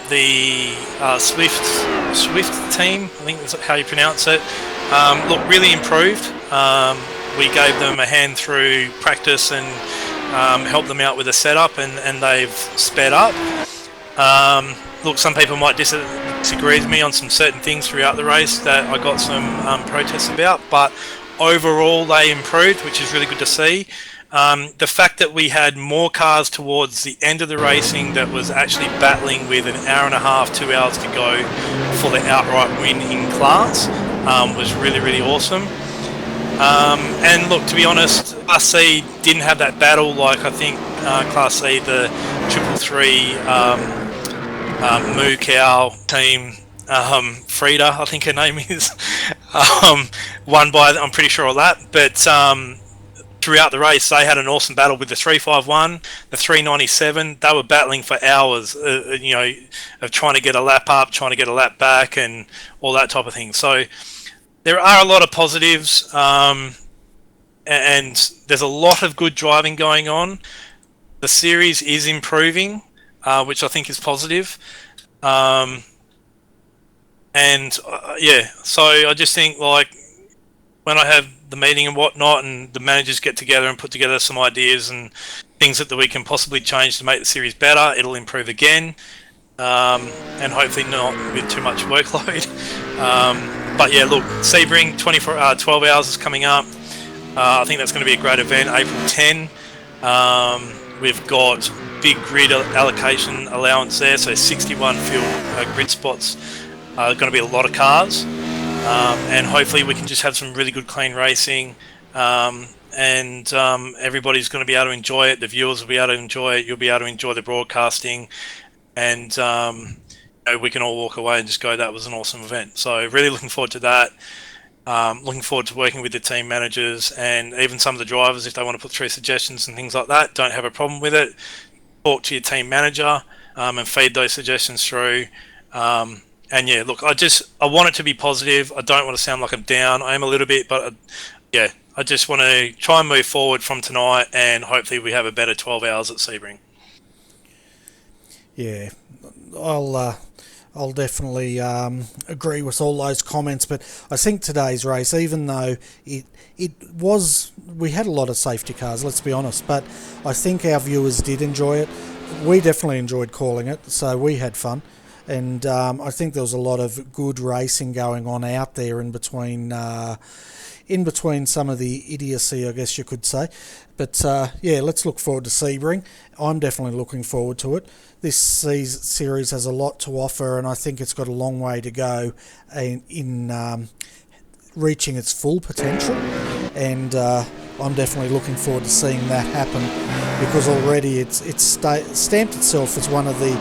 the Swift team. I think that's how you pronounce it. Look, really improved. We gave them a hand through practice and helped them out with the setup, and they've sped up. Look, some people might disagree with me on some certain things throughout the race that I got some protests about, but overall they improved, which is really good to see. The fact that we had more cars towards the end of the racing that was actually battling with an hour and a half, 2 hours to go for the outright win in class was really, really awesome. And look, to be honest, Class C didn't have that battle like I think Class C, the 333 Moo Cow team, Frida, I think her name is, won by, I'm pretty sure of that, but throughout the race, they had an awesome battle with the 351, the 397. They were battling for hours, you know, of trying to get a lap up, trying to get a lap back, and all that type of thing. So there are a lot of positives, and there's a lot of good driving going on. The series is improving, which I think is positive. Yeah, so I just think, like, when I have the meeting and whatnot, and the managers get together and put together some ideas and things that we can possibly change to make the series better, it'll improve again, and hopefully not with too much workload. But yeah, look, Sebring 12 hours is coming up. I think that's going to be a great event, April 10. We've got big grid allocation allowance there, so 61 field grid spots. Going to be a lot of cars. And hopefully we can just have some really good clean racing, and everybody's going to be able to enjoy it. The viewers will be able to enjoy it. You'll be able to enjoy the broadcasting, and you know, we can all walk away and just go, that was an awesome event. So really looking forward to that. Looking forward to working with the team managers and even some of the drivers if they want to put through suggestions and things like that. Don't have a problem with it. Talk to your team manager and feed those suggestions through. And yeah, look, I want it to be positive. I don't want to sound like I'm down. I am a little bit, but yeah, I just want to try and move forward from tonight, and hopefully we have a better 12 hours at Sebring. Yeah, I'll definitely agree with all those comments, but I think today's race, even though it was, we had a lot of safety cars, let's be honest, but I think our viewers did enjoy it. we definitely enjoyed calling it, so we had fun. And I think there was a lot of good racing going on out there in between some of the idiocy, I guess you could say. But yeah, let's look forward to Sebring. I'm definitely looking forward to it. This series has a lot to offer, and I think it's got a long way to go in reaching its full potential. And I'm definitely looking forward to seeing that happen, because already it's stamped itself as one of the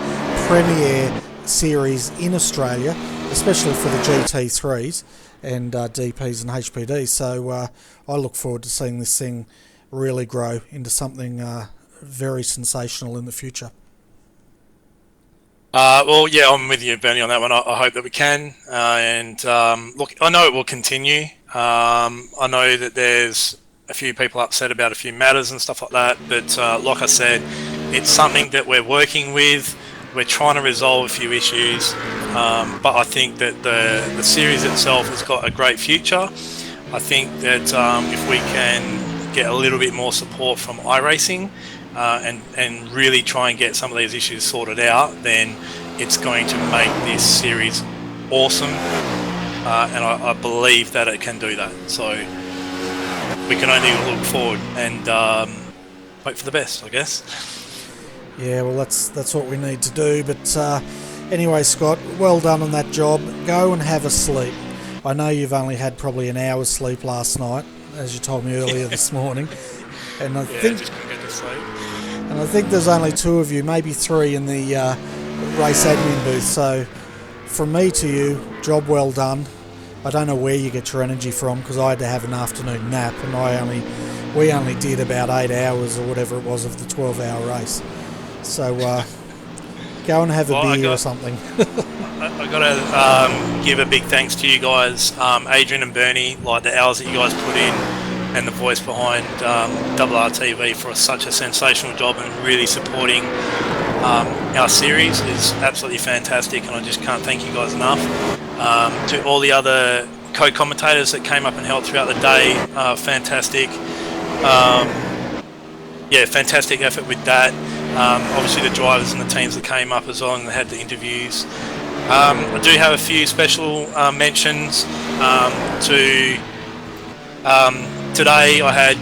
premier series in Australia, especially for the GT3s and DPs and HPDs. So I look forward to seeing this thing really grow into something very sensational in the future. Well, yeah, I'm with you, Bernie, on that one. I hope that we can. Look, I know it will continue. I know that there's a few people upset about a few matters and stuff like that, but like I said, it's something that we're working with. We're trying to resolve a few issues, but I think that the series itself has got a great future. I think that if we can get a little bit more support from iRacing and really try and get some of these issues sorted out, then it's going to make this series awesome, and I believe that it can do that. So we can only look forward and hope for the best, I guess. Yeah, well, that's what we need to do. But anyway, Scott, well done on that job. Go and have a sleep. I know you've only had probably an hour's sleep last night, as you told me earlier this morning. And I think just couldn't get to sleep. And I think there's only 2 of you, maybe 3 in the race admin booth. So from me to you, job well done. I don't know where you get your energy from, because I had to have an afternoon nap, and we only did about 8 hours or whatever it was of the 12-hour race. So go and have a beer or something. I got to give a big thanks to you guys, Adrian and Bernie, like the hours that you guys put in, and the voice behind RRTV for such a sensational job and really supporting our series is absolutely fantastic, and I just can't thank you guys enough. To all the other co-commentators that came up and helped throughout the day, fantastic. Yeah, fantastic effort with that. Obviously the drivers and the teams that came up as well and they had the interviews. I do have a few special mentions to today. I had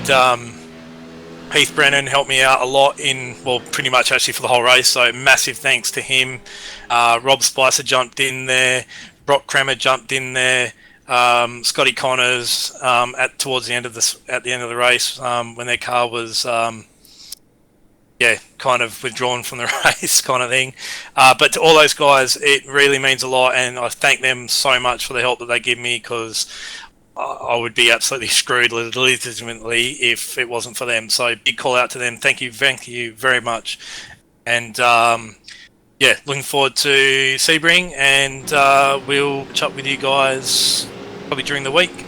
Heath Brennan help me out a lot pretty much actually for the whole race, so massive thanks to him. Rob Spicer jumped in there, Brock Kremer jumped in there, Scotty Connors towards the end of the race when their car was kind of withdrawn from the race kind of thing. But to all those guys, it really means a lot, and I thank them so much for the help that they give me, because I would be absolutely screwed legitimately if it wasn't for them. So big call out to them. Thank you very much. And looking forward to Sebring, and we'll chat with you guys probably during the week.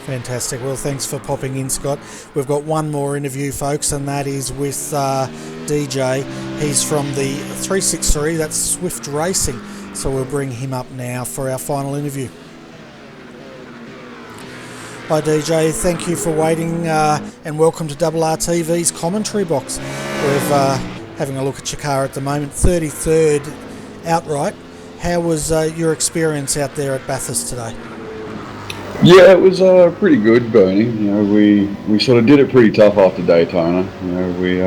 Fantastic. Well, thanks for popping in, Scott. We've got one more interview, folks, and that is with DJ. He's from the 363, that's Swift Racing. So we'll bring him up now for our final interview. Hi DJ, thank you for waiting and welcome to RRTV's commentary box. We're having a look at your car at the moment, 33rd outright. How was your experience out there at Bathurst today? Yeah, it was pretty good, Bernie. You know, we sort of did it pretty tough after Daytona. You know, we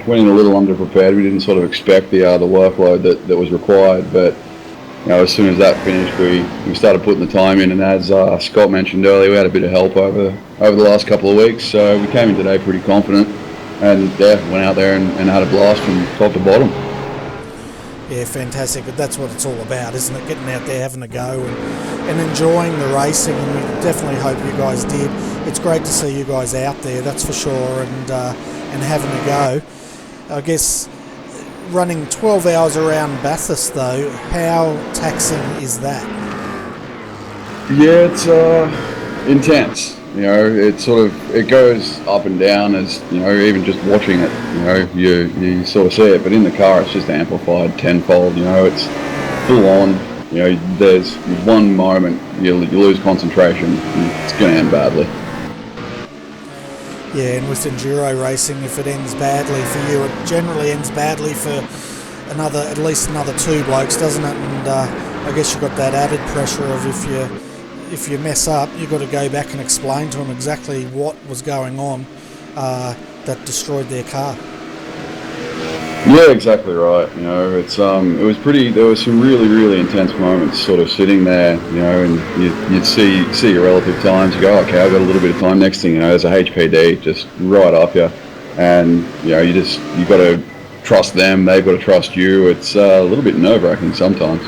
went in a little underprepared. We didn't sort of expect the workload that was required, but you know, as soon as that finished, we started putting the time in, and as Scott mentioned earlier, we had a bit of help over the last couple of weeks, so we came in today pretty confident, and went out there and had a blast from top to bottom. Yeah, fantastic, but that's what it's all about, isn't it? Getting out there, having a go, and enjoying the racing, and we definitely hope you guys did. It's great to see you guys out there, that's for sure, and having a go. I guess running 12 hours around Bathurst, though, how taxing is that? Yeah, it's intense. You know, it goes up and down, as you know, even just watching it, you know, you sort of see it, but in the car it's just amplified tenfold. You know, it's full on. You know, there's one moment you lose concentration, and it's going to end badly. Yeah, and with enduro racing, if it ends badly for you, it generally ends badly for at least another 2 blokes, doesn't it? And I guess you've got that added pressure of if you mess up, you've got to go back and explain to them exactly what was going on that destroyed their car. Yeah, exactly right. You know, it was pretty. There was some really intense moments, sort of sitting there, you know, and you'd see your relative times. You go, okay, I've got a little bit of time. Next thing you know, there's a HPD just right up you, and you know, you got to trust them. They've got to trust you. It's a little bit nerve-wracking sometimes.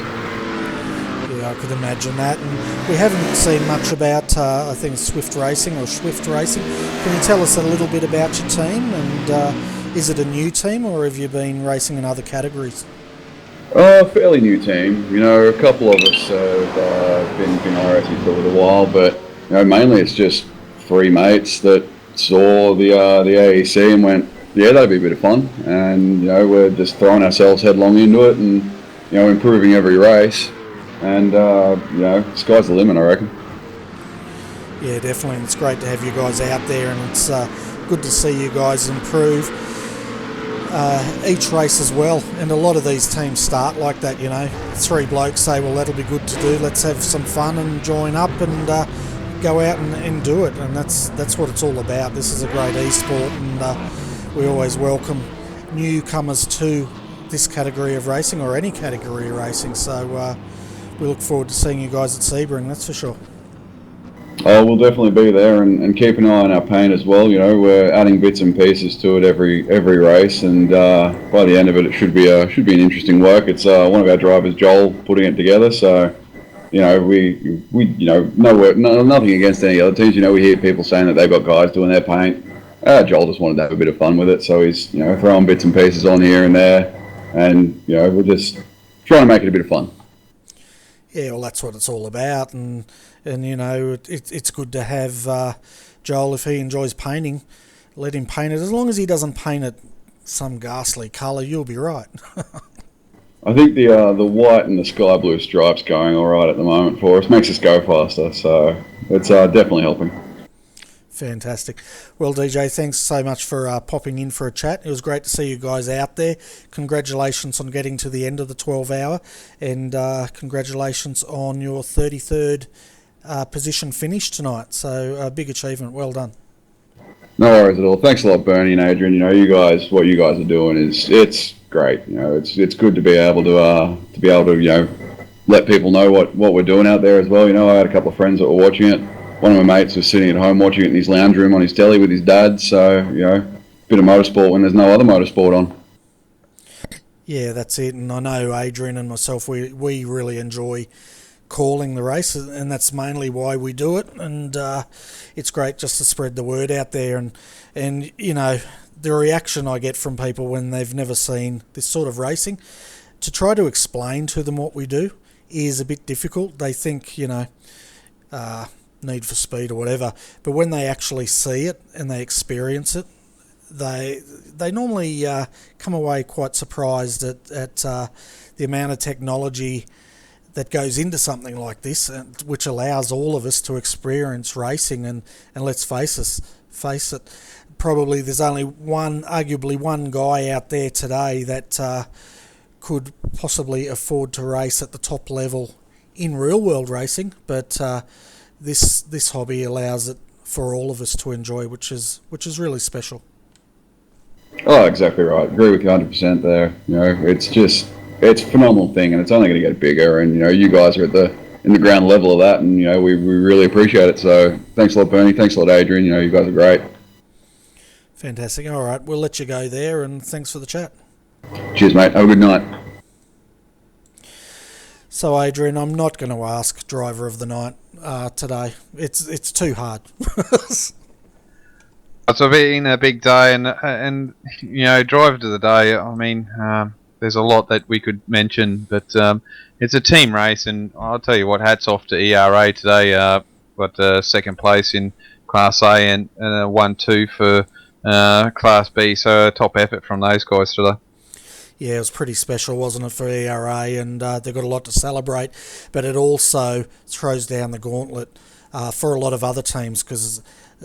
Yeah, I could imagine that. And we haven't seen much about, I think, Swift Racing. Can you tell us a little bit about your team? And is it a new team, or have you been racing in other categories? Fairly new team. You know, a couple of us have been iRacing for a little while, but you know, mainly it's just 3 mates that saw the AEC and went, yeah, that'd be a bit of fun. And you know, we're just throwing ourselves headlong into it, and you know, improving every race. And you know, sky's the limit, I reckon. Yeah, definitely. It's great to have you guys out there, and it's good to see you guys improve each race as well. And a lot of these teams start like that, you know. 3 blokes say, well, that'll be good to do. Let's have some fun and join up and go out and do it. And that's what it's all about. This is a great esport, and we always welcome newcomers to this category of racing, or any category of racing. So we look forward to seeing you guys at Sebring, that's for sure. We'll definitely be there, and keep an eye on our paint as well. You know, we're adding bits and pieces to it every race, and by the end of it, it should be an interesting work. It's one of our drivers, Joel, putting it together. So, you know, we you know, nothing against any other teams. You know, we hear people saying that they've got guys doing their paint. Joel just wanted to have a bit of fun with it, so he's, you know, throwing bits and pieces on here and there, and you know, we're just trying to make it a bit of fun. Yeah, well, that's what it's all about, and you know, it's good to have Joel, if he enjoys painting, let him paint it. As long as he doesn't paint it some ghastly colour, you'll be right. I think the white and the sky blue stripes going all right at the moment for us. Makes us go faster, so it's definitely helping. Fantastic. Well, DJ, thanks so much for popping in for a chat. It was great to see you guys out there. Congratulations on getting to the end of the 12 hour, and congratulations on your 33rd position finish tonight. So a big achievement. Well done. No worries at all. Thanks a lot, Bernie and Adrian. You know, what you guys are doing it's great. You know, it's good to be able to you know, let people know what we're doing out there as well. You know, I had a couple of friends that were watching it. One of my mates was sitting at home watching it in his lounge room on his telly with his dad. So, you know, bit of motorsport when there's no other motorsport on. Yeah, that's it. And I know Adrian and myself, we really enjoy calling the race, and that's mainly why we do it. And it's great just to spread the word out there. And you know, the reaction I get from people when they've never seen this sort of racing, to try to explain to them what we do is a bit difficult. They think, you know, Need for Speed or whatever, but when they actually see it and they experience it, they normally come away quite surprised at the amount of technology that goes into something like this, which allows all of us to experience racing. And let's face it, probably there's arguably one guy out there today that could possibly afford to race at the top level in real world racing, but this hobby allows it for all of us to enjoy, which is really special. Oh, exactly right. Agree with you 100% there. You know, it's a phenomenal thing, and it's only going to get bigger. And you know, you guys are in the ground level of that, and you know, we really appreciate it. So thanks a lot, Bernie. Thanks a lot, Adrian. You know, you guys are great. Fantastic. All right, we'll let you go there, and thanks for the chat. Cheers, mate. Have a good night. So, Adrian, I'm not going to ask driver of the night today. It's too hard. It's been a big day, and you know, driver of the day. I mean, there's a lot that we could mention, but it's a team race, and I'll tell you what. Hats off to ERA today. Got second place in Class A and 1-2 for Class B. So top effort from those guys today. Yeah, it was pretty special, wasn't it, for ERA, and they've got a lot to celebrate, but it also throws down the gauntlet for a lot of other teams, because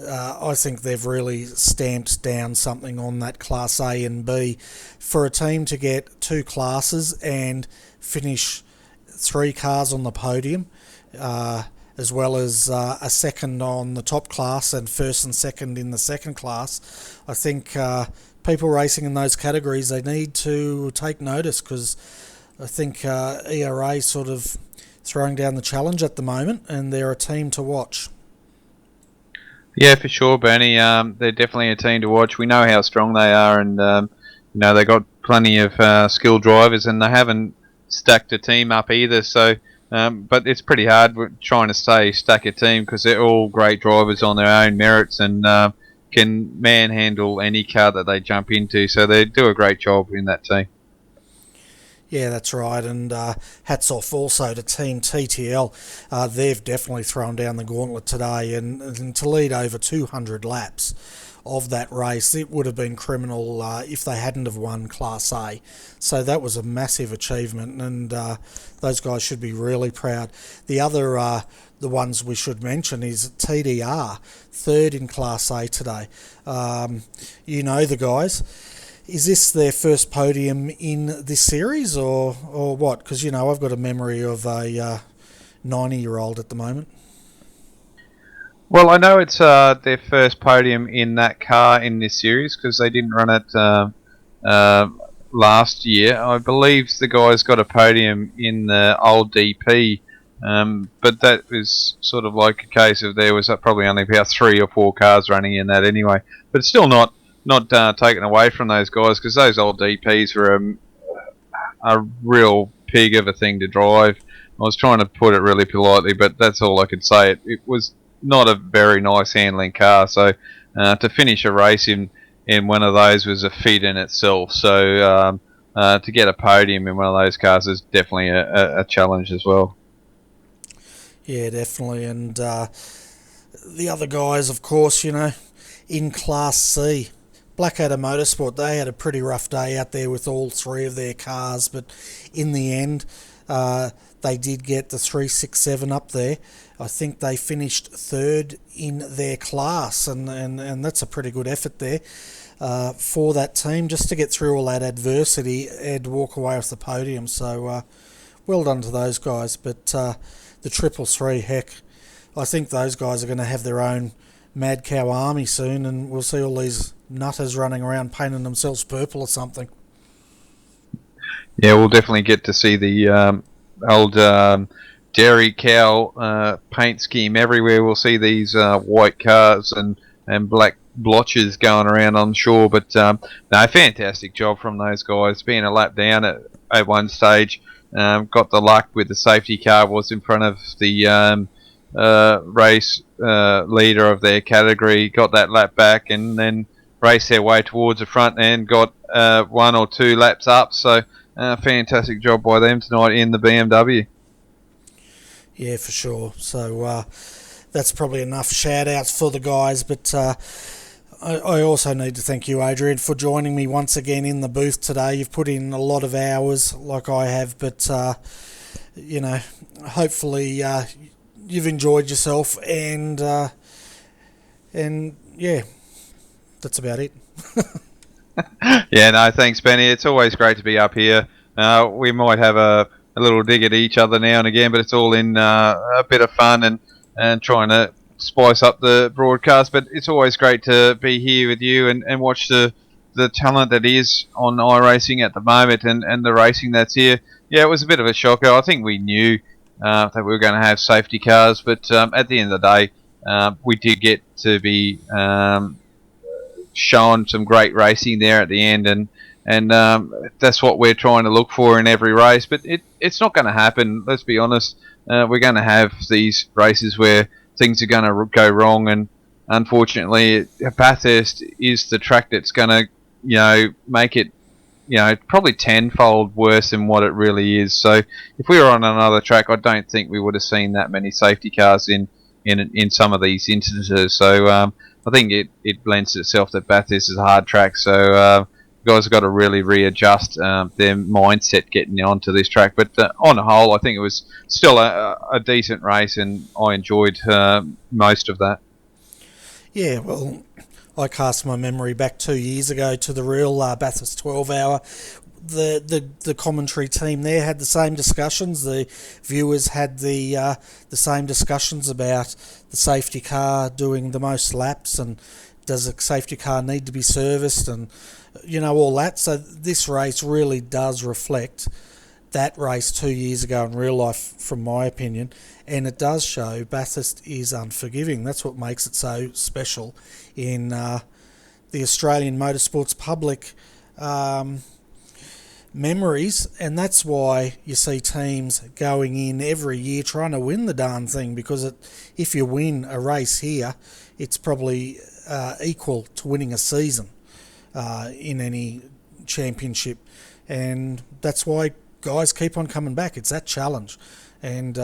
I think they've really stamped down something on that Class A and B. For a team to get 2 classes and finish 3 cars on the podium, as well as a second on the top class and first and second in the second class, I think people racing in those categories, they need to take notice, because I think ERA sort of throwing down the challenge at the moment, and they're a team to watch. Yeah, for sure, Bernie. They're definitely a team to watch. We know how strong they are, and they got plenty of skilled drivers, and they haven't stacked a team up either. So, but it's pretty hard trying to stack a team, because they're all great drivers on their own merits, and can manhandle any car that they jump into. So they do a great job in that team. Yeah, that's right, and hats off also to Team TTL. They've definitely thrown down the gauntlet today, and to lead over 200 laps of that race, it would have been criminal if they hadn't have won Class A. So that was a massive achievement, and those guys should be really proud. The other, the ones we should mention, is TDR, third in Class A today. You know the guys. Is this their first podium in this series, or what? Because, I've got a memory of a 90-year-old at the moment. Well, I know it's their first podium in that car in this series, because they didn't run it last year. I believe the guys got a podium in the old DP, but that was sort of like a case of there was probably only about 3 or 4 cars running in that anyway. But it's still not taken away from those guys, because those old DPs were a real pig of a thing to drive. I was trying to put it really politely, but that's all I could say. It was not a very nice handling car, so to finish a race in one of those was a feat in itself. So to get a podium in one of those cars is definitely a challenge as well. Yeah, definitely. And the other guys, of course, in Class C, Blackadder Motorsport, they had a pretty rough day out there with all 3 of their cars, but in the end, they did get the 367 up there. I think they finished 3rd in their class, and that's a pretty good effort there for that team, just to get through all that adversity and walk away with the podium. So well done to those guys. But the 333, heck, I think those guys are going to have their own mad cow army soon, and we'll see all these nutters running around painting themselves purple or something. Yeah, we'll definitely get to see the old dairy cow paint scheme everywhere. We'll see these white cars and black blotches going around, I'm sure. But no, fantastic job from those guys. Being a lap down at one stage, got the luck with the safety car was in front of the race leader of their category, got that lap back, and then raced their way towards the front and got 1 or 2 laps up. So fantastic job by them tonight in the BMW. Yeah, for sure. So that's probably enough shout outs for the guys, but I also need to thank you, Adrian, for joining me once again in the booth today. You've put in a lot of hours like I have, but hopefully you've enjoyed yourself, and yeah, that's about it. Yeah, no, thanks, Benny. It's always great to be up here. We might have a little dig at each other now and again, but it's all in a bit of fun and trying to spice up the broadcast. But it's always great to be here with you and watch the talent that is on iRacing at the moment and the racing that's here. Yeah, it was a bit of a shocker. I think we knew that we were going to have safety cars, but at the end of the day, we did get to be shown some great racing there at the end, and that's what we're trying to look for in every race. But it's not going to happen, let's be honest. We're going to have these races where things are going to go wrong, and unfortunately Bathurst is the track that's going to make it probably tenfold worse than what it really is. So if we were on another track, I don't think we would have seen that many safety cars in some of these instances. So I think it lends itself that Bathurst is a hard track. So guys have got to really readjust their mindset getting onto this track. But on the whole, I think it was still a decent race, and I enjoyed most of that. Yeah, well, I cast my memory back 2 years ago to the real Bathurst 12 hour. The commentary team there had the same discussions. The viewers had the same discussions about the safety car doing the most laps, and does a safety car need to be serviced, and all that. So this race really does reflect that race 2 years ago in real life, from my opinion, and it does show Bathurst is unforgiving. That's what makes it so special in the Australian motorsports public memories, and that's why you see teams going in every year trying to win the darn thing, because if you win a race here, it's probably equal to winning a season in any championship, and that's why guys keep on coming back. It's that challenge, and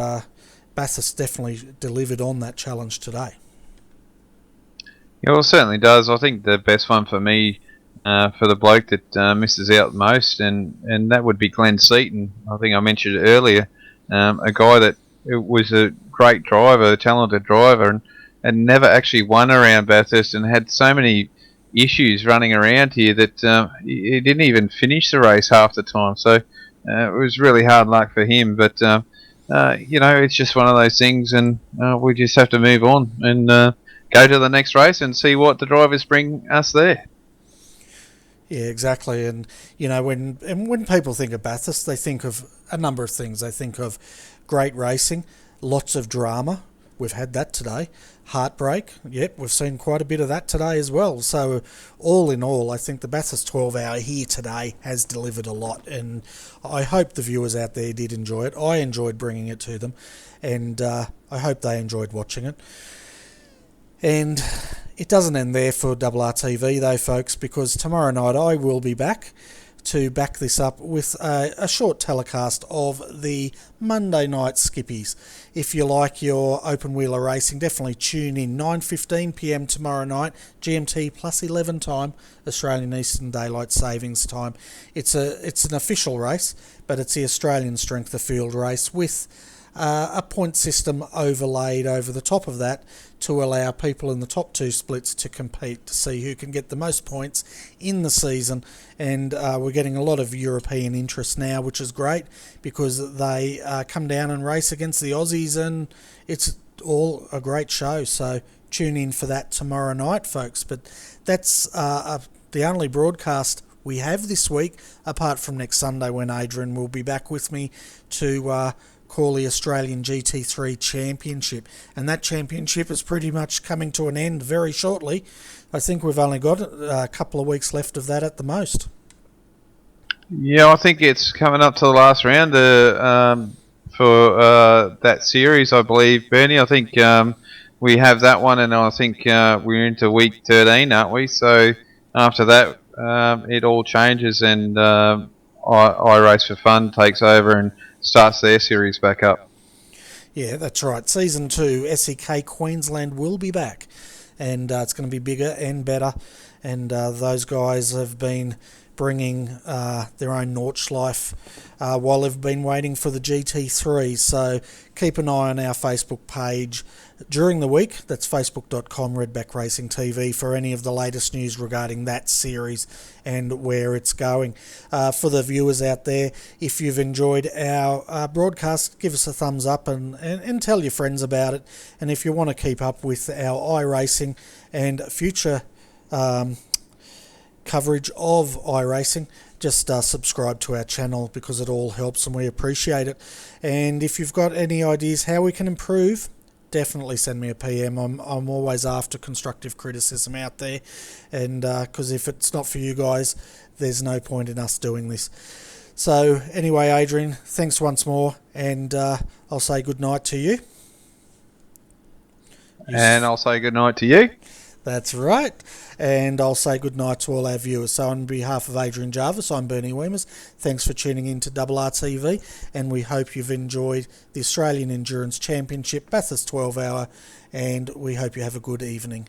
Bathurst definitely delivered on that challenge today. Yeah, well, it certainly does. I think the best one for me, for the bloke that misses out most, and that would be Glenn Seaton. I think I mentioned it earlier, a guy that was a great driver, a talented driver, and never actually won around Bathurst, and had so many issues running around here that he didn't even finish the race half the time. So it was really hard luck for him. But it's just one of those things, and we just have to move on and go to the next race and see what the drivers bring us there. Yeah, exactly. And when people think of Bathurst, they think of a number of things. They think of great racing, lots of drama. We've had that today. Heartbreak. Yep, we've seen quite a bit of that today as well. So all in all, I think the Bathurst 12 hour here today has delivered a lot, and I hope the viewers out there did enjoy it. I enjoyed bringing it to them, and I hope they enjoyed watching it. And it doesn't end there for RRTV though, folks, because tomorrow night I will be back to back this up with a short telecast of the Monday night skippies. If you like your open wheeler racing, definitely tune in 9:15pm tomorrow night, GMT plus 11 time, Australian Eastern Daylight Savings time. It's an official race, but it's the Australian Strength of Field race with a point system overlaid over the top of that to allow people in the top two splits to compete to see who can get the most points in the season. And we're getting a lot of European interest now, which is great, because they come down and race against the Aussies, and it's all a great show. So tune in for that tomorrow night, folks. But that's the only broadcast we have this week, apart from next Sunday when Adrian will be back with me to call the Australian GT3 Championship, and that championship is pretty much coming to an end very shortly. I think we've only got a couple of weeks left of that at the most. Yeah, I think it's coming up to the last round for that series, I believe, Bernie. I think we have that one, and I think we're into week 13, aren't we? So after that, it all changes, and iRace for Fun takes over and starts their series back up. Yeah, that's right. Season 2, SEK Queensland will be back, and it's going to be bigger and better, and those guys have been bringing their own Nordschleife while they've been waiting for the GT3. So keep an eye on our Facebook page during the week. That's facebook.com Redback Racing TV for any of the latest news regarding that series and where it's going. For the viewers out there, if you've enjoyed our broadcast, give us a thumbs up and tell your friends about it. And if you want to keep up with our iRacing and future coverage of iRacing, just subscribe to our channel, because it all helps and we appreciate it. And if you've got any ideas how we can improve, definitely send me a PM. I'm always after constructive criticism out there, and because if it's not for you guys, there's no point in us doing this. So anyway, Adrian, thanks once more, and I'll say good night to you. And I'll say good night to you. That's right. And I'll say good night to all our viewers. So on behalf of Adrian Jarvis, I'm Bernie Weemers. Thanks for tuning in to RRTV, and we hope you've enjoyed the Australian Endurance Championship Bathurst 12 hour, and we hope you have a good evening.